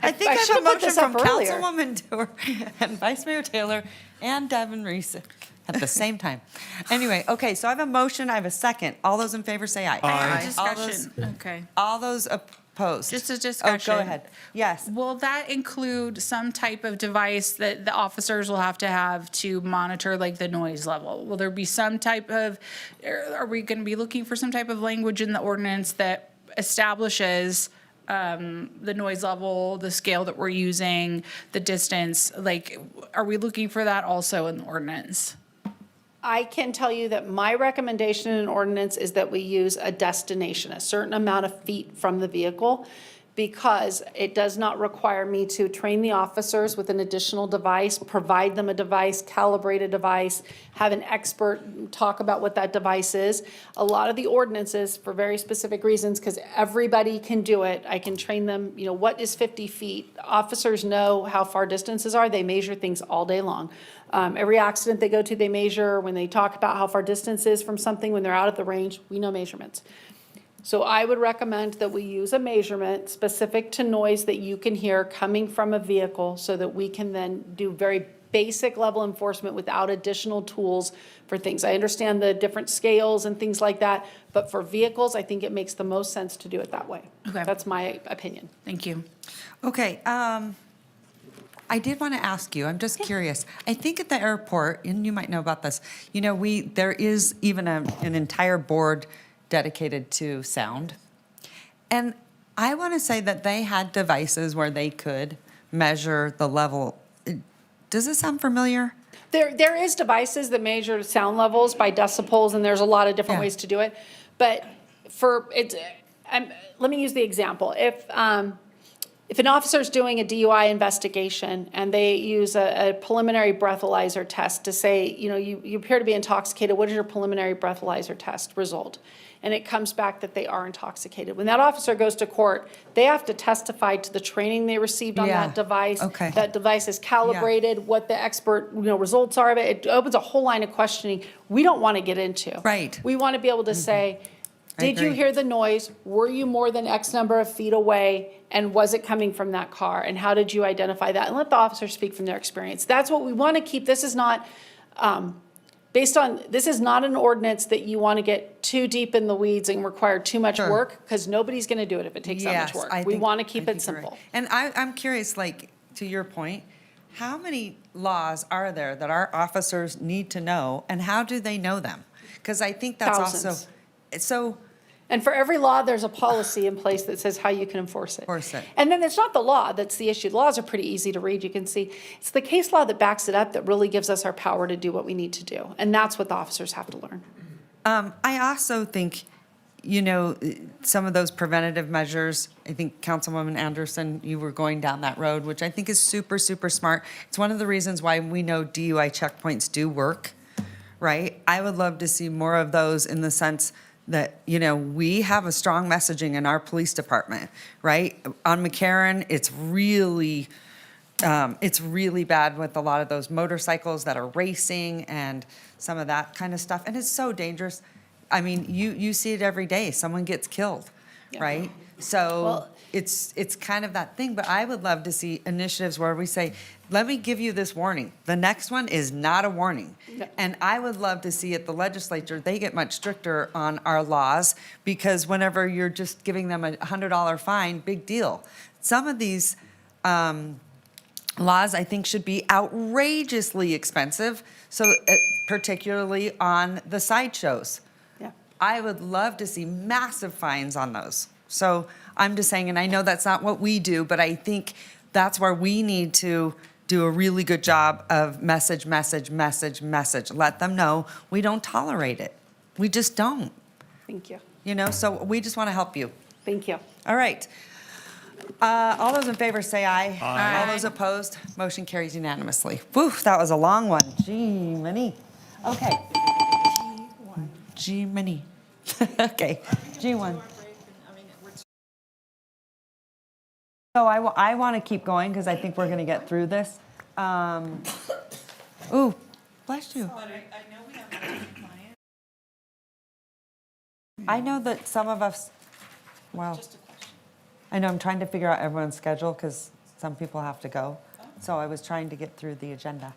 I think I I have should've a put motion this up from earlier. Councilwoman Dewar and Vice Mayor Taylor and Devin Reese at the same time. Anyway, okay, so I have a motion, I have a second. All those in favor say aye. Aye. All those- Discussion, okay. All those opposed? Just a Oh, discussion. go ahead. Yes. Will that include some type of device that the officers will have to monitor like the noise level? Will there be some type of, are we going to be looking for some type of language in the ordinance that establishes the noise level, the scale that we're using, the distance? Like, are we looking for that also in the ordinance? I can tell you that my recommendation in an ordinance is that we use a destination, a certain amount of feet from the vehicle, because it does not require me to train the officers with an additional device, provide them a device, calibrate a device, have an expert talk about what that device is. A lot of the ordinances, for very specific reasons, because everybody can do it, I can train them, what is 50 feet? Officers know how far distances are. They measure things all day long. Every accident they go to, they measure. When they talk about how far distance is from something, when they're out at the range, we know measurements. So I would recommend that we use a measurement specific to noise that you can hear coming from a vehicle so that we can then do very basic level enforcement without additional tools for things. I understand the different scales and things like that, but for vehicles, I think it makes the most sense to do it that way. Okay. That's my opinion. Thank you. Okay, I did want to ask you, I'm just curious. I think at the airport, and you might know about this, there is even an entire board dedicated to sound. And I want to say that they had devices where they could measure the level. Does this sound familiar? There is devices that measure sound levels by decibels, and there's a lot of different ways to do it. But let me use the example. If an officer is doing a DUI investigation and they use a preliminary breathalyzer test to say, you appear to be intoxicated, what is your preliminary breathalyzer test result? And it comes back that they are intoxicated. When that officer goes to court, they have to testify to the training they received on that device. Okay. That device is calibrated, what the expert results are of it. It opens a whole line of questioning we don't want to get into. Right. We want to be able to say, did you agree. hear the noise? Were you more than X number of feet away? And was it coming from that car? And how did you identify that? And let the officer speak from their experience. That's what we want to keep. This is not this is not an ordinance that you want to get too deep in the weeds and require too much work, because nobody's going to do it if it takes that much work. We want to keep it simple. And I'm curious, to your point, how many laws are there that our officers need to know, and how do they know them? Because I think that's Thousands. also, so. And for every law, there's a policy in place that says how you can enforce it. Enforce it. And then it's not the law that's the issue. The laws are pretty easy to read. You can see it's the case law that backs it up that really gives us our power to do what we need to do. And that's what the officers have to learn. I also think, some of those preventative measures, I think Councilwoman Anderson, you were going down that road, which I think is super, super smart. It's one of the reasons why we know DUI checkpoints do work, right? I would love to see more of those in the sense that, we have a strong messaging in our police department, right? On McCarran, it's really bad with a lot of those motorcycles that are racing and some of that kind of stuff. And it's so dangerous. I mean, you see it every day. Someone gets killed, right? So it's kind of that thing. But I would love to see initiatives where we say, let me give you this warning. The next one is not a warning. And I would love to see at the legislature, they get much stricter on our laws, because whenever you're just giving them a $100 fine, big deal. Some of these laws, I think, should be outrageously expensive, so particularly on the sideshows. Yeah. I would love to see massive fines on those. So I'm just saying, and I know that's not what we do, but I think that's where we need to do a really good job of message. Let them know we don't tolerate it. We just don't. Thank you. You know, so we just want to help you. Thank you. All right. All those in favor say aye. Aye. All those opposed, motion carries unanimously. Whew, that was a long one. Gee, many. Okay. Gee, many. Okay, G1. So I want to keep going because I think we're going to get through this. Ooh, bless you. I know that some of us, well, I know I'm trying to figure out everyone's schedule because some people have to go. So I was trying to get through the agenda.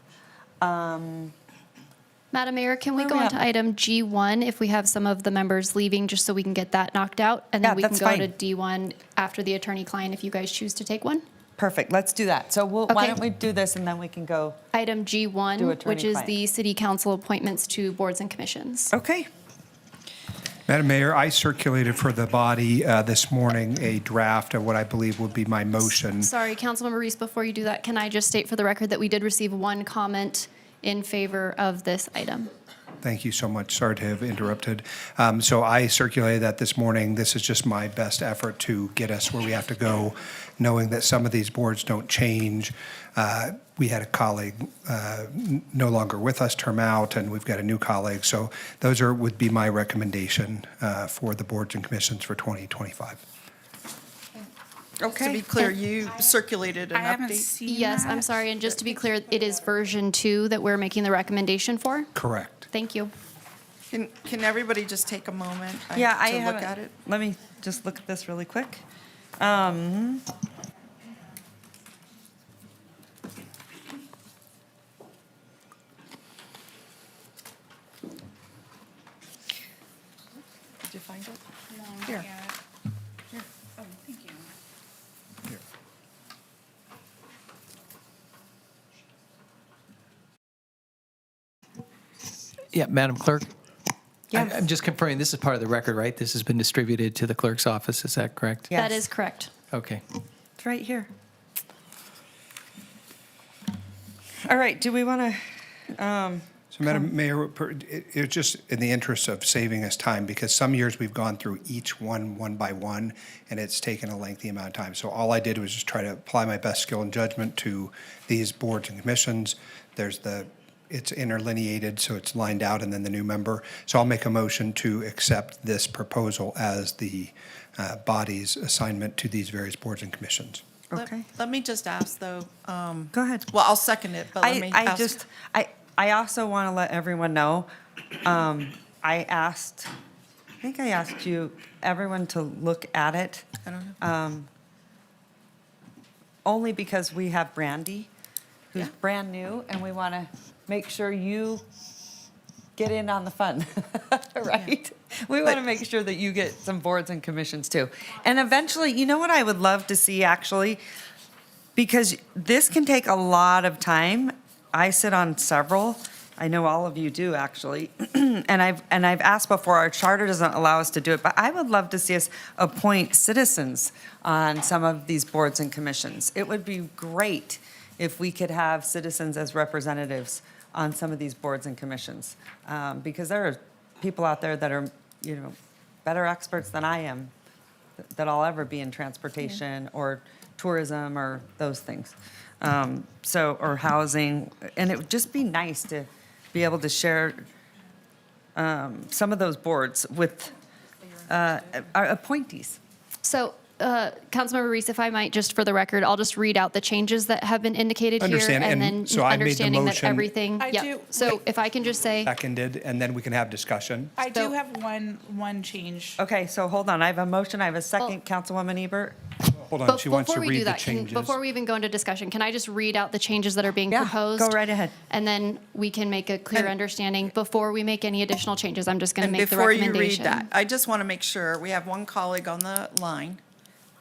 Madam Mayor, can we Where go we on to at? item G1 if we have some of the members leaving, just so we can get that knocked out? And then Yeah, we can that's go fine. to D1 after the attorney-client if you guys choose to take one? Perfect, let's do that. So why Okay. don't we do this and then we can go. Item Do G1, which is attorney-client. the city council appointments to boards and commissions. Okay. Madam Mayor, I circulated for the body this morning a draft of what I believe would be my motion. Sorry, Councilmember Reese, before you do that, can I just state for the record that we did receive one comment in favor of this item? Thank you so much. Sorry to have interrupted. So I circulated that this morning. This is just my best effort to get us where we have to go, knowing that some of these boards don't change. We had a colleague no longer with us term out, and we've got a new colleague. So those would be my recommendation for the boards and commissions for 2025. Okay. To be clear, you circulated an I haven't update. seen Yes, I'm that. sorry, and just to be clear, it is version 2 that we're making the recommendation for? Correct. Thank you. Can everybody just take a moment Yeah, I to look haven't- at it? Let me just look at this really quick. Did you find it? Here. Here. Oh, thank you. Yeah, Madam Clerk? Yes. I'm just confirming, this is part of the record, right? This has been distributed to the clerk's office, is that correct? That Yes. is correct. Okay. It's right here. All right, do we want to, So Madam Mayor, it's just in the interest of saving us time, because some years we've gone through each one by one, and it's taken a lengthy amount of time. So all I did was just try to apply my best skill and judgment to these boards and commissions. It's interlineated, so it's lined out, and then the new member. So I'll make a motion to accept this proposal as the body's assignment to these various boards and commissions. okay. Let me just ask, though. Go ahead. Well, I'll second it, but let me ask. I also want to let everyone know, I think I asked everyone to look at it. I don't know. Only because we have Brandy, who's brand new, and we want to make sure you get in on the fun, right? We want to make sure that you get some boards and commissions too. And eventually, you know what I would love to see actually? Because this can take a lot of time. I sit on several. I know all of you do actually. And I've asked before, our charter doesn't allow us to do it, but I would love to see us appoint citizens on some of these boards and commissions. It would be great if we could have citizens as representatives on some of these boards and commissions. Because there are people out there that are, better experts than I am, that I'll ever be in transportation or tourism or those things. Or housing, and it would just be nice to be able to share some of those boards with our appointees. So, Councilmember Reese, if I might, just for the record, I'll just read out the changes that have been indicated here. Understand, and then so I made the understanding that motion. everything, I yep. do- So if I can just say, Seconded, and then we can have discussion. I do have one change. Okay, so hold on, I have a motion, I have a second, Councilwoman Ebert. Hold on, but she wants to before we do read the that, changes. before we even go into discussion, can I just read out the changes that are being Yeah, proposed? go right ahead. And then we can make a clear understanding before we make any additional changes. I'm just going to And make the before you recommendation. read that, I just want to make sure, we have one colleague on the line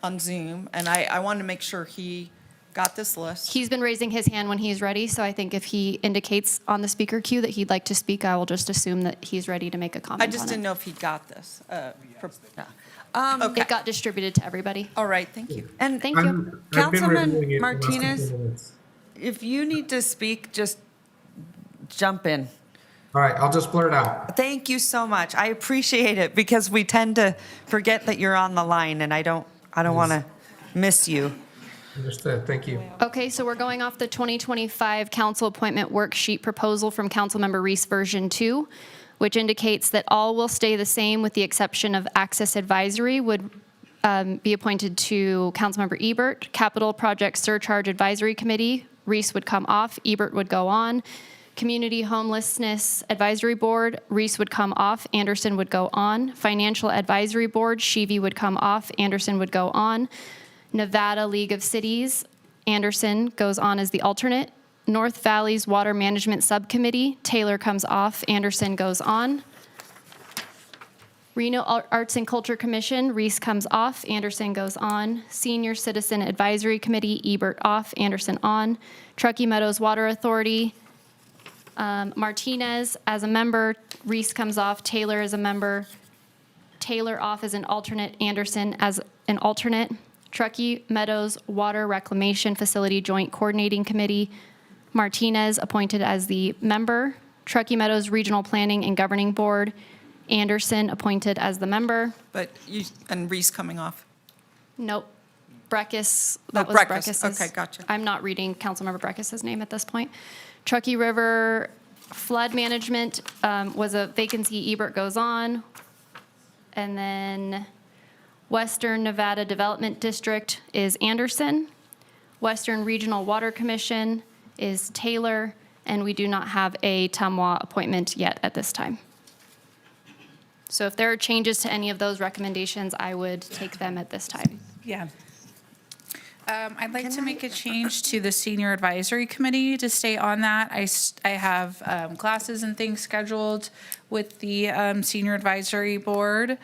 on Zoom, and I want to make sure he got this list. He's been raising his hand when he's ready, so I think if he indicates on the speaker queue that he'd like to speak, I will just assume that he's ready to make a comment I on just it. didn't know if he got this. It got distributed to everybody. All right, thank you. And Thank you. I've been reviewing Councilman it the last couple Martinez, minutes. if you need to speak, just jump in. All right, I'll just blurt out. Thank you so much. I appreciate it because we tend to forget that you're on the line and I don't want to miss you. Understood. Thank you. Okay, so we're going off the 2025 council appointment worksheet proposal from Councilmember Reese version 2, which indicates that all will stay the same with the exception of Access Advisory would be appointed to Councilmember Ebert. Capital Project Surcharge Advisory Committee, Reese would come off, Ebert would go on. Community Homelessness Advisory Board, Reese would come off, Anderson would go on. Financial Advisory Board, Sheevy would come off, Anderson would go on. Nevada League of Cities, Anderson goes on as the alternate. North Valley's Water Management Subcommittee, Taylor comes off, Anderson goes on. Reno Arts and Culture Commission, Reese comes off, Anderson goes on. Senior Citizen Advisory Committee, Ebert off, Anderson on. Truckee Meadows Water Authority, Martinez as a member, Reese comes off, Taylor as a member, Taylor off as an alternate, Anderson as an alternate. Truckee Meadows Water Reclamation Facility Joint Coordinating Committee, Martinez appointed as the member. Truckee Meadows Regional Planning and Governing Board, Anderson appointed as the member. But and Reese coming off. Nope. Breckus, that was Breckus. Brekkis's. Okay, gotcha. I'm not reading Councilmember Brekkis's name at this point. Truckee River Flood Management was a vacancy, Ebert goes on. And then Western Nevada Development District is Anderson. Western Regional Water Commission is Taylor, and we do not have a Tumwa appointment yet at this time. So if there are changes to any of those recommendations, I would take them at this time. Yeah. I'd like to make a change to the Senior Advisory Committee to stay on that. I have classes and things scheduled with the Senior Advisory Board,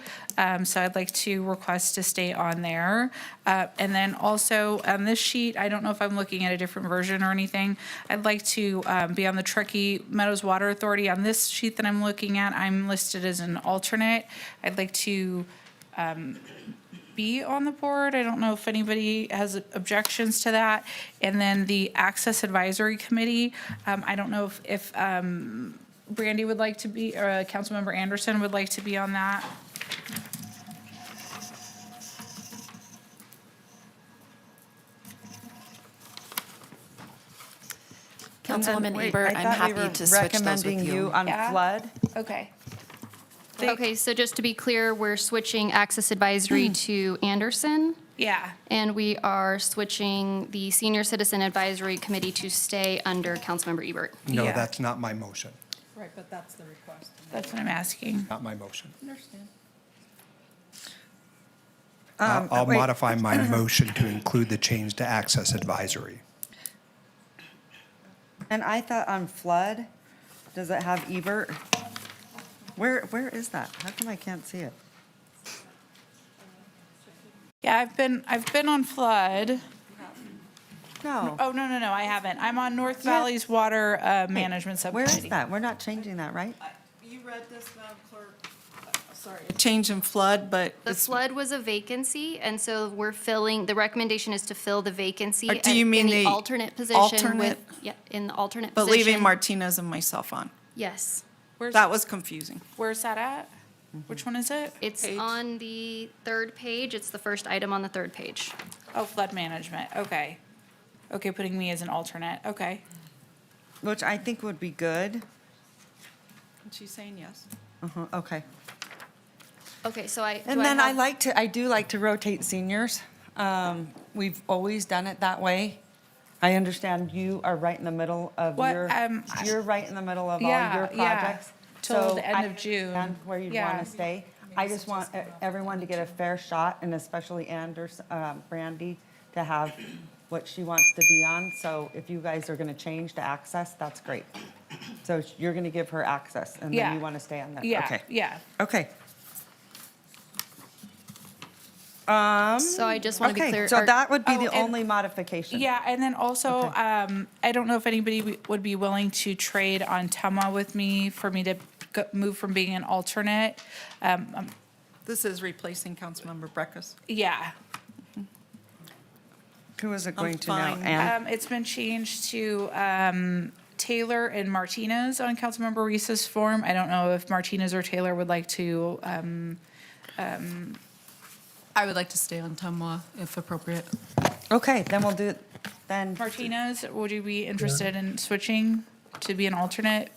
so I'd like to request to stay on there. And then also on this sheet, I don't know if I'm looking at a different version or anything, I'd like to be on the Truckee Meadows Water Authority. On this sheet that I'm looking at, I'm listed as an alternate. I'd like to be on the board. I don't know if anybody has objections to that. And then the Access Advisory Committee, I don't know if Brandy would like to be, or Councilmember Anderson would like to be on that. Councilwoman Wait, Ebert, I I'm thought we happy were to switch those recommending with you you. on Yeah. flood. Okay. Okay, so just to be clear, we're switching Access Advisory to Anderson, Yeah. and we are switching the Senior Citizen Advisory Committee to stay under Councilmember Ebert. No, Yeah. that's not my motion. Right, but that's the request. That's what I'm asking. Not my motion. Understand. I'll wait. modify my motion to include the change to Access Advisory. And I thought on flood, does it have Ebert? Where is that? How come I can't see it? Yeah, I've been on flood. No. Oh, no, I haven't. I'm on North Valley's Water Management Where Subcommittee. is that? We're not changing that, right? You read this, Madam Clerk? Sorry. Change in flood, but The it's, flood was a vacancy, and so we're filling, the recommendation is to fill the vacancy. Or do you and mean in the the alternate position alternate? with, yeah, in the alternate but position. leaving Martinez and myself on. Yes. That was confusing. Where's that at? Which one is it? It's Page? on the third page. It's the first item on the third page. Oh, flood management, okay. Okay, putting me as an alternate, okay. Which I think would be good. And she's saying yes. Okay. Okay, so And then I do like to rotate seniors. We've always done it that way. I understand you are right in the middle of What, you're right in the middle of all Yeah, your yeah, projects. till So the end I of June. understand where you'd Yeah. want to stay. I just want everyone to get a fair shot, and especially Brandy, to have what she wants to be on. So if you guys are going to change to access, that's great. So you're going to give her access, and Yeah. then you want to stay on that? Yeah, Okay. yeah. Okay. So I just want to be Okay, clear. so that would be Oh, the and- only modification. Yeah, and then also, I don't know if anybody would be willing to trade on Tama with me for me to move from being an alternate. This is replacing Councilmember Breckus. Yeah. Who is it going to now? fine. Ann? It's been changed to Taylor and Martinez on Councilmember Reese's form. I don't know if Martinez or Taylor would like to, I would like to stay on Tumwa if appropriate. Okay, then we'll do it, then. Martinez, would you be interested in switching to be an alternate?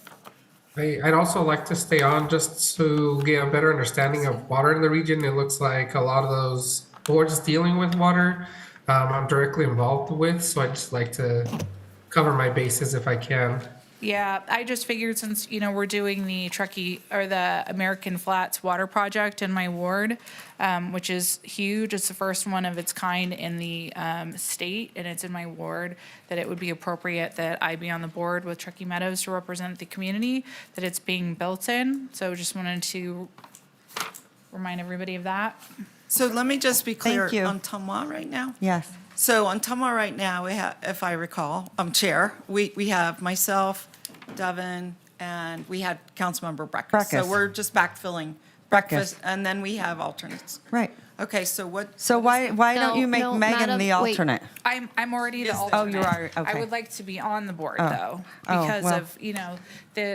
I'd also like to stay on just to get a better understanding of water in the region. It looks like a lot of those boards dealing with water, I'm directly involved with, so I'd just like to cover my bases if I can. Yeah, I just figured since, we're doing the Truckee, or the American Flats Water Project in my ward, which is huge. It's the first one of its kind in the state, and it's in my ward, that it would be appropriate that I be on the board with Truckee Meadows to represent the community that it's being built in. So just wanted to remind everybody of that. So let me just be clear, Thank you. on Tumwa right now? Yes. So on Tumwa right now, we have, if I recall, I'm chair, we have myself, Devin, and we had Councilmember Breckus. So Breckus. we're just backfilling Breckus. breakfast, and then we have alternates. Right. Okay, so what? So why don't you make no, Megan Madam- the wait. alternate? I'm already the Is- alternate. Oh, you are, I okay. would like to be on the board, Oh. though, Oh, because well. of,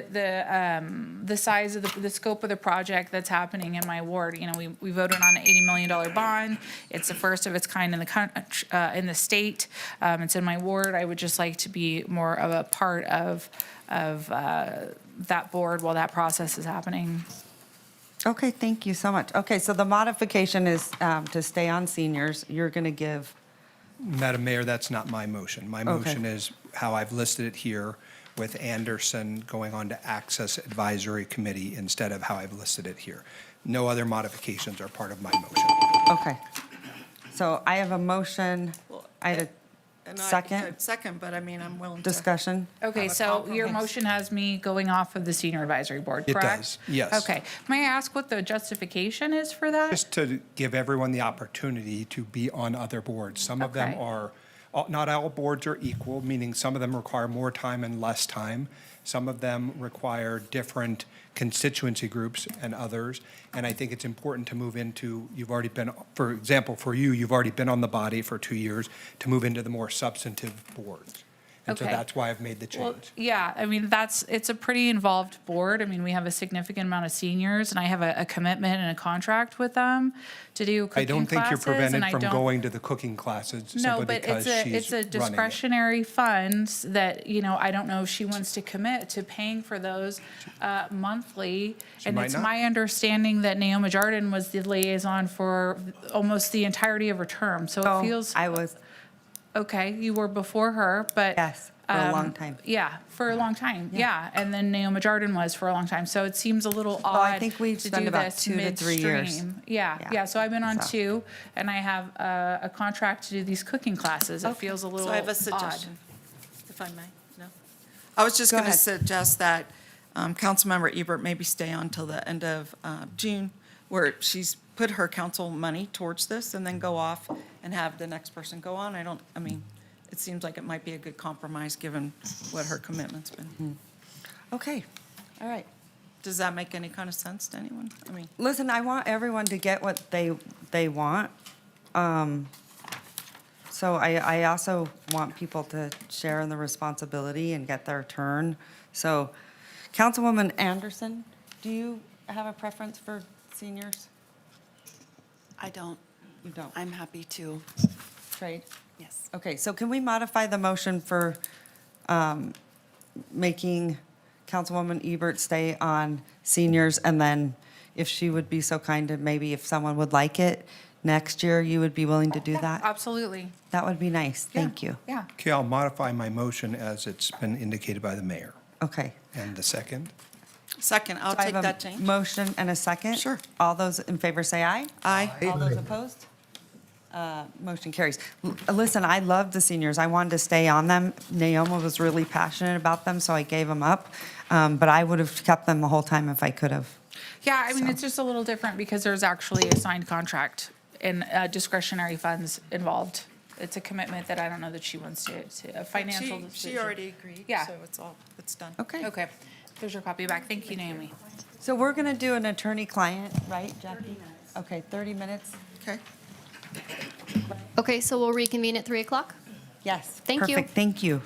the size of the scope of the project that's happening in my ward. We voted on an $80 million bond. It's the first of its kind in the state. It's in my ward. I would just like to be more of a part of that board while that process is happening. Okay, thank you so much. Okay, so the modification is to stay on seniors. You're going to give, Madam Mayor, that's not my motion. My Okay. motion is how I've listed it here, with Anderson going on to Access Advisory Committee instead of how I've listed it here. No other modifications are part of my motion. okay. So I have a motion, I had And a I- second Second, but I mean, I'm willing to. discussion. Okay, Have a so your compromise. motion has me going off of the senior advisory board, It correct? does, yes. Okay. May I ask what the justification is for that? Just to give everyone the opportunity to be on other boards. Some of them Okay. are, not all boards are equal, meaning some of them require more time and less time. Some of them require different constituency groups and others. And I think it's important to move into, you've already been, for example, for you, you've already been on the body for 2 years, to move into the more substantive boards. And so Okay. that's why I've made the Well, change. yeah, I mean, it's a pretty involved board. I mean, we have a significant amount of seniors, and I have a commitment and a contract with them to do I cooking don't think you're classes, prevented and I from don't- going to the cooking classes No, simply but because it's she's a running it. discretionary funds that, I don't know if she wants to commit to paying for those monthly. And might it's not. my understanding that Naomi Jordan was the liaison for almost the entirety of her term, so Oh, it feels. I was, Okay, you were before her, but. yes, for a long time. Yeah, for a long time, yeah. And then Naomi Jordan was for a long time. So it seems a little odd. I think we've to spent do about this 2 to 3 years. midstream. Yeah, Yeah. yeah. So I've been on So. 2, and I have a contract to do these cooking classes. It feels a little So I have a odd. suggestion, if I may. No? I was just Go going to ahead. suggest that Councilmember Ebert maybe stay on till the end of June, where she's put her council money towards this, and then go off and have the next person go on. It seems like it might be a good compromise, given what her commitment's been. Okay, all right. Does that make any kind of sense to anyone? Listen, I want everyone to get what they want. So I also want people to share in the responsibility and get their turn. So Councilwoman Anderson, do you have a preference for seniors? I don't. You don't? I'm happy to. Trade? Yes. Okay, so can we modify the motion for making Councilwoman Ebert stay on seniors? And then if she would be so kind to, maybe if someone would like it, next year, you would be willing to do that? Absolutely. That would be nice. Thank you. Yeah. Okay, I'll modify my motion as it's been indicated by the mayor. Okay. And the second? Second, I'll So I take have a that change. motion and a second. Sure. All those in favor say aye. Aye. All those opposed? Motion carries. Listen, I love the seniors. I wanted to stay on them. Naomi was really passionate about them, so I gave them up. But I would have kept them the whole time if I could have. Yeah, I mean, it's just a little different because there's actually a signed contract and discretionary funds involved. It's a commitment that I don't know that she wants to a financial decision. She already agreed, Yeah. so it's done. Okay. Okay, there's your copy back. Thank you, Naomi. So we're going to do an attorney-client, right, Jackie? Okay, 30 minutes? Okay. Okay, so we'll reconvene at 3 o'clock? Yes. Thank you. Perfect, thank you.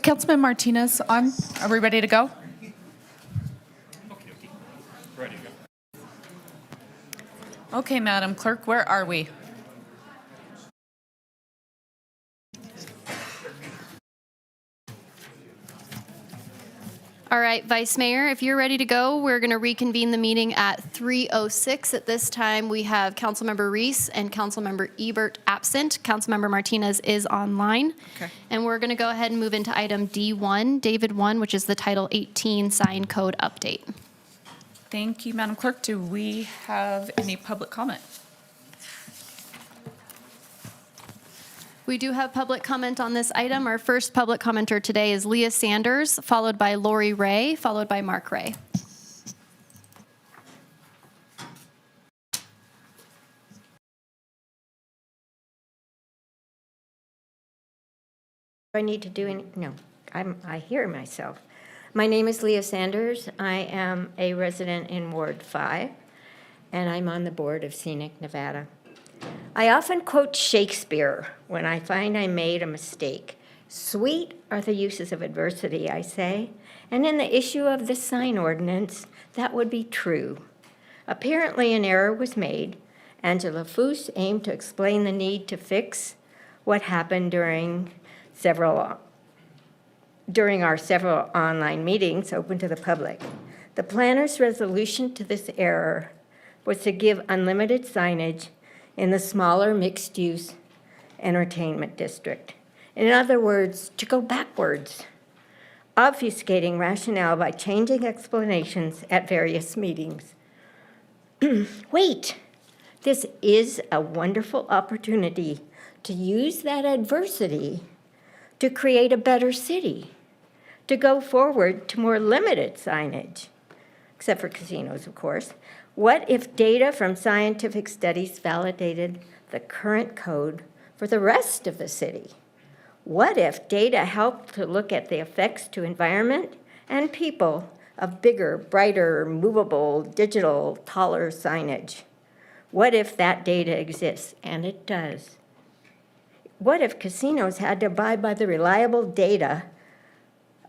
Councilman Martinez on. Are we ready to go? Ready to go. Okay, Madam Clerk, where are we? All right, Vice Mayor, if you're ready to go, we're going to reconvene the meeting at 3:06. At this time, we have Councilmember Reese and Councilmember Ebert absent. Councilmember Martinez is online. Okay. And we're going to go ahead and move into item D1, David 1, which is the Title 18 Sign Code Update. Thank you, Madam Clerk. Do we have any public comment? We do have public comment on this item. Our first public commenter today is Leah Sanders, followed by Lori Ray, followed by Mark Ray. I need to do any, no, I hear myself. My name is Leah Sanders. I am a resident in Ward 5, and I'm on the board of Scenic Nevada. I often quote Shakespeare when I find I made a mistake. Sweet are the uses of adversity, I say, and in the issue of this sign ordinance, that would be true. Apparently an error was made. Angela Foose aimed to explain the need to fix what happened during our several online meetings open to the public. The planner's resolution to this error was to give unlimited signage in the smaller mixed-use entertainment district. In other words, to go backwards, obfuscating rationale by changing explanations at various meetings. Wait, this is a wonderful opportunity to use that adversity to create a better city, to go forward to more limited signage, except for casinos, of course. What if data from scientific studies validated the current code for the rest of the city? What if data helped to look at the effects to environment and people of bigger, brighter, movable, digital, taller signage? What if that data exists? And it does. What if casinos had to abide by the reliable data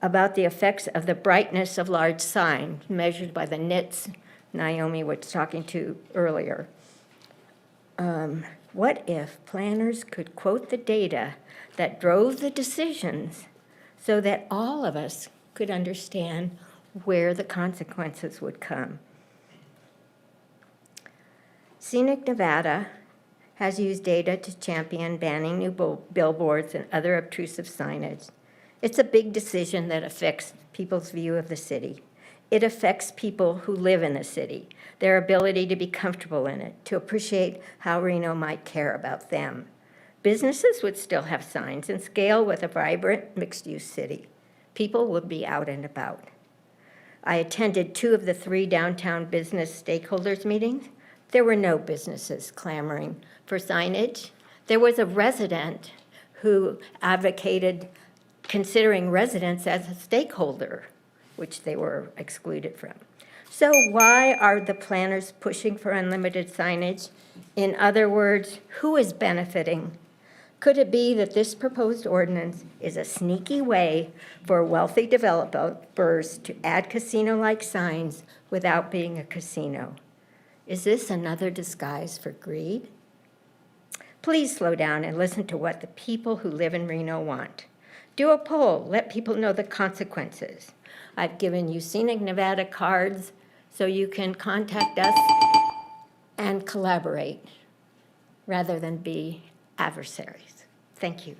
about the effects of the brightness of large signs measured by the NITS Naomi was talking to earlier? What if planners could quote the data that drove the decisions so that all of us could understand where the consequences would come? Scenic Nevada has used data to champion banning new billboards and other obtrusive signage. It's a big decision that affects people's view of the city. It affects people who live in the city, their ability to be comfortable in it, to appreciate how Reno might care about them. Businesses would still have signs and scale with a vibrant mixed-use city. People would be out and about. I attended 2 of the 3 downtown business stakeholders meetings. There were no businesses clamoring for signage. There was a resident who advocated considering residents as a stakeholder, which they were excluded from. So why are the planners pushing for unlimited signage? In other words, who is benefiting? Could it be that this proposed ordinance is a sneaky way for wealthy developers to add casino-like signs without being a casino? Is this another disguise for greed? Please slow down and listen to what the people who live in Reno want. Do a poll, let people know the consequences. I've given you Scenic Nevada cards so you can contact us and collaborate rather than be adversaries. Thank you.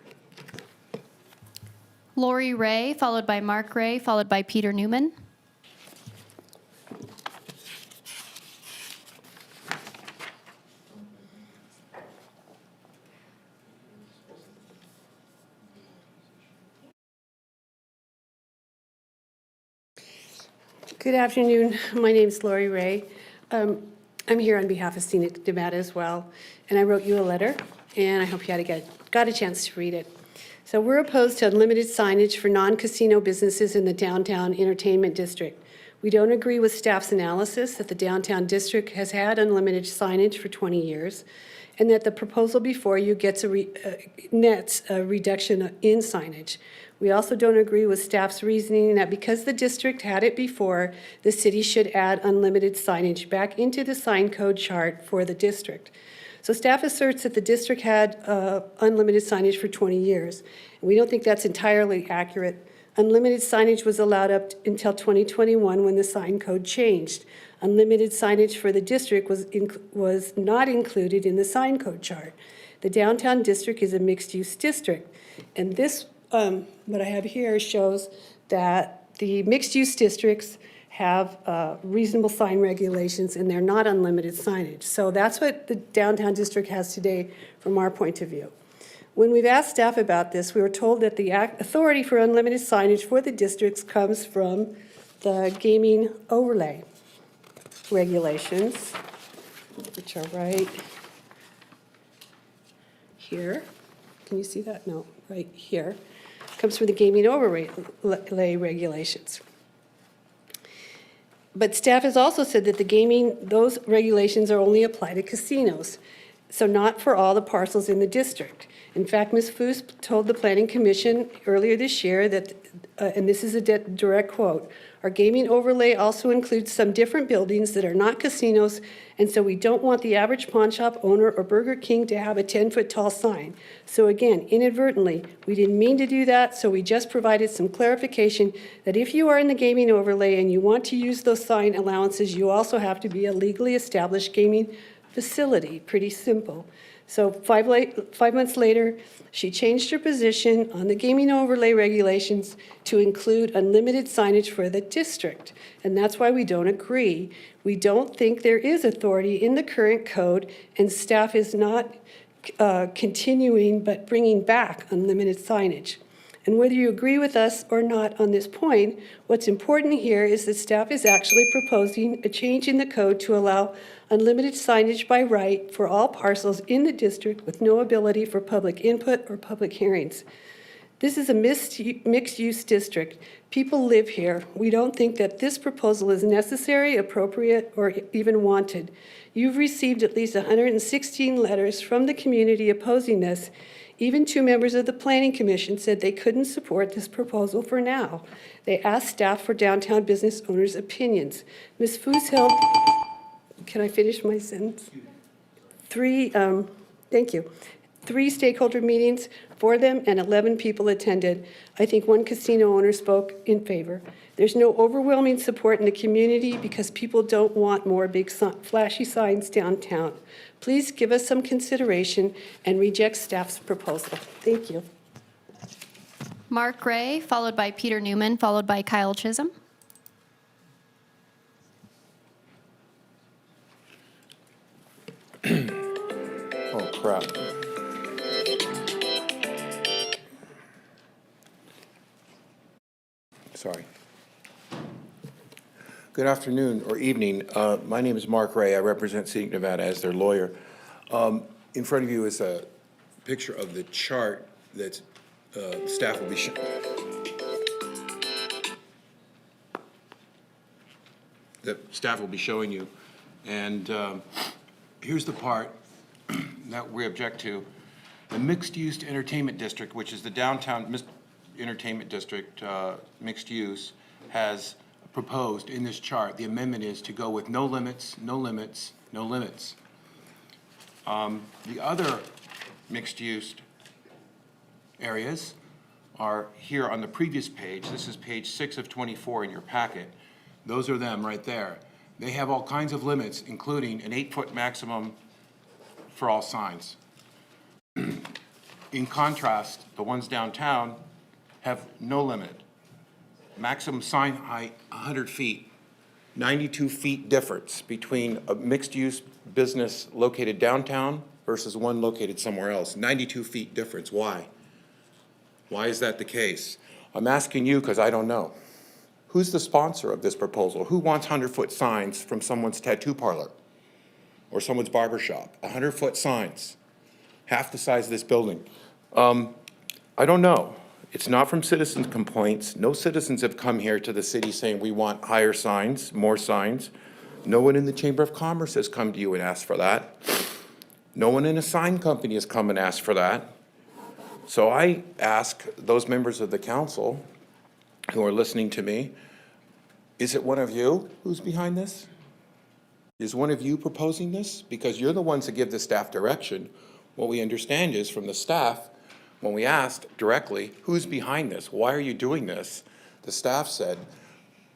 Lori Ray, followed by Mark Ray, followed by Peter Newman. Good afternoon. My name is Lori Ray. I'm here on behalf of Scenic Nevada as well, and I wrote you a letter, and I hope you got a chance to read it. So we're opposed to unlimited signage for non-casino businesses in the downtown entertainment district. We don't agree with staff's analysis that the downtown district has had unlimited signage for 20 years, and that the proposal before you gets nets a reduction in signage. We also don't agree with staff's reasoning that because the district had it before, the city should add unlimited signage back into the sign code chart for the district. So staff asserts that the district had unlimited signage for 20 years. We don't think that's entirely accurate. Unlimited signage was allowed up until 2021 when the sign code changed. Unlimited signage for the district was not included in the sign code chart. The downtown district is a mixed-use district, and this, what I have here shows that the mixed-use districts have reasonable sign regulations, and they're not unlimited signage. So that's what the downtown district has today from our point of view. When we've asked staff about this, we were told that the authority for unlimited signage for the districts comes from the gaming overlay regulations, which are right here. Can you see that? No, right here. Comes from the gaming overlay regulations. But staff has also said that those regulations are only applied to casinos, so not for all the parcels in the district. In fact, Ms. Foos told the Planning Commission earlier this year that, and this is a direct quote, "Our gaming overlay also includes some different buildings that are not casinos, and so we don't want the average pawn shop owner or Burger King to have a 10-foot tall sign. So again, inadvertently, we didn't mean to do that, so we just provided some clarification that if you are in the gaming overlay and you want to use those sign allowances, you also have to be a legally established gaming facility." Pretty simple. So 5 months later, she changed her position on the gaming overlay regulations to include unlimited signage for the district. And that's why we don't agree. We don't think there is authority in the current code, and staff is not continuing but bringing back unlimited signage. And whether you agree with us or not on this point, what's important here is that staff is actually proposing a change in the code to allow unlimited signage by right for all parcels in the district with no ability for public input or public hearings. This is a mixed-use district. People live here. We don't think that this proposal is necessary, appropriate, or even wanted. You've received at least 116 letters from the community opposing this. Even 2 members of the Planning Commission said they couldn't support this proposal for now. They asked staff for downtown business owners' opinions. Ms. Foos held, can I finish my sentence? Thank you. 3 stakeholder meetings for them, and 11 people attended. I think 1 casino owner spoke in favor. There's no overwhelming support in the community because people don't want more big flashy signs downtown. Please give us some consideration and reject staff's proposal. Thank you. Mark Ray, followed by Peter Newman, followed by Kyle Chisholm. Oh, crap. Sorry. Good afternoon or evening. My name is Mark Ray. I represent Scenic Nevada as their lawyer. In front of you is a picture of the chart that staff will be showing. That staff will be showing you. And here's the part that we object to. The mixed-use entertainment district, which is the downtown entertainment district, mixed use, has proposed in this chart, the amendment is to go with no limits, no limits, no limits. The other mixed-use areas are here on the previous page. This is page 6 of 24 in your packet. Those are them right there. They have all kinds of limits, including an 8-foot maximum for all signs. In contrast, the ones downtown have no limit. Maximum sign height, 100 feet. 92 feet difference between a mixed-use business located downtown versus one located somewhere else. 92 feet difference. Why? Why is that the case? I'm asking you because I don't know. Who's the sponsor of this proposal? Who wants 100-foot signs from someone's tattoo parlor or someone's barber shop? 100-foot signs, half the size of this building. I don't know. It's not from citizens' complaints. No citizens have come here to the city saying we want higher signs, more signs. No one in the Chamber of Commerce has come to you and asked for that. No one in a sign company has come and asked for that. So I ask those members of the council who are listening to me, is it one of you who's behind this? Is one of you proposing this? Because you're the ones that give the staff direction. What we understand is from the staff, when we asked directly, who's behind this? Why are you doing this? The staff said,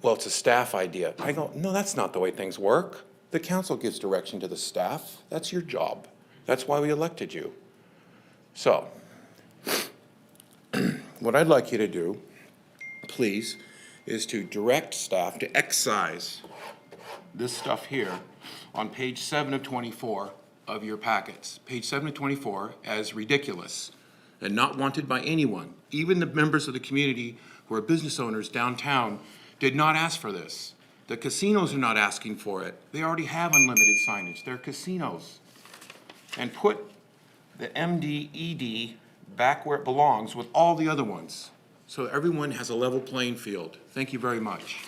well, it's a staff idea. I go, no, that's not the way things work. The council gives direction to the staff. That's your job. That's why we elected you. So, what I'd like you to do, please, is to direct staff to excise this stuff here on page 7 of 24 of your packets. Page 7 of 24 as ridiculous and not wanted by anyone. Even the members of the community who are business owners downtown did not ask for this. The casinos are not asking for it. They already have unlimited signage. They're casinos. And put the MDED back where it belongs with all the other ones, so everyone has a level playing field. Thank you very much.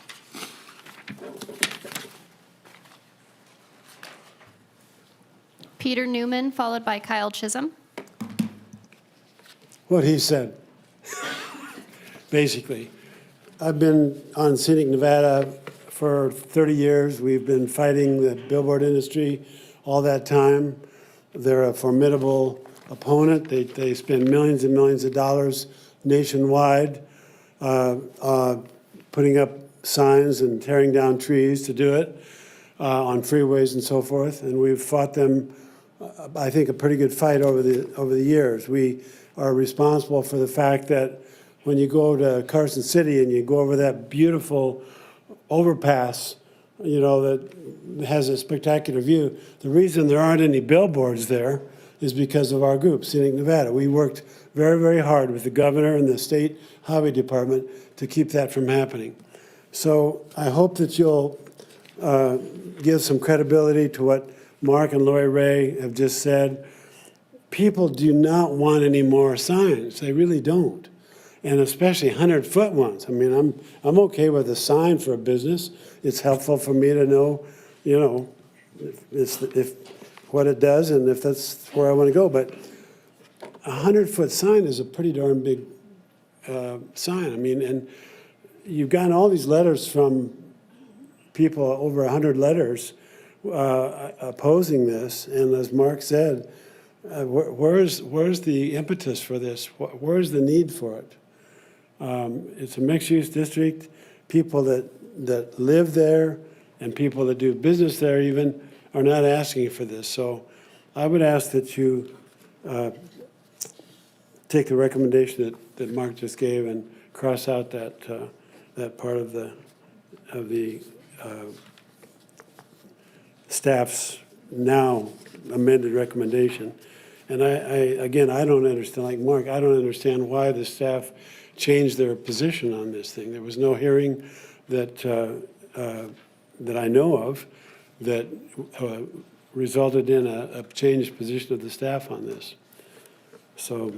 Peter Newman, followed by Kyle Chisholm. What he said, basically. I've been on Scenic Nevada for 30 years. We've been fighting the billboard industry all that time. They're a formidable opponent. They spend millions and millions of dollars nationwide putting up signs and tearing down trees to do it on freeways and so forth. And we've fought them, I think, a pretty good fight over the years. We are responsible for the fact that when you go to Carson City and you go over that beautiful overpass, you know, that has a spectacular view, the reason there aren't any billboards there is because of our group, Scenic Nevada. We worked very, very hard with the governor and the state highway department to keep that from happening. So I hope that you'll give some credibility to what Mark and Lori Ray have just said. People do not want any more signs. They really don't. And especially 100-foot ones. I mean, I'm okay with a sign for a business. It's helpful for me to know, you know, if what it does and if that's where I want to go. But a 100-foot sign is a pretty darn big sign. I mean, and you've gotten all these letters from people, over 100 letters opposing this. And as Mark said, where's the impetus for this? Where's the need for it? It's a mixed-use district. People that live there and people that do business there even are not asking for this. So I would ask that you take the recommendation that Mark just gave and cross out that part of the staff's now amended recommendation. And again, I don't understand, like Mark, I don't understand why the staff changed their position on this thing. There was no hearing that I know of that resulted in a changed position of the staff on this. So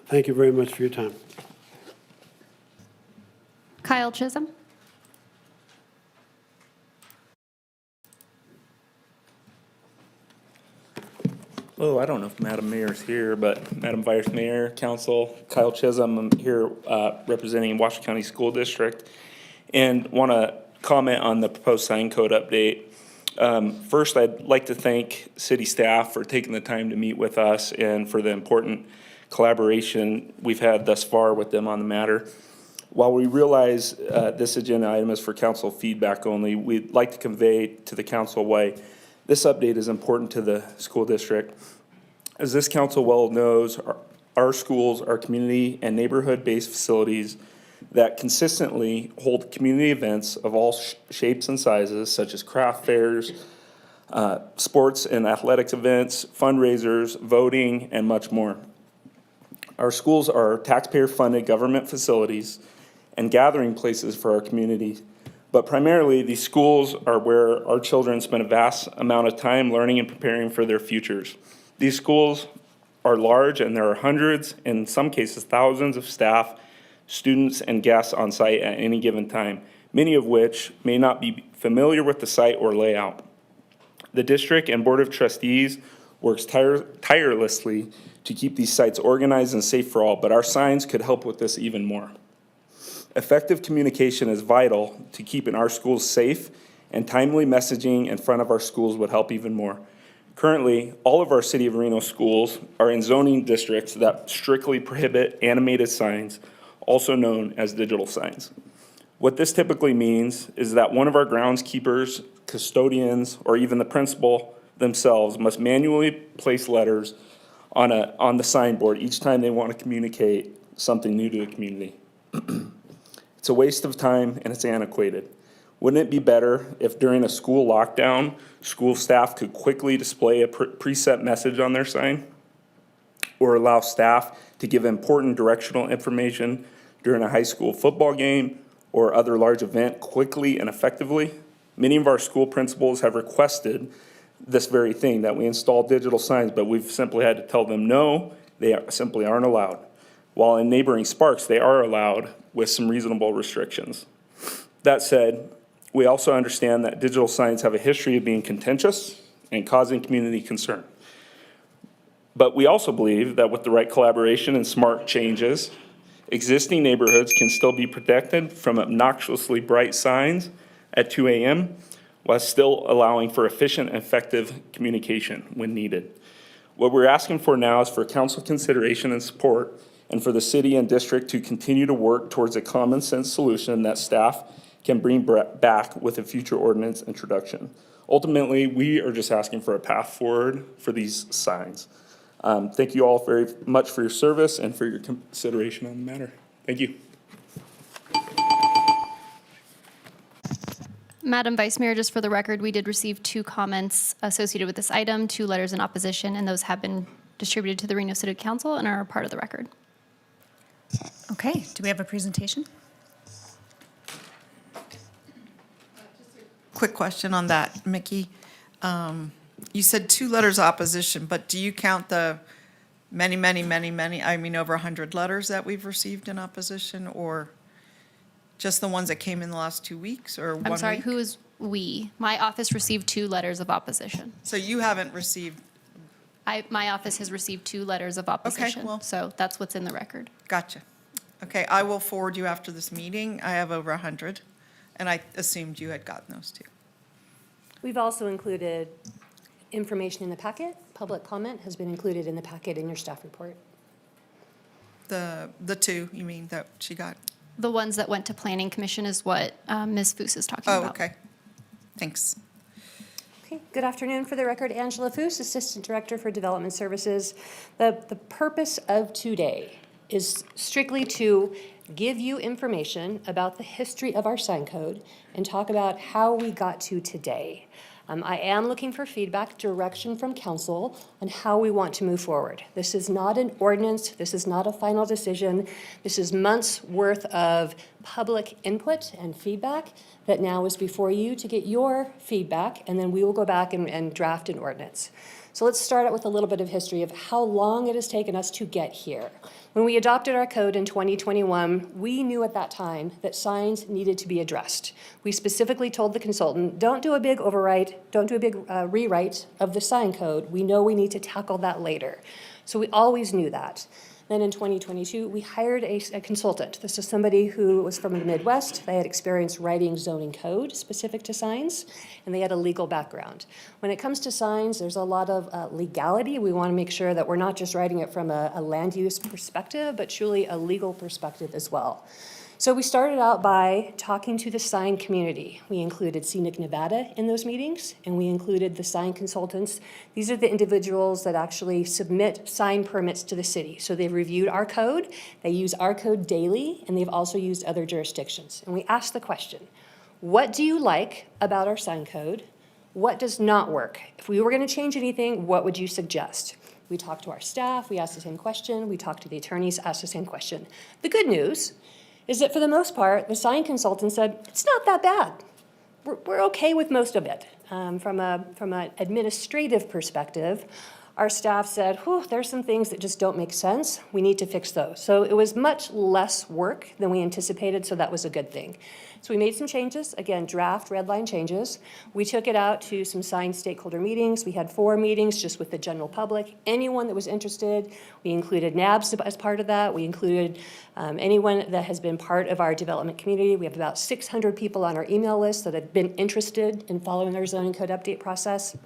thank you very much for your time. Kyle Chisholm. Oh, I don't know if Madam Mayor's here, but Madam Vice Mayor, Council, Kyle Chisholm, I'm here representing Washington County School District, and want to comment on the proposed sign code update. First, I'd like to thank city staff for taking the time to meet with us and for the important collaboration we've had thus far with them on the matter. While we realize this agenda item is for council feedback only, we'd like to convey to the council why this update is important to the school district. As this council well knows, our schools are community and neighborhood-based facilities that consistently hold community events of all shapes and sizes, such as craft fairs, sports and athletics events, fundraisers, voting, and much more. Our schools are taxpayer-funded government facilities and gathering places for our community. But primarily, these schools are where our children spend a vast amount of time learning and preparing for their futures. These schools are large, and there are hundreds, in some cases thousands of staff, students, and guests on site at any given time, many of which may not be familiar with the site or layout. The district and Board of Trustees works tirelessly to keep these sites organized and safe for all, but our signs could help with this even more. Effective communication is vital to keeping our schools safe, and timely messaging in front of our schools would help even more. Currently, all of our City of Reno schools are in zoning districts that strictly prohibit animated signs, also known as digital signs. What this typically means is that one of our groundskeepers, custodians, or even the principal themselves must manually place letters on the signboard each time they want to communicate something new to the community. It's a waste of time and it's antiquated. Wouldn't it be better if during a school lockdown, school staff could quickly display a preset message on their sign? Or allow staff to give important directional information during a high school football game or other large event quickly and effectively? Many of our school principals have requested this very thing, that we install digital signs, but we've simply had to tell them no, they simply aren't allowed. While in neighboring Sparks, they are allowed with some reasonable restrictions. That said, we also understand that digital signs have a history of being contentious and causing community concern. But we also believe that with the right collaboration and smart changes, existing neighborhoods can still be protected from obnoxiously bright signs at 2 a.m. while still allowing for efficient and effective communication when needed. What we're asking for now is for council consideration and support, and for the city and district to continue to work towards a common sense solution that staff can bring back with a future ordinance introduction. Ultimately, we are just asking for a path forward for these signs. Thank you all very much for your service and for your consideration on the matter. Thank you. Madam Vice Mayor, just for the record, we did receive 2 comments associated with this item, 2 letters in opposition, and those have been distributed to the Reno City Council and are part of the record. Okay, do we have a presentation? Quick question on that, Mickey. You said 2 letters of opposition, but do you count the many, I mean over 100 letters that we've received in opposition, or just the ones that came in the last 2 weeks, or 1 week? I'm sorry, who is we? My office received 2 letters of opposition. So you haven't received? My office has received 2 letters of opposition. well- So that's what's in the record. Gotcha. Okay, I will forward you after this meeting. I have over 100, and I assumed you had gotten those too. We've also included information in the packet. Public comment has been included in the packet in your staff report. The 2, you mean, that she got? The ones that went to Planning Commission is what Ms. Foose is talking about. Oh, okay. Thanks. Okay, good afternoon. For the record, Angela Foose, Assistant Director for Development Services. The purpose of today is strictly to give you information about the history of our sign code and talk about how we got to today. I am looking for feedback, direction from council on how we want to move forward. This is not an ordinance. This is not a final decision. This is months' worth of public input and feedback that now is before you to get your feedback, and then we will go back and draft an ordinance. So let's start out with a little bit of history of how long it has taken us to get here. When we adopted our code in 2021, we knew at that time that signs needed to be addressed. We specifically told the consultant, don't do a big overwrite, don't do a big rewrite of the sign code. We know we need to tackle that later. So we always knew that. Then in 2022, we hired a consultant. This is somebody who was from the Midwest. They had experience writing zoning code specific to signs, and they had a legal background. When it comes to signs, there's a lot of legality. We want to make sure that we're not just writing it from a land use perspective, but truly a legal perspective as well. So we started out by talking to the sign community. We included Scenic Nevada in those meetings, and we included the sign consultants. These are the individuals that actually submit sign permits to the city. So they've reviewed our code, they use our code daily, and they've also used other jurisdictions. And we asked the question, what do you like about our sign code? What does not work? If we were going to change anything, what would you suggest? We talked to our staff, we asked the same question, we talked to the attorneys, asked the same question. The good news is that for the most part, the sign consultant said, it's not that bad. We're okay with most of it. From an administrative perspective, our staff said, whew, there's some things that just don't make sense. We need to fix those. So it was much less work than we anticipated, so that was a good thing. So we made some changes, again, draft red line changes. We took it out to some signed stakeholder meetings. We had 4 meetings just with the general public. Anyone that was interested, we included NABS as part of that. We included anyone that has been part of our development community. We have about 600 people on our email list that have been interested in following our zoning code update process.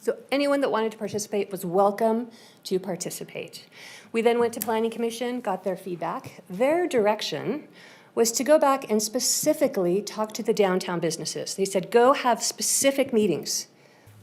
So anyone that wanted to participate was welcome to participate. We then went to Planning Commission, got their feedback. Their direction was to go back and specifically talk to the downtown businesses. They said, go have specific meetings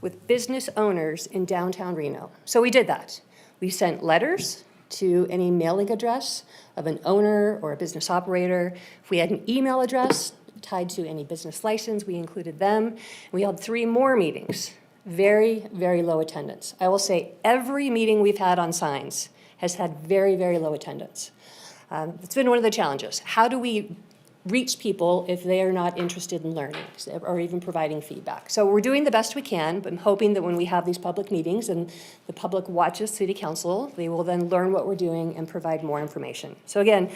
with business owners in downtown Reno. So we did that. We sent letters to any mailing address of an owner or a business operator. If we had an email address tied to any business license, we included them. We held 3 more meetings. Very, very low attendance. I will say every meeting we've had on signs has had very, very low attendance. It's been one of the challenges. How do we reach people if they are not interested in learning or even providing feedback? So we're doing the best we can, but I'm hoping that when we have these public meetings and the public watches City Council, they will then learn what we're doing and provide more information. So again,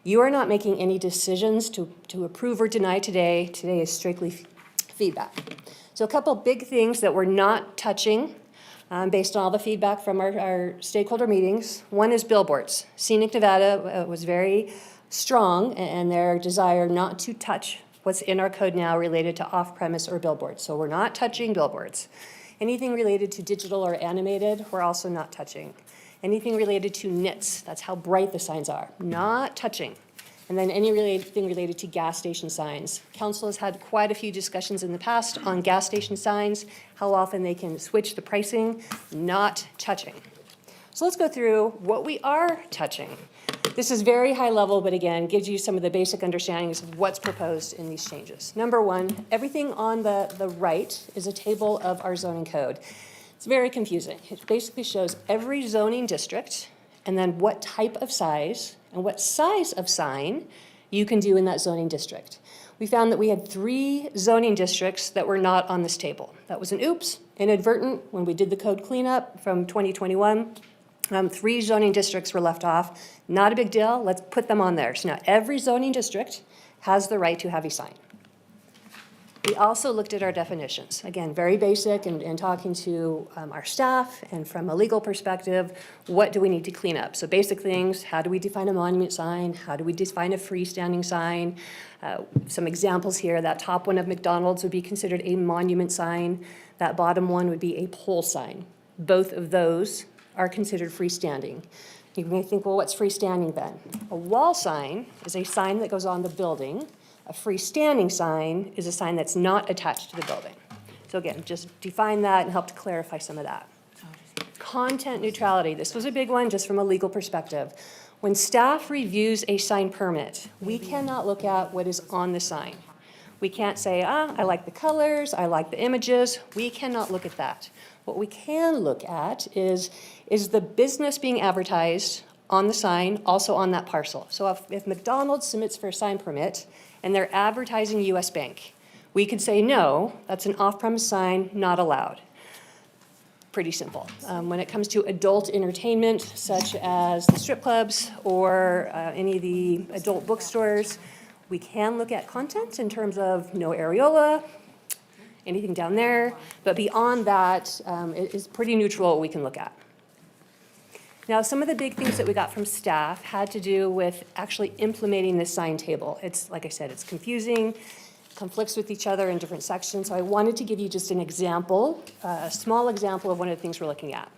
you are not making any decisions to approve or deny today. Today is strictly feedback. So a couple big things that we're not touching based on all the feedback from our stakeholder meetings. One is billboards. Scenic Nevada was very strong in their desire not to touch what's in our code now related to off-premise or billboards. So we're not touching billboards. Anything related to digital or animated, we're also not touching. Anything related to nits, that's how bright the signs are, not touching. And then anything related to gas station signs. Council has had quite a few discussions in the past on gas station signs, how often they can switch the pricing, not touching. So let's go through what we are touching. This is very high level, but again, gives you some of the basic understandings of what's proposed in these changes. Number 1, everything on the right is a table of our zoning code. It's very confusing. It basically shows every zoning district and then what type of size and what size of sign you can do in that zoning district. We found that we had 3 zoning districts that were not on this table. That was an oops, inadvertent, when we did the code cleanup from 2021. 3 zoning districts were left off. Not a big deal, let's put them on there. So now every zoning district has the right to have a sign. We also looked at our definitions. Again, very basic and talking to our staff and from a legal perspective, what do we need to clean up? So basic things, how do we define a monument sign? How do we define a freestanding sign? Some examples here, that top one of McDonald's would be considered a monument sign. That bottom one would be a pole sign. Both of those are considered freestanding. You may think, well, what's freestanding then? A wall sign is a sign that goes on the building. A freestanding sign is a sign that's not attached to the building. So again, just define that and help to clarify some of that. Content neutrality, this was a big one just from a legal perspective. When staff reviews a sign permit, we cannot look at what is on the sign. We can't say, I like the colors, I like the images. We cannot look at that. What we can look at is the business being advertised on the sign, also on that parcel. So if McDonald's submits for a sign permit and they're advertising US Bank, we could say, no, that's an off-premise sign, not allowed. Pretty simple. When it comes to adult entertainment, such as the strip clubs or any of the adult bookstores, we can look at content in terms of no areola, anything down there, but beyond that, it is pretty neutral what we can look at. Now, some of the big things that we got from staff had to do with actually implementing this sign table. It's, like I said, it's confusing, conflicts with each other in different sections, so I wanted to give you just an example, a small example of one of the things we're looking at.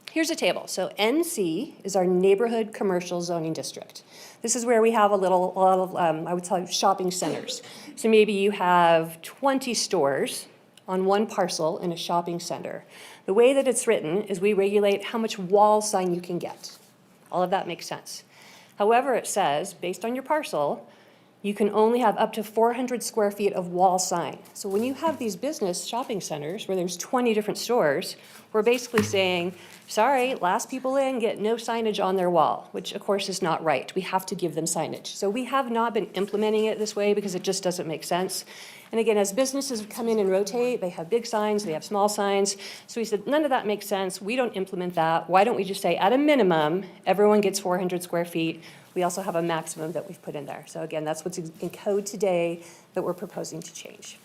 Here's a table. So NC is our neighborhood commercial zoning district. This is where we have a lot of, I would say, shopping centers. So maybe you have 20 stores on one parcel in a shopping center. The way that it's written is we regulate how much wall sign you can get. All of that makes sense. However, it says, based on your parcel, you can only have up to 400 square feet of wall sign. So when you have these business shopping centers where there's 20 different stores, we're basically saying, sorry, last people in get no signage on their wall, which of course is not right. We have to give them signage. So we have not been implementing it this way because it just doesn't make sense. And again, as businesses come in and rotate, they have big signs, they have small signs. So we said, none of that makes sense. We don't implement that. Why don't we just say, at a minimum, everyone gets 400 square feet. We also have a maximum that we've put in there. So again, that's what's in code today that we're proposing to change.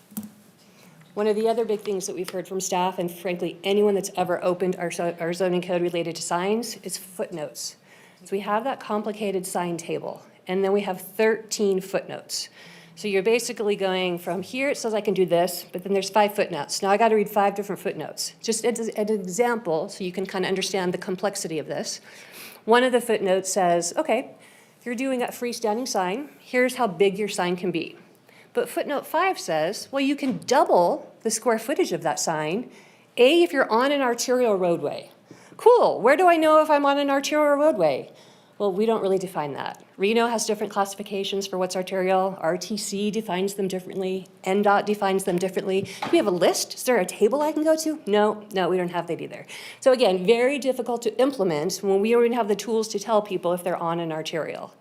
One of the other big things that we've heard from staff, and frankly, anyone that's ever opened our zoning code related to signs, is footnotes. So we have that complicated sign table, and then we have 13 footnotes. So you're basically going from here, it says I can do this, but then there's 5 footnotes. Now I got to read 5 different footnotes. Just as an example, so you can kind of understand the complexity of this. One of the footnotes says, okay, if you're doing a freestanding sign, here's how big your sign can be. But footnote 5 says, well, you can double the square footage of that sign, if you're on an arterial roadway. Cool, where do I know if I'm on an arterial roadway? Well, we don't really define that. Reno has different classifications for what's arterial. RTC defines them differently. NDOT defines them differently. Do we have a list? Is there a table I can go to? No, we don't have that either. So again, very difficult to implement when we don't even have the tools to tell people if they're on an arterial.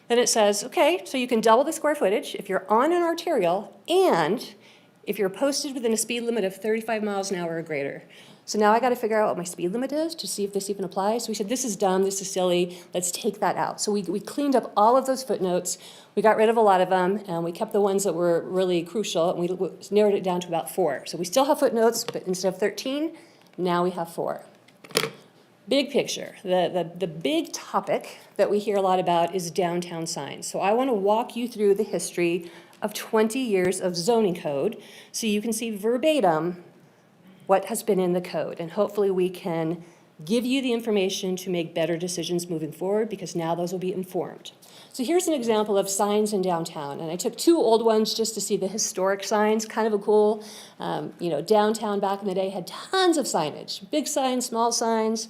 Then it says, okay, so you can double the square footage if you're on an arterial and if you're posted within a speed limit of 35 miles an hour or greater. So now I got to figure out what my speed limit is to see if this even applies. So we said, this is dumb, this is silly, let's take that out. So we cleaned up all of those footnotes. We got rid of a lot of them, and we kept the ones that were really crucial, and we narrowed it down to about 4. So we still have footnotes, but instead of 13, now we have 4. Big picture, the big topic that we hear a lot about is downtown signs. So I want to walk you through the history of 20 years of zoning code so you can see verbatim what has been in the code. And hopefully we can give you the information to make better decisions moving forward because now those will be informed. So here's an example of signs in downtown. And I took 2 old ones just to see the historic signs, kind of a cool, downtown back in the day had tons of signage, big signs, small signs,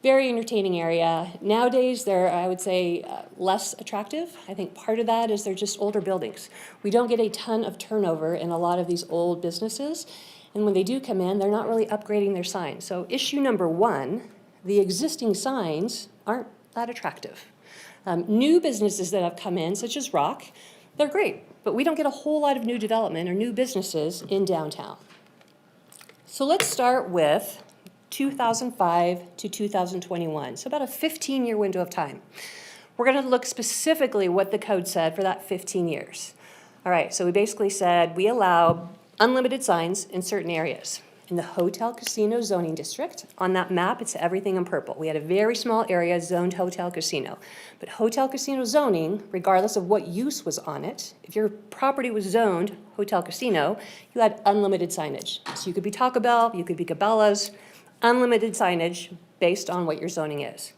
very entertaining area. Nowadays, they're, I would say, less attractive. I think part of that is they're just older buildings. We don't get a ton of turnover in a lot of these old businesses. And when they do come in, they're not really upgrading their signs. So issue number 1, the existing signs aren't that attractive. New businesses that have come in, such as Rock, they're great, but we don't get a whole lot of new development or new businesses in downtown. So let's start with 2005 to 2021, so about a 15-year window of time. We're going to look specifically what the code said for that 15 years. All right, so we basically said we allow unlimited signs in certain areas. In the hotel casino zoning district, on that map, it's everything in purple. We had a very small area zoned hotel casino. But hotel casino zoning, regardless of what use was on it, if your property was zoned hotel casino, you had unlimited signage. So you could be Taco Bell, you could be Cabela's, unlimited signage based on what your zoning is.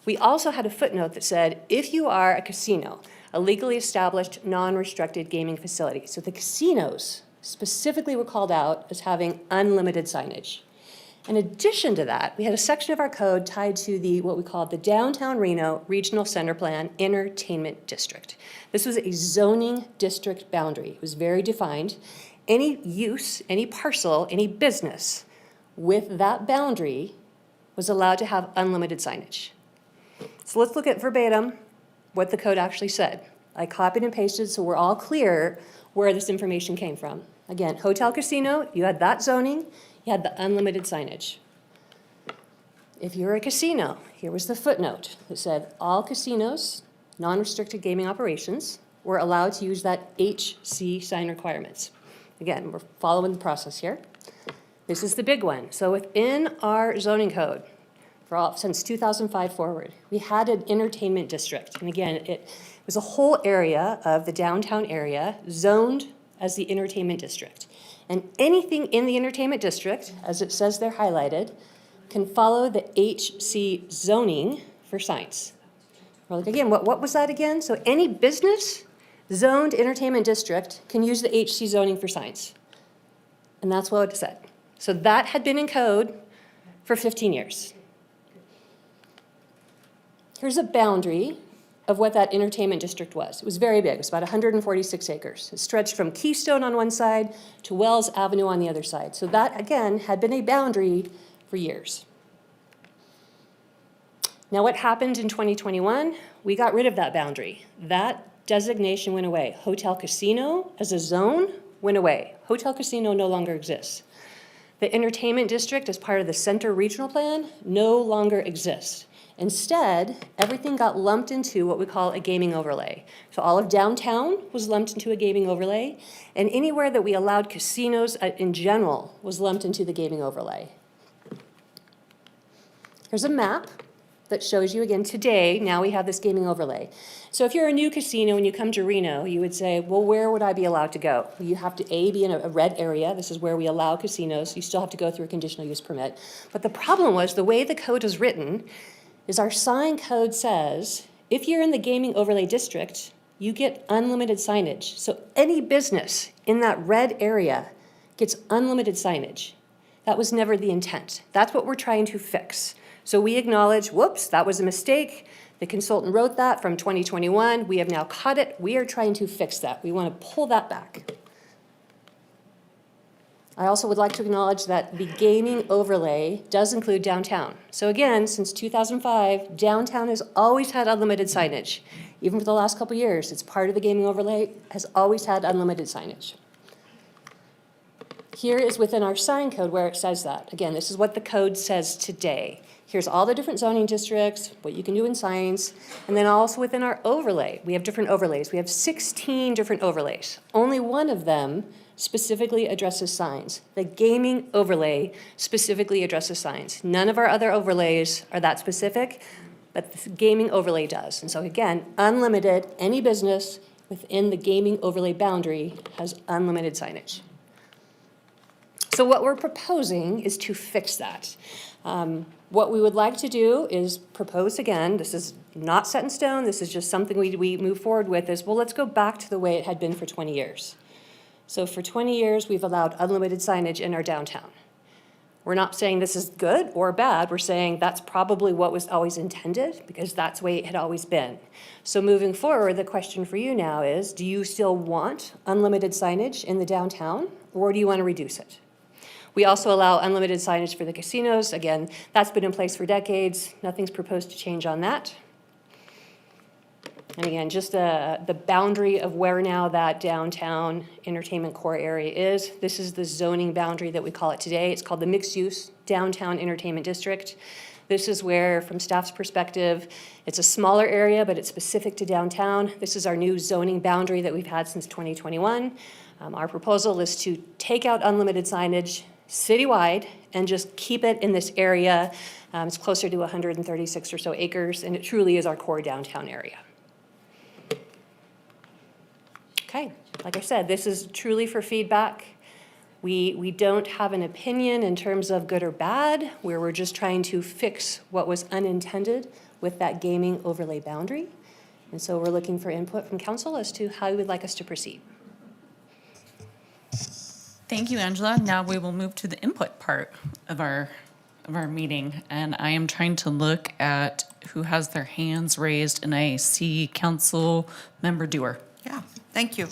We also had a footnote that said, if you are a casino, a legally established, non-restricted gaming facility, so the casinos specifically were called out as having unlimited signage. In addition to that, we had a section of our code tied to what we called the Downtown Reno Regional Center Plan Entertainment District. This was a zoning district boundary. It was very defined. Any use, any parcel, any business with that boundary was allowed to have unlimited signage. So let's look at verbatim what the code actually said. I copied and pasted so we're all clear where this information came from. Again, hotel casino, you had that zoning, you had the unlimited signage. If you're a casino, here was the footnote that said all casinos, non-restricted gaming operations, were allowed to use that HC sign requirements. Again, we're following the process here. This is the big one. So within our zoning code, since 2005 forward, we had an entertainment district. And again, it was a whole area of the downtown area zoned as the entertainment district. And anything in the entertainment district, as it says there highlighted, can follow the HC zoning for signs. Well, again, what was that again? So any business zoned entertainment district can use the HC zoning for signs. And that's what it said. So that had been in code for 15 years. Here's a boundary of what that entertainment district was. It was very big. It was about 146 acres. It stretched from Keystone on one side to Wells Avenue on the other side. So that, again, had been a boundary for years. Now, what happened in 2021? We got rid of that boundary. That designation went away. Hotel casino as a zone went away. Hotel casino no longer exists. The entertainment district as part of the center regional plan no longer exists. Instead, everything got lumped into what we call a gaming overlay. So all of downtown was lumped into a gaming overlay, and anywhere that we allowed casinos in general was lumped into the gaming overlay. Here's a map that shows you again today, now we have this gaming overlay. So if you're a new casino and you come to Reno, you would say, well, where would I be allowed to go? You have to be in a red area. This is where we allow casinos. You still have to go through a conditional use permit. But the problem was the way the code is written is our sign code says, if you're in the gaming overlay district, you get unlimited signage. So any business in that red area gets unlimited signage. That was never the intent. That's what we're trying to fix. So we acknowledge, whoops, that was a mistake. The consultant wrote that from 2021. We have now caught it. We are trying to fix that. We want to pull that back. I also would like to acknowledge that the gaming overlay does include downtown. So again, since 2005, downtown has always had unlimited signage. Even for the last couple of years, it's part of the gaming overlay, has always had unlimited signage. Here is within our sign code where it says that. Again, this is what the code says today. Here's all the different zoning districts, what you can do in signs, and then also within our overlay, we have different overlays. We have 16 different overlays. Only one of them specifically addresses signs. The gaming overlay specifically addresses signs. None of our other overlays are that specific, but the gaming overlay does. And so again, unlimited, any business within the gaming overlay boundary has unlimited signage. So what we're proposing is to fix that. What we would like to do is propose again, this is not set in stone, this is just something we move forward with, is, well, let's go back to the way it had been for 20 years. So for 20 years, we've allowed unlimited signage in our downtown. We're not saying this is good or bad, we're saying that's probably what was always intended, because that's the way it had always been. So moving forward, the question for you now is, do you still want unlimited signage in the downtown, or do you want to reduce it? We also allow unlimited signage for the casinos. Again, that's been in place for decades. Nothing's proposed to change on that. And again, just the boundary of where now that downtown entertainment core area is. This is the zoning boundary that we call it today. It's called the mixed-use downtown entertainment district. This is where, from staff's perspective, it's a smaller area, but it's specific to downtown. This is our new zoning boundary that we've had since 2021. Our proposal is to take out unlimited signage citywide and just keep it in this area. It's closer to 136 or so acres, and it truly is our core downtown area. Okay, like I said, this is truly for feedback. We don't have an opinion in terms of good or bad, where we're just trying to fix what was unintended with that gaming overlay boundary. And so we're looking for input from council as to how you would like us to proceed. Thank you, Angela. Now we will move to the input part of our meeting. And I am trying to look at who has their hands raised, and I see Council Member Dewar. Yeah, thank you.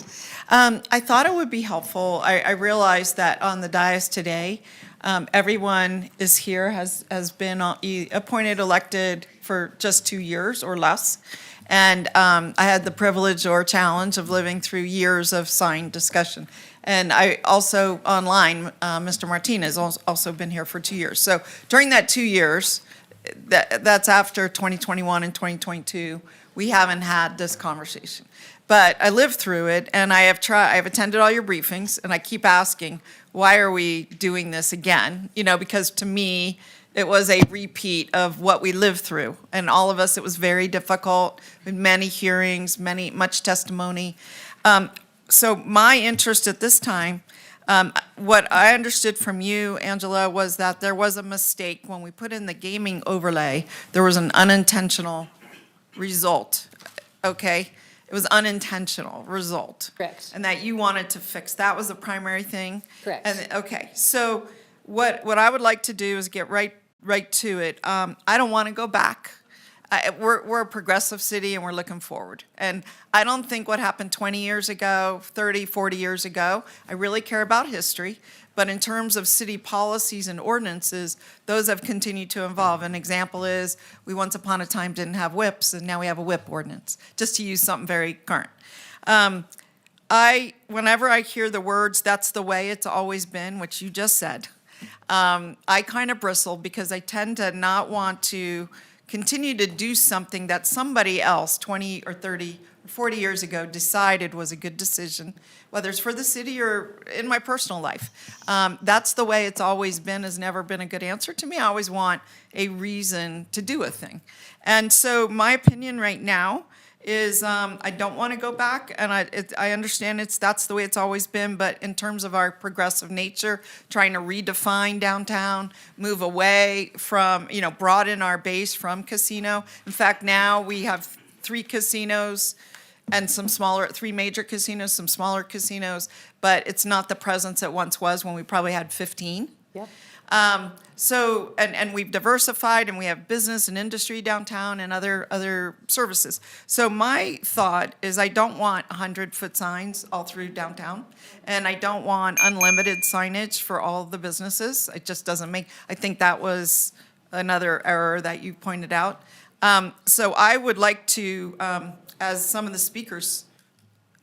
I thought it would be helpful. I realized that on the dais today, everyone is here, has been appointed, elected for just 2 years or less. And I had the privilege or challenge of living through years of sign discussion. And I also, online, Mr. Martinez has also been here for 2 years. So during that 2 years, that's after 2021 and 2022, we haven't had this conversation. But I lived through it, and I've attended all your briefings, and I keep asking, why are we doing this again? You know, because to me, it was a repeat of what we lived through. And all of us, it was very difficult, with many hearings, much testimony. So my interest at this time, what I understood from you, Angela, was that there was a mistake when we put in the gaming overlay. There was an unintentional result, okay? It was unintentional result. Correct. And that you wanted to fix. That was the primary thing? Correct. And, okay, so what I would like to do is get right to it. I don't want to go back. we're a progressive city and we're looking forward. And I don't think what happened 20 years ago, 30, 40 years ago, I really care about history. But in terms of city policies and ordinances, those have continued to evolve. An example is we once upon a time didn't have whips and now we have a whip ordinance, just to use something very current. Whenever I hear the words, "that's the way it's always been," which you just said, I kind of bristle because I tend to not want to continue to do something that somebody else 20 or 30 or 40 years ago decided was a good decision, whether it's for the city or in my personal life. That's the way it's always been has never been a good answer to me. I always want a reason to do a thing. And so my opinion right now is I don't want to go back, and I understand that's the way it's always been, but in terms of our progressive nature, trying to redefine downtown, move away from, broaden our base from casino. In fact, now we have 3 casinos and three major casinos, some smaller casinos, but it's not the presence it once was when we probably had 15. Yep. And we've diversified and we have business and industry downtown and other services. So my thought is I don't want 100-foot signs all through downtown, and I don't want unlimited signage for all the businesses. It just doesn't I think that was another error that you pointed out. So I would like to, as some of the speakers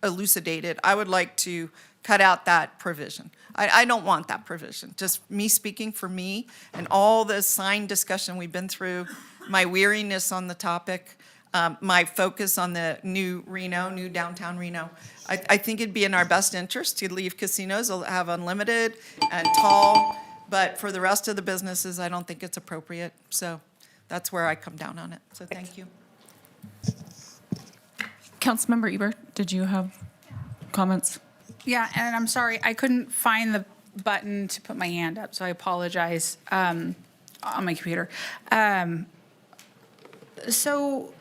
elucidated, I would like to cut out that provision. I don't want that provision. Just me speaking for me and all the sign discussion we've been through, my weariness on the topic, my focus on the new downtown Reno. I think it'd be in our best interest to leave casinos, have unlimited and tall, but for the rest of the businesses, I don't think it's appropriate. So that's where I come down on it. So thank you. Councilmember Ebert, did you have comments? Yeah, and I'm sorry, I couldn't find the button to put my hand up, so I apologize on my computer. So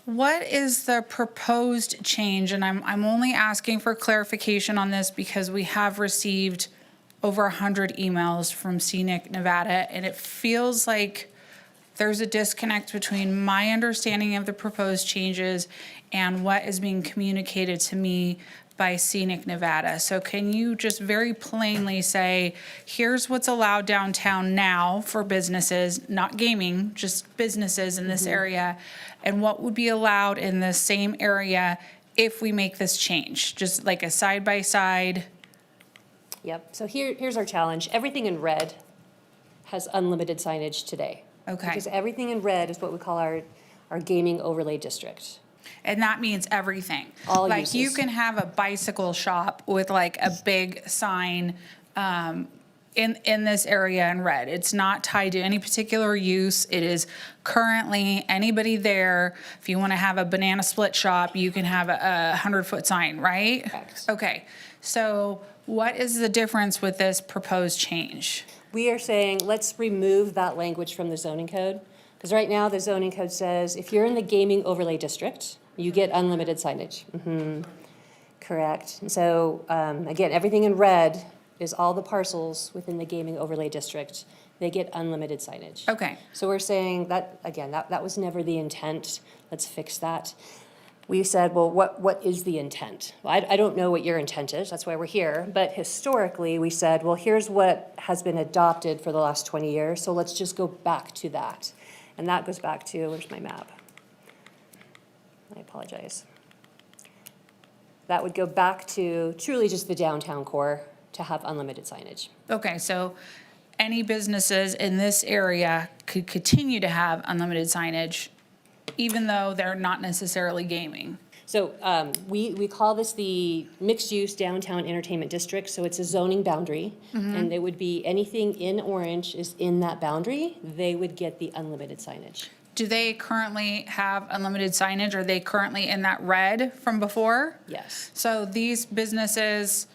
what is the proposed change? And I'm only asking for clarification on this because we have received over 100 emails from Scenic Nevada, and it feels like there's a disconnect between my understanding of the proposed changes and what is being communicated to me by Scenic Nevada. So can you just very plainly say, here's what's allowed downtown now for businesses, not gaming, just businesses in this area, and what would be allowed in the same area if we make this change? Just like a side-by-side. Yep, so here's our challenge. Everything in red has unlimited signage today. Okay. Because everything in red is what we call our gaming overlay district. And that means everything. All like uses. you can have a bicycle shop with like a big sign in this area in red. It's not tied to any particular use. It is currently anybody there. If you want to have a banana split shop, you can have a 100-foot sign, right? Correct. Okay. So what is the difference with this proposed change? We are saying, let's remove that language from the zoning code. Because right now, the zoning code says, if you're in the gaming overlay district, you get unlimited signage. Correct. And so, again, everything in red is all the parcels within the gaming overlay district. They get unlimited signage. Okay. So we're saying that, again, that was never the intent. Let's fix that. We said, well, what is the intent? Well, I don't know what your intent is. That's why we're here. But historically, we said, well, here's what has been adopted for the last 20 years. So let's just go back to that. And that goes back to, where's my map? I apologize. That would go back to truly just the downtown core to have unlimited signage. Okay, so any businesses in this area could continue to have unlimited signage, even though they're not necessarily gaming. So we call this the mixed-use downtown entertainment district. So it's a zoning boundary, and it would be anything in orange is in that boundary. They would get the unlimited signage. Do they currently have unlimited signage? Are they currently in that red from before? Yes. So these businesses,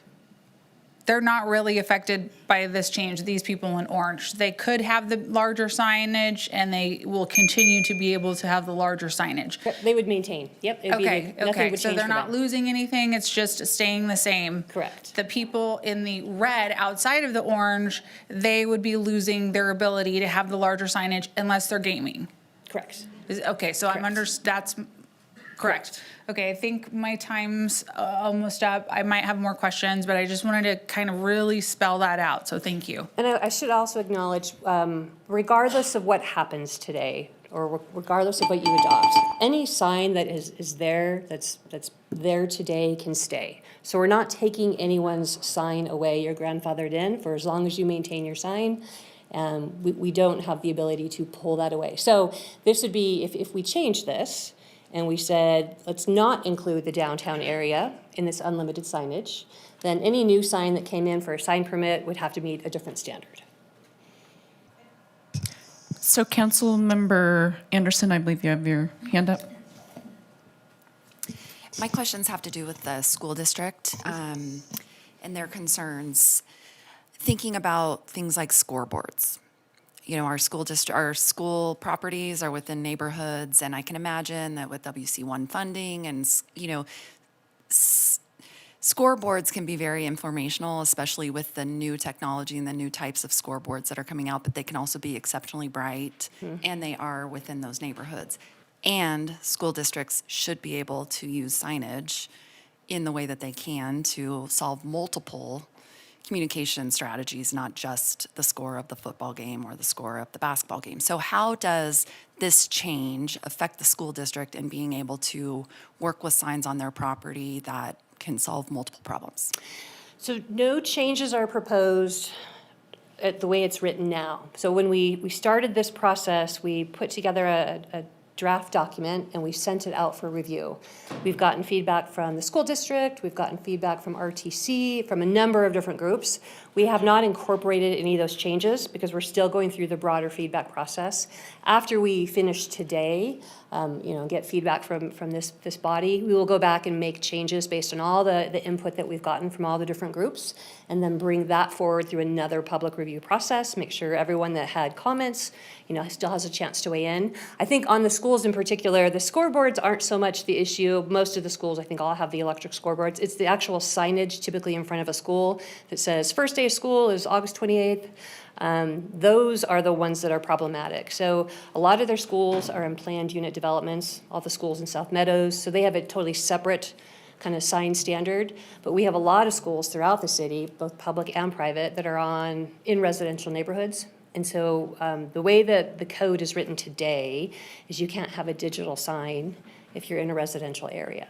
they're not really affected by this change, these people in orange. They could have the larger signage, and they will continue to be able to have the larger signage. They would maintain. Yep. It'd be Okay, nothing okay, would so change they're for not them. losing anything, it's just staying the same. Correct. The people in the red outside of the orange, they would be losing their ability to have the larger signage unless they're gaming. Correct. Okay, so I'm that's correct. Okay, I think my time's almost up. I might have more questions, but I just wanted to kind of really spell that out, so thank you. And I should also acknowledge, regardless of what happens today, or regardless of what you adopt, any sign that is there, that's there today can stay. So we're not taking anyone's sign away. You're grandfathered in for as long as you maintain your sign. We don't have the ability to pull that away. So this would be, if we change this, and we said, let's not include the downtown area in this unlimited signage, then any new sign that came in for a sign permit would have to meet a different standard. So Councilmember Anderson, I believe you have your hand up. My questions have to do with the school district and their concerns. Thinking about things like scoreboards. You know, our school properties are within neighborhoods, and I can imagine that with WC1 funding and, you know, scoreboards can be very informational, especially with the new technology and the new types of scoreboards that are coming out, but they can also be exceptionally bright, and they are within those neighborhoods. And school districts should be able to use signage in the way that they can to solve multiple communication strategies, not just the score of the football game or the score of the basketball game. So how does this change affect the school district in being able to work with signs on their property that can solve multiple problems? So no changes are proposed at the way it's written now. So when we started this process, we put together a draft document and we sent it out for review. We've gotten feedback from the school district, we've gotten feedback from RTC, from a number of different groups. We have not incorporated any of those changes because we're still going through the broader feedback process. After we finish today, get feedback from this body, we will go back and make changes based on all the input that we've gotten from all the different groups, and then bring that forward through another public review process, make sure everyone that had comments, still has a chance to weigh in. I think on the schools in particular, the scoreboards aren't so much the issue. Most of the schools, I think, all have the electric scoreboards. It's the actual signage typically in front of a school that says first day of school is August 28th. Those are the ones that are problematic. So a lot of their schools are in planned unit developments, all the schools in South Meadows, so they have a totally separate kind of sign standard. But we have a lot of schools throughout the city, both public and private, that are in residential neighborhoods. And so the way that the code is written today is you can't have a digital sign if you're in a residential area.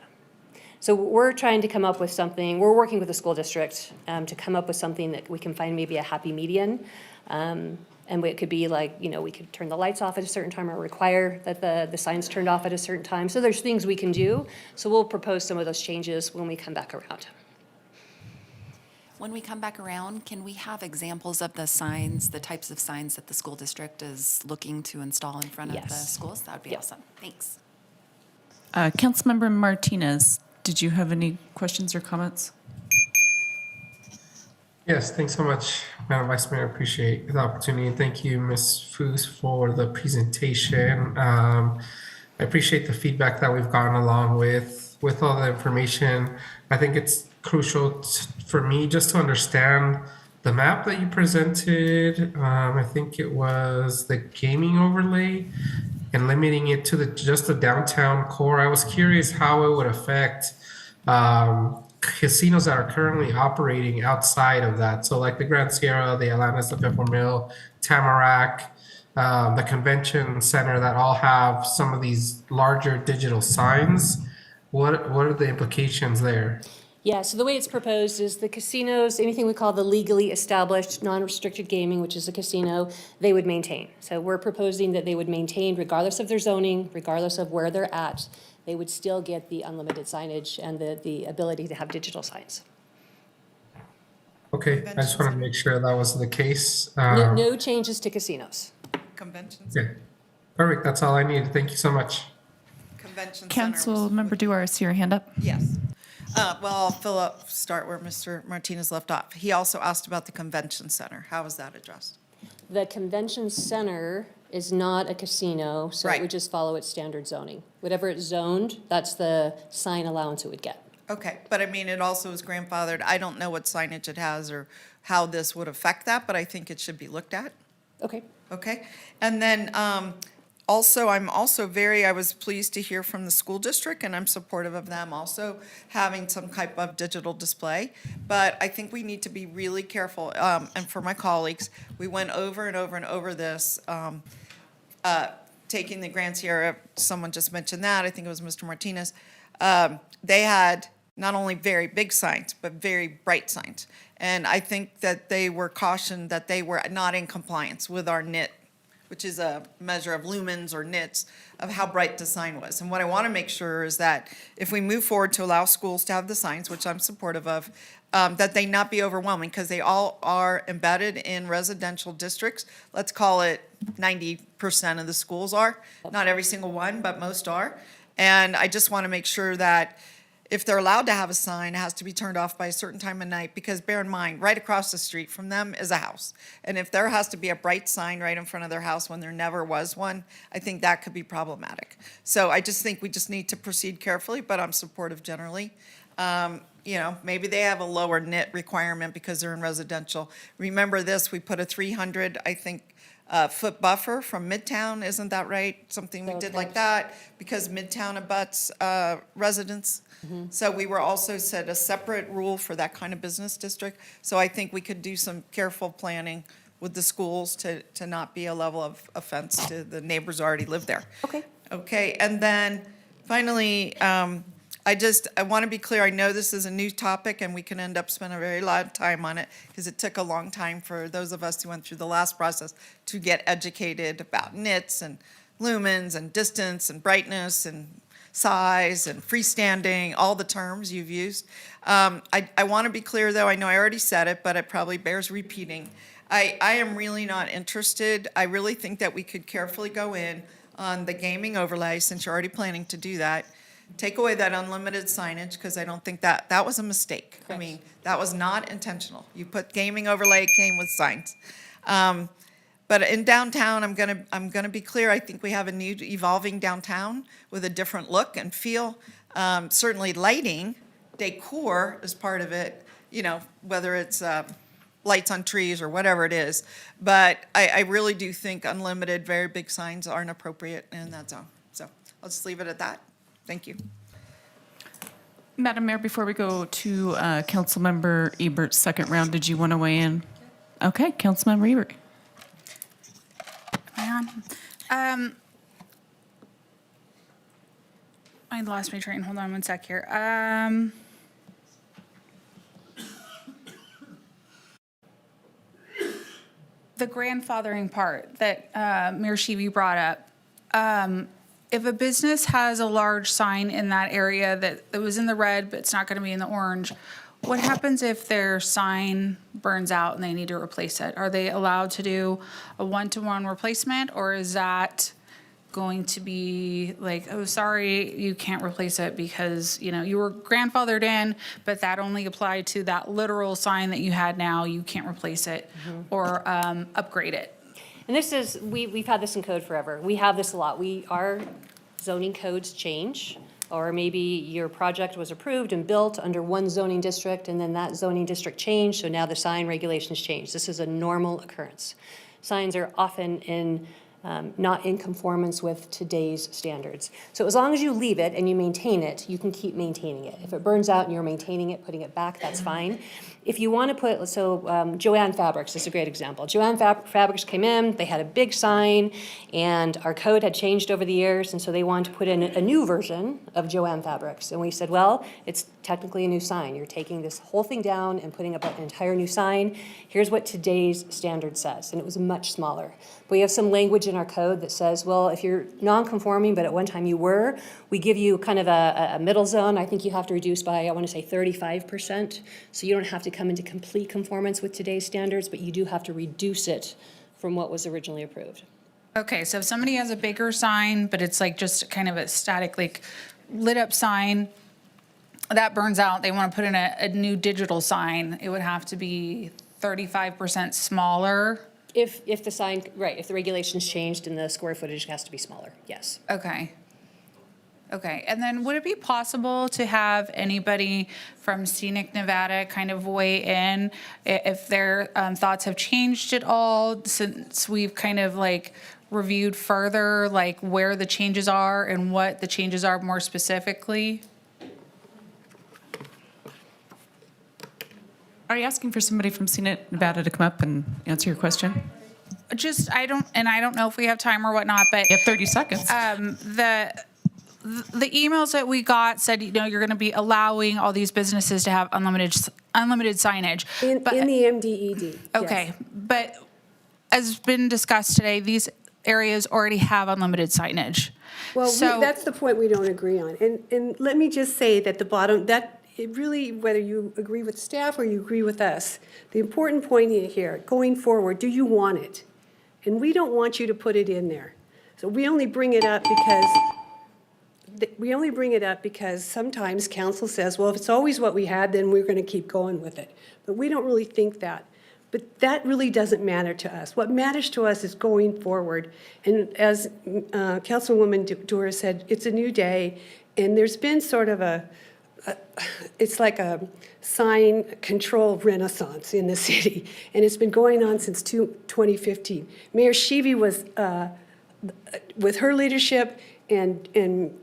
So we're trying to come up with something, we're working with the school district to come up with something that we can find maybe a happy median. And it could be like, we could turn the lights off at a certain time or require that the signs turned off at a certain time. So there's things we can do. So we'll propose some of those changes when we come back around. When we come back around, can we have examples of the signs, the types of signs that the school district is looking to install in front of the schools? That would be awesome. Thanks. Councilmember Martinez, did you have any questions or comments? Yes, thanks so much, Madam Vice Mayor. Appreciate the opportunity. And thank you, Ms. Foos, for the presentation. I appreciate the feedback that we've gotten along with all the information. I think it's crucial for me just to understand the map that you presented. I think it was the gaming overlay and limiting it to just the downtown core. I was curious how it would affect casinos that are currently operating outside of that. So like the Grand Sierra, the Atlantis, the Pepper Mill, Tamarack, the convention center that all have some of these larger digital signs. What are the implications there? Yeah, so the way it's proposed is the casinos, anything we call the legally established non-restricted gaming, which is a casino, they would maintain. So we're proposing that they would maintain regardless of their zoning, regardless of where they're at, they would still get the unlimited signage and the ability to have digital signs. Okay, I just wanted to make sure that was the case. No changes to casinos. Conventions. Okay, perfect. That's all I need. Thank you so much. Convention Councilmember Duar, I see your hand up. Yes. I'll start where Mr. Martinez left off. He also asked about the convention center. How is that addressed? The convention center is not a casino, so Right. it would just follow its standard zoning. Whatever it's zoned, that's the sign allowance it would get. Okay, but I mean, it also is grandfathered. I don't know what signage it has or how this would affect that, but I think it should be looked at. Okay. Okay, and then Also, I was pleased to hear from the school district, and I'm supportive of them also having some type of digital display. But I think we need to be really careful, and for my colleagues, we went over and over and over this, taking the Grand Sierra, someone just mentioned that, I think it was Mr. Martinez. They had not only very big signs, but very bright signs. And I think that they were cautioned that they were not in compliance with our NIT, which is a measure of lumens or nits of how bright the sign was. And what I want to make sure is that if we move forward to allow schools to have the signs, which I'm supportive of, that they not be overwhelming, because they all are embedded in residential districts. Let's call it 90% of the schools are. Not every single one, but most are. And I just want to make sure that if they're allowed to have a sign, it has to be turned off by a certain time of night, because bear in mind, right across the street from them is a house. And if there has to be a bright sign right in front of their house when there never was one, I think that could be problematic. So I just think we just need to proceed carefully, but I'm supportive generally. Maybe they have a lower NIT requirement because they're in residential. Remember this, we put a 300, I think, foot buffer from Midtown, isn't that right? Something we did like that, because Midtown abuts residents. So we were also set a separate rule for that kind of business district. So I think we could do some careful planning with the schools to not be a level of offense to the neighbors who already live there. Okay. Okay, and then finally, I want to be clear, I know this is a new topic and we can end up spending a very lot of time on it because it took a long time for those of us who went through the last process to get educated about nits and lumens and distance and brightness and size and freestanding, all the terms you've used. I want to be clear though, I know I already said it, but it probably bears repeating. I am really not interested. I really think that we could carefully go in on the gaming overlay, since you're already planning to do that. Take away that unlimited signage, because I don't think that was a mistake. I mean, that was not intentional. You put gaming overlay, it came with signs. But in downtown, I'm gonna be clear, I think we have a new evolving downtown with a different look and feel. Certainly lighting, decor is part of it, whether it's lights on trees or whatever it is. But I really do think unlimited, very big signs aren't appropriate in that zone. So I'll just leave it at that. Thank you. Madam Mayor, before we go to Councilmember Ebert's second round, did you want to weigh in? Okay, Councilmember Ebert. I lost my train. Hold on one sec here. The grandfathering part that Mayor Sheevy brought up. If a business has a large sign in that area that was in the red, but it's not going to be in the orange, what happens if their sign burns out and they need to replace it? Are they allowed to do a one-to-one replacement, or is that going to be like, oh, sorry, you can't replace it because, you were grandfathered in, but that only applied to that literal sign that you had now, you can't replace it or upgrade it? And this is, we've had this in code forever. We have this a lot. Our zoning codes change, or maybe your project was approved and built under one zoning district, and then that zoning district changed, so now the sign regulations change. This is a normal occurrence. Signs are often not in conformance with today's standards. So as long as you leave it and you maintain it, you can keep maintaining it. If it burns out and you're maintaining it, putting it back, that's fine. If you want to put, Joann Fabrics is a great example. Joann Fabrics came in, they had a big sign, and our code had changed over the years, and so they wanted to put in a new version of Joann Fabrics. And we said, well, it's technically a new sign. You're taking this whole thing down and putting up an entire new sign. Here's what today's standard says, and it was much smaller. But we have some language in our code that says, well, if you're non-conforming, but at one time you were, we give you kind of a middle zone. I think you have to reduce by, I want to say 35%, so you don't have to come into complete conformance with today's standards, but you do have to reduce it from what was originally approved. Okay, so if somebody has a bigger sign, but it's like just kind of a static, like lit up sign, that burns out, they want to put in a new digital sign, it would have to be 35% smaller? If the sign, right, if the regulations changed and the square footage has to be smaller, yes. Okay. Okay, and then would it be possible to have anybody from Scenic Nevada kind of weigh in if their thoughts have changed at all since we've kind of like reviewed further, like where the changes are and what the changes are more specifically? Are you asking for somebody from CNET Nevada to come up and answer your question? Just, I don't know if we have time or whatnot, but You have 30 seconds. The emails that we got said, you know, you're going to be allowing all these businesses to have unlimited signage. In the MDED. Okay, yes. but as been discussed today, these areas already have unlimited signage. Well, So- that's the point we don't agree on. And let me just say that it really, whether you agree with staff or you agree with us, the important point here, going forward, do you want it? And we don't want you to put it in there. So we only bring it up because sometimes council says, well, if it's always what we had, then we're going to keep going with it. But we don't really think that. But that really doesn't matter to us. What matters to us is going forward. And as Councilwoman Dura said, it's a new day, and there's been sort of it's like a sign control renaissance in the city, and it's been going on since 2015. Mayor Sheevy was, with her leadership and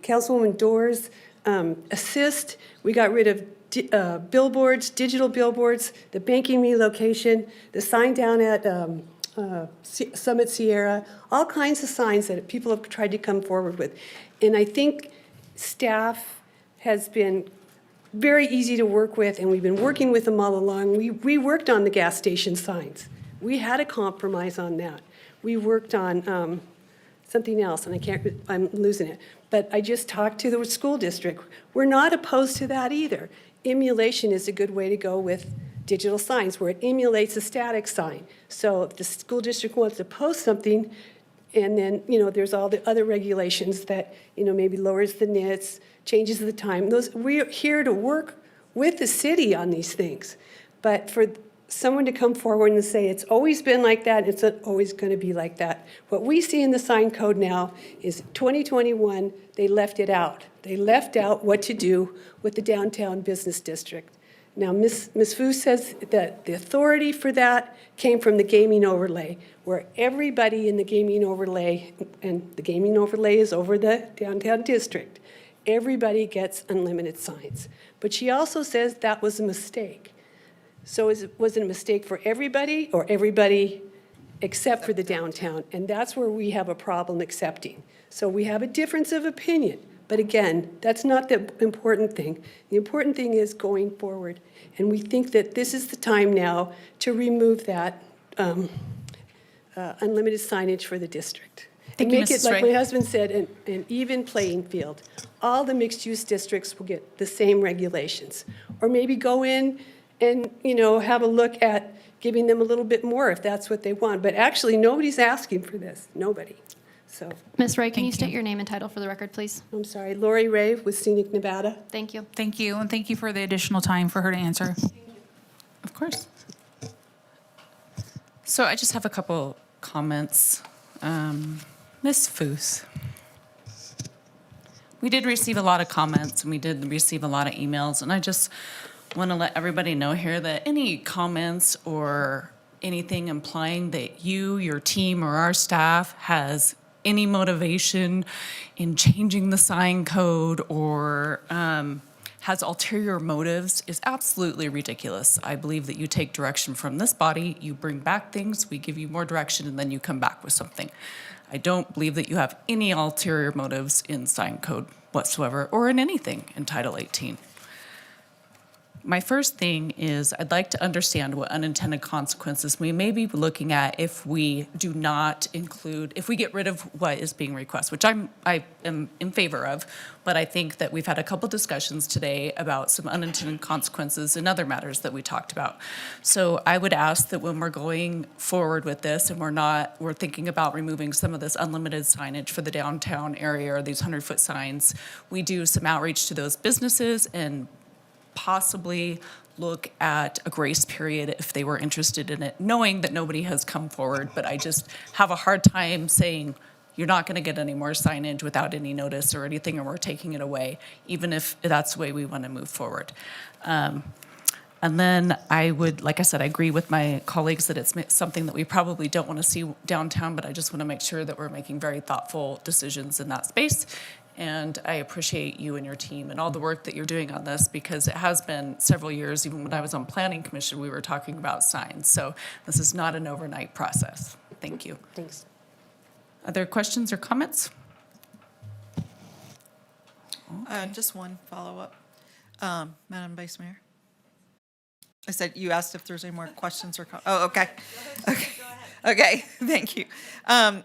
Councilwoman Doer's assist, we got rid of billboards, digital billboards, the banking relocation, the sign down at Summit Sierra, all kinds of signs that people have tried to come forward with. And I think staff has been very easy to work with, and we've been working with them all along. We worked on the gas station signs. We had a compromise on that. We worked on something else, and I'm losing it. But I just talked to the school district. We're not opposed to that either. Emulation is a good way to go with digital signs, where it emulates a static sign. So if the school district wants to post something, and then, you know, there's all the other regulations that, you know, maybe lowers the nits, changes the time. We're here to work with the city on these things. But for someone to come forward and say it's always been like that, it's not always going to be like that. What we see in the sign code now is 2021, they left it out. They left out what to do with the downtown business district. Now, Ms. Fu says that the authority for that came from the gaming overlay, where everybody in the gaming overlay, and the gaming overlay is over the downtown district, everybody gets unlimited signs. But she also says that was a mistake. So was it a mistake for everybody, or everybody except for the downtown? And that's where we have a problem accepting. So we have a difference of opinion. But again, that's not the important thing. The important thing is going forward. And we think that this is the time now to remove that unlimited signage for the district. Thank you, Make it, Mrs. like Ray. my husband said, an even playing field. All the mixed-use districts will get the same regulations. Or maybe go in and, you know, have a look at giving them a little bit more if that's what they want. But actually, nobody's asking for this. Nobody. So, Ms. Ray, can you state your name and title for the record, please? I'm sorry, Lori Ray with Scenic Nevada. Thank you. Thank you, and thank you for the additional time for her to answer. Of course. So I just have a couple comments. Ms. Foos. We did receive a lot of comments, and we did receive a lot of emails, and I just want to let everybody know here that any comments or anything implying that you, your team, or our staff has any motivation in changing the sign code or has ulterior motives is absolutely ridiculous. I believe that you take direction from this body, you bring back things, we give you more direction, and then you come back with something. I don't believe that you have any ulterior motives in sign code whatsoever or in anything in Title 18. My first thing is I'd like to understand what unintended consequences we may be looking at if we do not include, if we get rid of what is being requested, which I am in favor of, but I think that we've had a couple discussions today about some unintended consequences in other matters that we talked about. So I would ask that when we're going forward with this and we're thinking about removing some of this unlimited signage for the downtown area or these 100-foot signs, we do some outreach to those businesses and possibly look at a grace period if they were interested in it, knowing that nobody has come forward. But I just have a hard time saying you're not going to get any more signage without any notice or anything, and we're taking it away, even if that's the way we want to move forward. And then I would, like I said, I agree with my colleagues that it's something that we probably don't want to see downtown, but I just want to make sure that we're making very thoughtful decisions in that space. And I appreciate you and your team and all the work that you're doing on this, because it has been several years. Even when I was on Planning Commission, we were talking about signs. So this is not an overnight process. Thank you. Thanks. Other questions or comments? Just one follow-up. Madam Vice Mayor? I said, you asked if there's any more questions or, oh, okay. Okay. Okay, thank you. I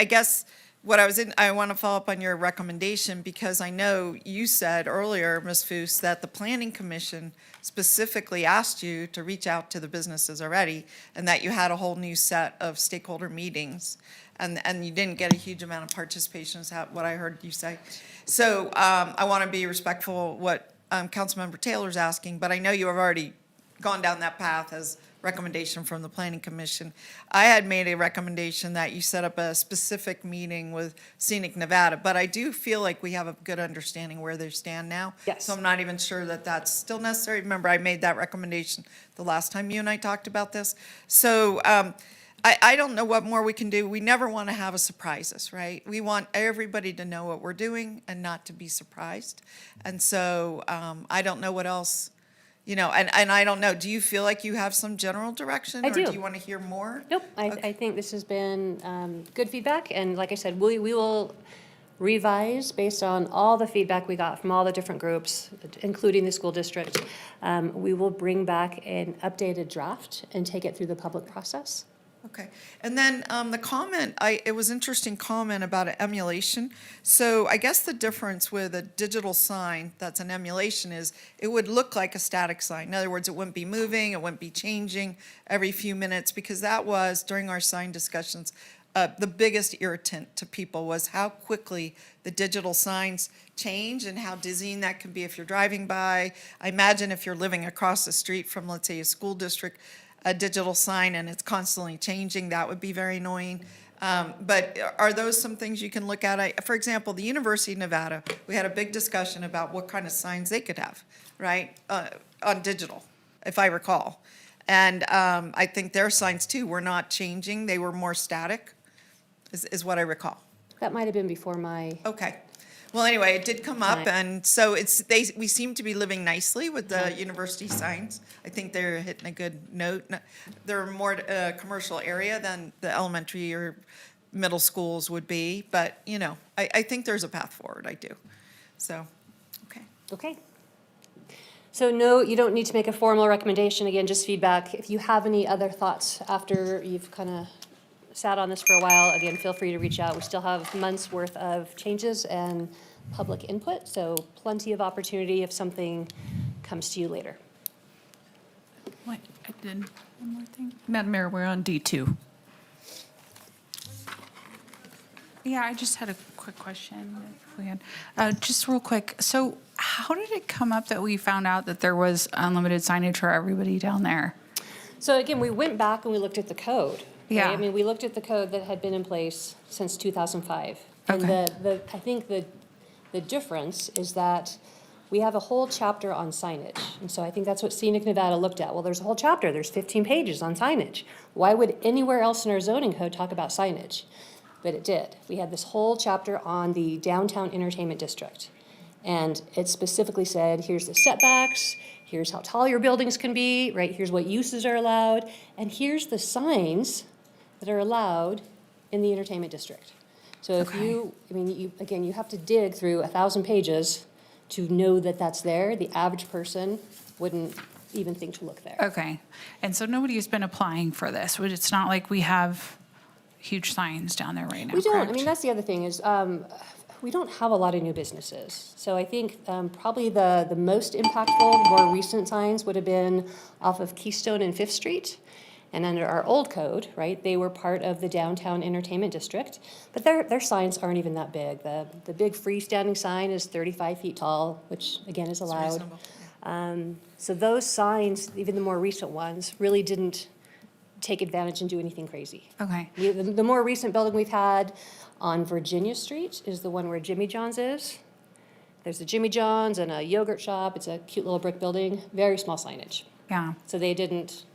guess what I want to follow up on your recommendation, because I know you said earlier, Ms. Foose, that the Planning Commission specifically asked you to reach out to the businesses already, and that you had a whole new set of stakeholder meetings, and you didn't get a huge amount of participation, is what I heard you say. So I want to be respectful of what Councilmember Taylor's asking, but I know you have already gone down that path as recommendation from the Planning Commission. I had made a recommendation that you set up a specific meeting with Scenic Nevada, but I do feel like we have a good understanding where they stand now. Yes. So I'm not even sure that that's still necessary. Remember, I made that recommendation the last time you and I talked about this. So I don't know what more we can do. We never want to have a surprises, right? We want everybody to know what we're doing and not to be surprised. And so I don't know what else, and I don't know, do you feel like you have some general direction? I do. Or do you want to hear more? Nope, I think this has been good feedback, and like I said, we will revise based on all the feedback we got from all the different groups, including the school district. We will bring back an updated draft and take it through the public process. Okay, and then the comment, it was interesting comment about an emulation. So I guess the difference with a digital sign that's an emulation is it would look like a static sign. In other words, it wouldn't be moving, it wouldn't be changing every few minutes, because that was, during our sign discussions, the biggest irritant to people was how quickly the digital signs change and how dizzying that can be if you're driving by. I imagine if you're living across the street from, let's say, a school district, a digital sign, and it's constantly changing, that would be very annoying. But are those some things you can look at? For example, the University of Nevada, we had a big discussion about what kind of signs they could have, right, on digital, if I recall. And I think their signs, too, were not changing. They were more static, is what I recall. That might have been before my... Okay. Well, anyway, it did come up, and so we seem to be living nicely with the university signs. I think they're hitting a good note. They're more commercial area than the elementary or middle schools would be, but, I think there's a path forward, I do. So, okay. Okay. So no, you don't need to make a formal recommendation, again, just feedback. If you have any other thoughts after you've kind of sat on this for a while, again, feel free to reach out. We still have months worth of changes and public input, so plenty of opportunity if something comes to you later. What, I did one more thing. Madam Mayor, we're on D2. Yeah, I just had a quick question, if we had. Just real quick, so how did it come up that we found out that there was unlimited signage for everybody down there? So again, we went back and we looked at the code. Yeah. Right? I mean, we looked at the code that had been in place since 2005. Okay. And I think the difference is that we have a whole chapter on signage. And so I think that's what Scenic Nevada looked at. Well, there's a whole chapter, there's 15 pages on signage. Why would anywhere else in our zoning code talk about signage? But it did. We had this whole chapter on the downtown entertainment district. And it specifically said, here's the setbacks, here's how tall your buildings can be, right? Here's what uses are allowed, and here's the signs that are allowed in the entertainment district. So if you have to dig through 1,000 pages to know that that's there. The average person wouldn't even think to look there. Okay. And so nobody has been applying for this. It's not like we have huge signs down there right now, We don't. correct? I mean, that's the other thing is we don't have a lot of new businesses. So I think probably the most impactful, more recent signs would have been off of Keystone and 5th Street. And under our old code, right, they were part of the downtown entertainment district, but their signs aren't even that big. The big freestanding sign is 35 feet tall, which again is allowed. So those signs, even the more recent ones, really didn't take advantage and do anything crazy. Okay. The more recent building we've had on Virginia Street is the one where Jimmy John's is. There's a Jimmy John's and a yogurt shop. It's a cute little brick building, very small signage. Yeah. So they didn't,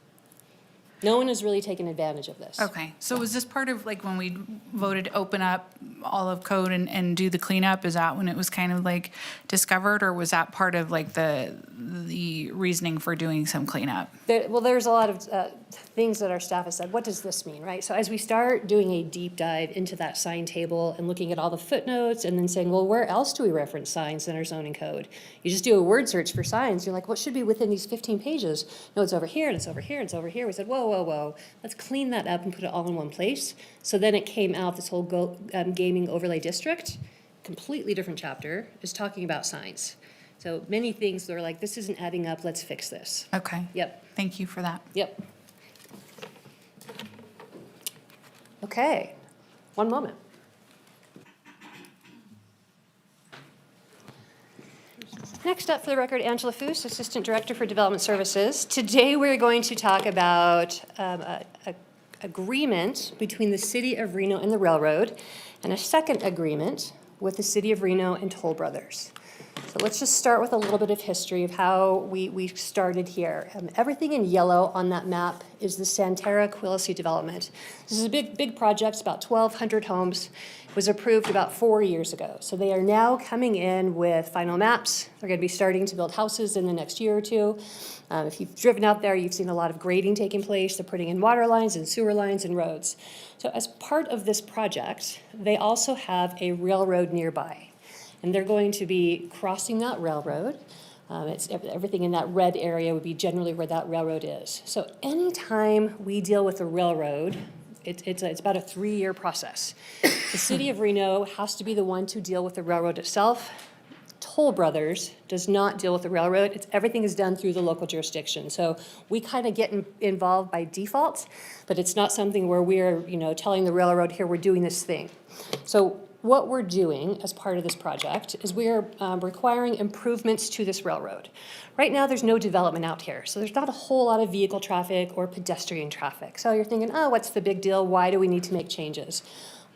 no one has really taken advantage of this. Okay, so was this part of like when we voted to open up all of code and do the cleanup? Is that when it was kind of like discovered, or was that part of like the reasoning for doing some cleanup? Well, there's a lot of things that our staff has said, what does this mean, right? So as we start doing a deep dive into that sign table and looking at all the footnotes and then saying, well, where else do we reference signs in our zoning code? You just do a word search for signs. You're like, what should be within these 15 pages? No, it's over here, and it's over here, and it's over here. We said, whoa, whoa, whoa. Let's clean that up and put it all in one place. So then it came out, this whole gaming overlay district, completely different chapter, is talking about signs. So many things that are like, this isn't adding up, let's fix this. Okay. Yep. Thank you for that. Yep. Okay, one moment. Next up for the record, Angela Foos, Assistant Director for Development Services. Today we're going to talk about an agreement between the City of Reno and the Railroad, and a second agreement with the City of Reno and Toll Brothers. So let's just start with a little bit of history of how we started here. Everything in yellow on that map is the Santara Quilisi development. This is a big project, about 1,200 homes. It was approved about 4 years ago. So they are now coming in with final maps. They're going to be starting to build houses in the next year or two. If you've driven out there, you've seen a lot of grading taking place. They're putting in water lines and sewer lines and roads. So as part of this project, they also have a railroad nearby. And they're going to be crossing that railroad. It's everything in that red area would be generally where that railroad is. So anytime we deal with a railroad, it's about a 3-year process. The City of Reno has to be the one to deal with the railroad itself. Toll Brothers does not deal with the railroad. Everything is done through the local jurisdiction. So we kind of get involved by default, but it's not something where we're telling the railroad, here, we're doing this thing. So what we're doing as part of this project is we're requiring improvements to this railroad. Right now, there's no development out here, so there's not a whole lot of vehicle traffic or pedestrian traffic. So you're thinking, oh, what's the big deal? Why do we need to make changes?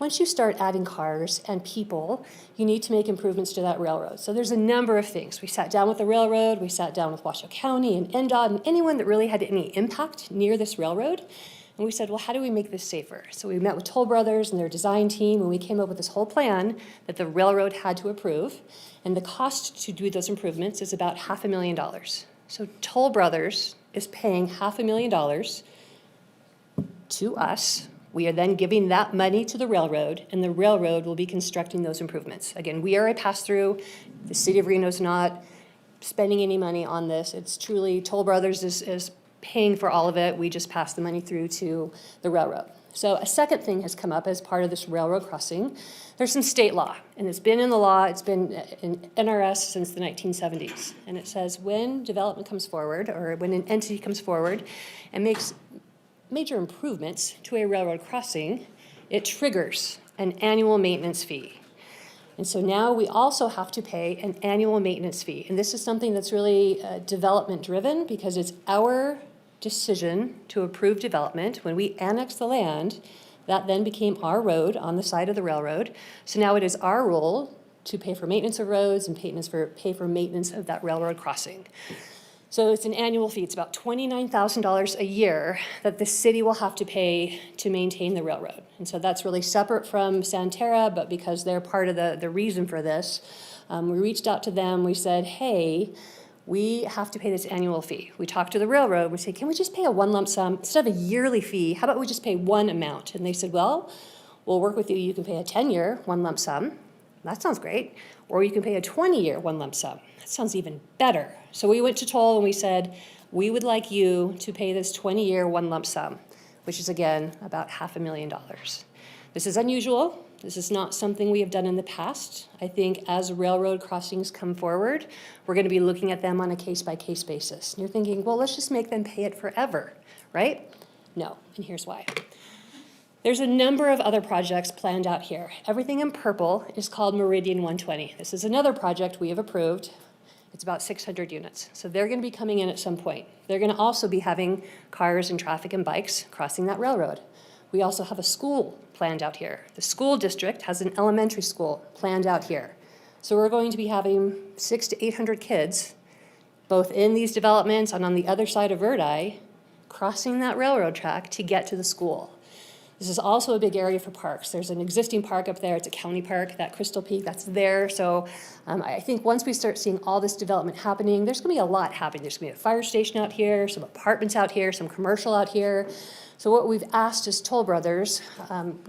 Once you start adding cars and people, you need to make improvements to that railroad. So there's a number of things. We sat down with the railroad, we sat down with Washoe County and NDOT and anyone that really had any impact near this railroad. And we said, well, how do we make this safer? So we met with Toll Brothers and their design team, and we came up with this whole plan that the railroad had to approve. And the cost to do those improvements is about $500,000. So Toll Brothers is paying $500,000 to us. We are then giving that money to the railroad, and the railroad will be constructing those improvements. Again, we are a pass-through. The City of Reno is not spending any money on this. It's truly Toll Brothers is paying for all of it. We just pass the money through to the railroad. So a second thing has come up as part of this railroad crossing. There's some state law, and it's been in the law. It's been in NRS since the 1970s. And it says when development comes forward, or when an entity comes forward and makes major improvements to a railroad crossing, it triggers an annual maintenance fee. And so now we also have to pay an annual maintenance fee. And this is something that's really development driven, because it's our decision to approve development. When we annexed the land, that then became our road on the side of the railroad. So now it is our role to pay for maintenance of roads and pay for maintenance of that railroad crossing. So it's an annual fee. It's about $29,000 a year that the city will have to pay to maintain the railroad. And so that's really separate from Santara, but because they're part of the reason for this, we reached out to them. We said, hey, we have to pay this annual fee. We talked to the railroad. We said, can we just pay a one lump sum? Instead of a yearly fee, how about we just pay one amount? And they said, well, we'll work with you. You can pay a 10-year one lump sum. That sounds great. Or you can pay a 20-year one lump sum. That sounds even better. So we went to Toll and we said, we would like you to pay this 20-year one lump sum, which is, again, about $500,000. This is unusual. This is not something we have done in the past. I think as railroad crossings come forward, we're going to be looking at them on a case-by-case basis. And you're thinking, well, let's just make them pay it forever, right? No, and here's why. There's a number of other projects planned out here. Everything in purple is called Meridian 120. This is another project we have approved. It's about 600 units. So they're going to be coming in at some point. They're going to also be having cars and traffic and bikes crossing that railroad. We also have a school planned out here. The school district has an elementary school planned out here. So we're going to be having 600 to 800 kids, both in these developments and on the other side of Verdi, crossing that railroad track to get to the school. This is also a big area for parks. There's an existing park up there. It's a county park, that Crystal Peak, that's there. So I think once we start seeing all this development happening, there's gonna be a lot happening. There's gonna be a fire station out here, some apartments out here, some commercial out here. So what we've asked is Toll Brothers,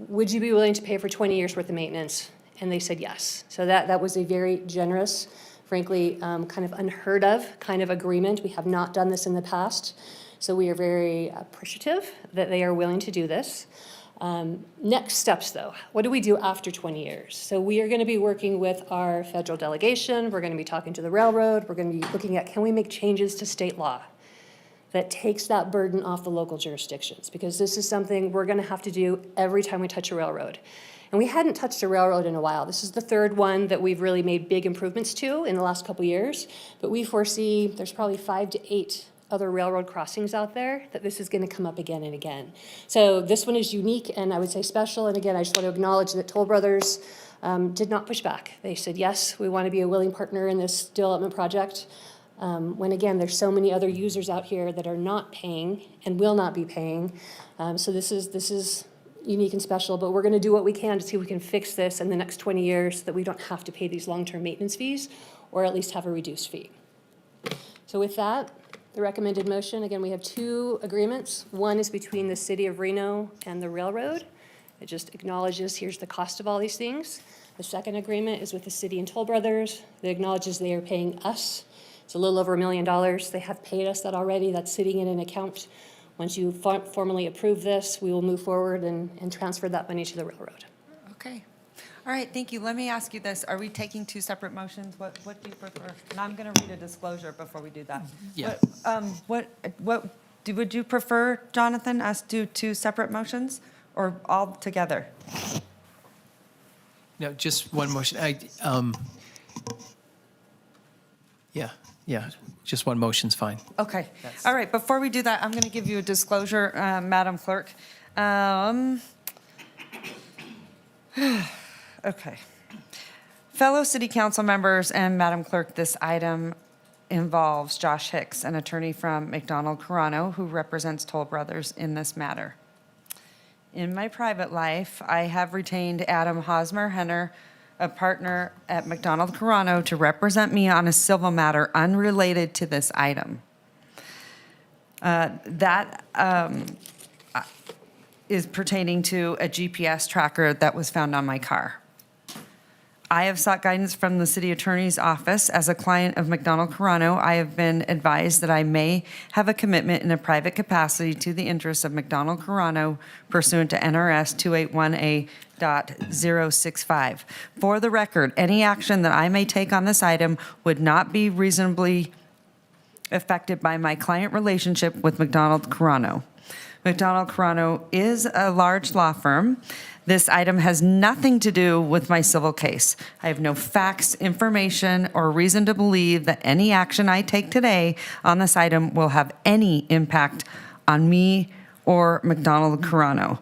would you be willing to pay for 20 years worth of maintenance? And they said yes. So that was a very generous, frankly, kind of unheard of kind of agreement. We have not done this in the past. So we are very appreciative that they are willing to do this. Next steps, though, what do we do after 20 years? So we are going to be working with our federal delegation. We're going to be talking to the railroad. We're going to be looking at, can we make changes to state law that takes that burden off the local jurisdictions? Because this is something we're going to have to do every time we touch a railroad. And we hadn't touched a railroad in a while. This is the third one that we've really made big improvements to in the last couple years. But we foresee there's probably 5 to 8 other railroad crossings out there that this is going to come up again and again. So this one is unique and I would say special. And again, I just want to acknowledge that Toll Brothers did not push back. They said, yes, we want to be a willing partner in this development project. When again, there's so many other users out here that are not paying and will not be paying. So this is unique and special, but we're going to do what we can to see if we can fix this in the next 20 years so that we don't have to pay these long-term maintenance fees or at least have a reduced fee. So with that, the recommended motion, again, we have 2 agreements. One is between the city of Reno and the railroad. It just acknowledges here's the cost of all these things. The second agreement is with the city and Toll Brothers. It acknowledges they are paying us. It's a little over $1 million. They have paid us that already. That's sitting in an account. Once you formally approve this, we will move forward and transfer that money to the railroad. Okay. All right, thank you. Let me ask you this. Are we taking 2 separate motions? What do you prefer? And I'm going to read a disclosure before we do that. Yeah. Would you prefer, Jonathan, us do 2 separate motions or all together? No, just one motion. Yeah, just one motion's fine. Okay. All right, before we do that, I'm going to give you a disclosure, Madam Clerk. Okay. Fellow city council members and Madam Clerk, this item involves Josh Hicks, an attorney from McDonald Carano, who represents Toll Brothers in this matter. In my private life, I have retained Adam Hosmer-Henner, a partner at McDonald Carano, to represent me on a civil matter unrelated to this item. That is pertaining to a GPS tracker that was found on my car. I have sought guidance from the city attorney's office. As a client of McDonald Carano, I have been advised that I may have a commitment in a private capacity to the interests of McDonald Carano pursuant to NRS 281A.065. For the record, any action that I may take on this item would not be reasonably affected by my client relationship with McDonald Carano. McDonald Carano is a large law firm. This item has nothing to do with my civil case. I have no facts, information, or reason to believe that any action I take today on this item will have any impact on me or McDonald Carano.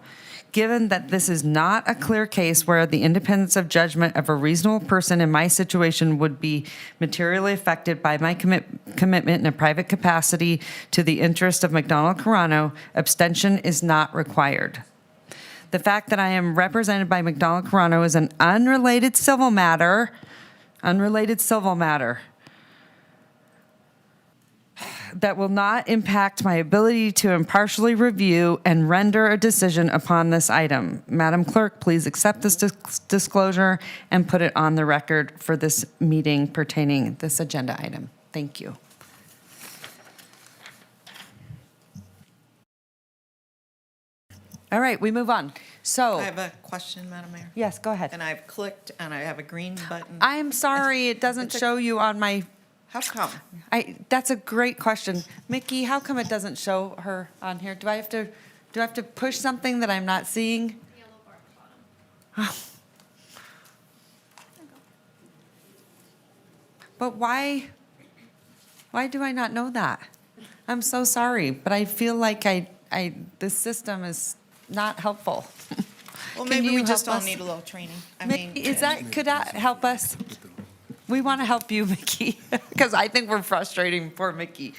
Given that this is not a clear case where the independence of judgment of a reasonable person in my situation would be materially affected by my commitment in a private capacity to the interest of McDonald Carano, abstention is not required. The fact that I am represented by McDonald Carano is an unrelated civil matter that will not impact my ability to impartially review and render a decision upon this item. Madam Clerk, please accept this disclosure and put it on the record for this meeting pertaining this agenda item. Thank you. All right, we move on. So I have a question, Madam Mayor. Yes, go ahead. And I've clicked and I have a green button. I'm sorry, it doesn't show you on my. How come? That's a great question. Mickey, how come it doesn't show her on here? Do I have to push something that I'm not seeing? Yellow bar at the bottom. But why do I not know that? I'm so sorry, but I feel like this system is not helpful. Well, Can maybe you we just help all us? need a little training. Mickey, could that help us? We want to help you, Mickey, because I think we're frustrating poor Mickey.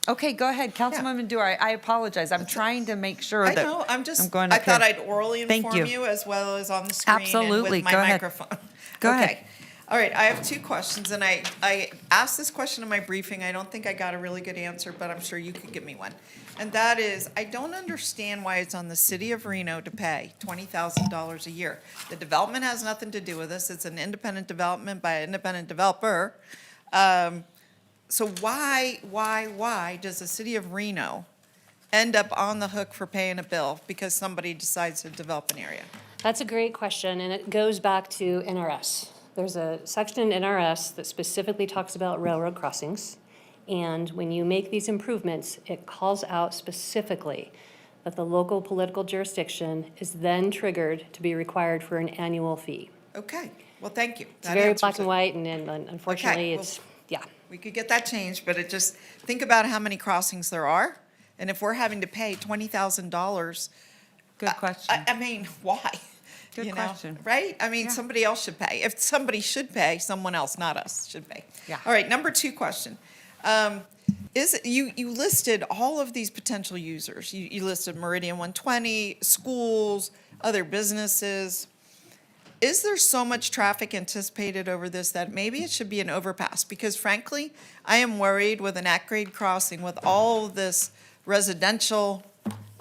Okay, go ahead, Councilwoman Dewar. I apologize. I'm trying to make sure I that. know, I going I up thought here. I'd orally Thank inform you as well as on the screen and Absolutely. with my Go ahead. microphone. Go ahead. Okay. All right, I have two questions, and I asked this question in my briefing. I don't think I got a really good answer, but I'm sure you could give me one. And that is, I don't understand why it's on the city of Reno to pay $20,000 a year. The development has nothing to do with this. It's an independent development by an independent developer. So why does the city of Reno end up on the hook for paying a bill because somebody decides to develop an area? That's a great question, and it goes back to NRS. There's a section in NRS that specifically talks about railroad crossings. And when you make these improvements, it calls out specifically that the local political jurisdiction is then triggered to be required for an annual fee. Okay, well, thank you. It's very black and white, and unfortunately, Okay, it's, yeah. We could get that changed, but it just, think about how many crossings there are. And if we're having to pay $20,000. Good question. I mean, why? Good You know, question. Right? I mean, somebody else should pay. If somebody should pay, someone else, not us, should pay. Yeah. All right, number two question. You listed all of these potential users. You listed Meridian 120, schools, other businesses. Is there so much traffic anticipated over this that maybe it should be an overpass? Because frankly, I am worried with an at-grade crossing with all of this residential,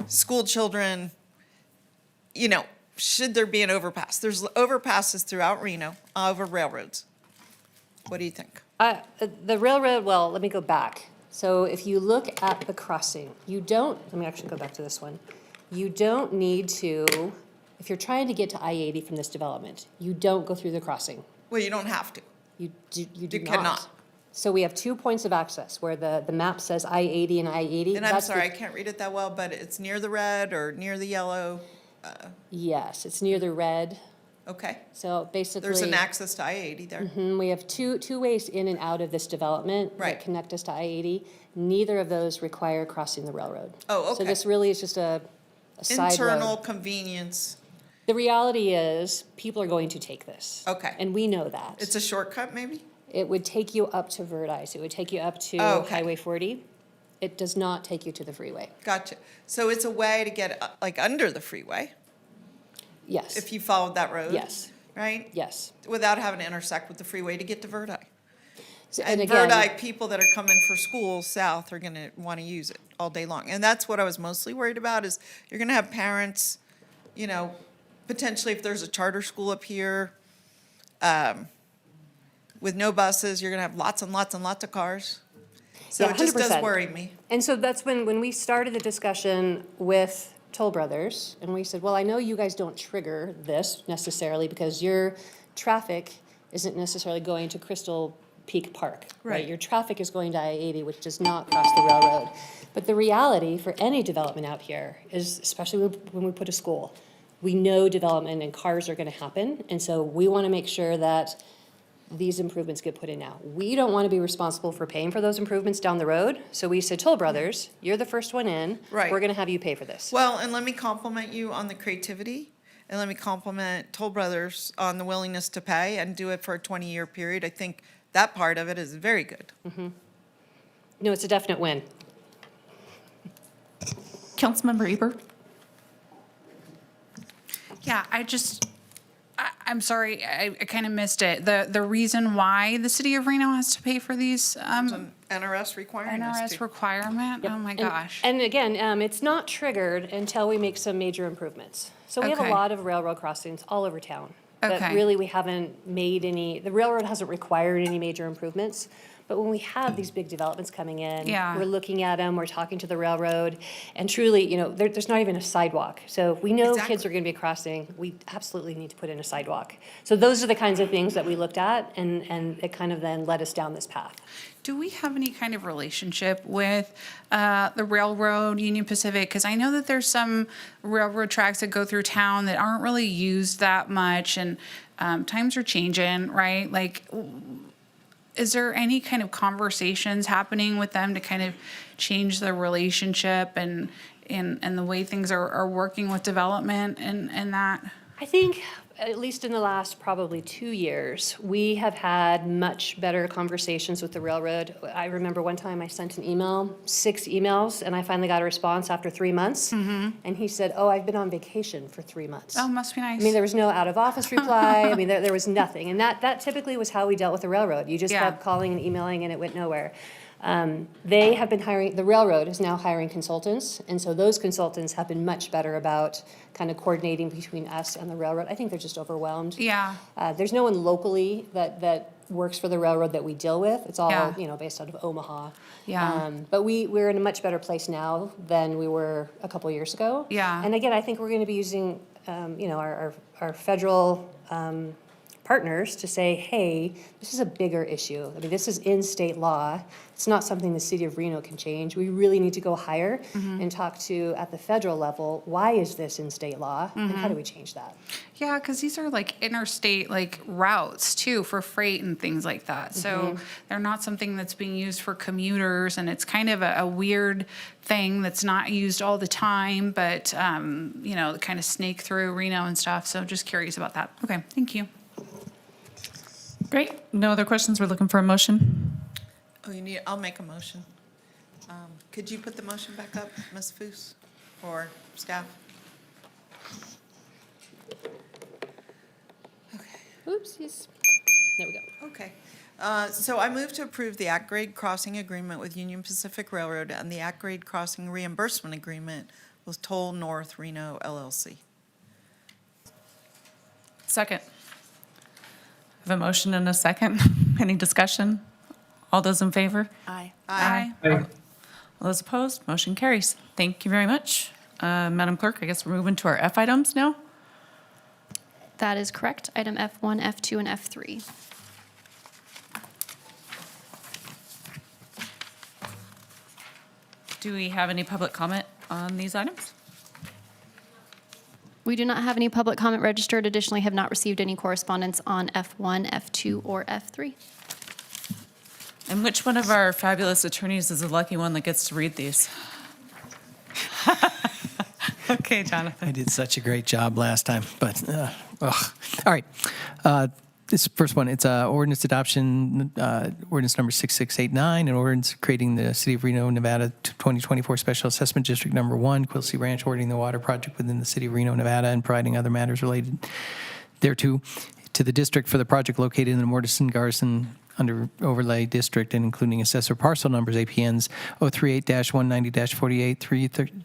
school children, you know, should there be an overpass? There's overpasses throughout Reno over railroads. What do you think? The railroad, well, let me go back. So if you look at the crossing, you don't, let me actually go back to this one. You don't need to, if you're trying to get to I-80 from this development, you don't go through the crossing. Well, you don't have to. You do You not. cannot. So we have 2 points of access where the map says I-80 and I-80. And I'm That's the- sorry, I can't read it that well, but it's near the red or near the yellow. Yes, it's near the red. Okay. So basically. There's an access to I-80 there. We have two ways in and out of this development Right. that connect us to I-80. Neither of those require crossing the railroad. Oh, So okay. this really is just a side Internal road. convenience. The reality is, people are going to take this. Okay. And we know that. It's a shortcut, maybe? It would take you up to Verdice. It would take you up to Oh, okay. Highway 40. It does not take you to the freeway. Gotcha. So it's a way to get like under the freeway Yes. if you followed that road? Yes. Right? Yes. Without having to intersect with the freeway to get to Verdi. So- And again, Verdi, people that are coming for school south are gonna wanna use it all day long. And that's what I was mostly worried about is you're gonna have parents, you know, potentially if there's a charter school up here, with no buses, you're gonna have lots and lots and lots of cars. So Yeah, it just does 100%. worry me. And so that's when we started the discussion with Toll Brothers, and we said, well, I know you guys don't trigger this necessarily because your traffic isn't necessarily going to Crystal Peak Park, right? Right. Your traffic is going to I-80, which does not cross the railroad. But the reality for any development out here is, especially when we put a school, we know development and cars are gonna happen, and so we wanna make sure that these improvements get put in now. We don't want to be responsible for paying for those improvements down the road. So we said, Toll Brothers, you're the first one in. Right. We're going to have you pay for this. Well, and let me compliment you on the creativity, and let me compliment Toll Brothers on the willingness to pay and do it for a 20-year period. I think that part of it is very good. No, it's a definite win. Councilmember Eber? Yeah, I'm sorry, I kind of missed it. The reason why the city of Reno has to pay for these, An NRS requiring us NRS to. requirement? Oh my And- gosh. And again, it's not triggered until we make some major improvements. So we have a Okay. lot of railroad crossings all over town. But Okay. really, we haven't made any, the railroad hasn't required any major improvements. But when we have these big developments coming in, Yeah. we're looking at them, we're talking to the railroad, and truly, you know, there's not even a sidewalk. So if we know kids Exactly. are gonna be crossing, we absolutely need to put in a sidewalk. So those are the kinds of things that we looked at, and it kind of then led us down this path. Do we have any kind of relationship with the railroad, Union Pacific? Because I know that there's some railroad tracks that go through town that aren't really used that much, and times are changing, right? Like, is there any kind of conversations happening with them to kind of change the relationship and the way things are working with development and that? I think at least in the last probably 2 years, we have had much better conversations with the railroad. I remember one time I sent an email, 6 emails, and I finally got a response after 3 months. And he said, "Oh, I've been on vacation for 3 months." Oh, must be nice. I mean, there was no out-of-office reply. I mean, there was nothing. And that typically was how we dealt with the railroad. You just Yeah. kept calling and emailing, and it went nowhere. They have been hiring, the railroad is now hiring consultants, and so those consultants have been much better about kind of coordinating between us and the railroad. I think they're just overwhelmed. Yeah. There's no one locally that works for the railroad that we deal with. It's all, Yeah. based out of Omaha. Yeah. But we're in a much better place now than we were a couple years ago. Yeah. And again, I think we're going to be using, our federal partners to say, hey, this is a bigger issue. I mean, this is in state law. It's not something the city of Reno can change. We really need to go higher and talk to, at the federal level, why is this in state law and how do we change that? Yeah, because these are like interstate like routes too for freight and things like that. So they're not something that's being used for commuters, and it's kind of a weird thing that's not used all the time, but kind of snake through Reno and stuff. So just curious about that. Okay, thank you. Great. No other questions? We're looking for a motion. Oh, I'll make a motion. Could you put the motion back up, Ms. Foos, or staff? Oopsies. There we go. Okay. So I move to approve the at-grade crossing agreement with Union Pacific Railroad and the at-grade crossing reimbursement agreement with Toll North Reno LLC. Second. I have a motion and a second. Any discussion? All those in favor? Aye. Aye. All those opposed? Motion carries. Thank you very much. Madam Clerk, I guess we're moving to our F items now. That is correct. Item F1, F2, and F3. Do we have any public comment on these items? We do not have any public comment registered. Additionally, have not received any correspondence on F1, F2, or F3. And which one of our fabulous attorneys is the lucky one that gets to read these? Okay, Jonathan. I did such a great job last time, but, all right. This first one, it's ordinance adoption, ordinance number 6689, an ordinance creating the City of Reno, Nevada 2024 Special Assessment District Number 1, Quilcy Ranch, ordering the water project within the City of Reno, Nevada, and providing other matters related thereto to the district for the project located in the Mortison Garrison under overlay district and including assessor parcel numbers APNs 038-190-48,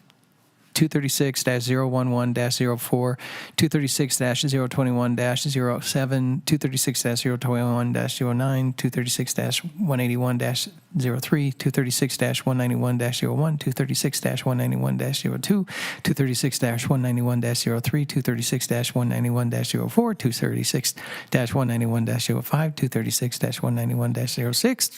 236-011-04, 236-021-07, 236-021-09, 236-181-03, 236-191-01, 236-191-02, 236-191-03, 236-191-04, 236-191-05, 236-191-06,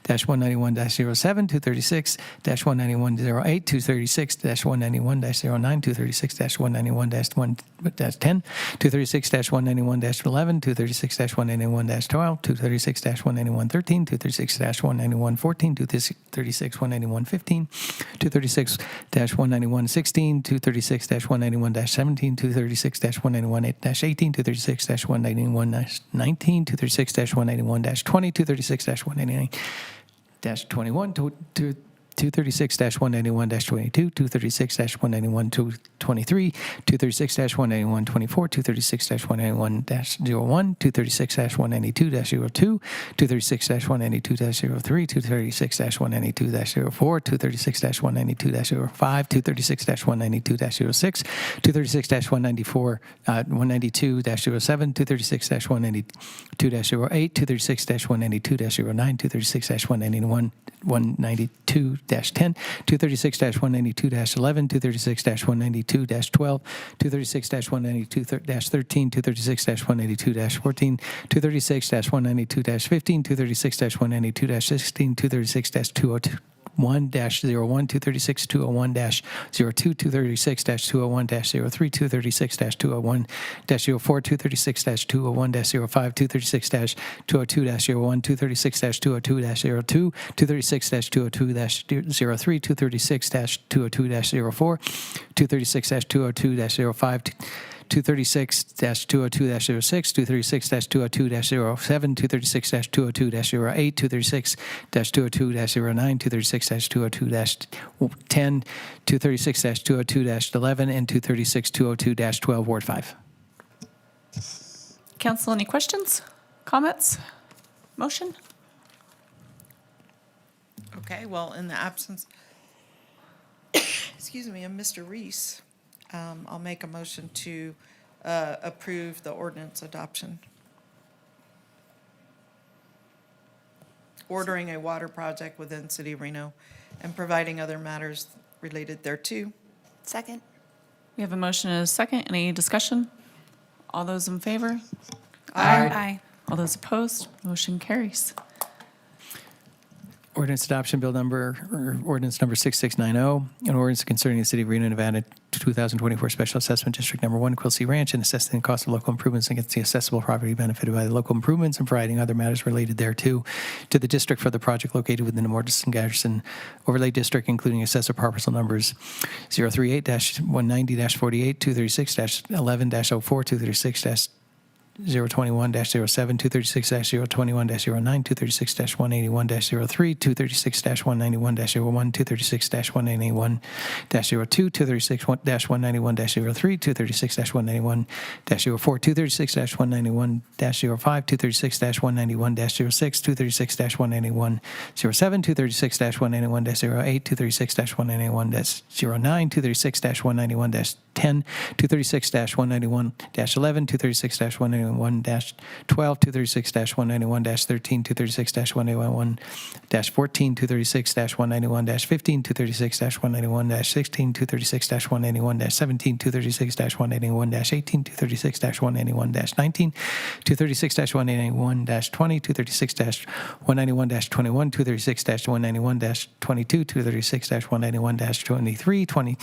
236-191-07, 236-191-08, 236-191-09, 236-191-10, 236-191-11, 236-191-12, 236-191-13, 236-191-14, 236-191-15, 236-191-16, 236-191-17, 236-191-18, 236-191-19, 236-191-20, 236-191-21, 236-191-22, 236-191-23, 236-191-24, 236-191-01, 236-192-02, 236-192-03, 236-192-04, 236-192-05, 236-192-06, 236-192-07, 236-192-08, 236-192-09, 236-192-10, 236-192-11, 236-192-12, 236-192-13, 236-192-14, 236-192-15, 236-192-16, 236-202. 1-01, 236-201-02, 236-201-03, 236-201-04, 236-201-05, 236-202-01, 236-202-02, 236-202-03, 236-202-04, 236-202-05, 236-202-06, 236-202-07, 236-202-08, 236-202-09, 236-202-10, 236-202-11, and 236-202-12, Ward 5. Council, any questions, comments, motion? Okay, well, in the absence, excuse me, of Mr. Reese, I'll make a motion to approve the ordinance adoption. Ordering a water project within City of Reno and providing other matters related thereto. Second. We have a motion and a second. Any discussion? All those in favor? Aye. All those opposed? Motion carries. Ordinance adoption, ordinance number 6690, an ordinance concerning the City of Reno, Nevada 2024 Special Assessment District Number 1, Quilcy Ranch, and assessing the cost of local improvements against the assessable property benefited by the local improvements and providing other matters related thereto to the district for the project located within the Morrison-Garrison Overlay District, including assessor parcel numbers 038-190-48, 236-11-04, 236- 021-07, 236-021-09, 236-181-03, 236-191-01, 236-191-02, 236-191-03, 236-191-04, 236-191-05, 236-191-06, 236-191-07, 236-191-08, 236-191-09, 236-191-10, 236-191-11, 236-191-12, 236-191-13, 236-191-14, 236-191-15, 236-191-16, 236-191-17, 236-191-18, 236-191-19, 236-191-20, 236-191-21, 236-191-22, 236-191-23,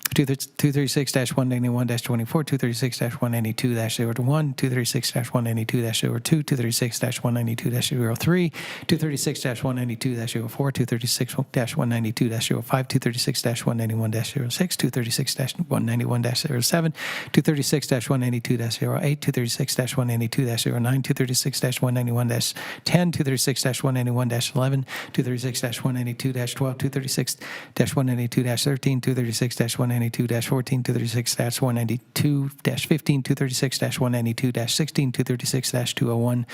236-191-24, 236-192-01, 236-192-02, 236-192-03, 236-192-04, 236-192-05, 236-191-06, 236-191-07, 236-192-08, 236-192-09, 236-191-10, 236-191-11, 236-192-12, 236-192-13, 236-192-14, 236-192-15, 236-192-16, 236-201-01,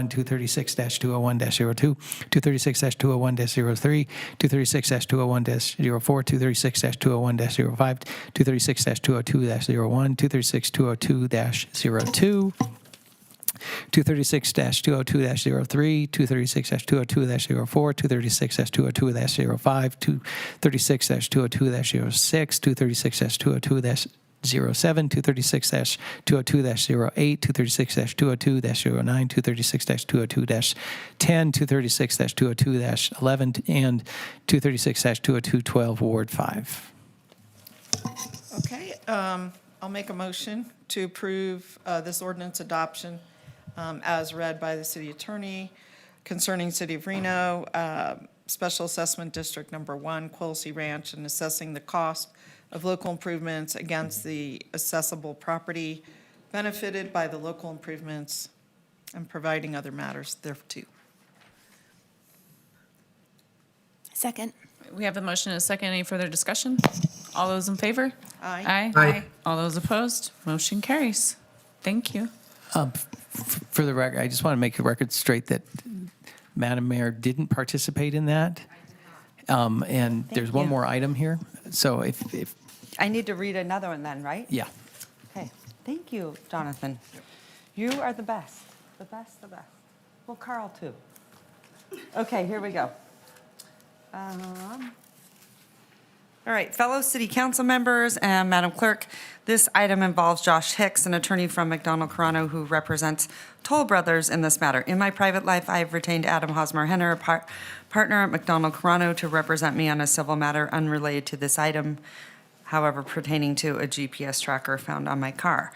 236-201-02, 236-201-03, 236-201-04, 236-201-05, 236-202-01, 236-202-02, 236-202-03, 236-202-04, 236-202-05, 236-202-06, 236-202-07, 236-202-08, 236-202-09, 236-202-10, 236-202-11, and 236-202-12, Ward 5. Okay, I'll make a motion to approve this ordinance adoption as read by the city attorney concerning City of Reno, Special Assessment District Number 1, Quilcy Ranch, and assessing the cost of local improvements against the assessable property benefited by the local improvements and providing other matters thereto. Second. We have a motion and a second. Any further discussion? All those in favor? Aye. Aye. All those opposed? Motion carries. Thank you. For the record, I just want to make the record straight that Madam Mayor didn't participate in that. And there's one more item here. So if I need to read another one then, right? yeah. Okay, thank you, Jonathan. You are the best, the best, the best. Well, Carl, too. Okay, here we go. All right, fellow city council members and Madam Clerk, this item involves Josh Hicks, an attorney from McDonald Carano who represents Toll Brothers in this matter. In my private life, I have retained Adam Hosmer-Henner, a partner at McDonald Carano, to represent me on a civil matter unrelated to this item, however pertaining to a GPS tracker found on my car.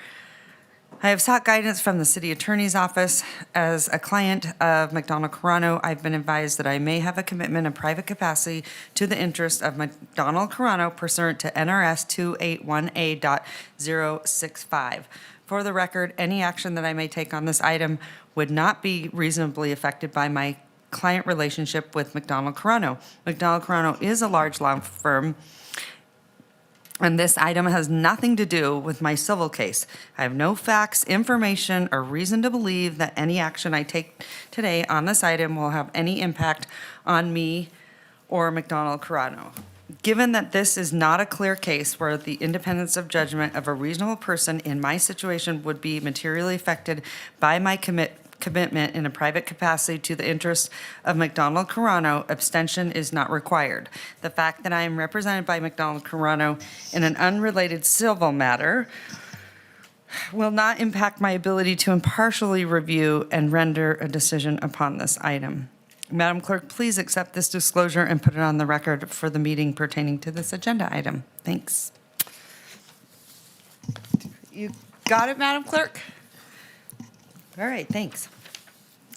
I have sought guidance from the city attorney's office. As a client of McDonald Carano, I've been advised that I may have a commitment in private capacity to the interest of McDonald Carano pursuant to NRS 281A.065. For the record, any action that I may take on this item would not be reasonably affected by my client relationship with McDonald Carano. McDonald Carano is a large law firm, and this item has nothing to do with my civil case. I have no facts, information, or reason to believe that any action I take today on this item will have any impact on me or McDonald Carano. Given that this is not a clear case where the independence of judgment of a reasonable person in my situation would be materially affected by my commitment in a private capacity to the interests of McDonald Carano, abstention is not required. The fact that I am represented by McDonald Carano in an unrelated civil matter will not impact my ability to impartially review and render a decision upon this item. Madam Clerk, please accept this disclosure and put it on the record for the meeting pertaining to this agenda item. Thanks. You got it, Madam Clerk? All right, thanks.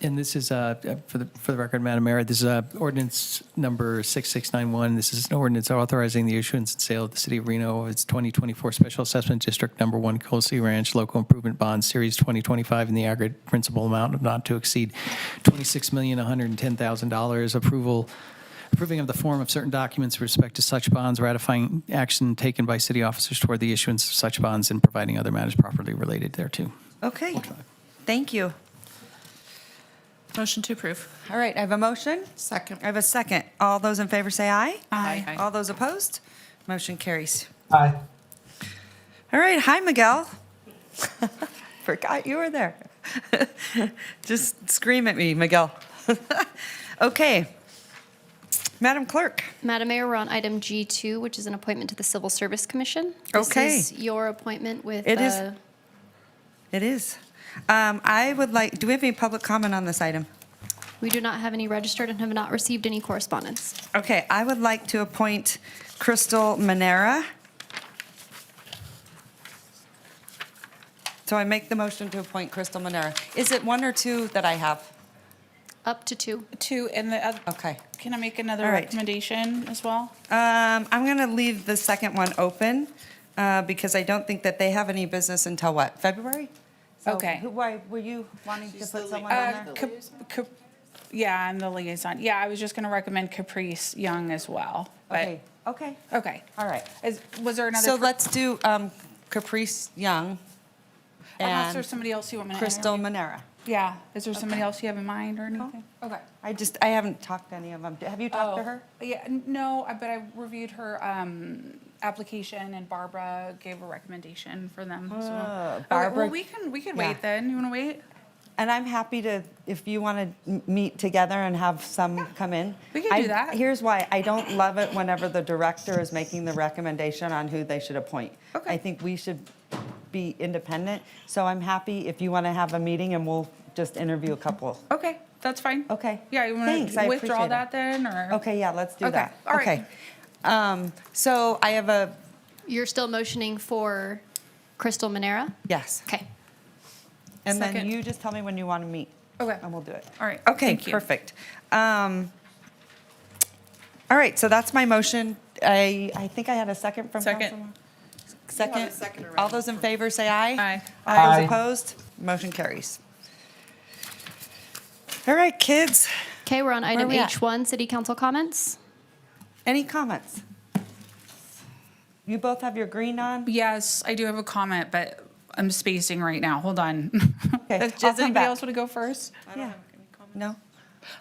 And this is, for the record, Madam Mayor, this is ordinance number 6691. This is an ordinance authorizing the issuance and sale of the City of Reno of its 2024 Special Assessment District Number 1 Cozy Ranch Local Improvement Bond Series 2025 in the aggregate principal amount of not to exceed $26,110,000. Approving of the form of certain documents with respect to such bonds, ratifying action taken by city officers toward the issuance of such bonds, and providing other matters properly related thereto. Okay, thank you. Motion to approve. All right, I have a motion. Second. I have a second. All those in favor say aye. Aye. All those opposed? Motion carries. Aye. All right, hi, Miguel. Forgot you were there. Just scream at me, Miguel. Okay. Madam Clerk. Madam Mayor, we're on item G2, which is an appointment to the Civil Service Commission. Okay. This is your appointment with. It is. It is. I would like, do we have any public comment on this item? We do not have any registered and have not received any correspondence. Okay, I would like to appoint Crystal Manera. So I make the motion to appoint Crystal Manera. Is it one or two that I have? Up to two. Two, and the other, Okay. can I make another All right. recommendation as well? I'm going to leave the second one open because I don't think that they have any business until what, February? So Okay. Why, were you wanting to put someone on there? Yeah, I'm the liaison. Yeah, I was just going to recommend Caprice Young as well. But Okay. Okay. All right. Was there another? So let's do Caprice Young Unless and there's somebody else you want me to Crystal interview. Manera. Yeah. Is there somebody else you have in mind or anything? Okay. I haven't talked to any of them. Have you talked to her? Yeah, no, but I reviewed her application and Barbara gave a recommendation for them. So. Okay, Barbara- well, we can Yeah. wait then. You want to wait? And I'm happy to, if you want to meet together and have some come in. We can do that. Here's why. I don't love it whenever the director is making the recommendation on who they should appoint. Okay. I think we should be independent. So I'm happy if you want to have a meeting and we'll just interview a couple. Okay, that's fine. Okay. Yeah, you want Thanks, I to withdraw appreciate it. that then, or? Okay, yeah, let's do Okay, that. all right. Okay. So I have a, You're still motioning for Crystal Manera? yes. Okay. And then Second. you just tell me when you want to meet. Okay. And we'll do it. All right, Okay, thank you. perfect. All right, so that's my motion. I think I had a second from Second. Councilman. Second? All those in favor say aye. Aye. All those opposed? Motion carries. All right, kids. Okay, we're on item we at? H1, city council comments. Any comments? You both have your green on? Yes, I do have a comment, but I'm spacing right now. Hold on. Okay, I'll Does come anybody back. else want to go first? Yeah. No?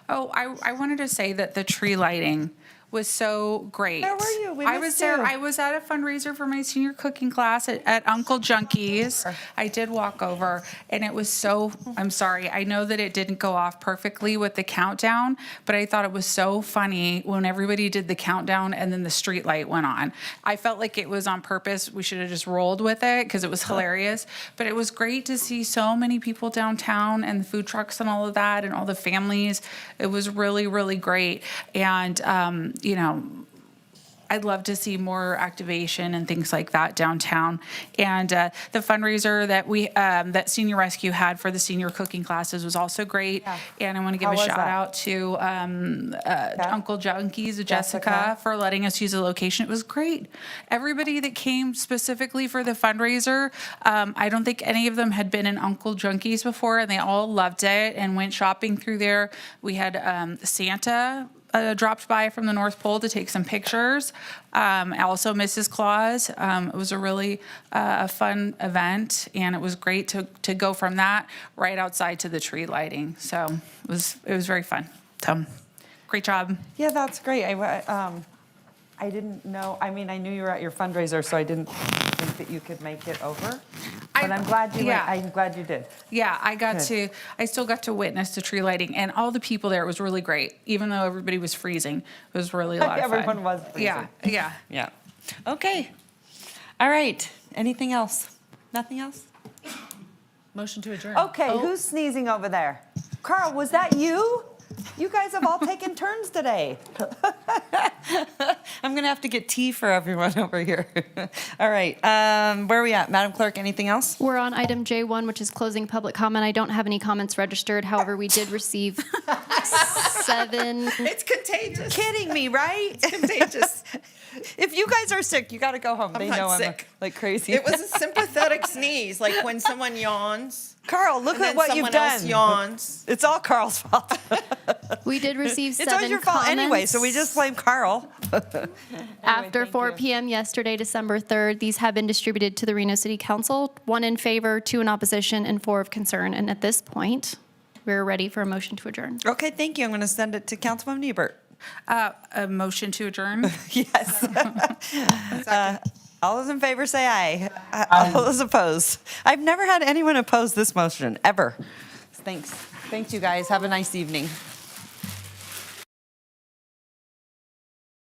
Oh, I wanted to say that the tree lighting was so great. Where were you? We I missed was there. you. I was at a fundraiser for my senior cooking class at Uncle Junkie's. I did walk over, and it was so, I'm sorry, I know that it didn't go off perfectly with the countdown, but I thought it was so funny when everybody did the countdown and then the street light went on. I felt like it was on purpose. We should have just rolled with it because it was hilarious. But it was great to see so many people downtown and the food trucks and all of that and all the families. It was really, really great. And, you know, I'd love to see more activation and things like that downtown. And the fundraiser that Senior Rescue had for the senior cooking classes was also great. Yeah. And I want to give How a was shout that? out to Uncle Junkies, Jessica, for letting us use the location. It was great. Everybody that came specifically for the fundraiser, I don't think any of them had been in Uncle Junkies before, and they all loved it and went shopping through there. We had Santa dropped by from the North Pole to take some pictures. Also Mrs. Claus. It was a really a fun event, and it was great to go from that right outside to the tree lighting. So it was very fun. So great job. Yeah, that's great. I didn't know, I mean, I knew you were at your fundraiser, so I didn't think that you could make it over. But I'm glad you went. I'm glad you did. Yeah, I still got to witness the tree lighting, and all the people there. It was really great, even though everybody was freezing. It was really a lot of fun. Everyone was freezing. Yeah. Yeah. Okay. All right. Anything else? Nothing else? Motion to adjourn. Okay, who's sneezing over there? Carl, was that you? You guys have all taken turns today. I'm going to have to get tea for everyone over here. All right. Where are we at? Madam Clerk, anything else? We're on item J1, which is closing public comment. I don't have any comments registered. However, we did receive 7. It's contagious. Kidding me, right? It's contagious. If you guys are sick, you got to go home. I'm They not know sick. I'm like crazy. It was a sympathetic sneeze, like when someone yawns. Carl, look and at then what someone you've else done. It's It's all Carl's fault. We did receive 7 It's always your fault anyway, so we just blame Carl. After 4 p.m. yesterday, December 3rd, these have been distributed to the Reno City Council, 1 in favor, 2 in opposition, and 4 of concern. And at this point, we're ready for a motion to adjourn. Okay, thank you. I'm going to send it to Councilwoman Ebert. A motion to adjourn. Yes. All those in favor say aye. All those opposed. I've never had anyone oppose this motion, ever. Thanks. Thanks, you guys. Have a nice evening.